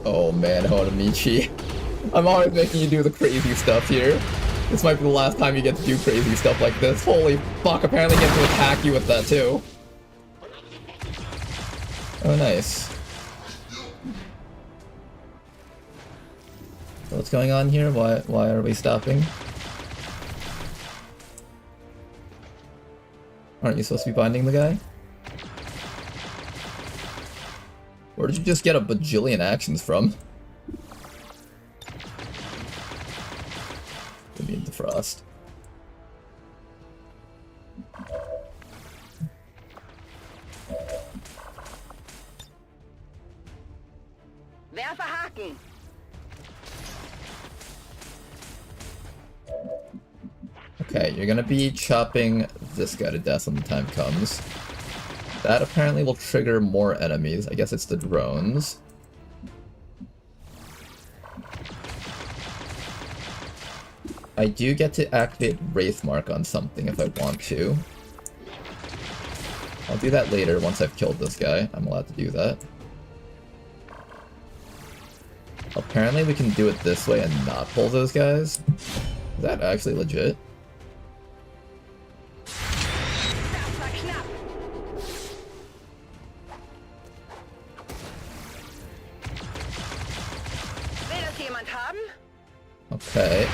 Oh man, Hodamichi. I'm always making you do the crazy stuff here. This might be the last time you get to do crazy stuff like this. Holy fuck, apparently you get to attack you with that too. Oh, nice. What's going on here? Why are we stopping? Aren't you supposed to be binding the guy? Where did you just get a bajillion actions from? Immune to frost. Werfe Haken. Okay, you're gonna be chopping this guy to death when the time comes. That apparently will trigger more enemies. I guess it's the drones. I do get to activate Wraith Mark on something if I want to. I'll do that later once I've killed this guy. I'm allowed to do that. Apparently we can do it this way and not pull those guys. Is that actually legit? Okay.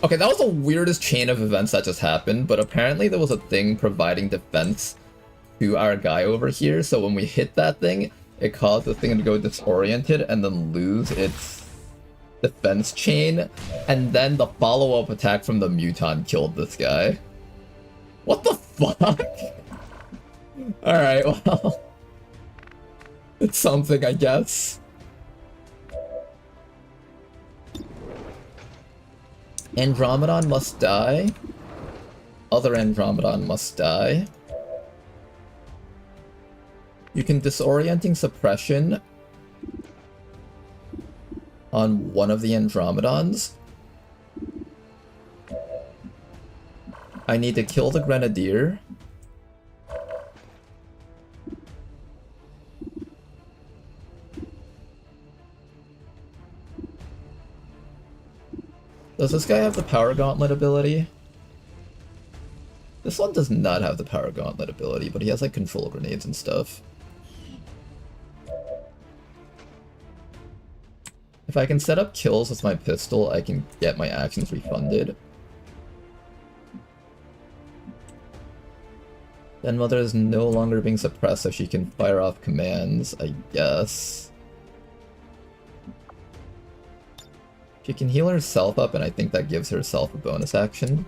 Okay, that was the weirdest chain of events that just happened, but apparently there was a thing providing defense to our guy over here, so when we hit that thing, it caused the thing to go disoriented and then lose its defense chain, and then the follow-up attack from the Muton killed this guy. What the fuck? Alright, well... it's something, I guess. Andromedon must die. Other Andromedon must die. You can disorienting suppression on one of the Andromedons. I need to kill the Grenadier. Does this guy have the Power Gauntlet ability? This one does not have the Power Gauntlet ability, but he has like control grenades and stuff. If I can set up kills with my pistol, I can get my actions refunded. Then Mother is no longer being suppressed, so she can fire off commands, I guess. She can heal herself up, and I think that gives herself a bonus action.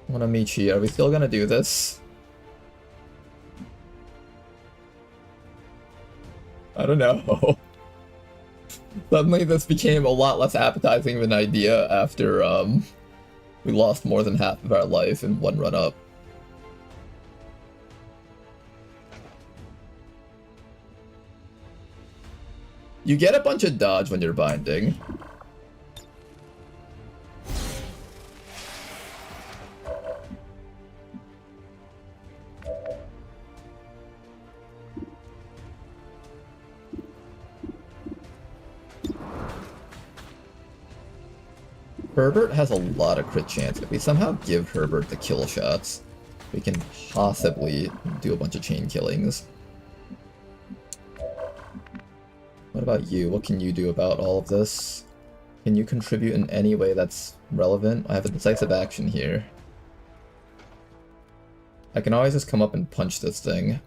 Wanamichi, are we still gonna do this? I don't know. Suddenly this became a lot less appetizing of an idea after we lost more than half of our life in one run up. You get a bunch of dodge when you're binding. Herbert has a lot of crit chance. If we somehow give Herbert the kill shots, we can possibly do a bunch of chain killings. What about you? What can you do about all of this? Can you contribute in any way that's relevant? I have a decisive action here. I can always just come up and punch this thing.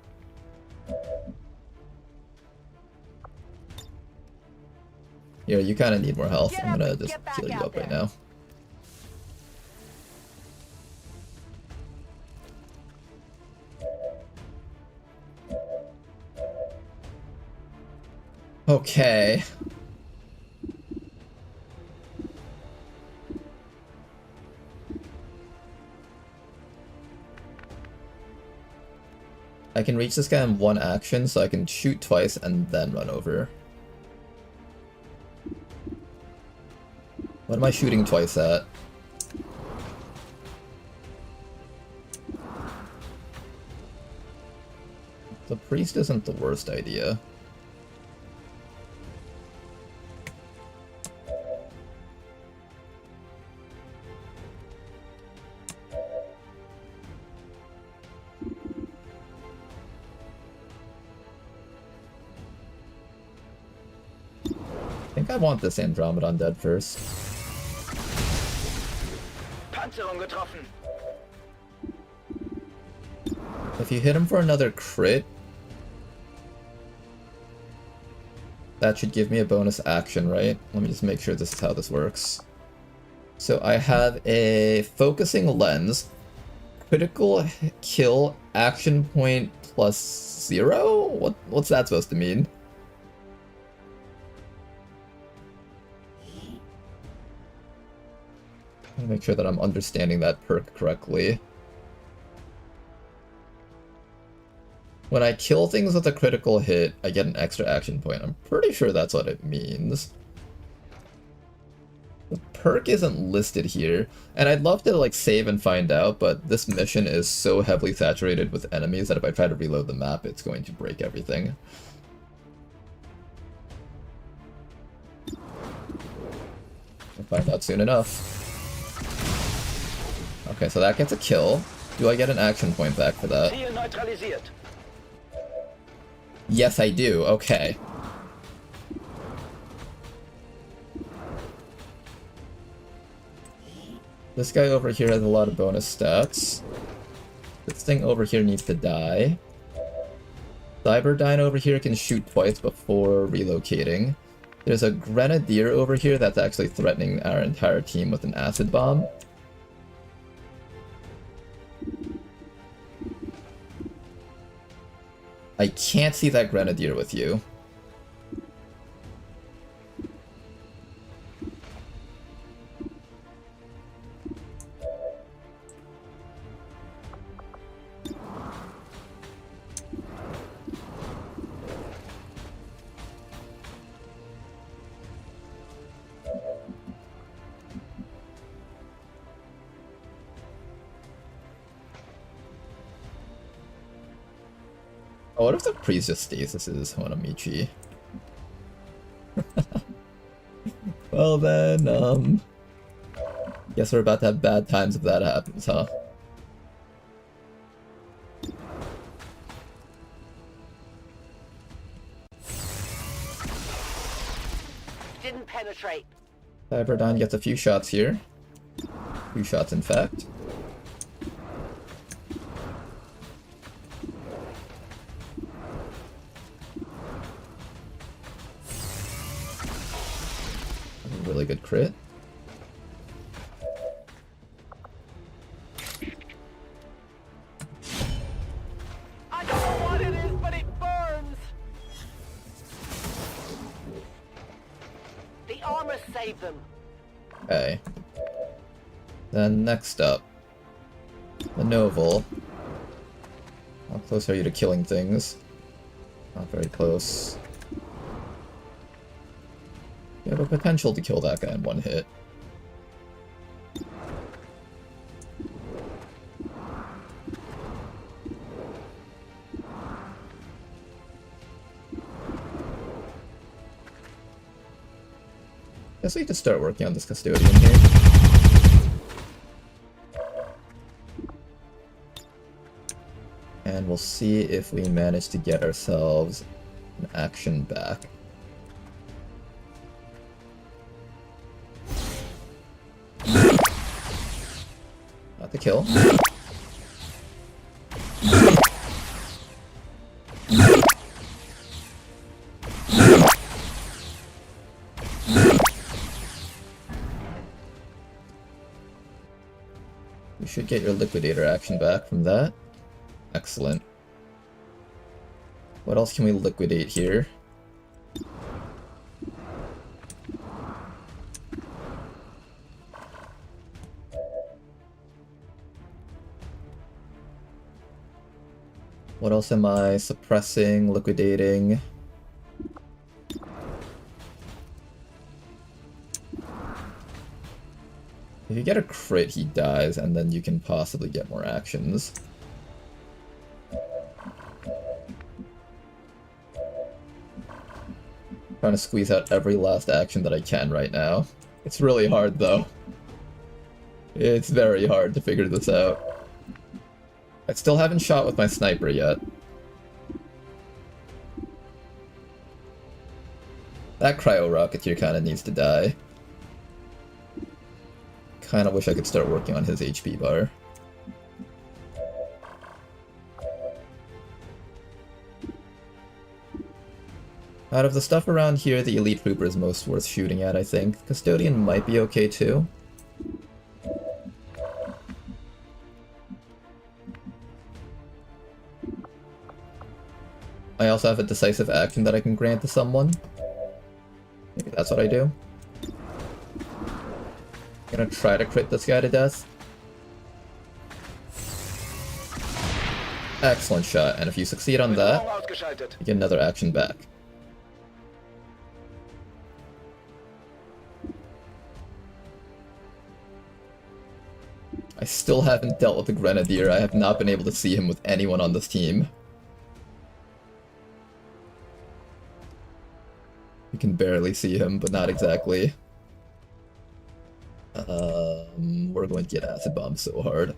Here, you kind of need more health. I'm gonna just heal you up right now. Okay. I can reach this guy in one action, so I can shoot twice and then run over. What am I shooting twice at? The priest isn't the worst idea. I think I want this Andromedon dead first. Panzerung getroffen. If you hit him for another crit, that should give me a bonus action, right? Let me just make sure this is how this works. So I have a focusing lens, critical kill, action point +0? What's that supposed to mean? Let me make sure that I'm understanding that perk correctly. When I kill things with a critical hit, I get an extra action point. I'm pretty sure that's what it means. The perk isn't listed here, and I'd love to like save and find out, but this mission is so heavily saturated with enemies that if I try to reload the map, it's going to break everything. I'll find out soon enough. Okay, so that gets a kill. Do I get an action point back for that? Ziel neutralisiert. Yes, I do. Okay. This guy over here has a lot of bonus stats. This thing over here needs to die. Cyberdyne over here can shoot twice before relocating. There's a Grenadier over here that's actually threatening our entire team with an acid bomb. I can't see that Grenadier with you. Oh, what if the priest just stasises Honamichi? Well then, guess we're about to have bad times if that happens, huh? Didn't penetrate. Cyberdyne gets a few shots here. 2 shots, in fact. Really good crit. I don't know what it is, but it burns. The armor saved them. Okay. Then next up, the Novel. How close are you to killing things? Not very close. You have a potential to kill that guy in one hit. Guess we need to start working on this custodian here. And we'll see if we manage to get ourselves an action back. Not the kill. You should get your liquidator action back from that. Excellent. What else can we liquidate here? What else am I suppressing, liquidating? If you get a crit, he dies, and then you can possibly get more actions. Trying to squeeze out every last action that I can right now. It's really hard, though. It's very hard to figure this out. I still haven't shot with my sniper yet. That cryo rocketeer kind of needs to die. kinda wish I could start working on his HP bar. Out of the stuff around here, the Elite Trooper is most worth shooting at, I think. Custodian might be okay too. I also have a decisive action that I can grant to someone. Maybe that's what I do. I'm gonna try to crit this guy to death. Excellent shot, and if you succeed on that, you get another action back. I still haven't dealt with the Grenadier. I have not been able to see him with anyone on this team. You can barely see him, but not exactly. We're going to get acid bombed so hard.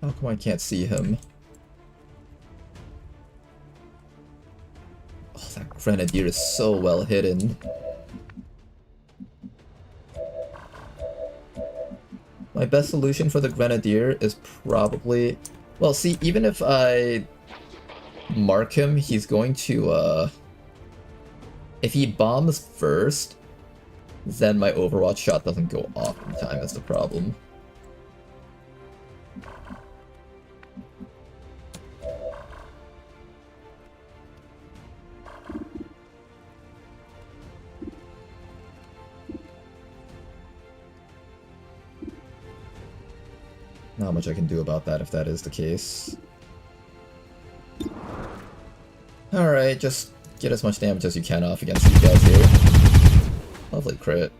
How come I can't see him? Oh, that Grenadier is so well hidden. My best solution for the Grenadier is probably... Well, see, even if I mark him, he's going to, if he bombs first, then my Overwatch shot doesn't go off in time, is the problem. Not much I can do about that if that is the case. Alright, just get as much damage as you can off against these guys here. Lovely crit.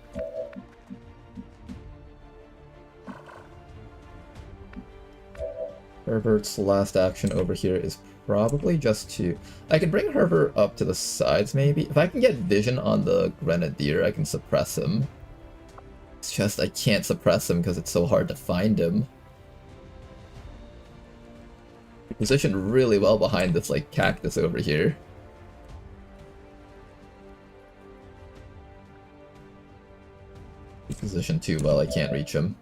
Herbert's last action over here is probably just to... I can bring Herbert up to the sides maybe. If I can get vision on the Grenadier, I can suppress him. It's just I can't suppress him because it's so hard to find him. Positioned really well behind this, like, cactus over here. He's positioned too well, I can't reach him.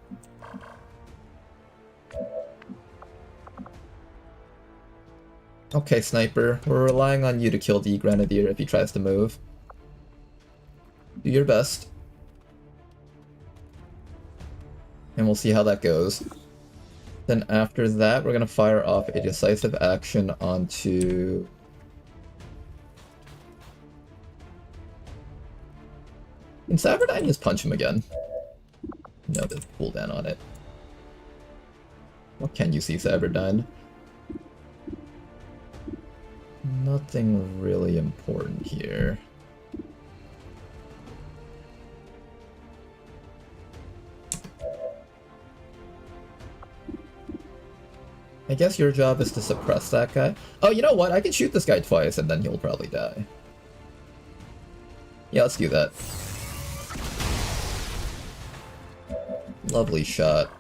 Okay, Sniper, we're relying on you to kill the Grenadier if he tries to move. Do your best. And we'll see how that goes. Then after that, we're going to fire off a decisive action onto... Can Saberdyne just punch him again? No, there's a cooldown on it. What can you see, Saberdyne? Nothing really important here. I guess your job is to suppress that guy. Oh, you know what? I can shoot this guy twice and then he'll probably die. Yeah, let's do that. Lovely shot.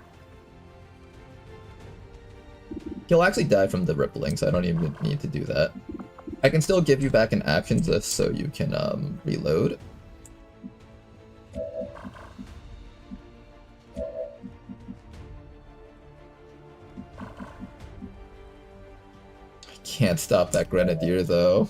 He'll actually die from the rippling, so I don't even need to do that. I can still give you back an action just so you can reload. Can't stop that Grenadier though.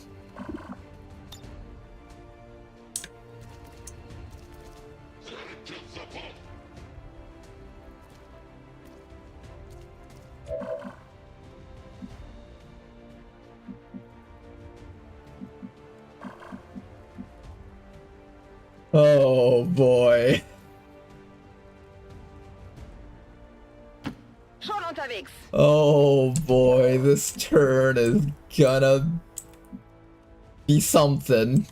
Oh boy. Oh boy, this turn is gonna be something.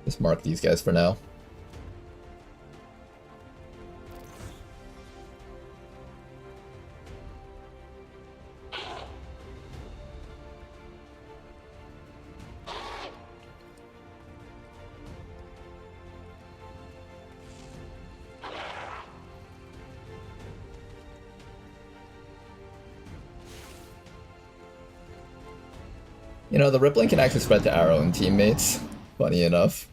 Just mark these guys for now. You know, the rippling can actually spread to our own teammates, funny enough.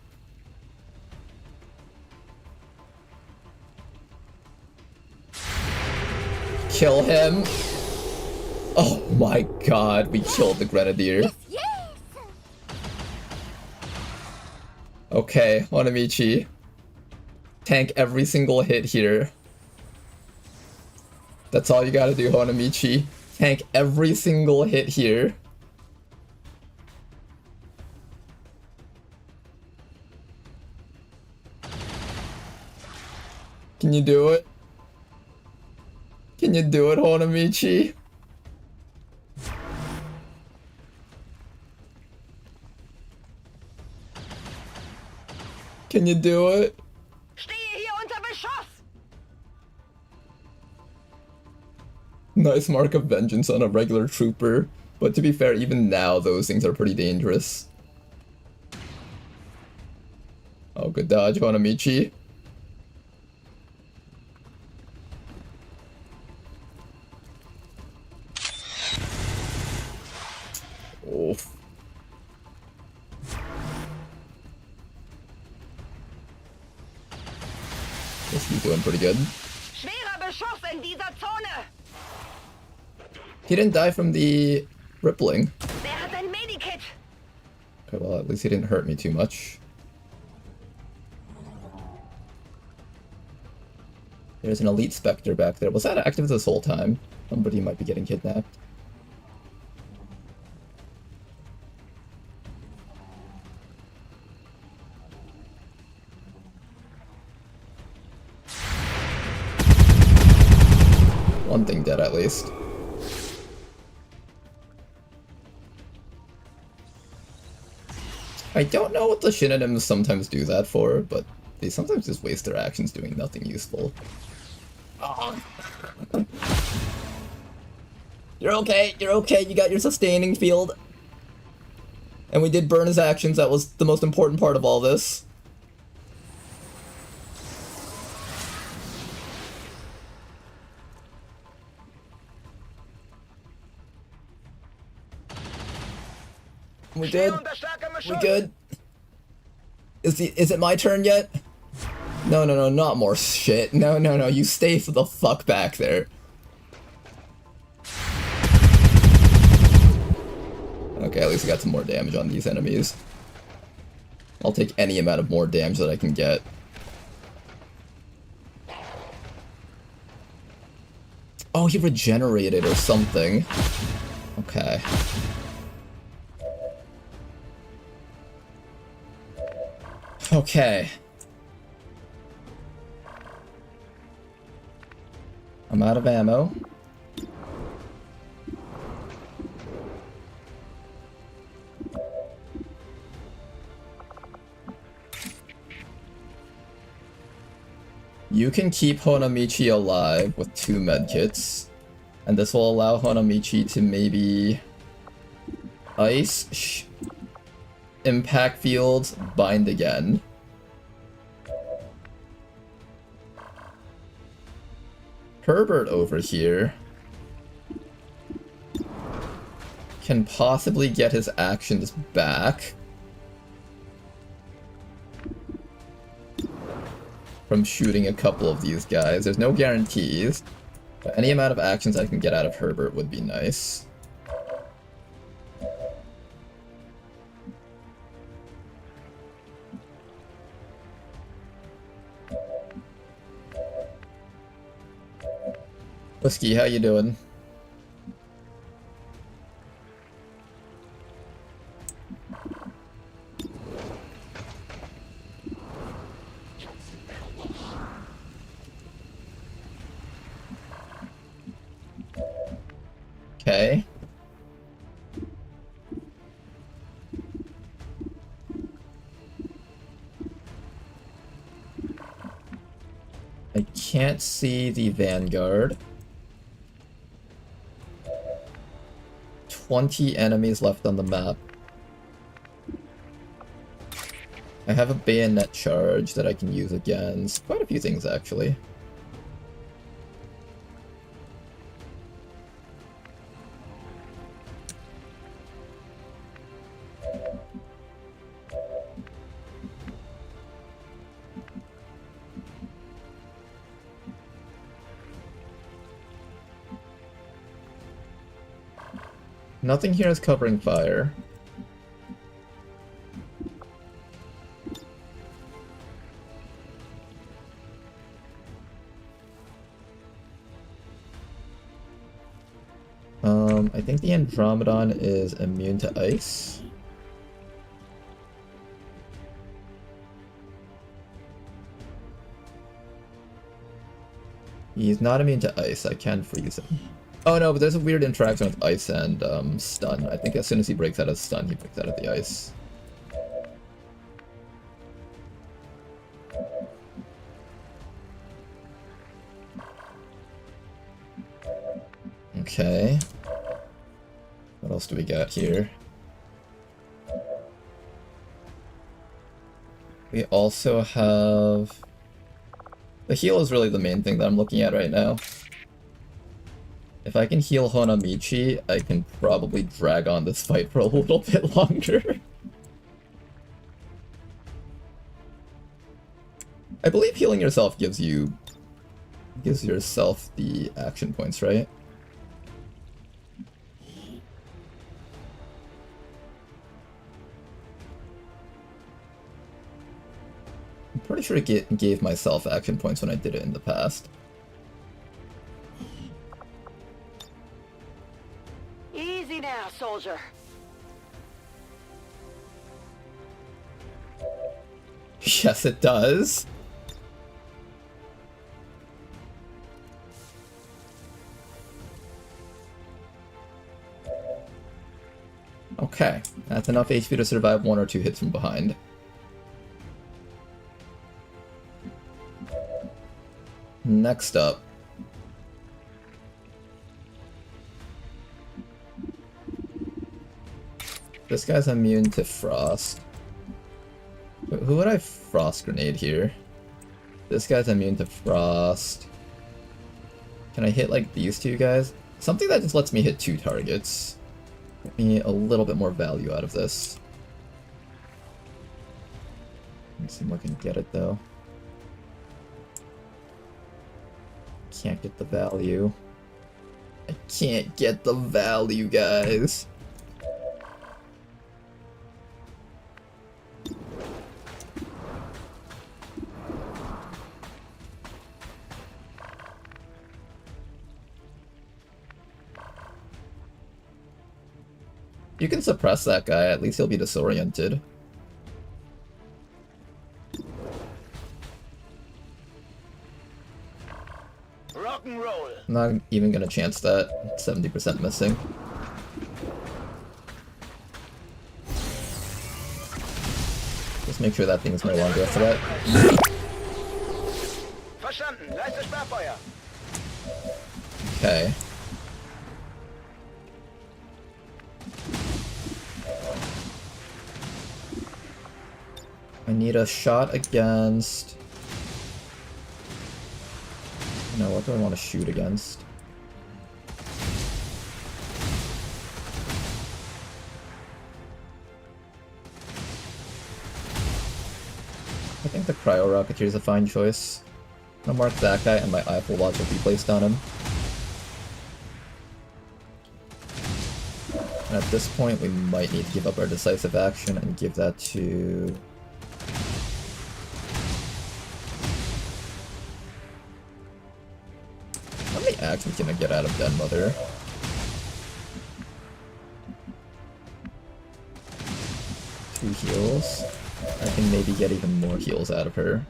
Kill him. Oh my god, we killed the Grenadier. Okay, Hanamichi. Tank every single hit here. That's all you gotta do, Hanamichi. Tank every single hit here. Can you do it? Can you do it, Hanamichi? Can you do it? Stehe hier unter Beschuss! Nice mark of vengeance on a regular trooper, but to be fair, even now those things are pretty dangerous. Oh, good dodge, Hanamichi. Oof. Guess he's doing pretty good. Schwerer Beschuss in dieser Zone! He didn't die from the rippling. Wer hat ein Medikit? Okay, well, at least he didn't hurt me too much. There's an elite Spectre back there. Was that active this whole time? Somebody might be getting kidnapped. One thing dead, at least. I don't know what the Shinanims sometimes do that for, but they sometimes just waste their actions doing nothing useful. Oh. You're okay, you got your sustaining field. And we did burn his actions, that was the most important part of all this. We good? We good? Is it my turn yet? No, not more shit. No, you stay for the fuck back there. Okay, at least I got some more damage on these enemies. I'll take any amount of more damage that I can get. Oh, he regenerated or something. Okay. Okay. I'm out of ammo. You can keep Hanamichi alive with 2 medkits, and this will allow Hanamichi to maybe ice, impact fields, bind again. Herbert over here can possibly get his actions back from shooting a couple of these guys. There's no guarantees, but any amount of actions I can get out of Herbert would be nice. Whiskey, how you doing? Okay. can't see the Vanguard. 20 enemies left on the map. I have a bayonet charge that I can use against quite a few things, actually. Nothing here is covering fire. I think the Andromedon is immune to ice. He's not immune to ice, I can freeze him. Oh no, but there's a weird interaction with ice and stun. I think as soon as he breaks out of stun, he breaks out of the ice. Okay. What else do we got here? We also have... The heal is really the main thing that I'm looking at right now. If I can heal Honamichi, I can probably drag on this fight for a little bit longer. I believe healing yourself gives yourself the action points, right? I'm pretty sure it gave myself action points when I did it in the past. Easy now, soldier. Yes, it does. Okay, that's enough HP to survive 1 or 2 hits from behind. Next up. This guy's immune to frost. Who would I frost grenade here? This guy's immune to frost. Can I hit like these two guys? Something that just lets me hit 2 targets. Get me a little bit more value out of this. Let's see if I can get it though. Can't get the value. I can't get the value, guys. You can suppress that guy, at least he'll be disoriented. Rock and roll. I'm not even gonna chance that. 70% missing. Just make sure that thing is no longer a threat. Verstanden. Leiste Sperrfeuer. Okay. I need a shot against... No, what do I want to shoot against? I think the Cryo Rocketeer is a fine choice. I'll mark that guy and my Eiffel Watch will be placed on him. And at this point we might need to give up our decisive action and give that to... How many actions can I get out of Den Mother? Two heals. I can maybe get even more heals out of her.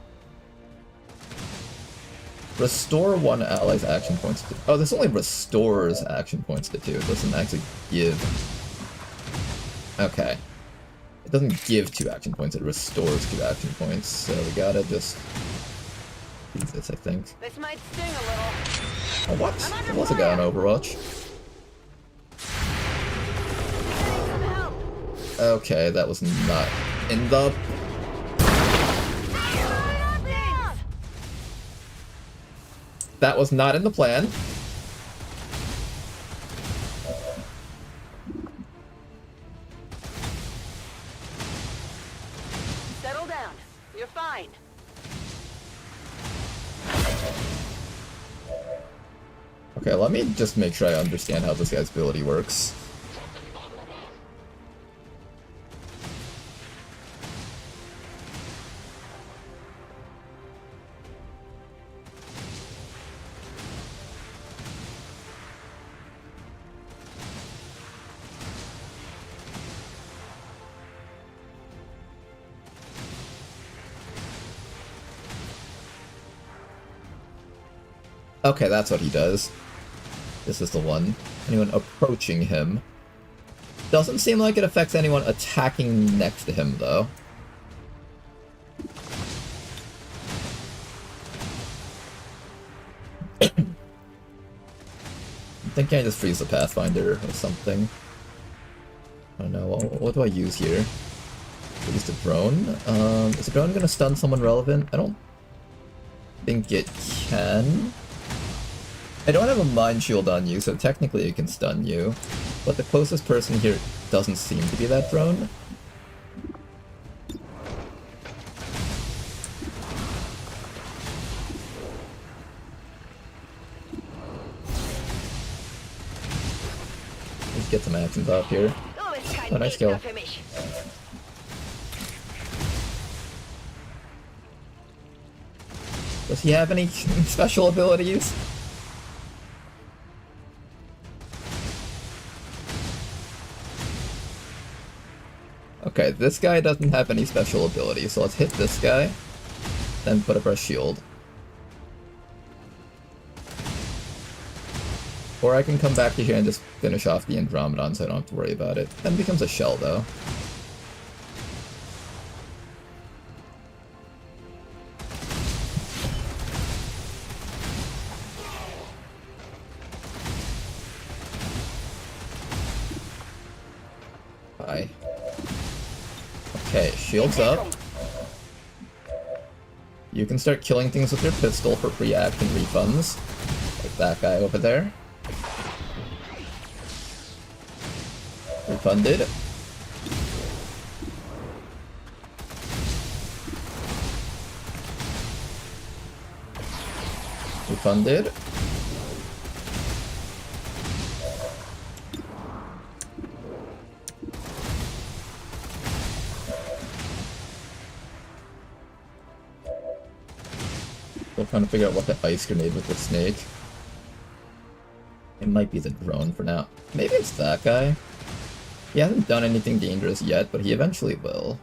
Restore 1 ally's action points to... Oh, this only restores action points to 2. It doesn't actually give... Okay. It doesn't give 2 action points, it restores 2 action points, so we gotta just... Jesus, I think. This might sting a little. Oh, what? There was a guy on Overwatch. Okay, that was not in the... That was not in the plan. Settle down. You're fine. Okay, let me just make sure I understand how this guy's ability works. Okay, that's what he does. This is the one. Anyone approaching him. Doesn't seem like it affects anyone attacking next to him, though. I'm thinking I just freeze the Pathfinder or something. I don't know. What do I use here? Use the drone? Is the drone gonna stun someone relevant? I don't think it can. I don't have a mind shield on you, so technically it can stun you. But the closest person here doesn't seem to be that drone. Let's get some actions off here. Oh, nice kill. Does he have any special abilities? Okay, this guy doesn't have any special abilities, so let's hit this guy, then put up our shield. Or I can come back to here and just finish off the Andromedon so I don't have to worry about it. Then it becomes a shell, though. Bye. Okay, shields up. You can start killing things with your pistol for free action refunds. Like that guy over there. Refunded. Refunded. Still trying to figure out what the ice grenade with the snake. It might be the drone for now. Maybe it's that guy. He hasn't done anything dangerous yet, but he eventually will.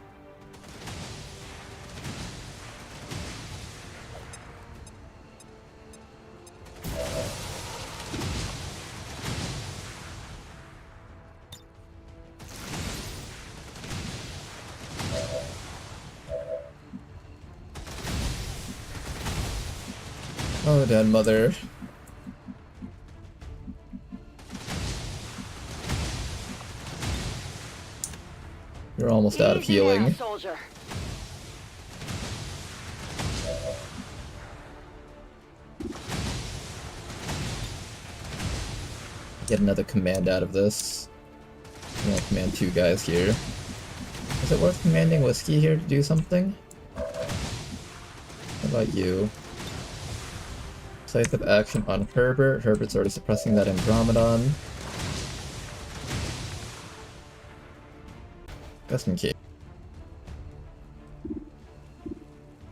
Oh, dead mother. You're almost out of healing. Get another command out of this. I'm gonna command two guys here. Is it worth commanding Whiskey here to do something? How about you? Decisive action on Herbert. Herbert's already suppressing that Andromedon. Just in case.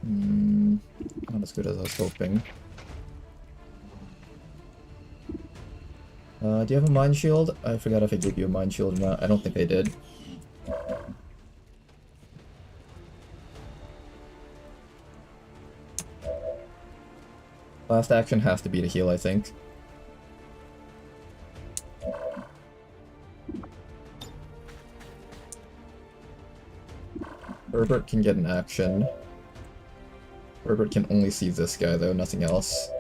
Not as good as I was hoping. Do you have a mind shield? I forgot if I gave you a mind shield or not. I don't think I did. Last action has to be to heal, I think. Herbert can get an action. Herbert can only see this guy though, nothing else.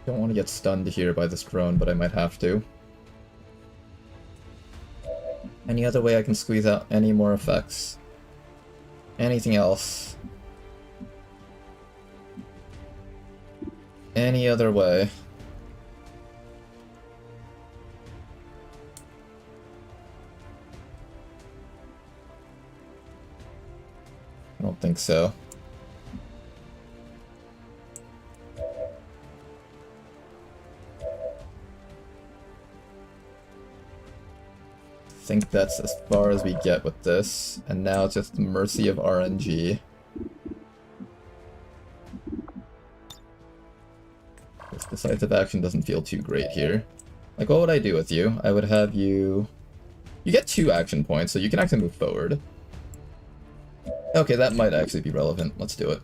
Don't want to get stunned here by this drone, but I might have to. Any other way I can squeeze out any more effects? Anything else? Any other way? I don't think so. I think that's as far as we get with this, and now it's just the mercy of RNG. This decisive action doesn't feel too great here. Like, what would I do with you? I would have you... You get 2 action points, so you can actually move forward. Okay, that might actually be relevant. Let's do it.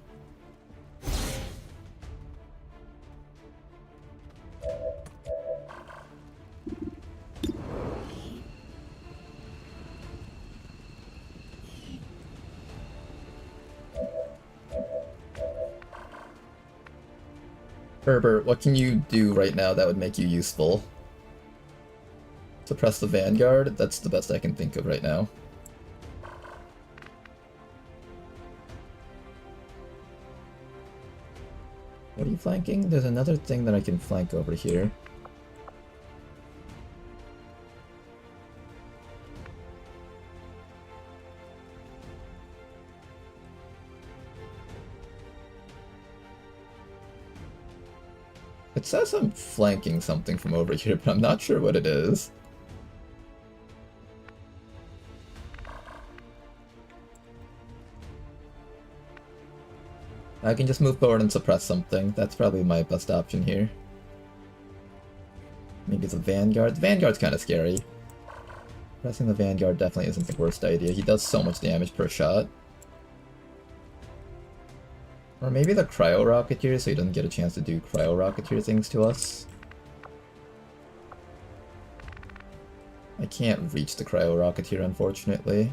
Herbert, what can you do right now that would make you useful? Suppress the Vanguard? That's the best I can think of right now. What are you flanking? There's another thing that I can flank over here. It says I'm flanking something from over here, but I'm not sure what it is. I can just move forward and suppress something. That's probably my best option here. Maybe the Vanguard. The Vanguard's kind of scary. Pressing the Vanguard definitely isn't the worst idea. He does so much damage per shot. Or maybe the Cryo Rocketeer, so he doesn't get a chance to do Cryo Rocketeer things to us. I can't reach the Cryo Rocketeer, unfortunately.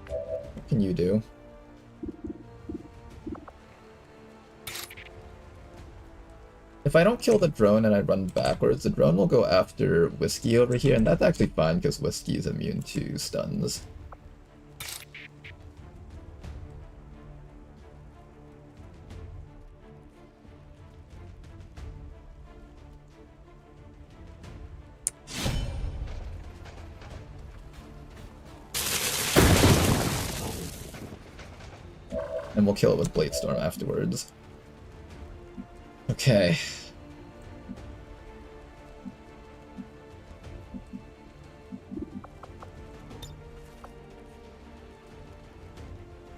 What can you do? If I don't kill the drone and I run backwards, the drone will go after Whiskey over here, and that's actually fine because Whiskey is immune to stuns. And we'll kill it with Bladestorm afterwards. Okay.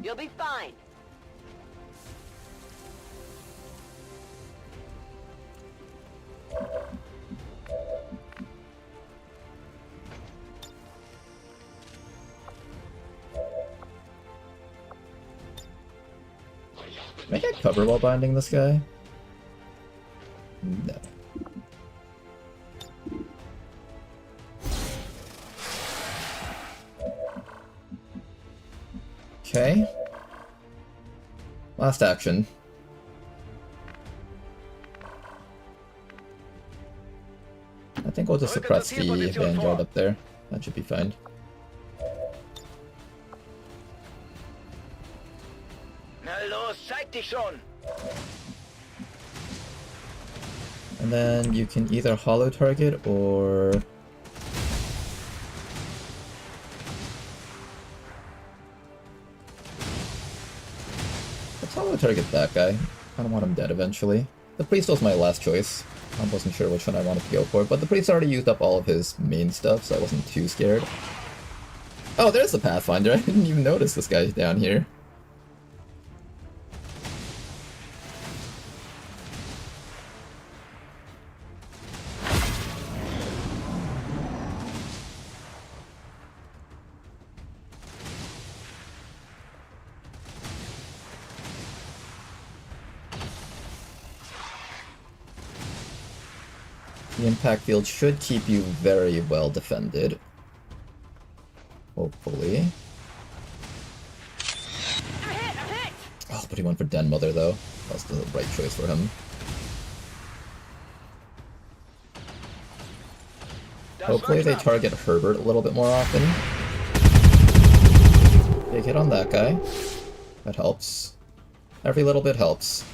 You'll be fine. Can I get cover while binding this guy? No. Okay. Last action. I think we'll just suppress the Vanguard up there. That should be fine. And then you can either hollow target or... Let's hollow target that guy. I don't want him dead eventually. The priest was my last choice. I wasn't sure which one I wanted to go for, but the priest already used up all of his main stuff, so I wasn't too scared. Oh, there's the Pathfinder. I didn't even notice this guy down here. The impact field should keep you very well defended. Hopefully. Oh, but he went for Den Mother though. That was the right choice for him. Hopefully they target Herbert a little bit more often. Big hit on that guy. That helps. Every little bit helps.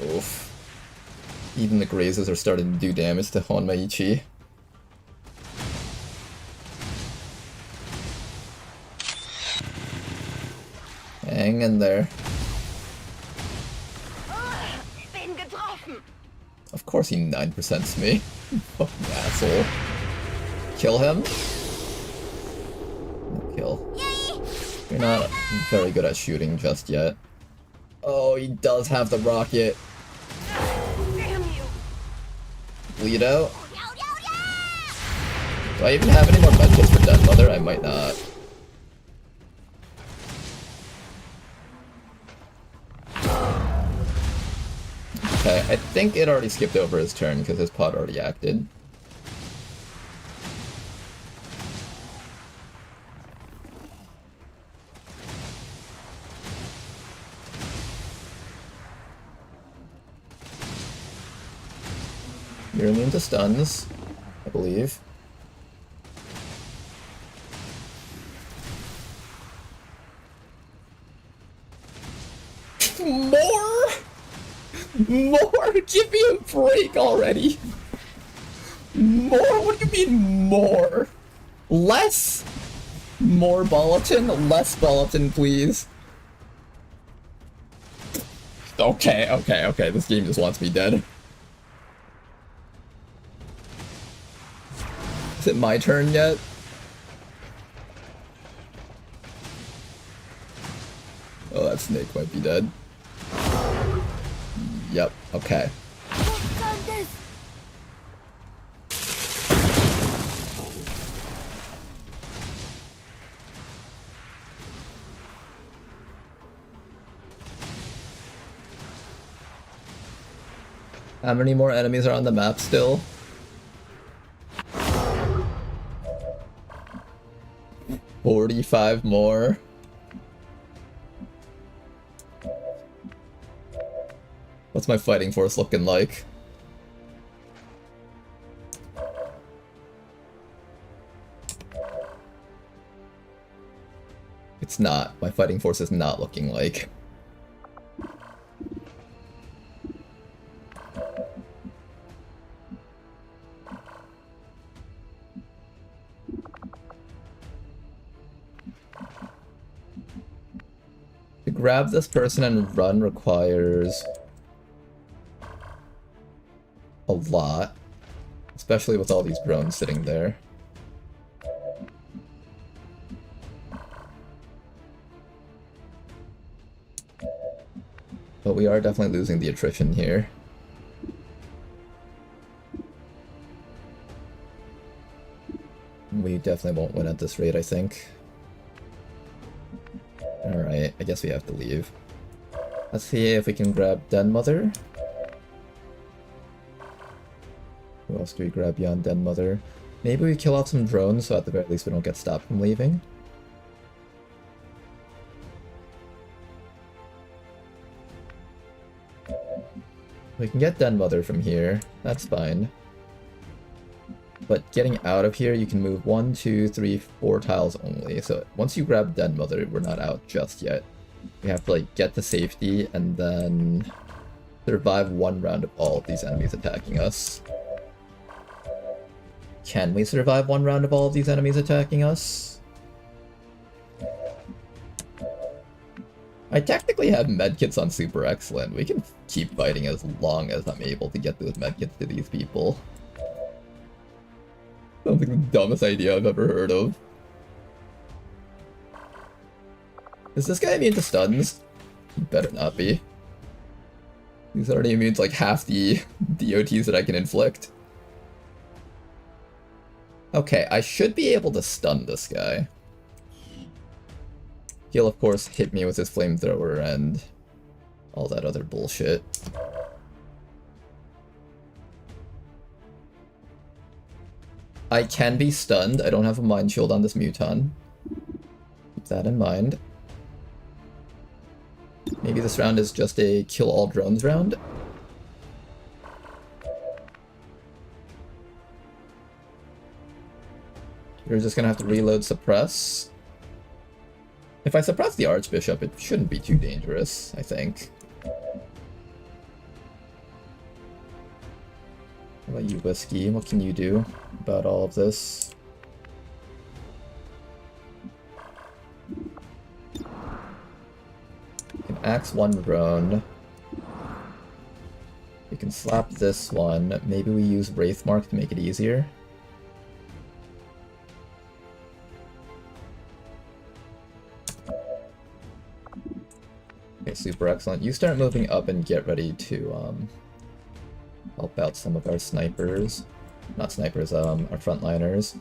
Oof. Even the grazes are starting to do damage to Honmaichi. Hang in there. Of course he 9%'s me. Fucking asshole. Kill him? No kill. You're not very good at shooting just yet. Oh, he does have the rocket. Damn you. Bleed out. Do I even have any more medkits for Den Mother? I might not. Okay, I think it already skipped over his turn because his pod already acted. You're immune to stuns, I believe. More? More? Give me a break already. More? What do you mean more? Less? More bulletin? Less bulletin, please. Okay, okay, okay. This game just wants me dead. Is it my turn yet? Oh, that snake might be dead. Yep, okay. How many more enemies are on the map still? $45 more. What's my fighting force looking like? It's not. My fighting force is not looking like. To grab this person and run requires a lot, especially with all these drones sitting there. But we are definitely losing the attrition here. We definitely won't win at this rate, I think. Alright, I guess we have to leave. Let's see if we can grab Den Mother. Who else do we grab beyond Den Mother? Maybe we kill off some drones so at the very least we don't get stopped from leaving. We can get Den Mother from here, that's fine. But getting out of here, you can move 1, 2, 3, 4 tiles only. So once you grab Den Mother, we're not out just yet. We have to like get to safety and then survive one round of all of these enemies attacking us. Can we survive one round of all of these enemies attacking us? I technically have medkits on Super Excellent. We can keep fighting as long as I'm able to get those medkits to these people. Sounds like the dumbest idea I've ever heard of. Is this guy immune to stuns? He better not be. He's already immune to like half the DOTs that I can inflict. Okay, I should be able to stun this guy. He'll of course hit me with his flamethrower and all that other bullshit. I can be stunned. I don't have a mind shield on this Muton. Keep that in mind. Maybe this round is just a kill all drones round. You're just gonna have to reload suppress. If I suppress the Archbishop, it shouldn't be too dangerous, I think. What about you, Whiskey? What can you do about all of this? You can axe one drone. We can slap this one. Maybe we use Wraithmark to make it easier. Okay, super excellent. You start moving up and get ready to help out some of our snipers. Not snipers, our frontliners.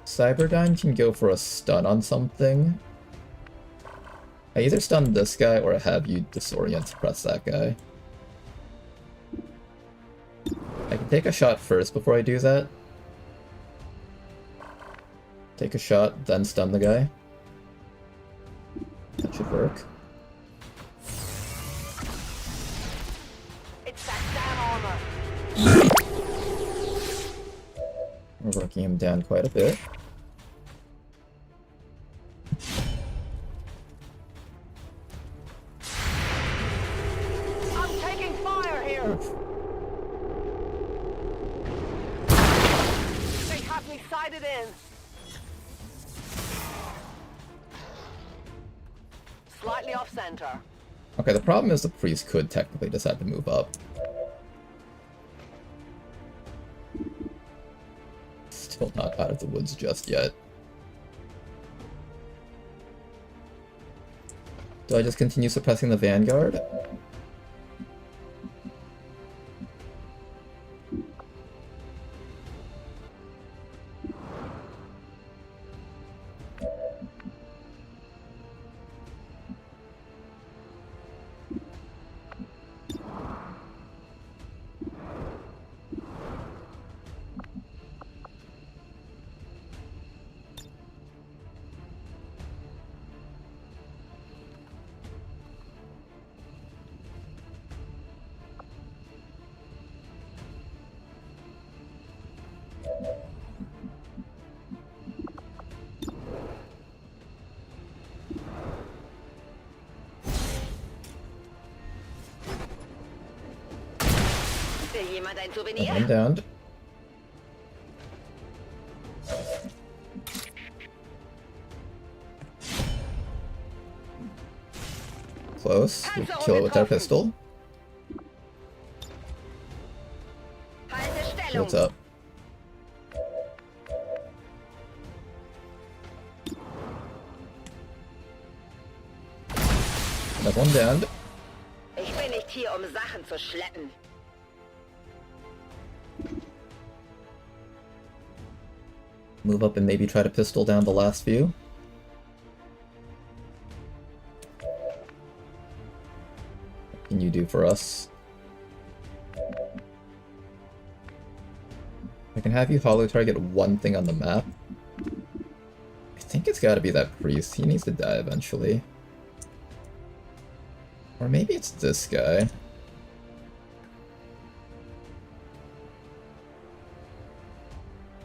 Cyberdyne can go for a stun on something. I either stun this guy or I have you disorient suppress that guy. I can take a shot first before I do that. Take a shot, then stun the guy. That should work. It's that damn armor. We're working him down quite a bit. I'm taking fire here. They have me sighted in. Slightly off center. Okay, the problem is the priest could technically decide to move up. Still not out of the woods just yet. Do I just continue suppressing the Vanguard? I'm downed. Close. We kill it with our pistol. What's up? Another one downed. Ich bin nicht hier, Sachen zu schleppen. Move up and maybe try to pistol down the last few. What can you do for us? I can have you hollow target one thing on the map. I think it's gotta be that priest. He needs to die eventually. Or maybe it's this guy.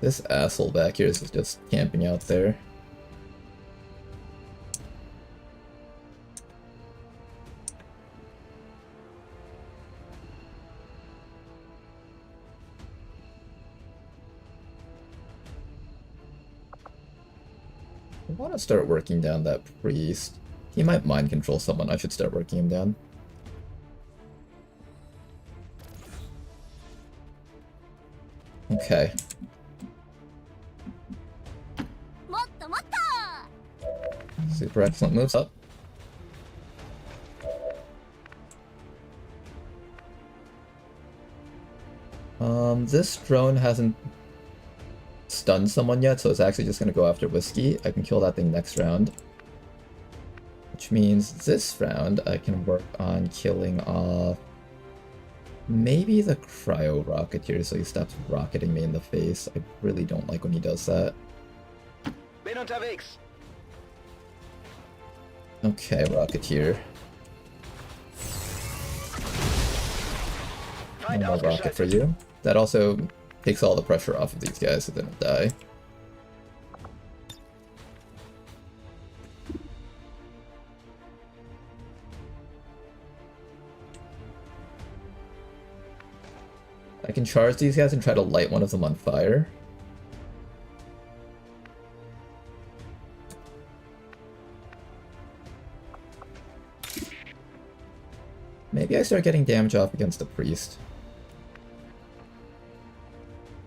This asshole back here is just camping out there. I want to start working down that priest. He might mind control someone. I should start working him down. Okay. Super excellent moves up. This drone hasn't stunned someone yet, so it's actually just gonna go after Whiskey. I can kill that thing next round. Which means this round I can work on killing off Maybe the cryo rocketeer so he stops rocketing me in the face. I really don't like when he does that. Bin unterwegs. Okay, rocketeer. No more rocket for you. That also takes all the pressure off of these guys so they don't die. I can charge these guys and try to light one of them on fire. Maybe I start getting damage off against the priest.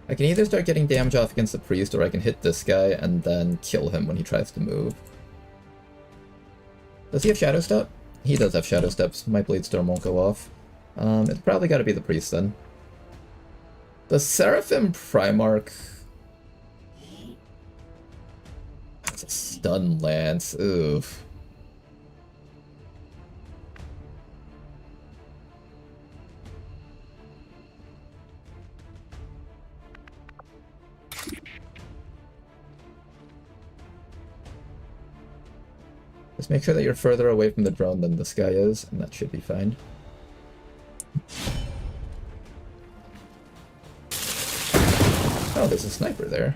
I can either start getting damage off against the priest, or I can hit this guy and then kill him when he tries to move. Does he have Shadow Step? He does have Shadow Steps. My Blade Storm won't go off. It's probably gotta be the priest then. The Seraphim Primarch... That's a stun lance. Oof. Just make sure that you're further away from the drone than this guy is, and that should be fine. Oh, there's a sniper there.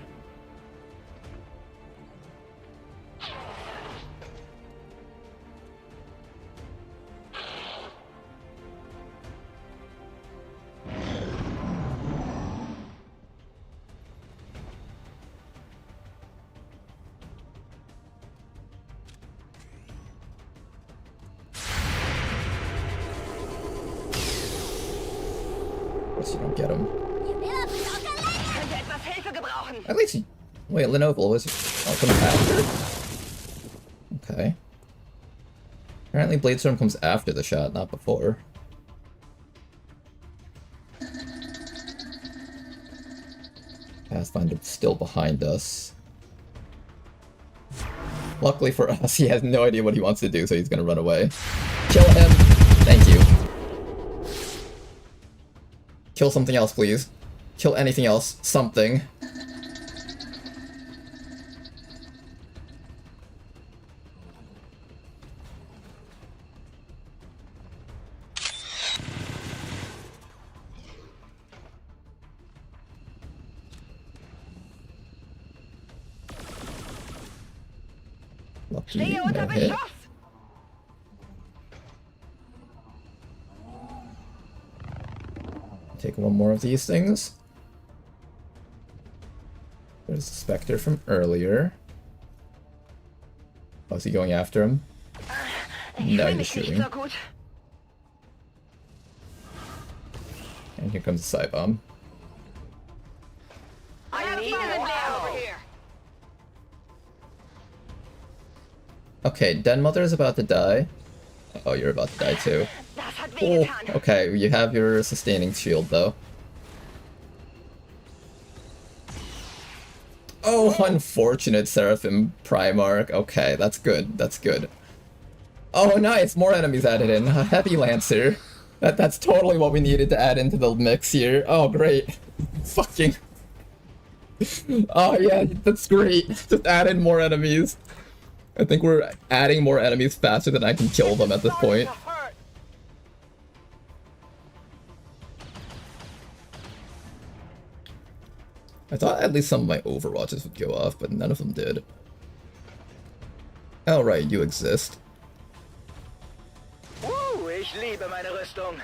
You don't get him. At least he... Wait, Lenoble was... Oh, comes after? Okay. Apparently Bladestorm comes after the shot, not before. Pathfinder's still behind us. Luckily for us, he has no idea what he wants to do, so he's gonna run away. Kill him! Thank you. Kill something else, please. Kill anything else. Something. Lucky, no hit. Take one more of these things. There's the Spectre from earlier. Oh, is he going after him? No, he's shooting. And here comes the Psy Bomb. I need over here. Okay, Den Mother is about to die. Oh, you're about to die too. Oh, okay, you have your sustaining shield though. Oh, unfortunate Seraphim Primarch. Okay, that's good. That's good. Oh, nice. More enemies added in. A Heavy Lancer. That's totally what we needed to add into the mix here. Oh, great. Fucking. Oh, yeah, that's great. Just add in more enemies. I think we're adding more enemies faster than I can kill them at this point. I thought at least some of my Overwatches would go off, but none of them did. Oh right, you exist. Ich liebe meine Rüstung.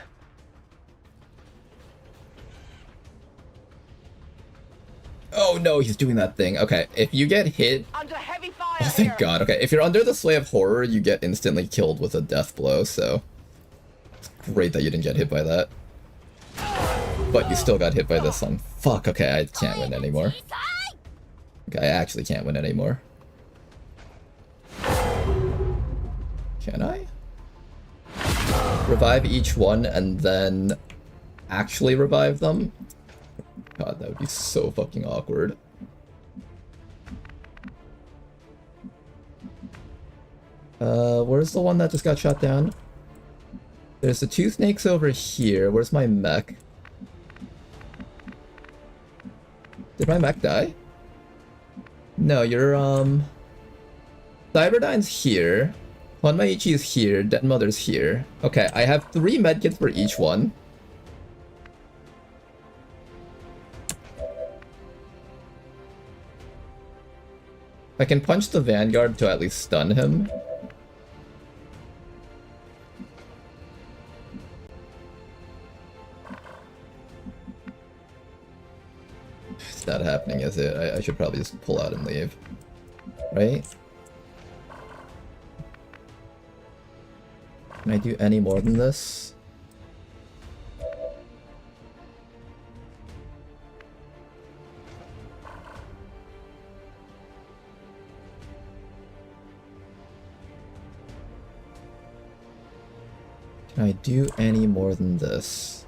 Oh no, he's doing that thing. Okay, if you get hit... Under heavy fire. Oh, thank God. Okay, if you're under the Sway of Horror, you get instantly killed with a death blow, so... It's great that you didn't get hit by that. But you still got hit by this one. Fuck, okay, I can't win anymore. Okay, I actually can't win anymore. Can I? Revive each one and then actually revive them? God, that would be so fucking awkward. Where's the one that just got shot down? There's the two snakes over here. Where's my mech? Did my mech die? No, you're, Cyberdyne's here. Honmaichi's here. Dead Mother's here. Okay, I have 3 medkits for each one. I can punch the Vanguard to at least stun him. It's not happening, is it? I should probably just pull out and leave. Right? Can I do any more than this? Can I do any more than this?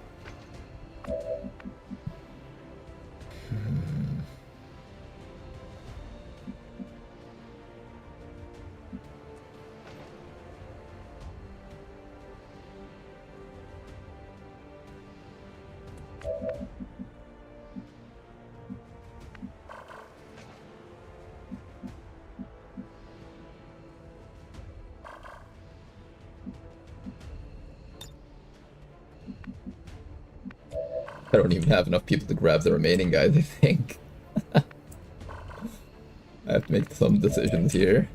I don't even have enough people to grab the remaining guys, I think. I have to make some decisions here.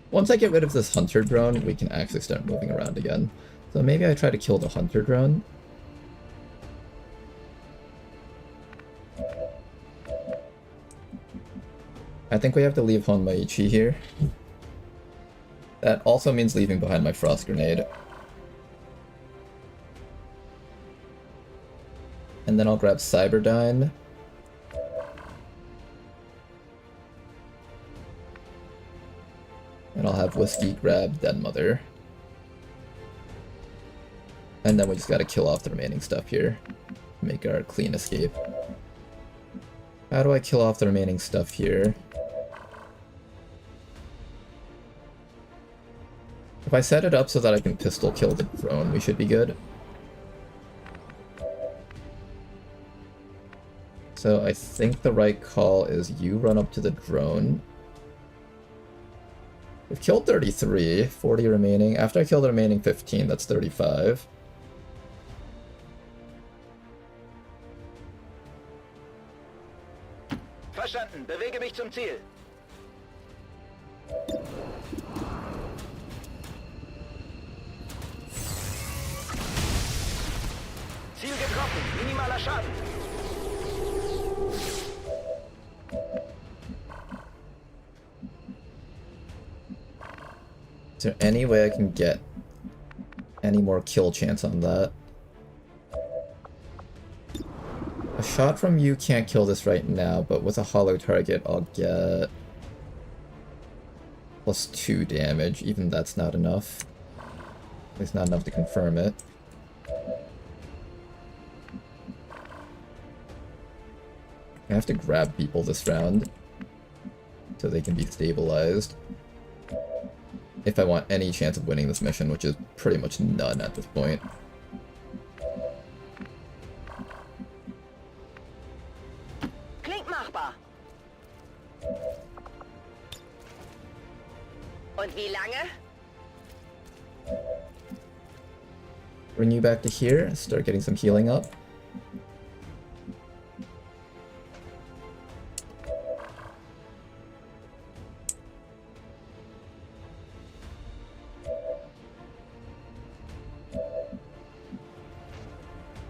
Once I get rid of this hunter drone, we can actually start moving around again. So maybe I try to kill the hunter drone. I think we have to leave Honmaichi here. That also means leaving behind my frost grenade. And then I'll grab Cyberdyne. And I'll have Whiskey grab Dead Mother. And then we just gotta kill off the remaining stuff here. Make our clean escape. How do I kill off the remaining stuff here? If I set it up so that I can pistol kill the drone, we should be good. So I think the right call is you run up to the drone. We've killed 33, 40 remaining. After I kill the remaining 15, that's 35. Verstanden. Bewege mich zum Ziel. Ziel getroffen. Minimaler Schaden. Is there any way I can get any more kill chance on that? A shot from you can't kill this right now, but with a hollow target I'll get +2 damage. Even that's not enough. At least not enough to confirm it. I have to grab people this round so they can be stabilized. If I want any chance of winning this mission, which is pretty much none at this point. Klingt machbar. Und wie lange? Bring you back to here, start getting some healing up.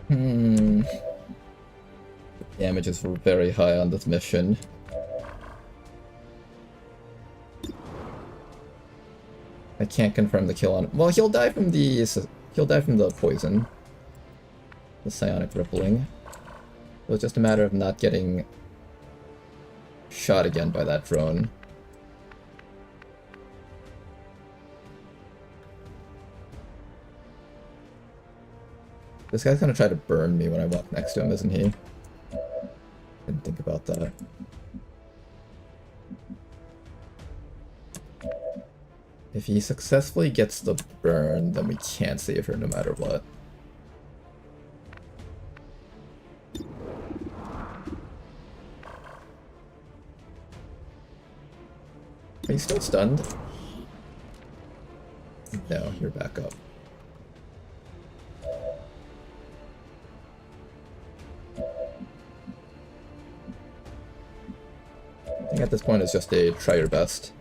The damages were very high on this mission. I can't confirm the kill on. Well, he'll die from the poison, the psionic rippling. So it's just a matter of not getting shot again by that drone. This guy's gonna try to burn me when I walk next to him, isn't he? Didn't think about that. If he successfully gets the burn, then we can't save her no matter what. Are you still stunned? No, you're back up. I think at this point it's just a try your best.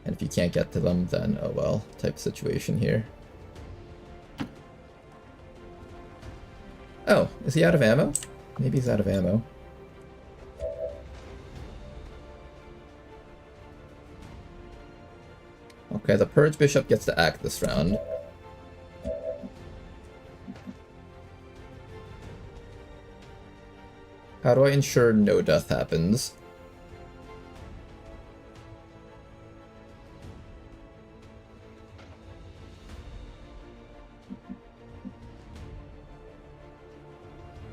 And if you can't get to them, then oh well, type situation here. Oh, is he out of ammo? Maybe he's out of ammo. Okay, the Purge Bishop gets to act this round. How do I ensure no death happens?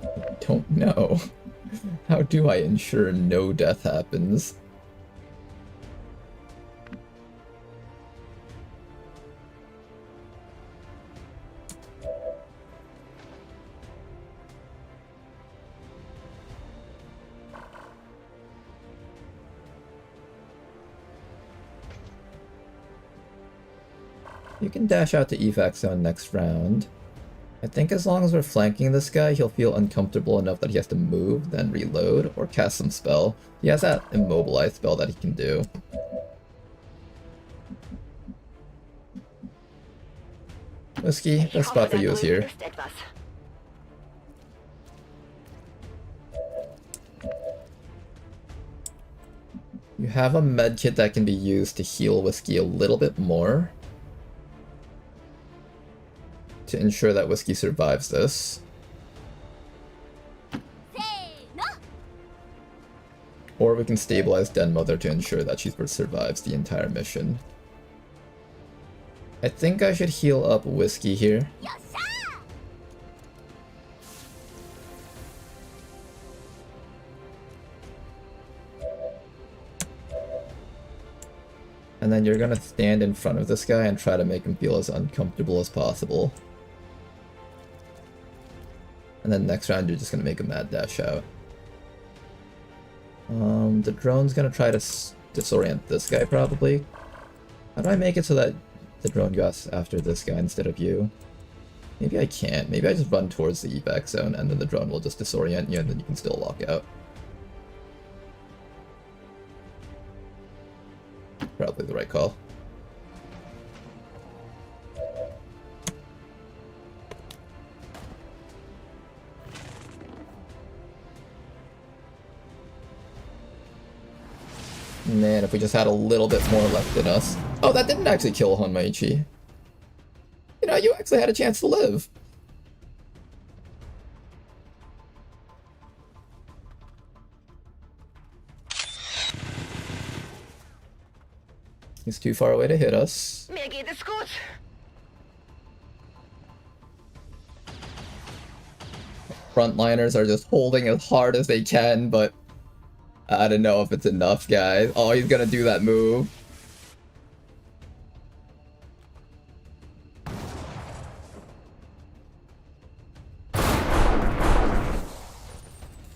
I don't know. How do I ensure no death happens? You can dash out to evac zone next round. I think as long as we're flanking this guy, he'll feel uncomfortable enough that he has to move, then reload, or cast some spell. He has that immobilize spell that he can do. Whiskey, best spot for you is here. You have a medkit that can be used to heal Whiskey a little bit more, to ensure that Whiskey survives this. Or we can stabilize Den Mother to ensure that she survives the entire mission. I think I should heal up Whiskey here. And then you're gonna stand in front of this guy and try to make him feel as uncomfortable as possible. And then next round you're just gonna make a mad dash out. The drone's gonna try to disorient this guy probably. How do I make it so that the drone goes after this guy instead of you? Maybe I can't. Maybe I just run towards the evac zone and then the drone will just disorient you and then you can still walk out. Probably the right call. Man, if we just had a little bit more left in us. Oh, that didn't actually kill Honmaichi. You know, you actually had a chance to live. He's too far away to hit us. Mir geht es gut. Frontliners are just holding as hard as they can, but I don't know if it's enough, guys. Oh, he's gonna do that move.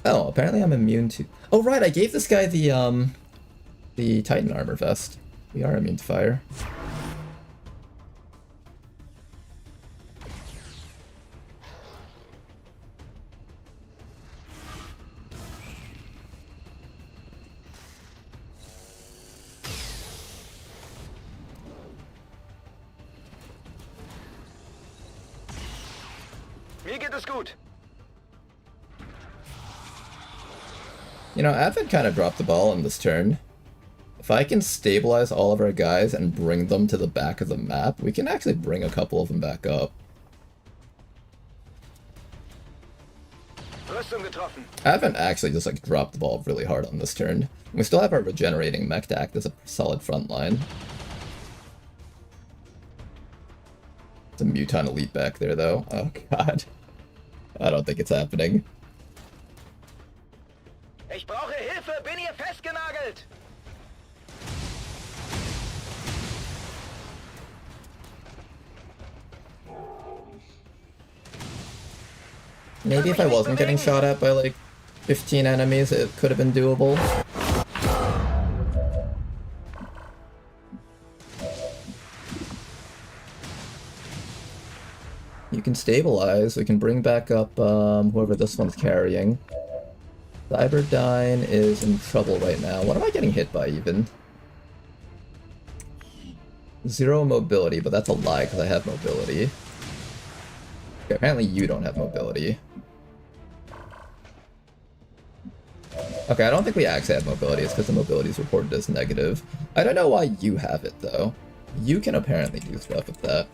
Oh, apparently I'm immune to... Oh, right, I gave this guy the Titan armor vest. We are immune to fire. Mir geht es gut. You know, Advent kind of dropped the ball on this turn. If I can stabilize all of our guys and bring them to the back of the map, we can actually bring a couple of them back up. Rüstung getroffen. Advent actually just like dropped the ball really hard on this turn. We still have our regenerating mech to act as a solid front line. It's a Muton elite back there though. Oh god. I don't think it's happening. Ich brauche Hilfe, bin hier festgenagelt. Maybe if I wasn't getting shot at by like 15 enemies, it could have been doable. You can stabilize, we can bring back up whoever this one's carrying. Cyberdyne is in trouble right now. What am I getting hit by even? 0 mobility, but that's a lie because I have mobility. Okay, apparently you don't have mobility. Okay, I don't think we actually have mobility. It's because the mobility is reported as negative. I don't know why you have it though. You can apparently do stuff with that.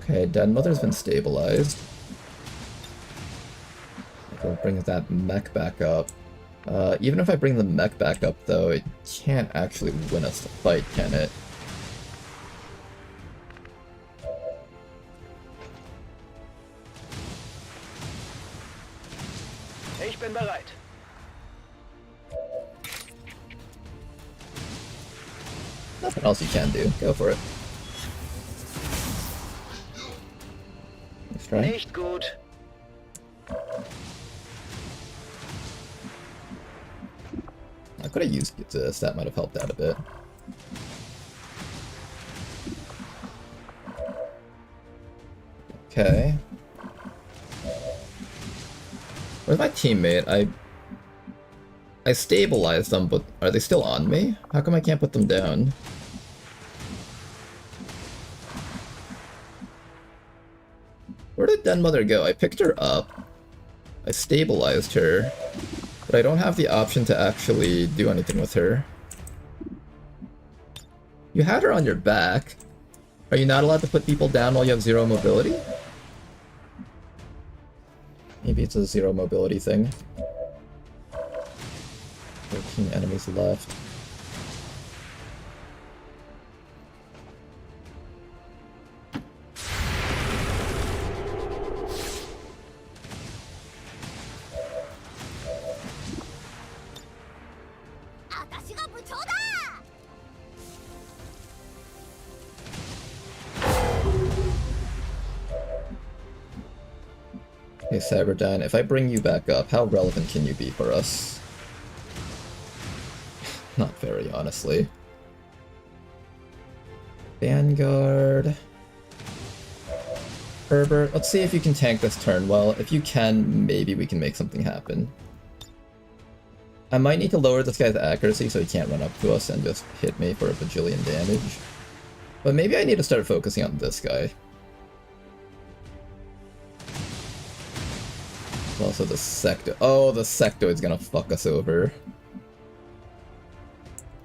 Okay, Dead Mother's been stabilized. We'll bring that mech back up. Even if I bring the mech back up, though, it can't actually win us the fight, can it? Ich bin bereit. Nothing else you can do. Go for it. Let's try. Nicht gut. I could have used this. That might have helped out a bit. Okay. Where's my teammate? I stabilized them, but are they still on me? How come I can't put them down? Where did Den Mother go? I picked her up. I stabilized her. But I don't have the option to actually do anything with her. You had her on your back. Are you not allowed to put people down while you have 0 mobility? Maybe it's a 0 mobility thing. 13 enemies left. Okay, Cyberdyne, if I bring you back up, how relevant can you be for us? Not very, honestly. Vanguard. Herbert, let's see if you can tank this turn well. If you can, maybe we can make something happen. I might need to lower this guy's accuracy so he can't run up to us and just hit me for a bajillion damage. But maybe I need to start focusing on this guy. Also the sectoid. Oh, the sectoid's gonna fuck us over.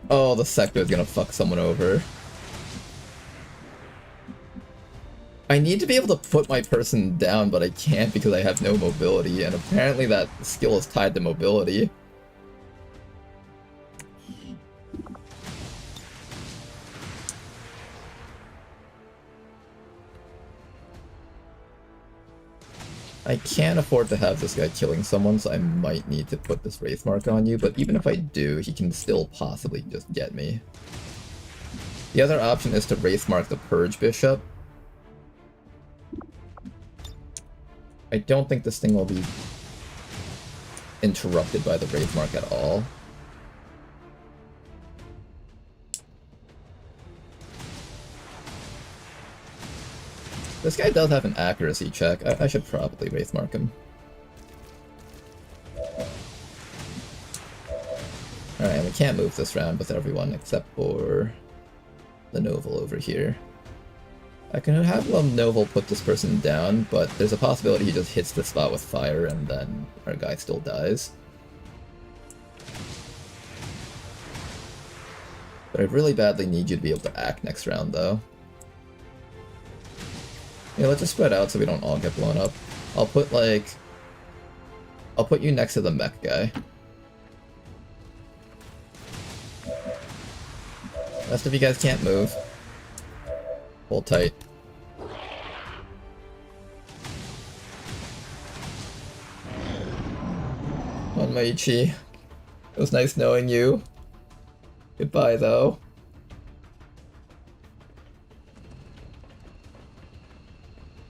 Oh, the sectoid's gonna fuck someone over. I need to be able to put my person down, but I can't because I have no mobility, and apparently that skill is tied to mobility. I can't afford to have this guy killing someone, so I might need to put this Wraith Mark on you, but even if I do, he can still possibly just get me. The other option is to Wraith Mark the Purge Bishop. I don't think this thing will be interrupted by the Wraith Mark at all. This guy does have an accuracy check. I should probably Wraith Mark him. Alright, and we can't move this round with everyone except for the Novel over here. I can have Novel put this person down, but there's a possibility he just hits the spot with fire and then our guy still dies. But I really badly need you to be able to act next round, though. Yeah, let's just spread out so we don't all get blown up. I'll put you next to the mech guy. Rest of you guys can't move. Hold tight. On Maichi. It was nice knowing you. Goodbye, though.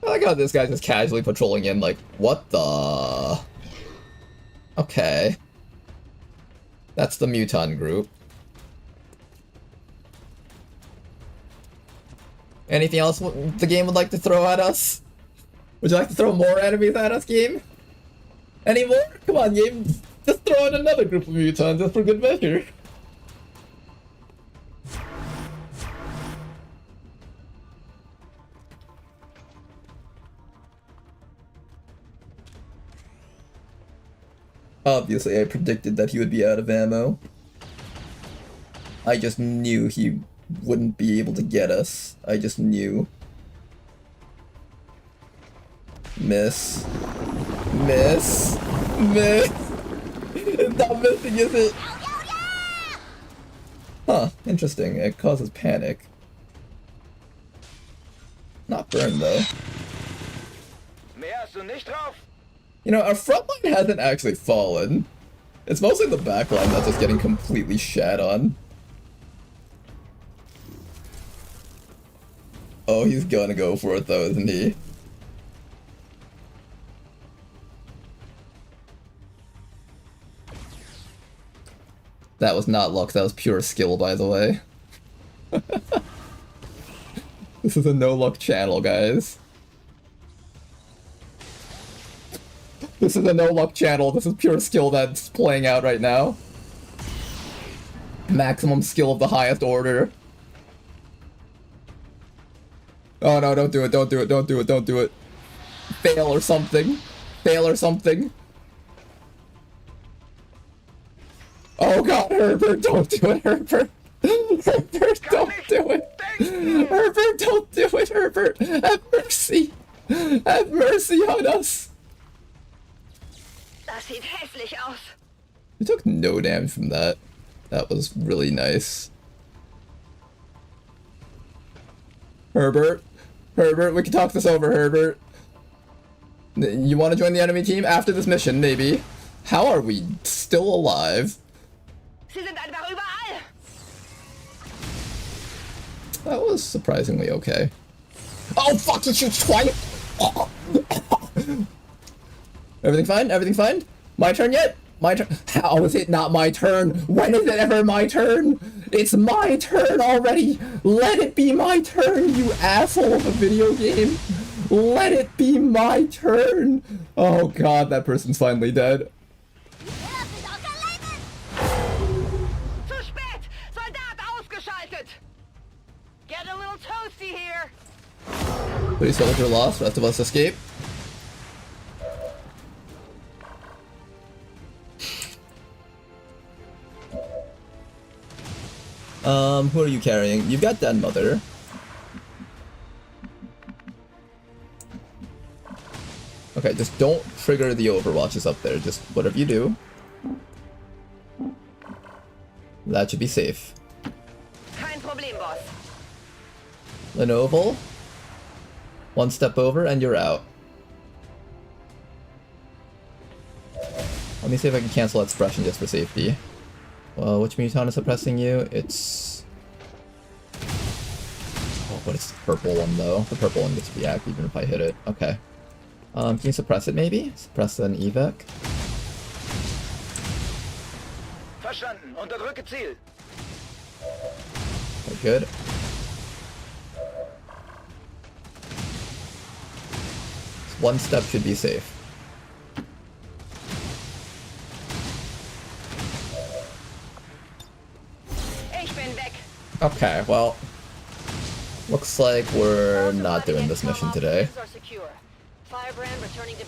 I like how this guy's just casually patrolling in, like, what the... Okay. That's the Muton group. Anything else the game would like to throw at us? Would you like to throw more enemies at us, game? Any more? Come on, game. Just throw in another group of mutons just for good measure. Obviously, I predicted that he would be out of ammo. I just knew he wouldn't be able to get us. I just knew. Miss. Miss. Miss. It's not missing, is it? Huh, interesting. It causes panic. Not burn, though. You know, our front line hasn't actually fallen. It's mostly the back line that's just getting completely shat on. Oh, he's gonna go for it though, isn't he? That was not luck, that was pure skill, by the way. This is a no-luck channel, guys. This is a no-luck channel, this is pure skill that's playing out right now. Maximum skill of the highest order. Oh no, don't do it, don't do it, don't do it, don't do it. Fail or something. Fail or something. Oh god, Herbert, don't do it, Herbert. Herbert, don't do it. Herbert, don't do it, Herbert. Have mercy. Have mercy on us. Das sieht hässlich aus. We took no damage from that. That was really nice. Herbert. Herbert, we can talk this over, Herbert. You want to join the enemy team after this mission, maybe? How are we still alive? Sie sind einfach überall. That was surprisingly okay. Oh fuck, it shoots twice! Everything fine? Everything fine? My turn yet? My turn? How is it not my turn? When is it ever my turn? It's my turn already! Let it be my turn, you asshole of a video game! Let it be my turn! Oh god, that person's finally dead. Zu spät! Soldat ausgeschaltet! Get a little toasty here! 3 soldier lost, rest of us escape. Who are you carrying? You've got Den Mother. Okay, just don't trigger the overwatches up there. Just whatever you do. That should be safe. Kein Problem, Boss. Lenovo. One step over and you're out. Let me see if I can cancel that suppression just for safety. Well, which muton is suppressing you? It's... Oh, but it's the purple one, though. The purple one gets to react even if I hit it. Okay. Can you suppress it, maybe? Suppress an evac? Verstanden. Unterdrücke Ziel. Okay, good. One step should be safe. Okay, well, looks like we're not doing this mission today.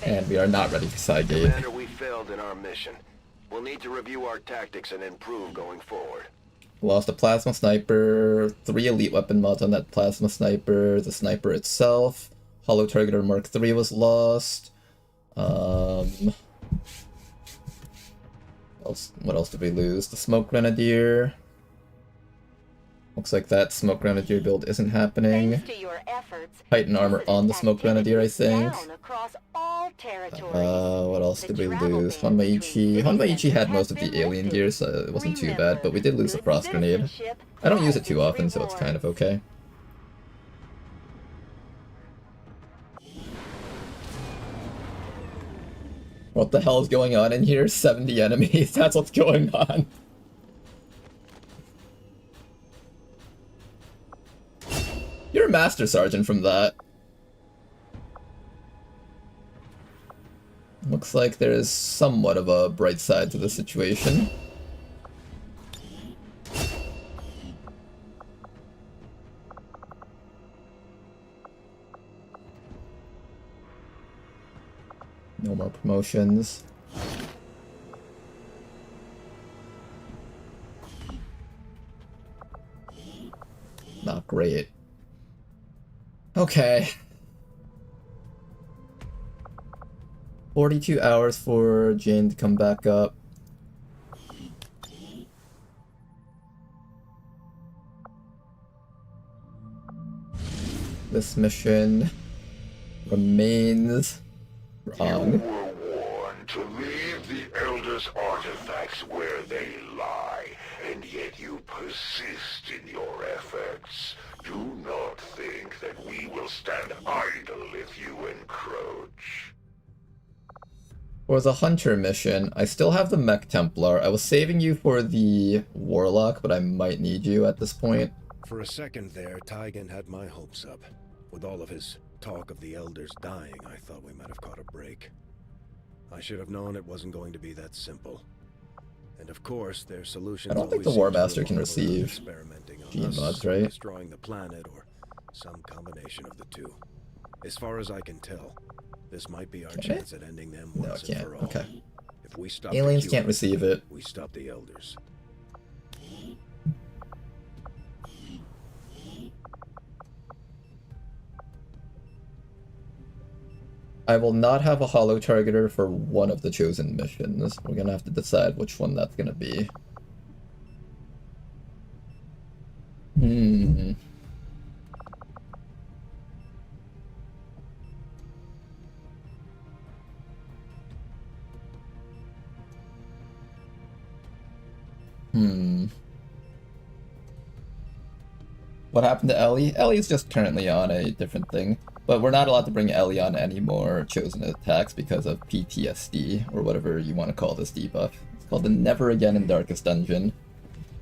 And we are not ready for side gate. Commander, we failed in our mission. We'll need to review our tactics and improve going forward. Lost a plasma sniper, 3 elite weapon mods on that plasma sniper, the sniper itself, Hollow Targeter Mark III was lost. What else did we lose? The Smoke Grenadier. Looks like that Smoke Grenadier build isn't happening. To your efforts, Titan armor on the Smoke Grenadier, I think. down across all territory. What else did we lose? Honmaichi had most of the alien gear, so it wasn't too bad, but we did lose the frost grenade. I don't use it too often, so it's kind of okay. What the hell is going on in here? 70 enemies, that's what's going on. You're a Master Sergeant from that. Looks like there is somewhat of a bright side to the situation. No more promotions. Not great. Okay. 42 hours for Jane to come back up. This mission remains wrong. You were warned to leave the Elders' artifacts where they lie, and yet you persist in your efforts. Do not think that we will stand idle if you encroach. For the Hunter mission, I still have the Mech Templar. I was saving you for the Warlock, but I might need you at this point. For a second there, Tygan had my hopes up. With all of his talk of the Elders dying, I thought we might have caught a break. I should have known it wasn't going to be that simple. And of course, their solutions. I don't think the War Master can receive gene mods, right? Destroying the planet or some combination of the two. As far as I can tell, this might be our chance at ending them once and for all. Okay. If we stop aliens can't receive it. We stop the Elders. I will not have a holo targeter for one of the chosen missions. We're gonna have to decide which one that's gonna be. What happened to Ellie? Ellie's just currently on a different thing. But we're not allowed to bring Ellie on any more chosen attacks because of PTSD, or whatever you want to call this debuff. It's called the Never Again in Darkest Dungeon.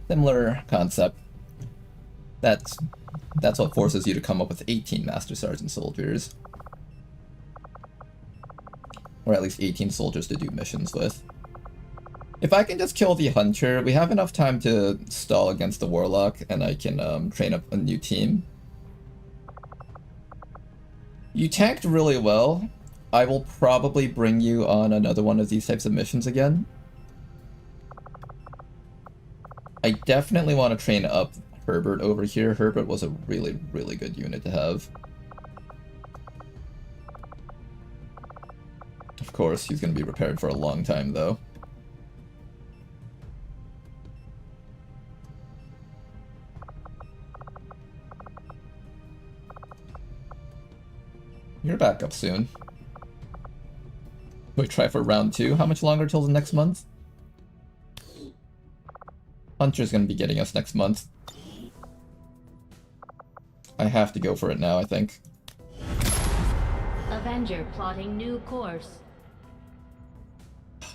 Similar concept. That's what forces you to come up with 18 Master Sergeant soldiers. Or at least 18 soldiers to do missions with. If I can just kill the Hunter, we have enough time to stall against the Warlock, and I can train up a new team. You tanked really well. I will probably bring you on another one of these types of missions again. I definitely want to train up Herbert over here. Herbert was a really, really good unit to have. Of course, he's going to be prepared for a long time, though. You're back up soon. We try for round 2. How much longer till the next month? Hunter's gonna be getting us next month. I have to go for it now, I think. Avenger plotting new course.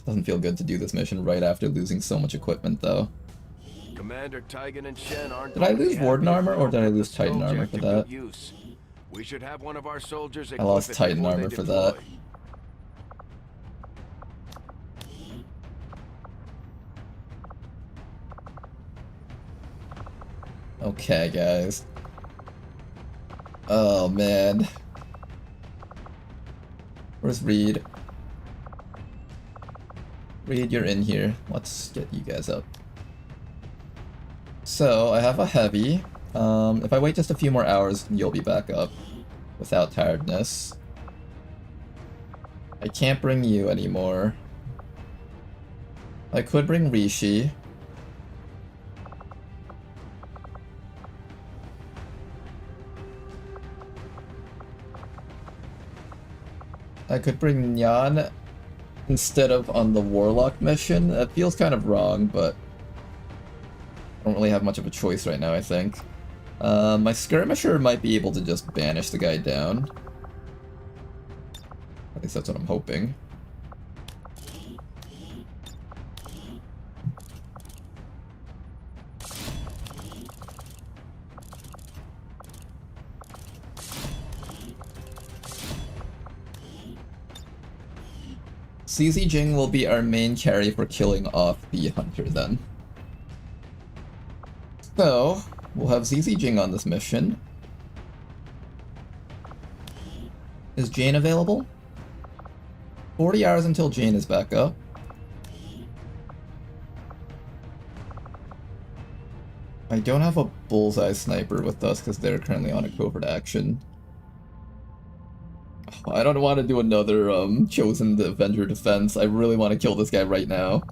Doesn't feel good to do this mission right after losing so much equipment, though. Commander Tygan and Shen aren't. Did I lose Warden armor or did I lose Titan armor for that? We should have one of our soldiers. I lost Titan armor for that. Okay, guys. Oh, man. Where's Reed? Reed, you're in here. Let's get you guys up. So, I have a heavy. If I wait just a few more hours, you'll be back up without tiredness. I can't bring you anymore. I could bring Rishi. I could bring Nyan instead of on the Warlock mission. That feels kind of wrong, but I don't really have much of a choice right now, I think. My Skirmisher might be able to just banish the guy down. At least that's what I'm hoping. CZ Jing will be our main carry for killing off the Hunter then. So, we'll have ZZ Jing on this mission. Is Jane available? 40 hours until Jane is back up. I don't have a bullseye sniper with us because they're currently on a covert action. I don't want to do another Chosen the Avenger defense. I really want to kill this guy right now.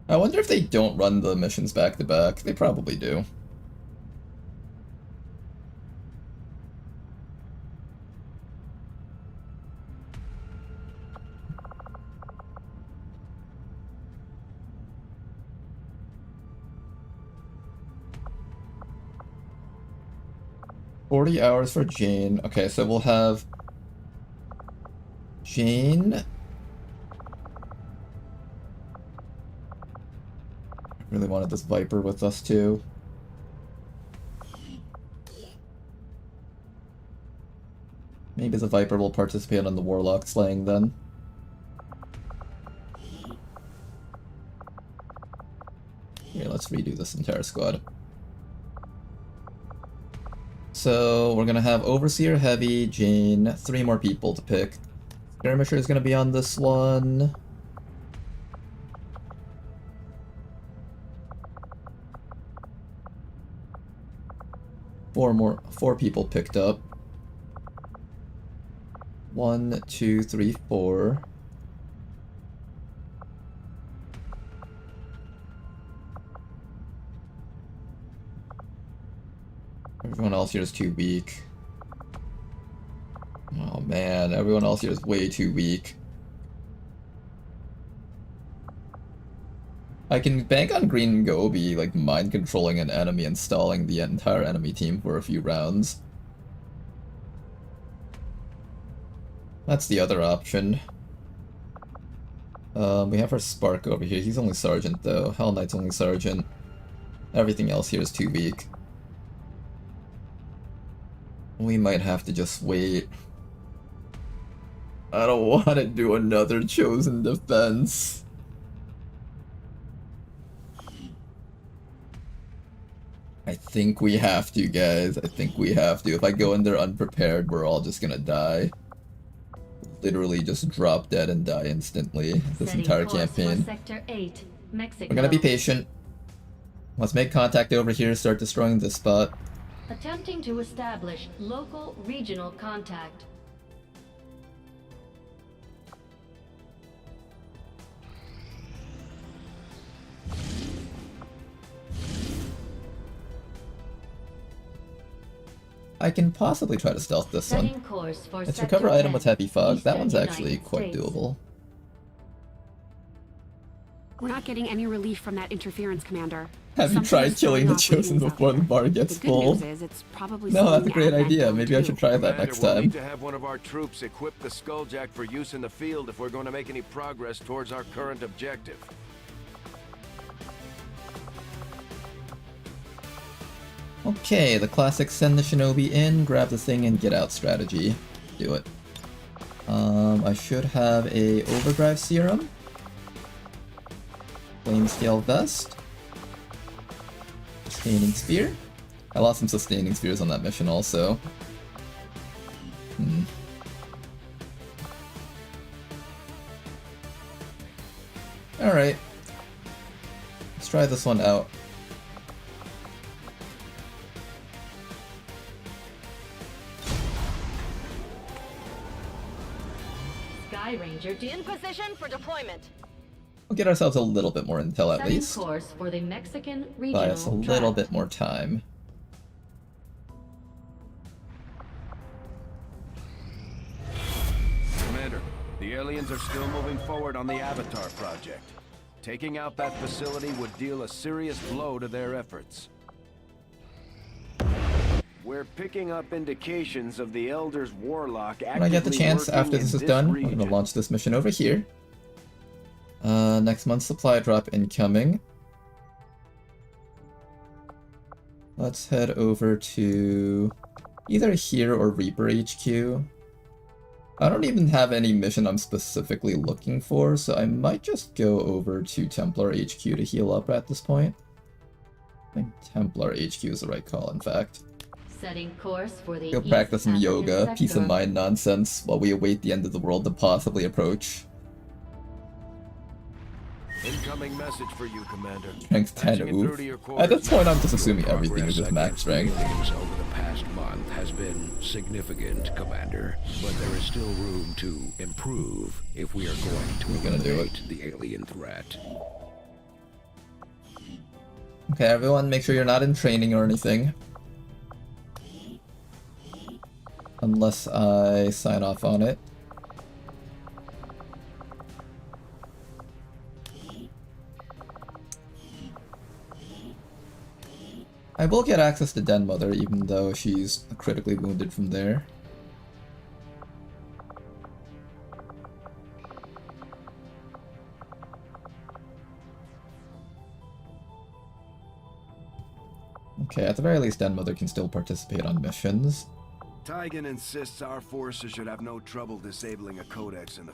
I wonder if they don't run the missions back to back. They probably do. $40 hours for Jane. Okay, so we'll have Jane. I really wanted this Viper with us too. Maybe the Viper will participate on the Warlock slaying then. Here, let's redo this entire squad. So we're gonna have Overseer, Heavy, Jane, 3 more people to pick. Skirmisher is gonna be on this one. Four people picked up. 1, 2, 3, 4. Everyone else here is too weak. Oh man, everyone else here is way too weak. I can bank on Green Gobi, like mind controlling an enemy and stalling the entire enemy team for a few rounds. That's the other option. We have our Spark over here. He's only Sergeant though. Hell Knight's only Sergeant. Everything else here is too weak. We might have to just wait. I don't want to do another Chosen defense. I think we have to, guys. I think we have to. If I go in there unprepared, we're all just gonna die. Literally just drop dead and die instantly this entire campaign. Sector 8, Mexico. We're gonna be patient. Let's make contact over here, start destroying this spot. Attempting to establish local regional contact. I can possibly try to stealth this one. Setting course for Let's Sector recover item 10, with Heavy Fog. That Eastern one's actually United quite States. doable. We're not getting any relief from that interference, Commander. Have you Something tried is killing the throwing off Chosen readings out before the there. bar gets The good full? news is it's probably No, that's a slowing great Advent idea. down, Maybe I too. should try that Commander, next we'll time. need to have one of our troops equip the Skulljack for use in the field if we're going to make any progress towards our current objective. Okay, the classic send the shinobi in, grab the thing, and get out strategy. Do it. I should have a overdrive serum. Flame scale vest. Sustaining spear. I lost some sustaining spears on that mission also. Alright. Let's try this one out. Sky Ranger In position for deployment. We'll get ourselves a little bit more intel at setting least. course for the Mexican Buy us a regional little tract. bit more time. The aliens are still moving forward on the Avatar project. Taking out that facility would deal a serious blow to their efforts. We're picking up indications of the Elder's warlock actively When I get the chance working after this in is done, region. I'm gonna launch this mission over here. Next month's supply drop incoming. Let's head over to either here or Reaper HQ. I don't even have any mission I'm specifically looking for, so I might just go over to Templar HQ to heal up at this point. I think Templar HQ is the right call, in fact. Setting course for the Go practice some East yoga, African peace of sector. mind nonsense while we await the end of the world to possibly approach. Incoming message for you, Commander. Strength 10, Patching it through to your oof. At this point, I'm just assuming Your everything is just max strength. Progress over the past month has been significant, Commander, but there is still room to improve if we are going to eliminate the alien threat. Okay, everyone, make sure you're not in training or anything. Unless I sign off on it. I will get access to Den Mother, even though she's critically wounded from there. Okay, at the very least, Den Mother can still participate on missions. Tygan insists our forces should have no trouble disabling a codex in the...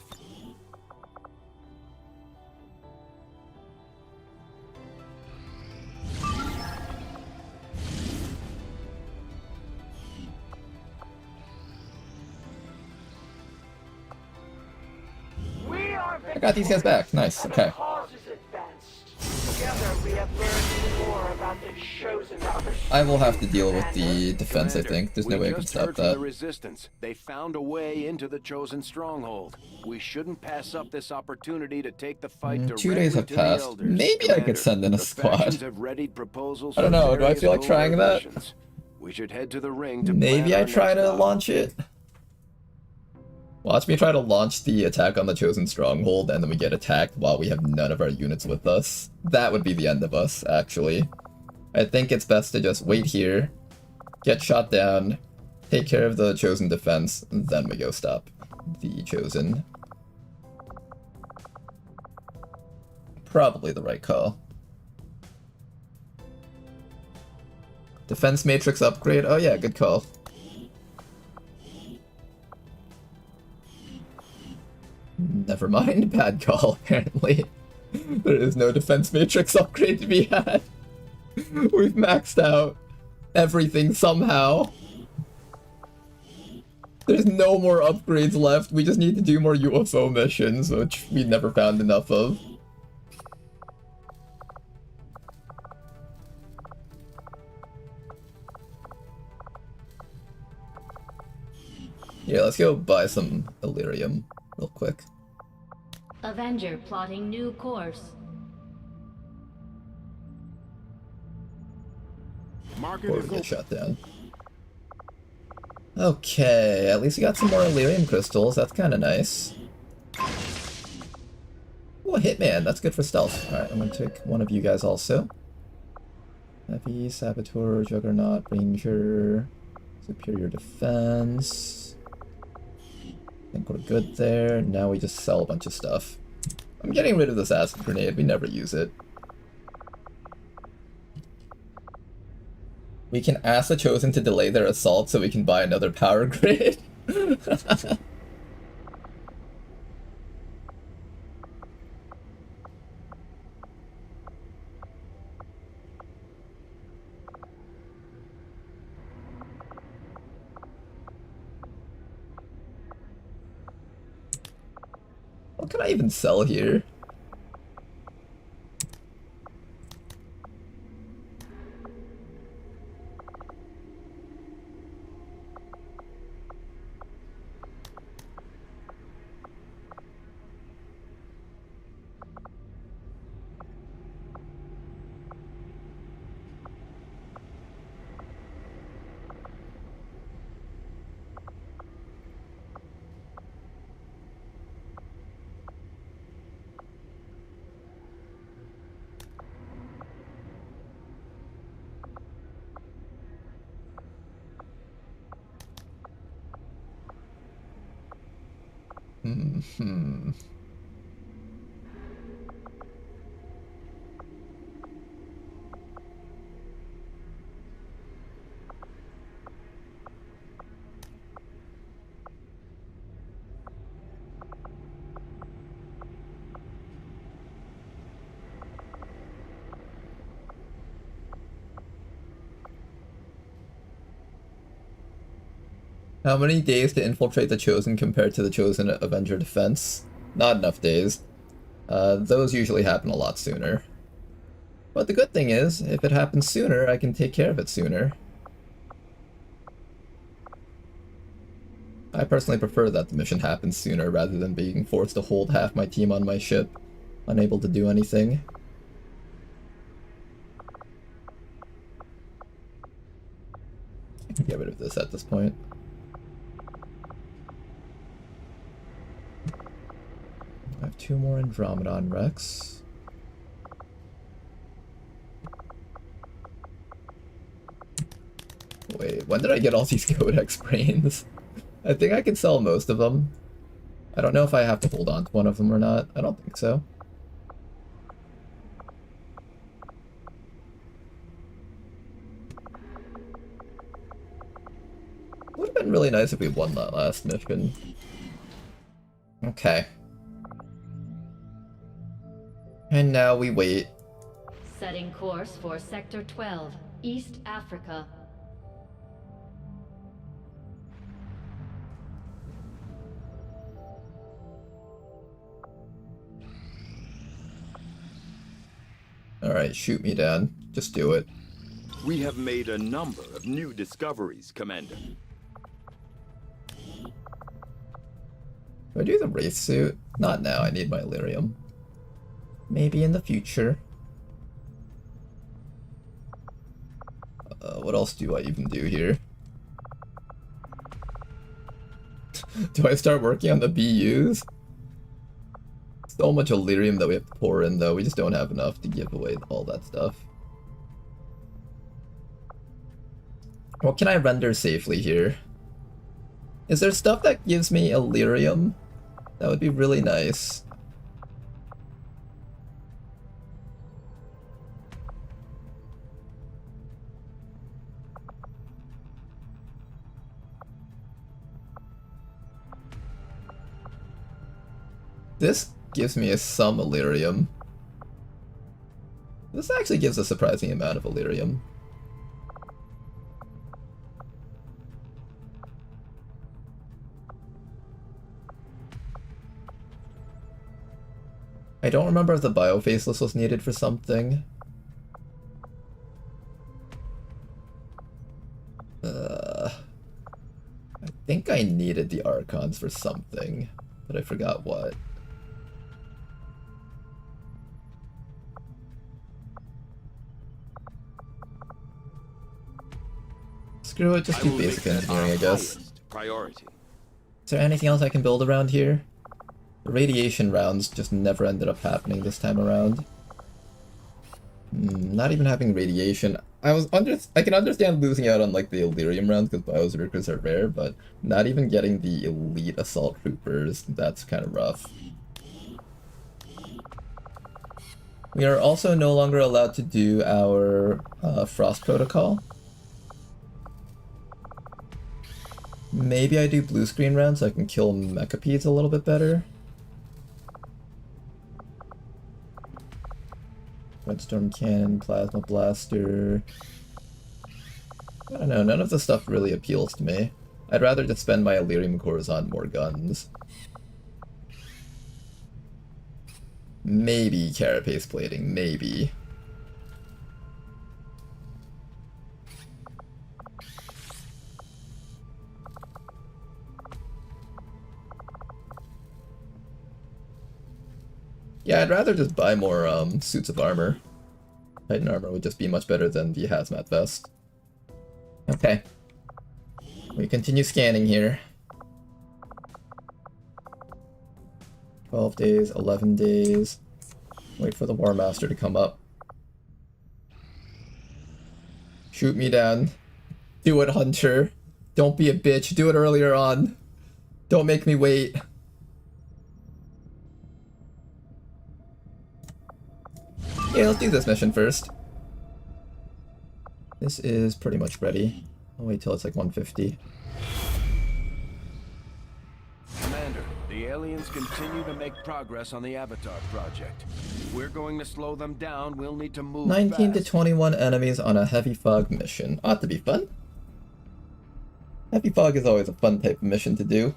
I got these guys back. Nice. Okay. Cause is advanced. Together we have learned more about the chosen opportunity. I will have to deal with the defense, I Commander, think. There's no way I can just stop heard from the that. Resistance. They found a way into the chosen stronghold. We shouldn't pass up this opportunity to take the fight directly 2 days have to the passed. Elders. Maybe I could Commander, send in a the squad. factions have readied proposals I don't for know, do I various feel like trying covert that? missions. We should head to the ring to Maybe plan I our try next to op. launch it. Watch me try to launch the attack on the Chosen Stronghold, and then we get attacked while we have none of our units with us. That would be the end of us, actually. I think it's best to just wait here, get shot down, take care of the Chosen defense, and then we go stop the Chosen. Probably the right call. Defense matrix upgrade? Oh yeah, good call. Never mind, bad call, apparently. There is no defense matrix upgrade to be had. We've maxed out everything somehow. There's no more upgrades left, we just need to do more UFO missions, which we never found enough of. Yeah, let's go buy some Illyrium real quick. Avenger plotting new course. Before we get shot down. Okay, at least we got some more Illyrium crystals, that's kinda nice. Oh, Hitman, that's good for stealth. Alright, I'm gonna take one of you guys also. Heavy, Saboteur, Juggernaut, Ranger, Superior Defense. I think we're good there. Now we just sell a bunch of stuff. I'm getting rid of this acid grenade, we never use it. We can ask the Chosen to delay their assault so we can buy another power grid. What can I even sell here? Hmm. How many days to infiltrate the Chosen compared to the Chosen Avenger defense? Not enough days. Those usually happen a lot sooner. But the good thing is, if it happens sooner, I can take care of it sooner. I personally prefer that the mission happens sooner rather than being forced to hold half my team on my ship, unable to do anything. I can get rid of this at this point. I have 2 more Andromedon Rex. Wait, when did I get all these Codex brains? I think I can sell most of them. I don't know if I have to hold on to one of them or not. I don't think so. Would have been really nice if we won that last mission. Okay. And now we wait. Setting course for Sector 12, East Africa. Alright, shoot me down. Just do it. We have made a number of new discoveries, Commander. Do I do the Wraith suit? Not now, I need my Illyrium. Maybe in the future. What else do I even do here? Do I start working on the BUs? So much Illyrium that we have to pour in, though. We just don't have enough to give away all that stuff. What can I render safely here? Is there stuff that gives me Illyrium? That would be really nice. This gives me some Illyrium. This actually gives a surprising amount of Illyrium. I don't remember if the Biofaceless was needed for something. I think I needed the Archons for something, but I forgot what. Screw it, just do basic engineering, I guess. Priority. Is there anything else I can build around here? The radiation rounds just never ended up happening this time around. Not even having radiation. I can understand losing out on like the Illyrium rounds because Bioberserkers are rare, but not even getting the elite assault troopers, that's kind of rough. We are also no longer allowed to do our Frost Protocol. Maybe I do blue screen rounds so I can kill Mechapedes a little bit better. Redstorm Cannon, Plasma Blaster. I don't know, none of this stuff really appeals to me. I'd rather just spend my Illyrium cores on more guns. Maybe Carapace plating, maybe. Yeah, I'd rather just buy more suits of armor. Titan armor would just be much better than the hazmat vest. Okay. We continue scanning here. 12 days, 11 days. Wait for the War Master to come up. Shoot me down. Do it, Hunter. Don't be a bitch. Do it earlier on. Don't make me wait. Yeah, let's do this mission first. This is pretty much ready. I'll wait till it's like 150. Commander, the aliens continue to make progress on the Avatar project. If we're going to slow them down, we'll need to move 19 to fast. 21 enemies on a heavy fog mission. Ought to be fun. Heavy fog is always a fun type of mission to do.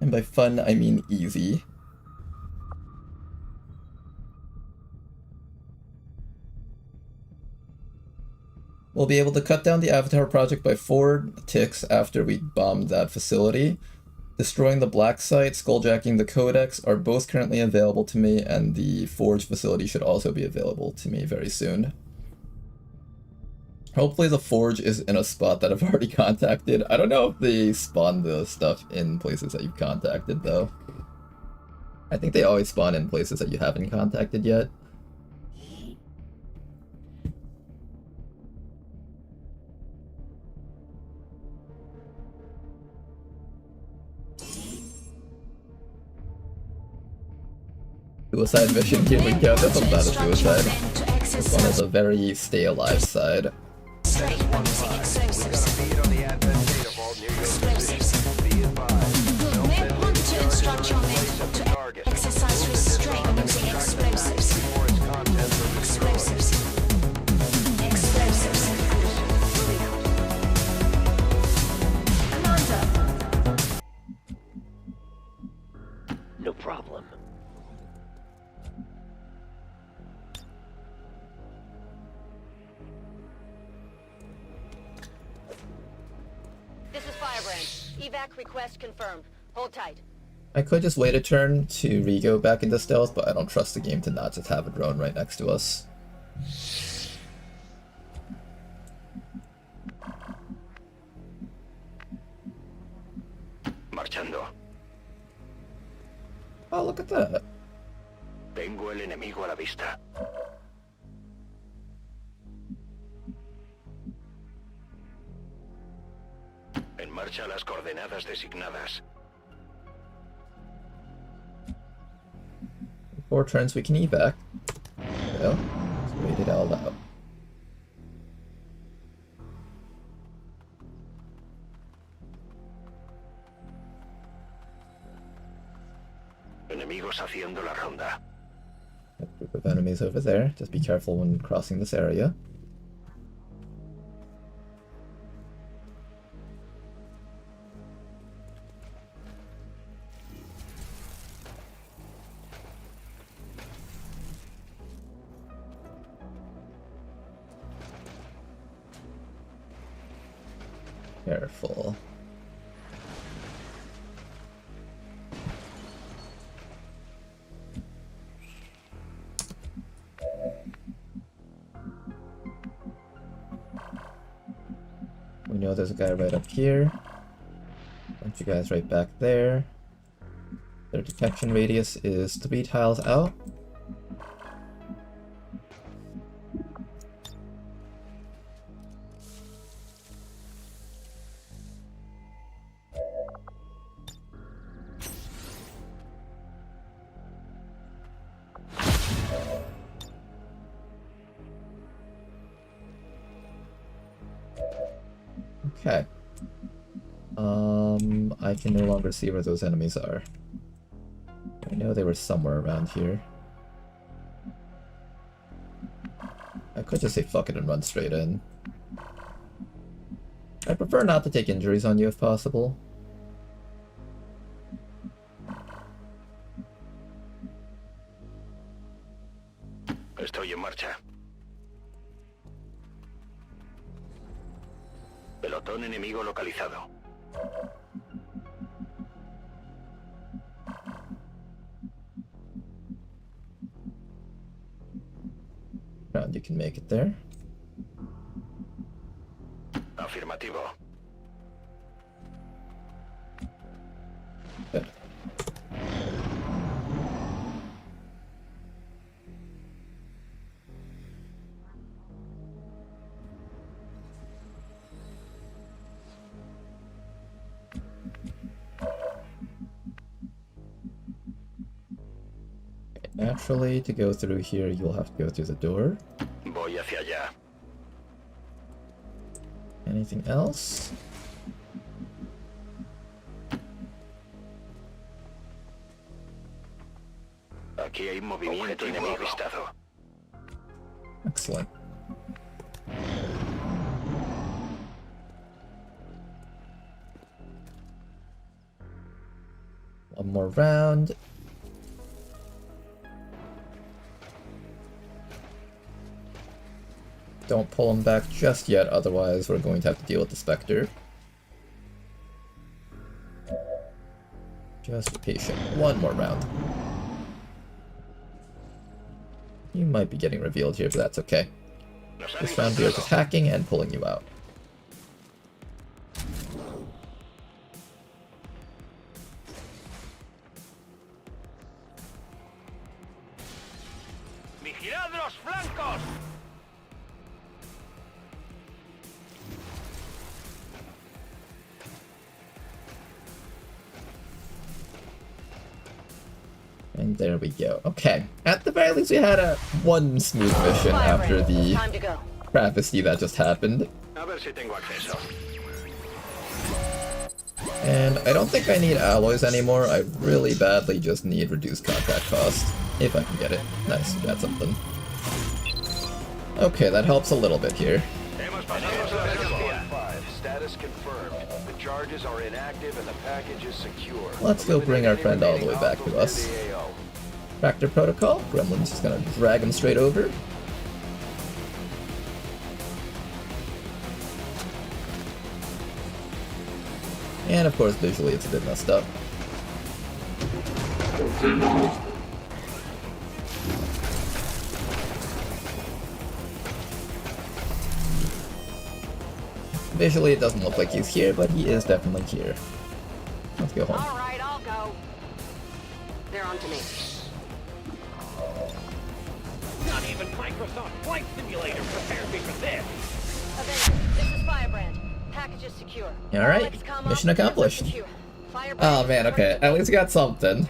And by fun, I mean easy. We'll be able to cut down the Avatar project by 4 ticks after we bomb that facility. Destroying the black site, skulljacking the codex are both currently available to me, and the Forge facility should also be available to me very soon. Hopefully the Forge is in a spot that I've already contacted. I don't know if they spawn the stuff in places that you've contacted, though. I think they always spawn in places that you haven't contacted yet. Suicide mission, here we go. That's not a suicide. This one is a very stay alive side. Straight using explosives. You may want to instruct your men to exercise restraint using explosives. Explosives. Explosives. Commander. No problem. This is Firebrand. Evac request confirmed. Hold tight. I could just wait a turn to re-go back into stealth, but I don't trust the game to not just have a drone right next to us. Marchando. Oh, look at that. Tengo el enemigo a la vista. En marcha las coordenadas designadas. 4 turns we can evac. There we go. Let's wait it all out. Enemigos haciendo la ronda. A group of enemies over there. Just be careful when crossing this area. Careful. We know there's a guy right up here. Bunch of guys right back there. Their detection radius is 3 tiles out. Okay. I can no longer see where those enemies are. I know they were somewhere around here. I could just say fuck it and run straight in. I prefer not to take injuries on you if possible. Estoy en marcha. Pelotón enemigo localizado. Round, you can make it there. Afirmativo. Good. Naturally, to go through here, you'll have to go through the door. Voy hacia allá. Anything else? Aquí hay movimiento enemigo. Vistazo. Excellent. One more round. Don't pull him back just yet, otherwise we're going to have to deal with the Spectre. Just be patient. One more round. You might be getting revealed here, but that's okay. This round we are just hacking and pulling you out. ¡Vigilad los flancos! And there we go. Okay. At the very least we had one smooth mission after the travesty that just happened. And I don't think I need alloys anymore. I really badly just need reduced contact cost. If I can get it. Nice, we got something. Okay, that helps a little bit here. Status confirmed. The charges are inactive and the package is secure. Let's go bring our friend all the way back to us. Tractor protocol. Gremlin's just gonna drag him straight over. And of course, visually it's a bit messed up. Visually it doesn't look like he's here, but he is definitely here. Let's go home. Alright, I'll go. They're on to me. Not even Microsoft Flight Simulator prepared me for this. Avenger, this is Firebrand. Package is secure. Alright, mission accomplished. Oh man, okay, at least we got something.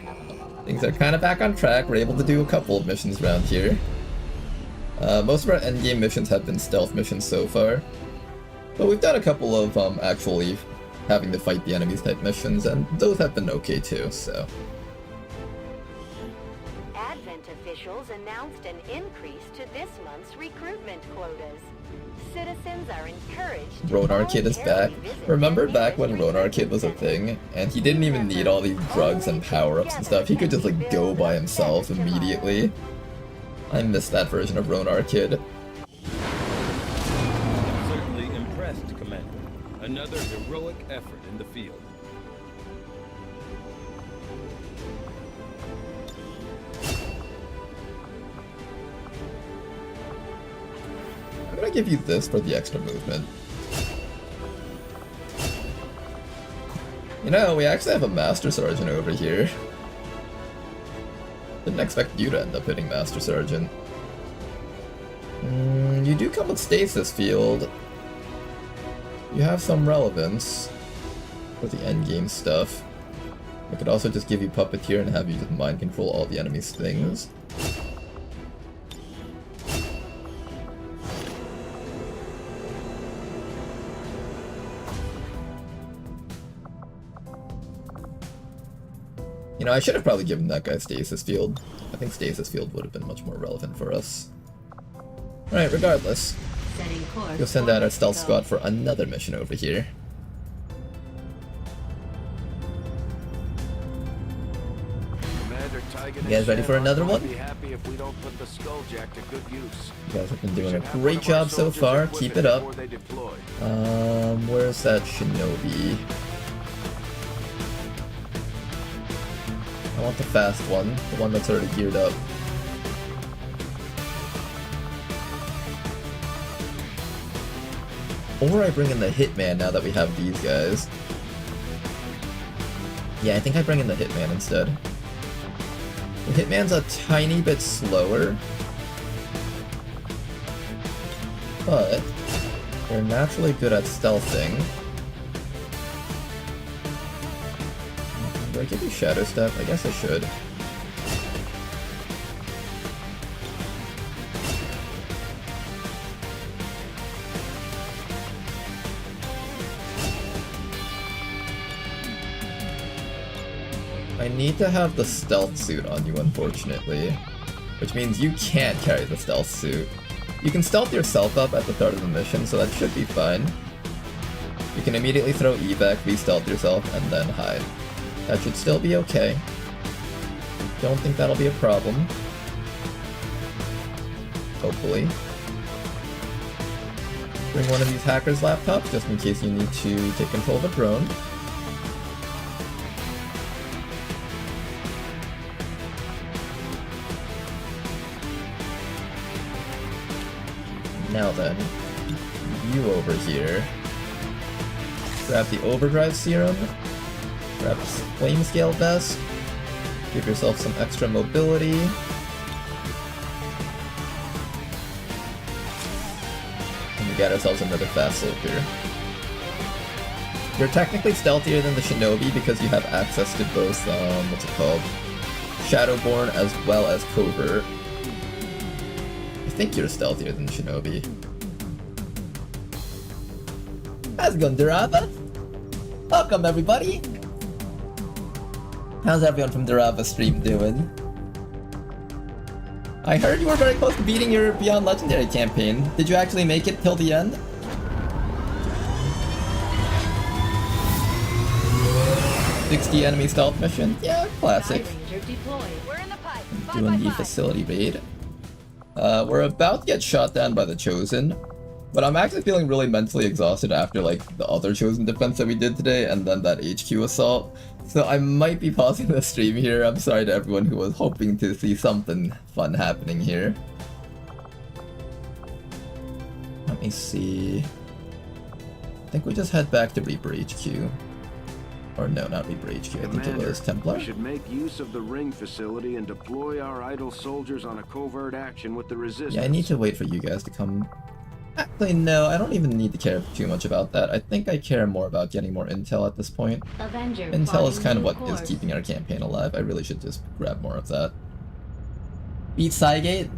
Things are kind of back on track. We're able to do a couple of missions around here. Most of our endgame missions have been stealth missions so far. But we've done a couple of actually having to fight the enemies type missions, and those have been okay too, so. Advent officials announced an increase to this month's recruitment quotas. Citizens are encouraged to Ronar Kid is back. Remember back when Ronar Kid was a thing, and he didn't even need all these drugs and power-ups and stuff, he could just like go by himself immediately. I miss that version of Ronar Kid. Another heroic effort in the field. I'm gonna give you this for the extra movement. You know, we actually have a Master Sergeant over here. Didn't expect you to end up hitting Master Sergeant. You do come with Stasis Field. You have some relevance for the endgame stuff. I could also just give you Puppeteer and have you just mind control all the enemy's things. You know, I should have probably given that guy Stasis Field. I think Stasis Field would have been much more relevant for us. Alright, regardless. Go send out our stealth squad for another mission over here. You guys ready for another one? You guys have been doing a great job so far. Keep it up. Where's that shinobi? I want the fast one, the one that's already geared up. Or I bring in the Hitman now that we have these guys. Yeah, I think I bring in the Hitman instead. The Hitman's a tiny bit slower, but they're naturally good at stealthing. Do I give you Shadow Step? I guess I should. I need to have the stealth suit on you, unfortunately. Which means you can't carry the stealth suit. You can stealth yourself up at the start of the mission, so that should be fine. You can immediately throw evac, re-stealth yourself, and then hide. That should still be okay. Don't think that'll be a problem. Hopefully. Bring one of these hackers' laptops, just in case you need to take control of a drone. Now then, you over here. Grab the overdrive serum, grab the flame scale vest, give yourself some extra mobility. And we got ourselves another fast slope here. You're technically stealthier than the Shinobi because you have access to both, what's it called? Shadowborn as well as Covert. I think you're stealthier than Shinobi. How's it going, Durava? Welcome, everybody! How's everyone from Durava stream doing? I heard you were very close to beating your Beyond Legendary campaign. Did you actually make it till the end? "60 enemy stealth mission? Yeah, classic. Doing the facility raid. We're about to get shot down by the Chosen, but I'm actually feeling really mentally exhausted after like the other Chosen defense that we did today and then that HQ assault. So I might be pausing the stream here. I'm sorry to everyone who was hoping to see something fun happening here. Let me see. I think we just head back to Reaper HQ. Or no, not Reaper HQ, I think it was Templar. We should make use of the ring facility and deploy our idle soldiers on a covert action with the resistance. Yeah, I need to wait for you guys to come. Actually, no, I don't even need to care too much about that. I think I care more about getting more intel at this point. Avenger Intel is kind of what course. is keeping our campaign alive. I really should just grab more of that. Beat Cygate.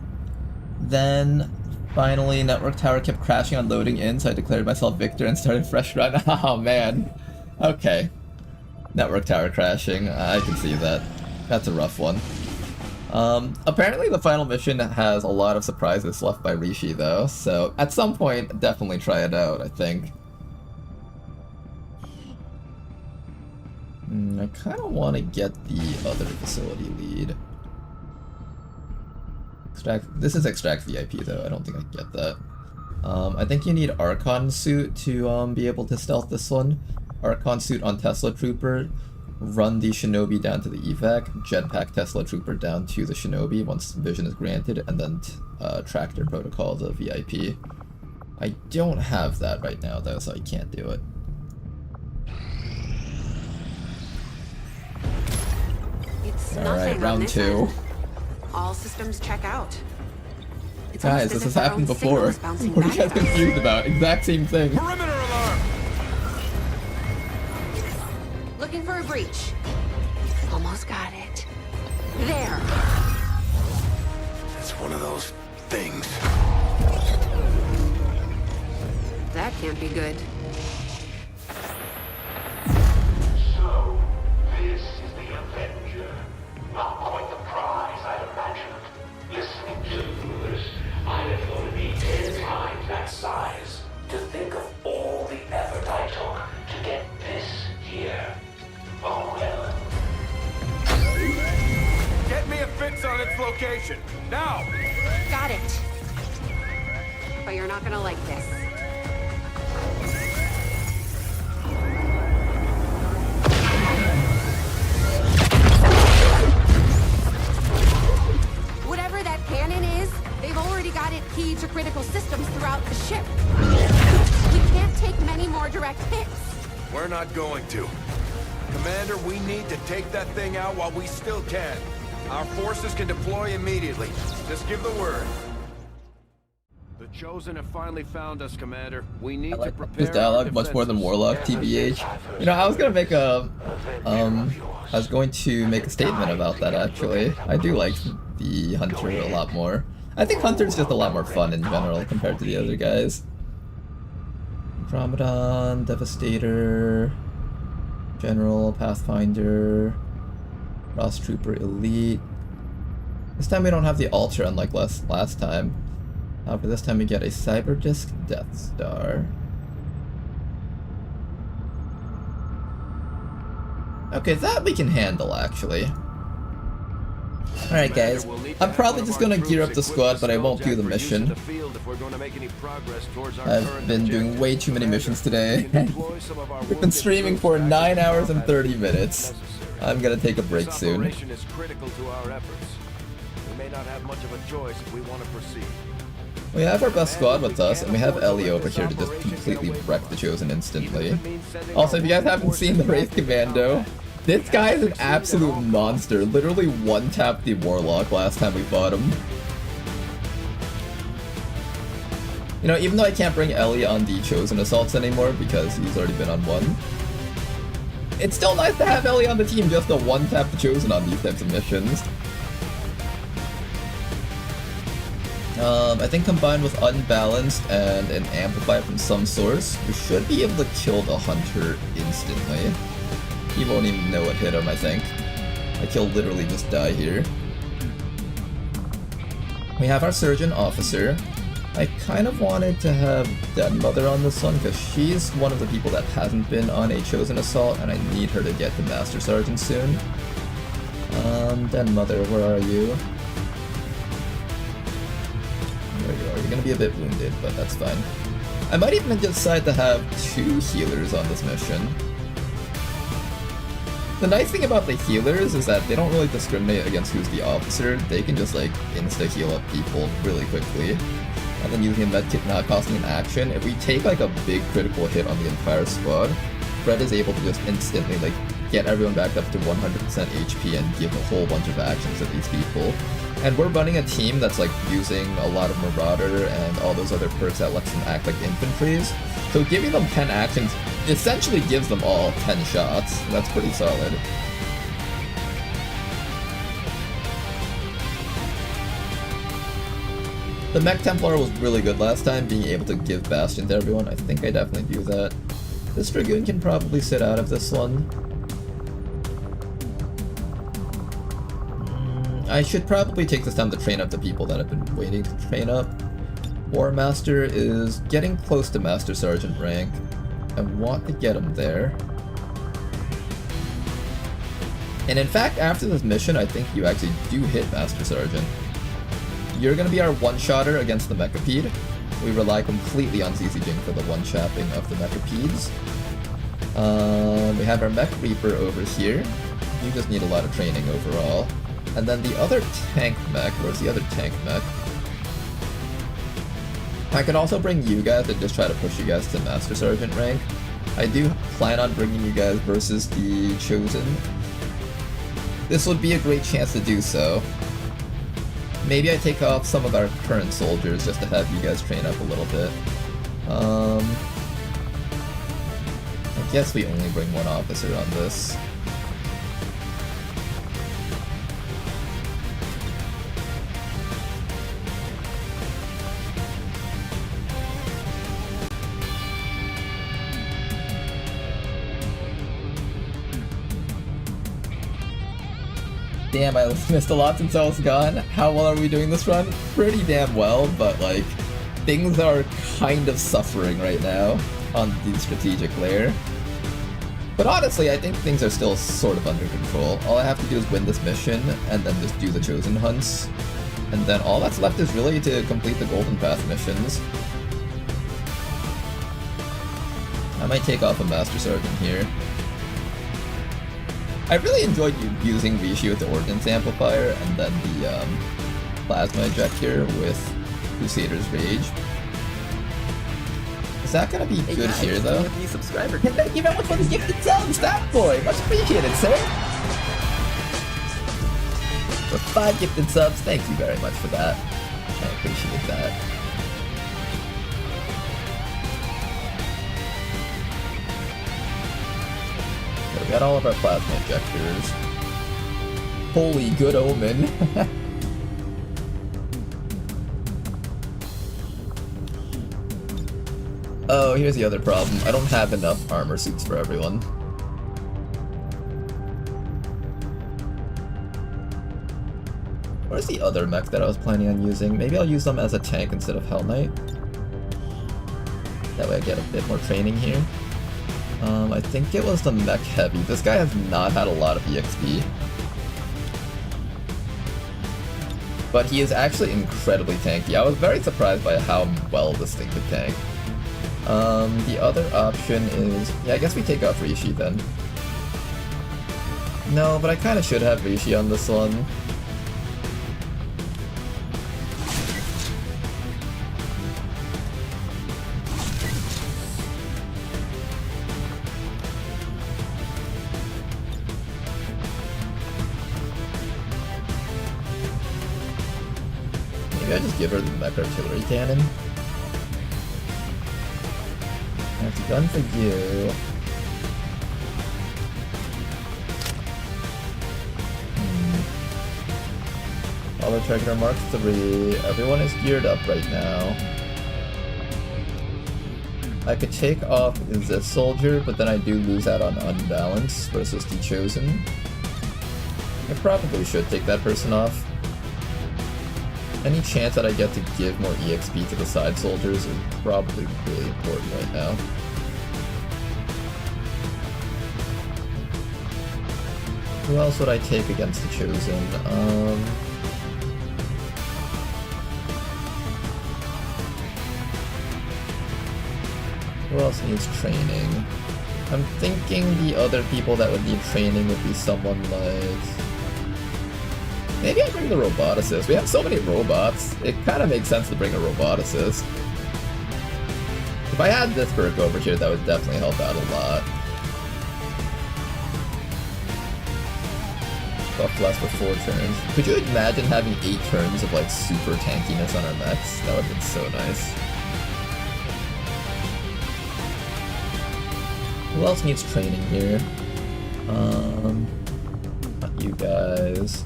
Then, finally, network tower kept crashing on loading in, so I declared myself victor and started fresh run. Oh, man. Okay. Network tower crashing. I can see that. That's a rough one. Apparently the final mission has a lot of surprises left by Rishi though, so at some point definitely try it out, I think. I kind of want to get the other facility lead. This is Extract VIP though, I don't think I can get that. I think you need Archon suit to be able to stealth this one. Archon suit on Tesla Trooper, run the Shinobi down to the evac, jetpack Tesla Trooper down to the Shinobi once vision is granted, and then Tractor Protocol the VIP. I don't have that right now though, so I can't do it. It's Alright, round 2. All systems check out. It's Guys, this has happened before. What are you guys confused about? Exact same thing. Perimeter alarm! Looking for a breach. Almost got it. There. It's one of those things. That can't be good. So, this is the Avenger. Not quite the prize I'd imagined. Listening to this, I'd have thought it'd be 10 times that size. To think of all the effort I took to get this here. Oh well. Get me a fix on its location, now! Got it. But you're not gonna like this. Whatever that cannon is, they've already got it keyed to critical systems throughout the ship. We can't take many more direct hits. We're not going to. Commander, we need to take that thing out while we still can. Our forces can deploy immediately. Just give the word. The Chosen have finally found us, Commander. We need to prepare This dialogue much more than Warlock, TBH. You know, I was gonna make a, I was going to make a statement about that actually. I do like the Hunter a lot more. I think Hunter's just a lot more fun in general compared to the other guys. Andromedon, Devastator, General, Pathfinder. Ross Trooper Elite. This time we don't have the Ultra unlike last time. However, this time we get a Cyberdisk Death Star. Okay, that we can handle actually. Alright guys, I'm probably just gonna gear up the squad, but I won't do the mission. I've been doing way too many missions today. We've been streaming for 9 hours and 30 minutes. I'm gonna take a break soon. Is critical to our efforts. We may not have much of a choice if we want to proceed. We have our best squad with us, and we have Ellie over here to just completely wreck the Chosen instantly. Also, if you guys haven't seen the Wraith Commando, this guy is an absolute monster. Literally one-tapped the Warlock last time we fought him. You know, even though I can't bring Ellie on the Chosen assaults anymore because he's already been on one, it's still nice to have Ellie on the team just to one-tap the Chosen on these types of missions. I think combined with Unbalanced and an Amplifier from some source, we should be able to kill the Hunter instantly. He won't even know what hit him, I think. Like, he'll literally just die here. We have our Surgeon Officer. I kind of wanted to have Dead Mother on this one, because she's one of the people that hasn't been on a Chosen Assault, and I need her to get to Master Sergeant soon. Dead Mother, where are you? There you are. You're gonna be a bit wounded, but that's fine. I might even decide to have 2 healers on this mission. The nice thing about the healers is that they don't really discriminate against who's the officer. They can just like insta-heal up people really quickly. And then using a medkit not costing an action, if we take like a big critical hit on the entire squad, Fred is able to just instantly like get everyone back up to 100% HP and give a whole bunch of actions to these people. And we're running a team that's like using a lot of Marauder and all those other perks that lets them act like infantries. So giving them 10 actions essentially gives them all 10 shots. That's pretty solid. The Mech Templar was really good last time, being able to give Bastion to everyone. I think I definitely do that. This Dragoon can probably sit out of this one. I should probably take this time to train up the people that have been waiting to train up. War Master is getting close to Master Sergeant rank. I want to get him there. And in fact, after this mission, I think you actually do hit Master Sergeant. You're going to be our one-shotter against the Mechapede. We rely completely on ZZ Jing for the one-shopping of the Mechapedes. We have our Mech Reaper over here. You just need a lot of training overall. And then the other tank mech, where's the other tank mech? I could also bring you guys and just try to push you guys to Master Sergeant rank. I do plan on bringing you guys versus the Chosen. This would be a great chance to do so. Maybe I take off some of our current soldiers just to have you guys train up a little bit. I guess we only bring one officer on this. Damn, I missed a lot since I was gone. How well are we doing this run? Pretty damn well, but like, things are kind of suffering right now on the strategic layer. But honestly, I think things are still sort of under control. All I have to do is win this mission, and then just do the Chosen hunts. And then all that's left is really to complete the Golden Path missions. I might take off a Master Sergeant here. I really enjoyed using Rishi with the Ordnance Amplifier and then the Plasma Ejector with Crusader's Rage. Is that gonna be good here though? New subscriber. Thank you very much for the gifted subs, that boy! Much appreciated, sir! For 5 gifted subs, thank you very much for that. I appreciate that. We got all of our plasma injectors. Holy good omen. Oh, here's the other problem. I don't have enough armor suits for everyone. Where's the other mech that I was planning on using? Maybe I'll use them as a tank instead of Hell Knight. That way I get a bit more training here. I think it was the Mech Heavy. This guy has not had a lot of EXP. But he is actually incredibly tanky. I was very surprised by how well this thing could tank. The other option is... yeah, I guess we take out Rishi then. No, but I kind of should have Rishi on this one. Maybe I just give her the mech artillery cannon. That's a gun for you. Auto Trigger Mark 3. Everyone is geared up right now. I could take off this soldier, but then I do lose out on Unbalance versus the Chosen. I probably should take that person off. Any chance that I get to give more EXP to the side soldiers is probably really important right now. Who else would I take against the Chosen? Who else needs training? I'm thinking the other people that would need training would be someone like... maybe I bring the roboticist. We have so many robots. It kind of makes sense to bring a roboticist. If I had this perk over here, that would definitely help out a lot. Buff less for 4 turns. Could you imagine having 8 turns of like super tankiness on our mechs? That would have been so nice. Who else needs training here? Not you guys.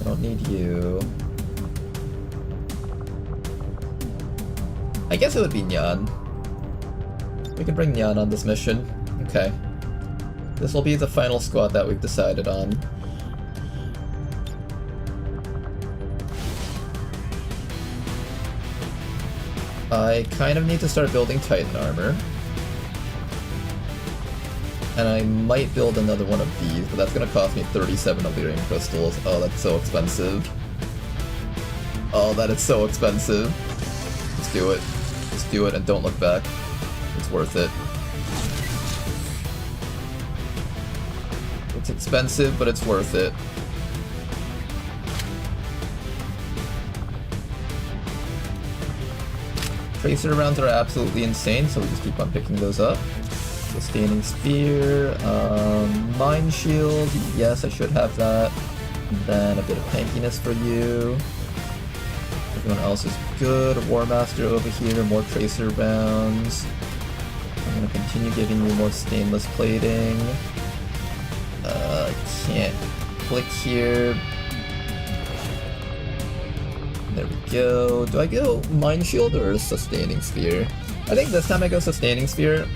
I don't need you. I guess it would be Nyan. We can bring Nyan on this mission. Okay. This will be the final squad that we've decided on. I kind of need to start building Titan armor. And I might build another one of these, but that's gonna cost me 37 Elerium crystals. Oh, that's so expensive. Oh, that is so expensive. Let's do it. Just do it and don't look back. It's worth it. It's expensive, but it's worth it. Tracer rounds are absolutely insane, so we just keep on picking those up. Sustaining Spear, Mind Shield, yes, I should have that. And then a bit of tankiness for you. Everyone else is good. War Master over here, more Tracer rounds. I'm gonna continue giving you more stainless plating. I can't click here. There we go. Do I go Mind Shield or Sustaining Sphere? I think this time I go Sustaining Sphere.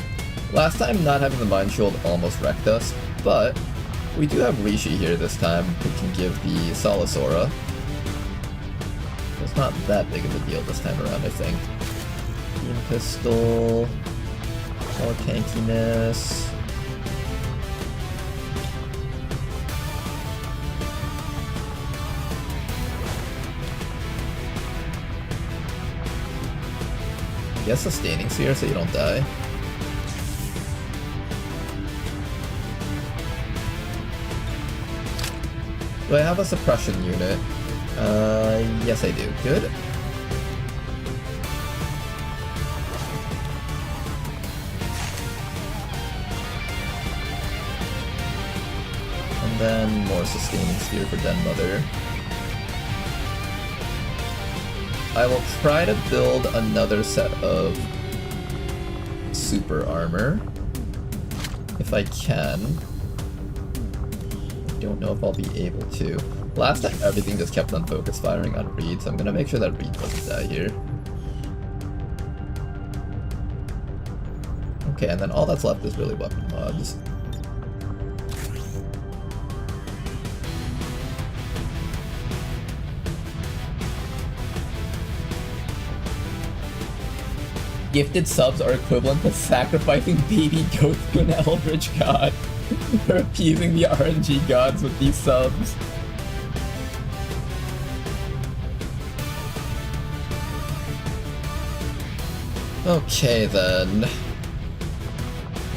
Last time not having the Mind Shield almost wrecked us, but we do have Rishi here this time who can give the Solace Aura. It's not that big of a deal this time around, I think. Beam Pistol, more tankiness. I guess Sustaining Sphere so you don't die. Do I have a suppression unit? Yes I do. Good. And then more Sustaining Sphere for Den Mother. I will try to build another set of super armor if I can. Don't know if I'll be able to. Last time everything just kept on focus firing on Reed, so I'm gonna make sure that Reed doesn't die here. Okay, and then all that's left is really weapon mods. gifted subs are equivalent to sacrificing baby goats to an eldritch god. We're appeasing the RNG gods with these subs. Okay then. I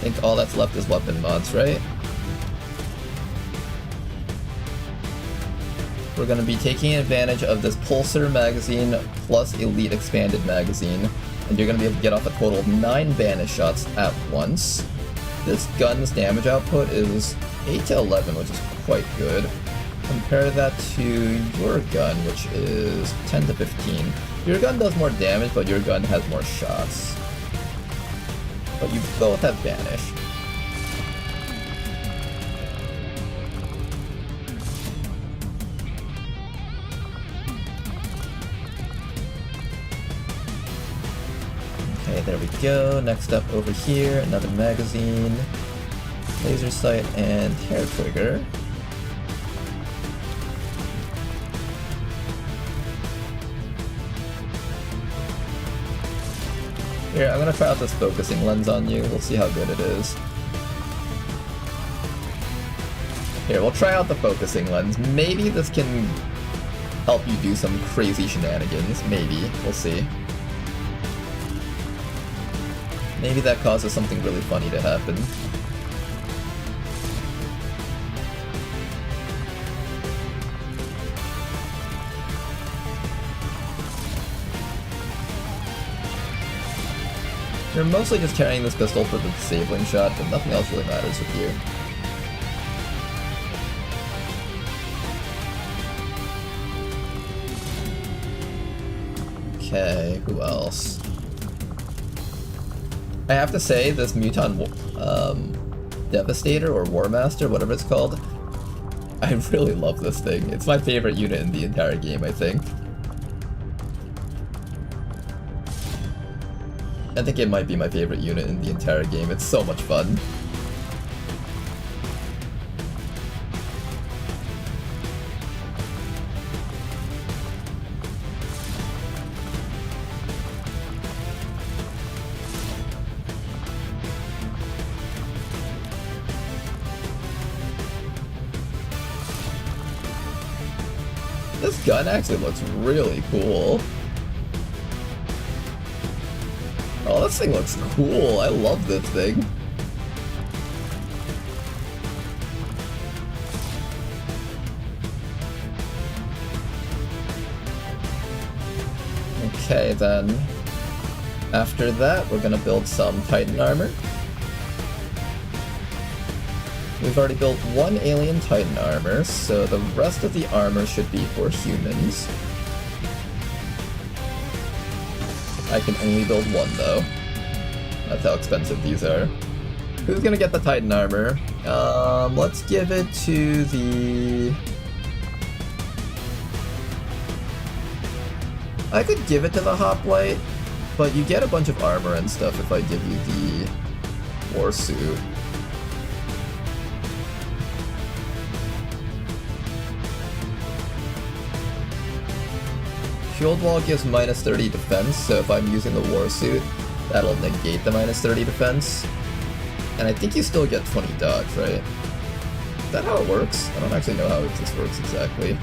think all that's left is weapon mods, right? We're going to be taking advantage of this Pulsar magazine plus Elite Expanded magazine, and you're going to be able to get off a total of 9 banish shots at once. This gun's damage output is 8 to 11, which is quite good. Compare that to your gun, which is 10 to 15. Your gun does more damage, but your gun has more shots. But you both have banish. Okay, there we go. Next up over here, another magazine, laser sight, and hair trigger. Here, I'm gonna try out this focusing lens on you. We'll see how good it is. Here, we'll try out the focusing lens. Maybe this can help you do some crazy shenanigans. Maybe. We'll see. Maybe that causes something really funny to happen. You're mostly just carrying this pistol for the disabling shot, but nothing else really matters with you. Okay, who else? I have to say, this Muton Devastator or War Master, whatever it's called, I really love this thing. It's my favorite unit in the entire game, I think. I think it might be my favorite unit in the entire game. It's so much fun. This gun actually looks really cool. Oh, this thing looks cool. I love this thing. Okay, then. After that, we're gonna build some Titan armor. We've already built 1 alien Titan armor, so the rest of the armor should be for humans. I can only build 1 though. That's how expensive these are. Who's gonna get the Titan armor? Let's give it to the... I could give it to the Hoplite, but you get a bunch of armor and stuff if I give you the war suit. Shield wall gives minus 30 defense, so if I'm using the war suit, that'll negate the minus 30 defense. And I think you still get 20 dodge, right? Is that how it works? I don't actually know how this works exactly.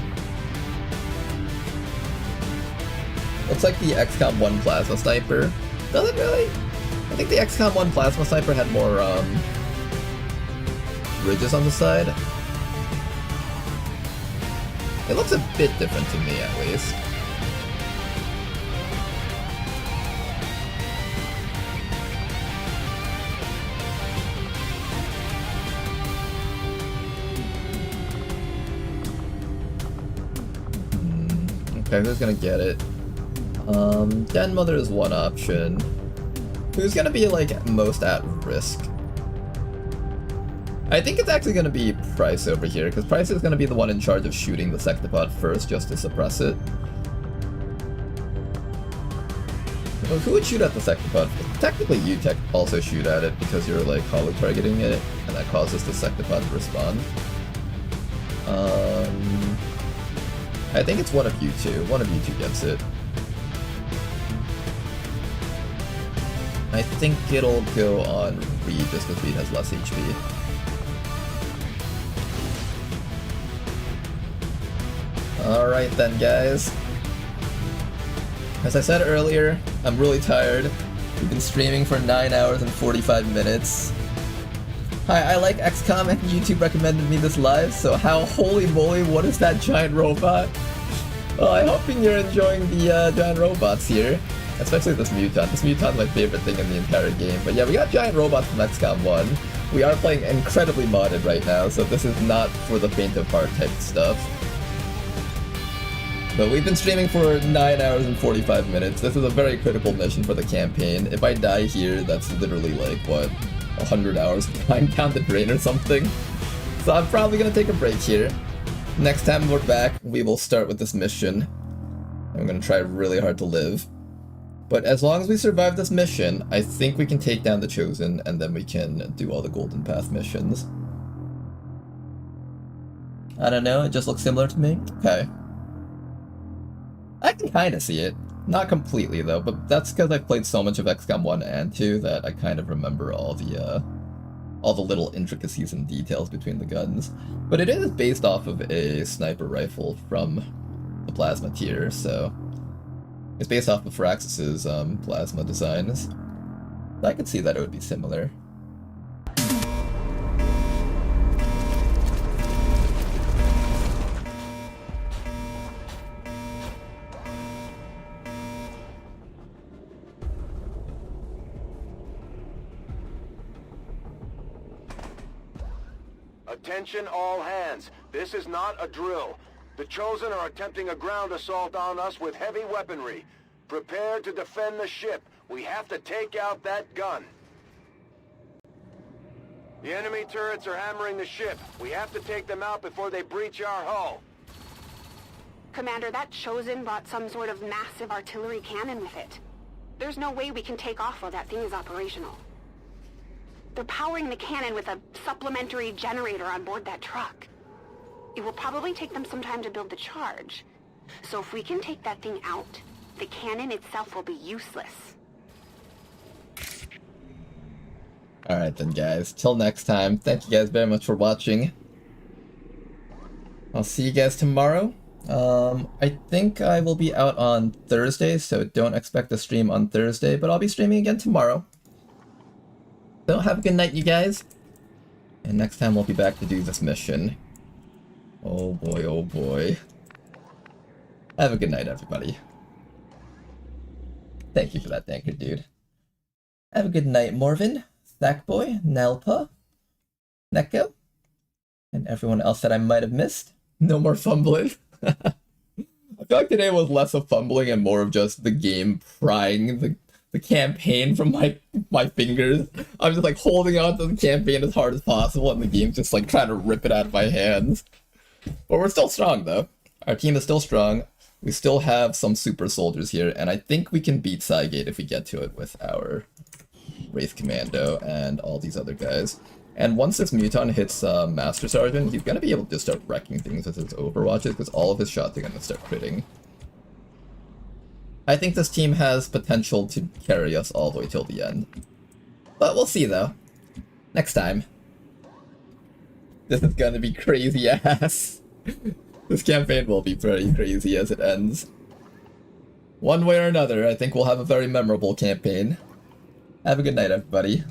Looks like the XCOM 1 Plasma Sniper. Does it really? I think the XCOM 1 Plasma Sniper had more, ridges on the side. It looks a bit different to me, at least. Okay, who's gonna get it? Den Mother is one option. Who's gonna be, like, most at risk? I think it's actually gonna be Price over here, because Price is gonna be the one in charge of shooting the Sectopod first, just to suppress it. Well, who would shoot at the Sectopod? Technically, you also shoot at it, because you're, like, hollow targeting it, and that causes the Sectopod to respond. I think it's one of you two. One of you two gets it. I think it'll go on Reed just because Reed has less HP. Alright then, guys. As I said earlier, I'm really tired. We've been streaming for 9 hours and 45 minutes. Hi, I like XCOM and YouTube recommended me this live, so how holy moly, what is that giant robot? Well, I'm hoping you're enjoying the giant robots here. Especially this mutant. This mutant's my favorite thing in the entire game. But yeah, we got giant robots from XCOM 1. We are playing incredibly modded right now, so this is not for the faint of heart type stuff. But we've been streaming for 9 hours and 45 minutes. This is a very critical mission for the campaign. If I die here, that's literally like, what, 100 hours of time down the drain or something. So I'm probably gonna take a break here. Next time we're back, we will start with this mission. I'm gonna try really hard to live. But as long as we survive this mission, I think we can take down the Chosen, and then we can do all the Golden Path missions. I don't know, it just looks similar to me? Okay. I can kinda see it. Not completely though, but that's because I've played so much of XCOM 1 and 2 that I kind of remember all the little intricacies and details between the guns. But it is based off of a sniper rifle from the Plasma tier, so... It's based off of Firaxis's plasma designs. I could see that it would be similar. Attention all hands. This is not a drill. The Chosen are attempting a ground assault on us with heavy weaponry. Prepare to defend the ship. We have to take out that gun. The enemy turrets are hammering the ship. We have to take them out before they breach our hull. Commander, that Chosen brought some sort of massive artillery cannon with it. There's no way we can take off while that thing is operational. They're powering the cannon with a supplementary generator on board that truck. It will probably take them some time to build the charge. So if we can take that thing out, the cannon itself will be useless. Alright then, guys. Till next time, thank you guys very much for watching. I'll see you guys tomorrow. I think I will be out on Thursday, so don't expect a stream on Thursday, but I'll be streaming again tomorrow. So have a good night, you guys. And next time we'll be back to do this mission. Oh boy, oh boy. Have a good night, everybody. Thank you for that thanker, dude. Have a good night, Morvin, Thackboy, Nelpa, Neko, and everyone else that I might have missed. No more fumbling. I feel like today was less of fumbling and more of just the game prying the campaign from my fingers. I'm just like holding on to the campaign as hard as possible and the game's just like trying to rip it out of my hands. But we're still strong though. Our team is still strong. We still have some super soldiers here, and I think we can beat Cygate if we get to it with our Wraith Commando and all these other guys. And once this Muton hits Master Sergeant, he's gonna be able to just start wrecking things with his Overwatches, because all of his shots are gonna start critting. I think this team has potential to carry us all the way till the end. But we'll see though. Next time. This is gonna be crazy ass. This campaign will be very crazy as it ends. One way or another, I think we'll have a very memorable campaign. Have a good night, everybody.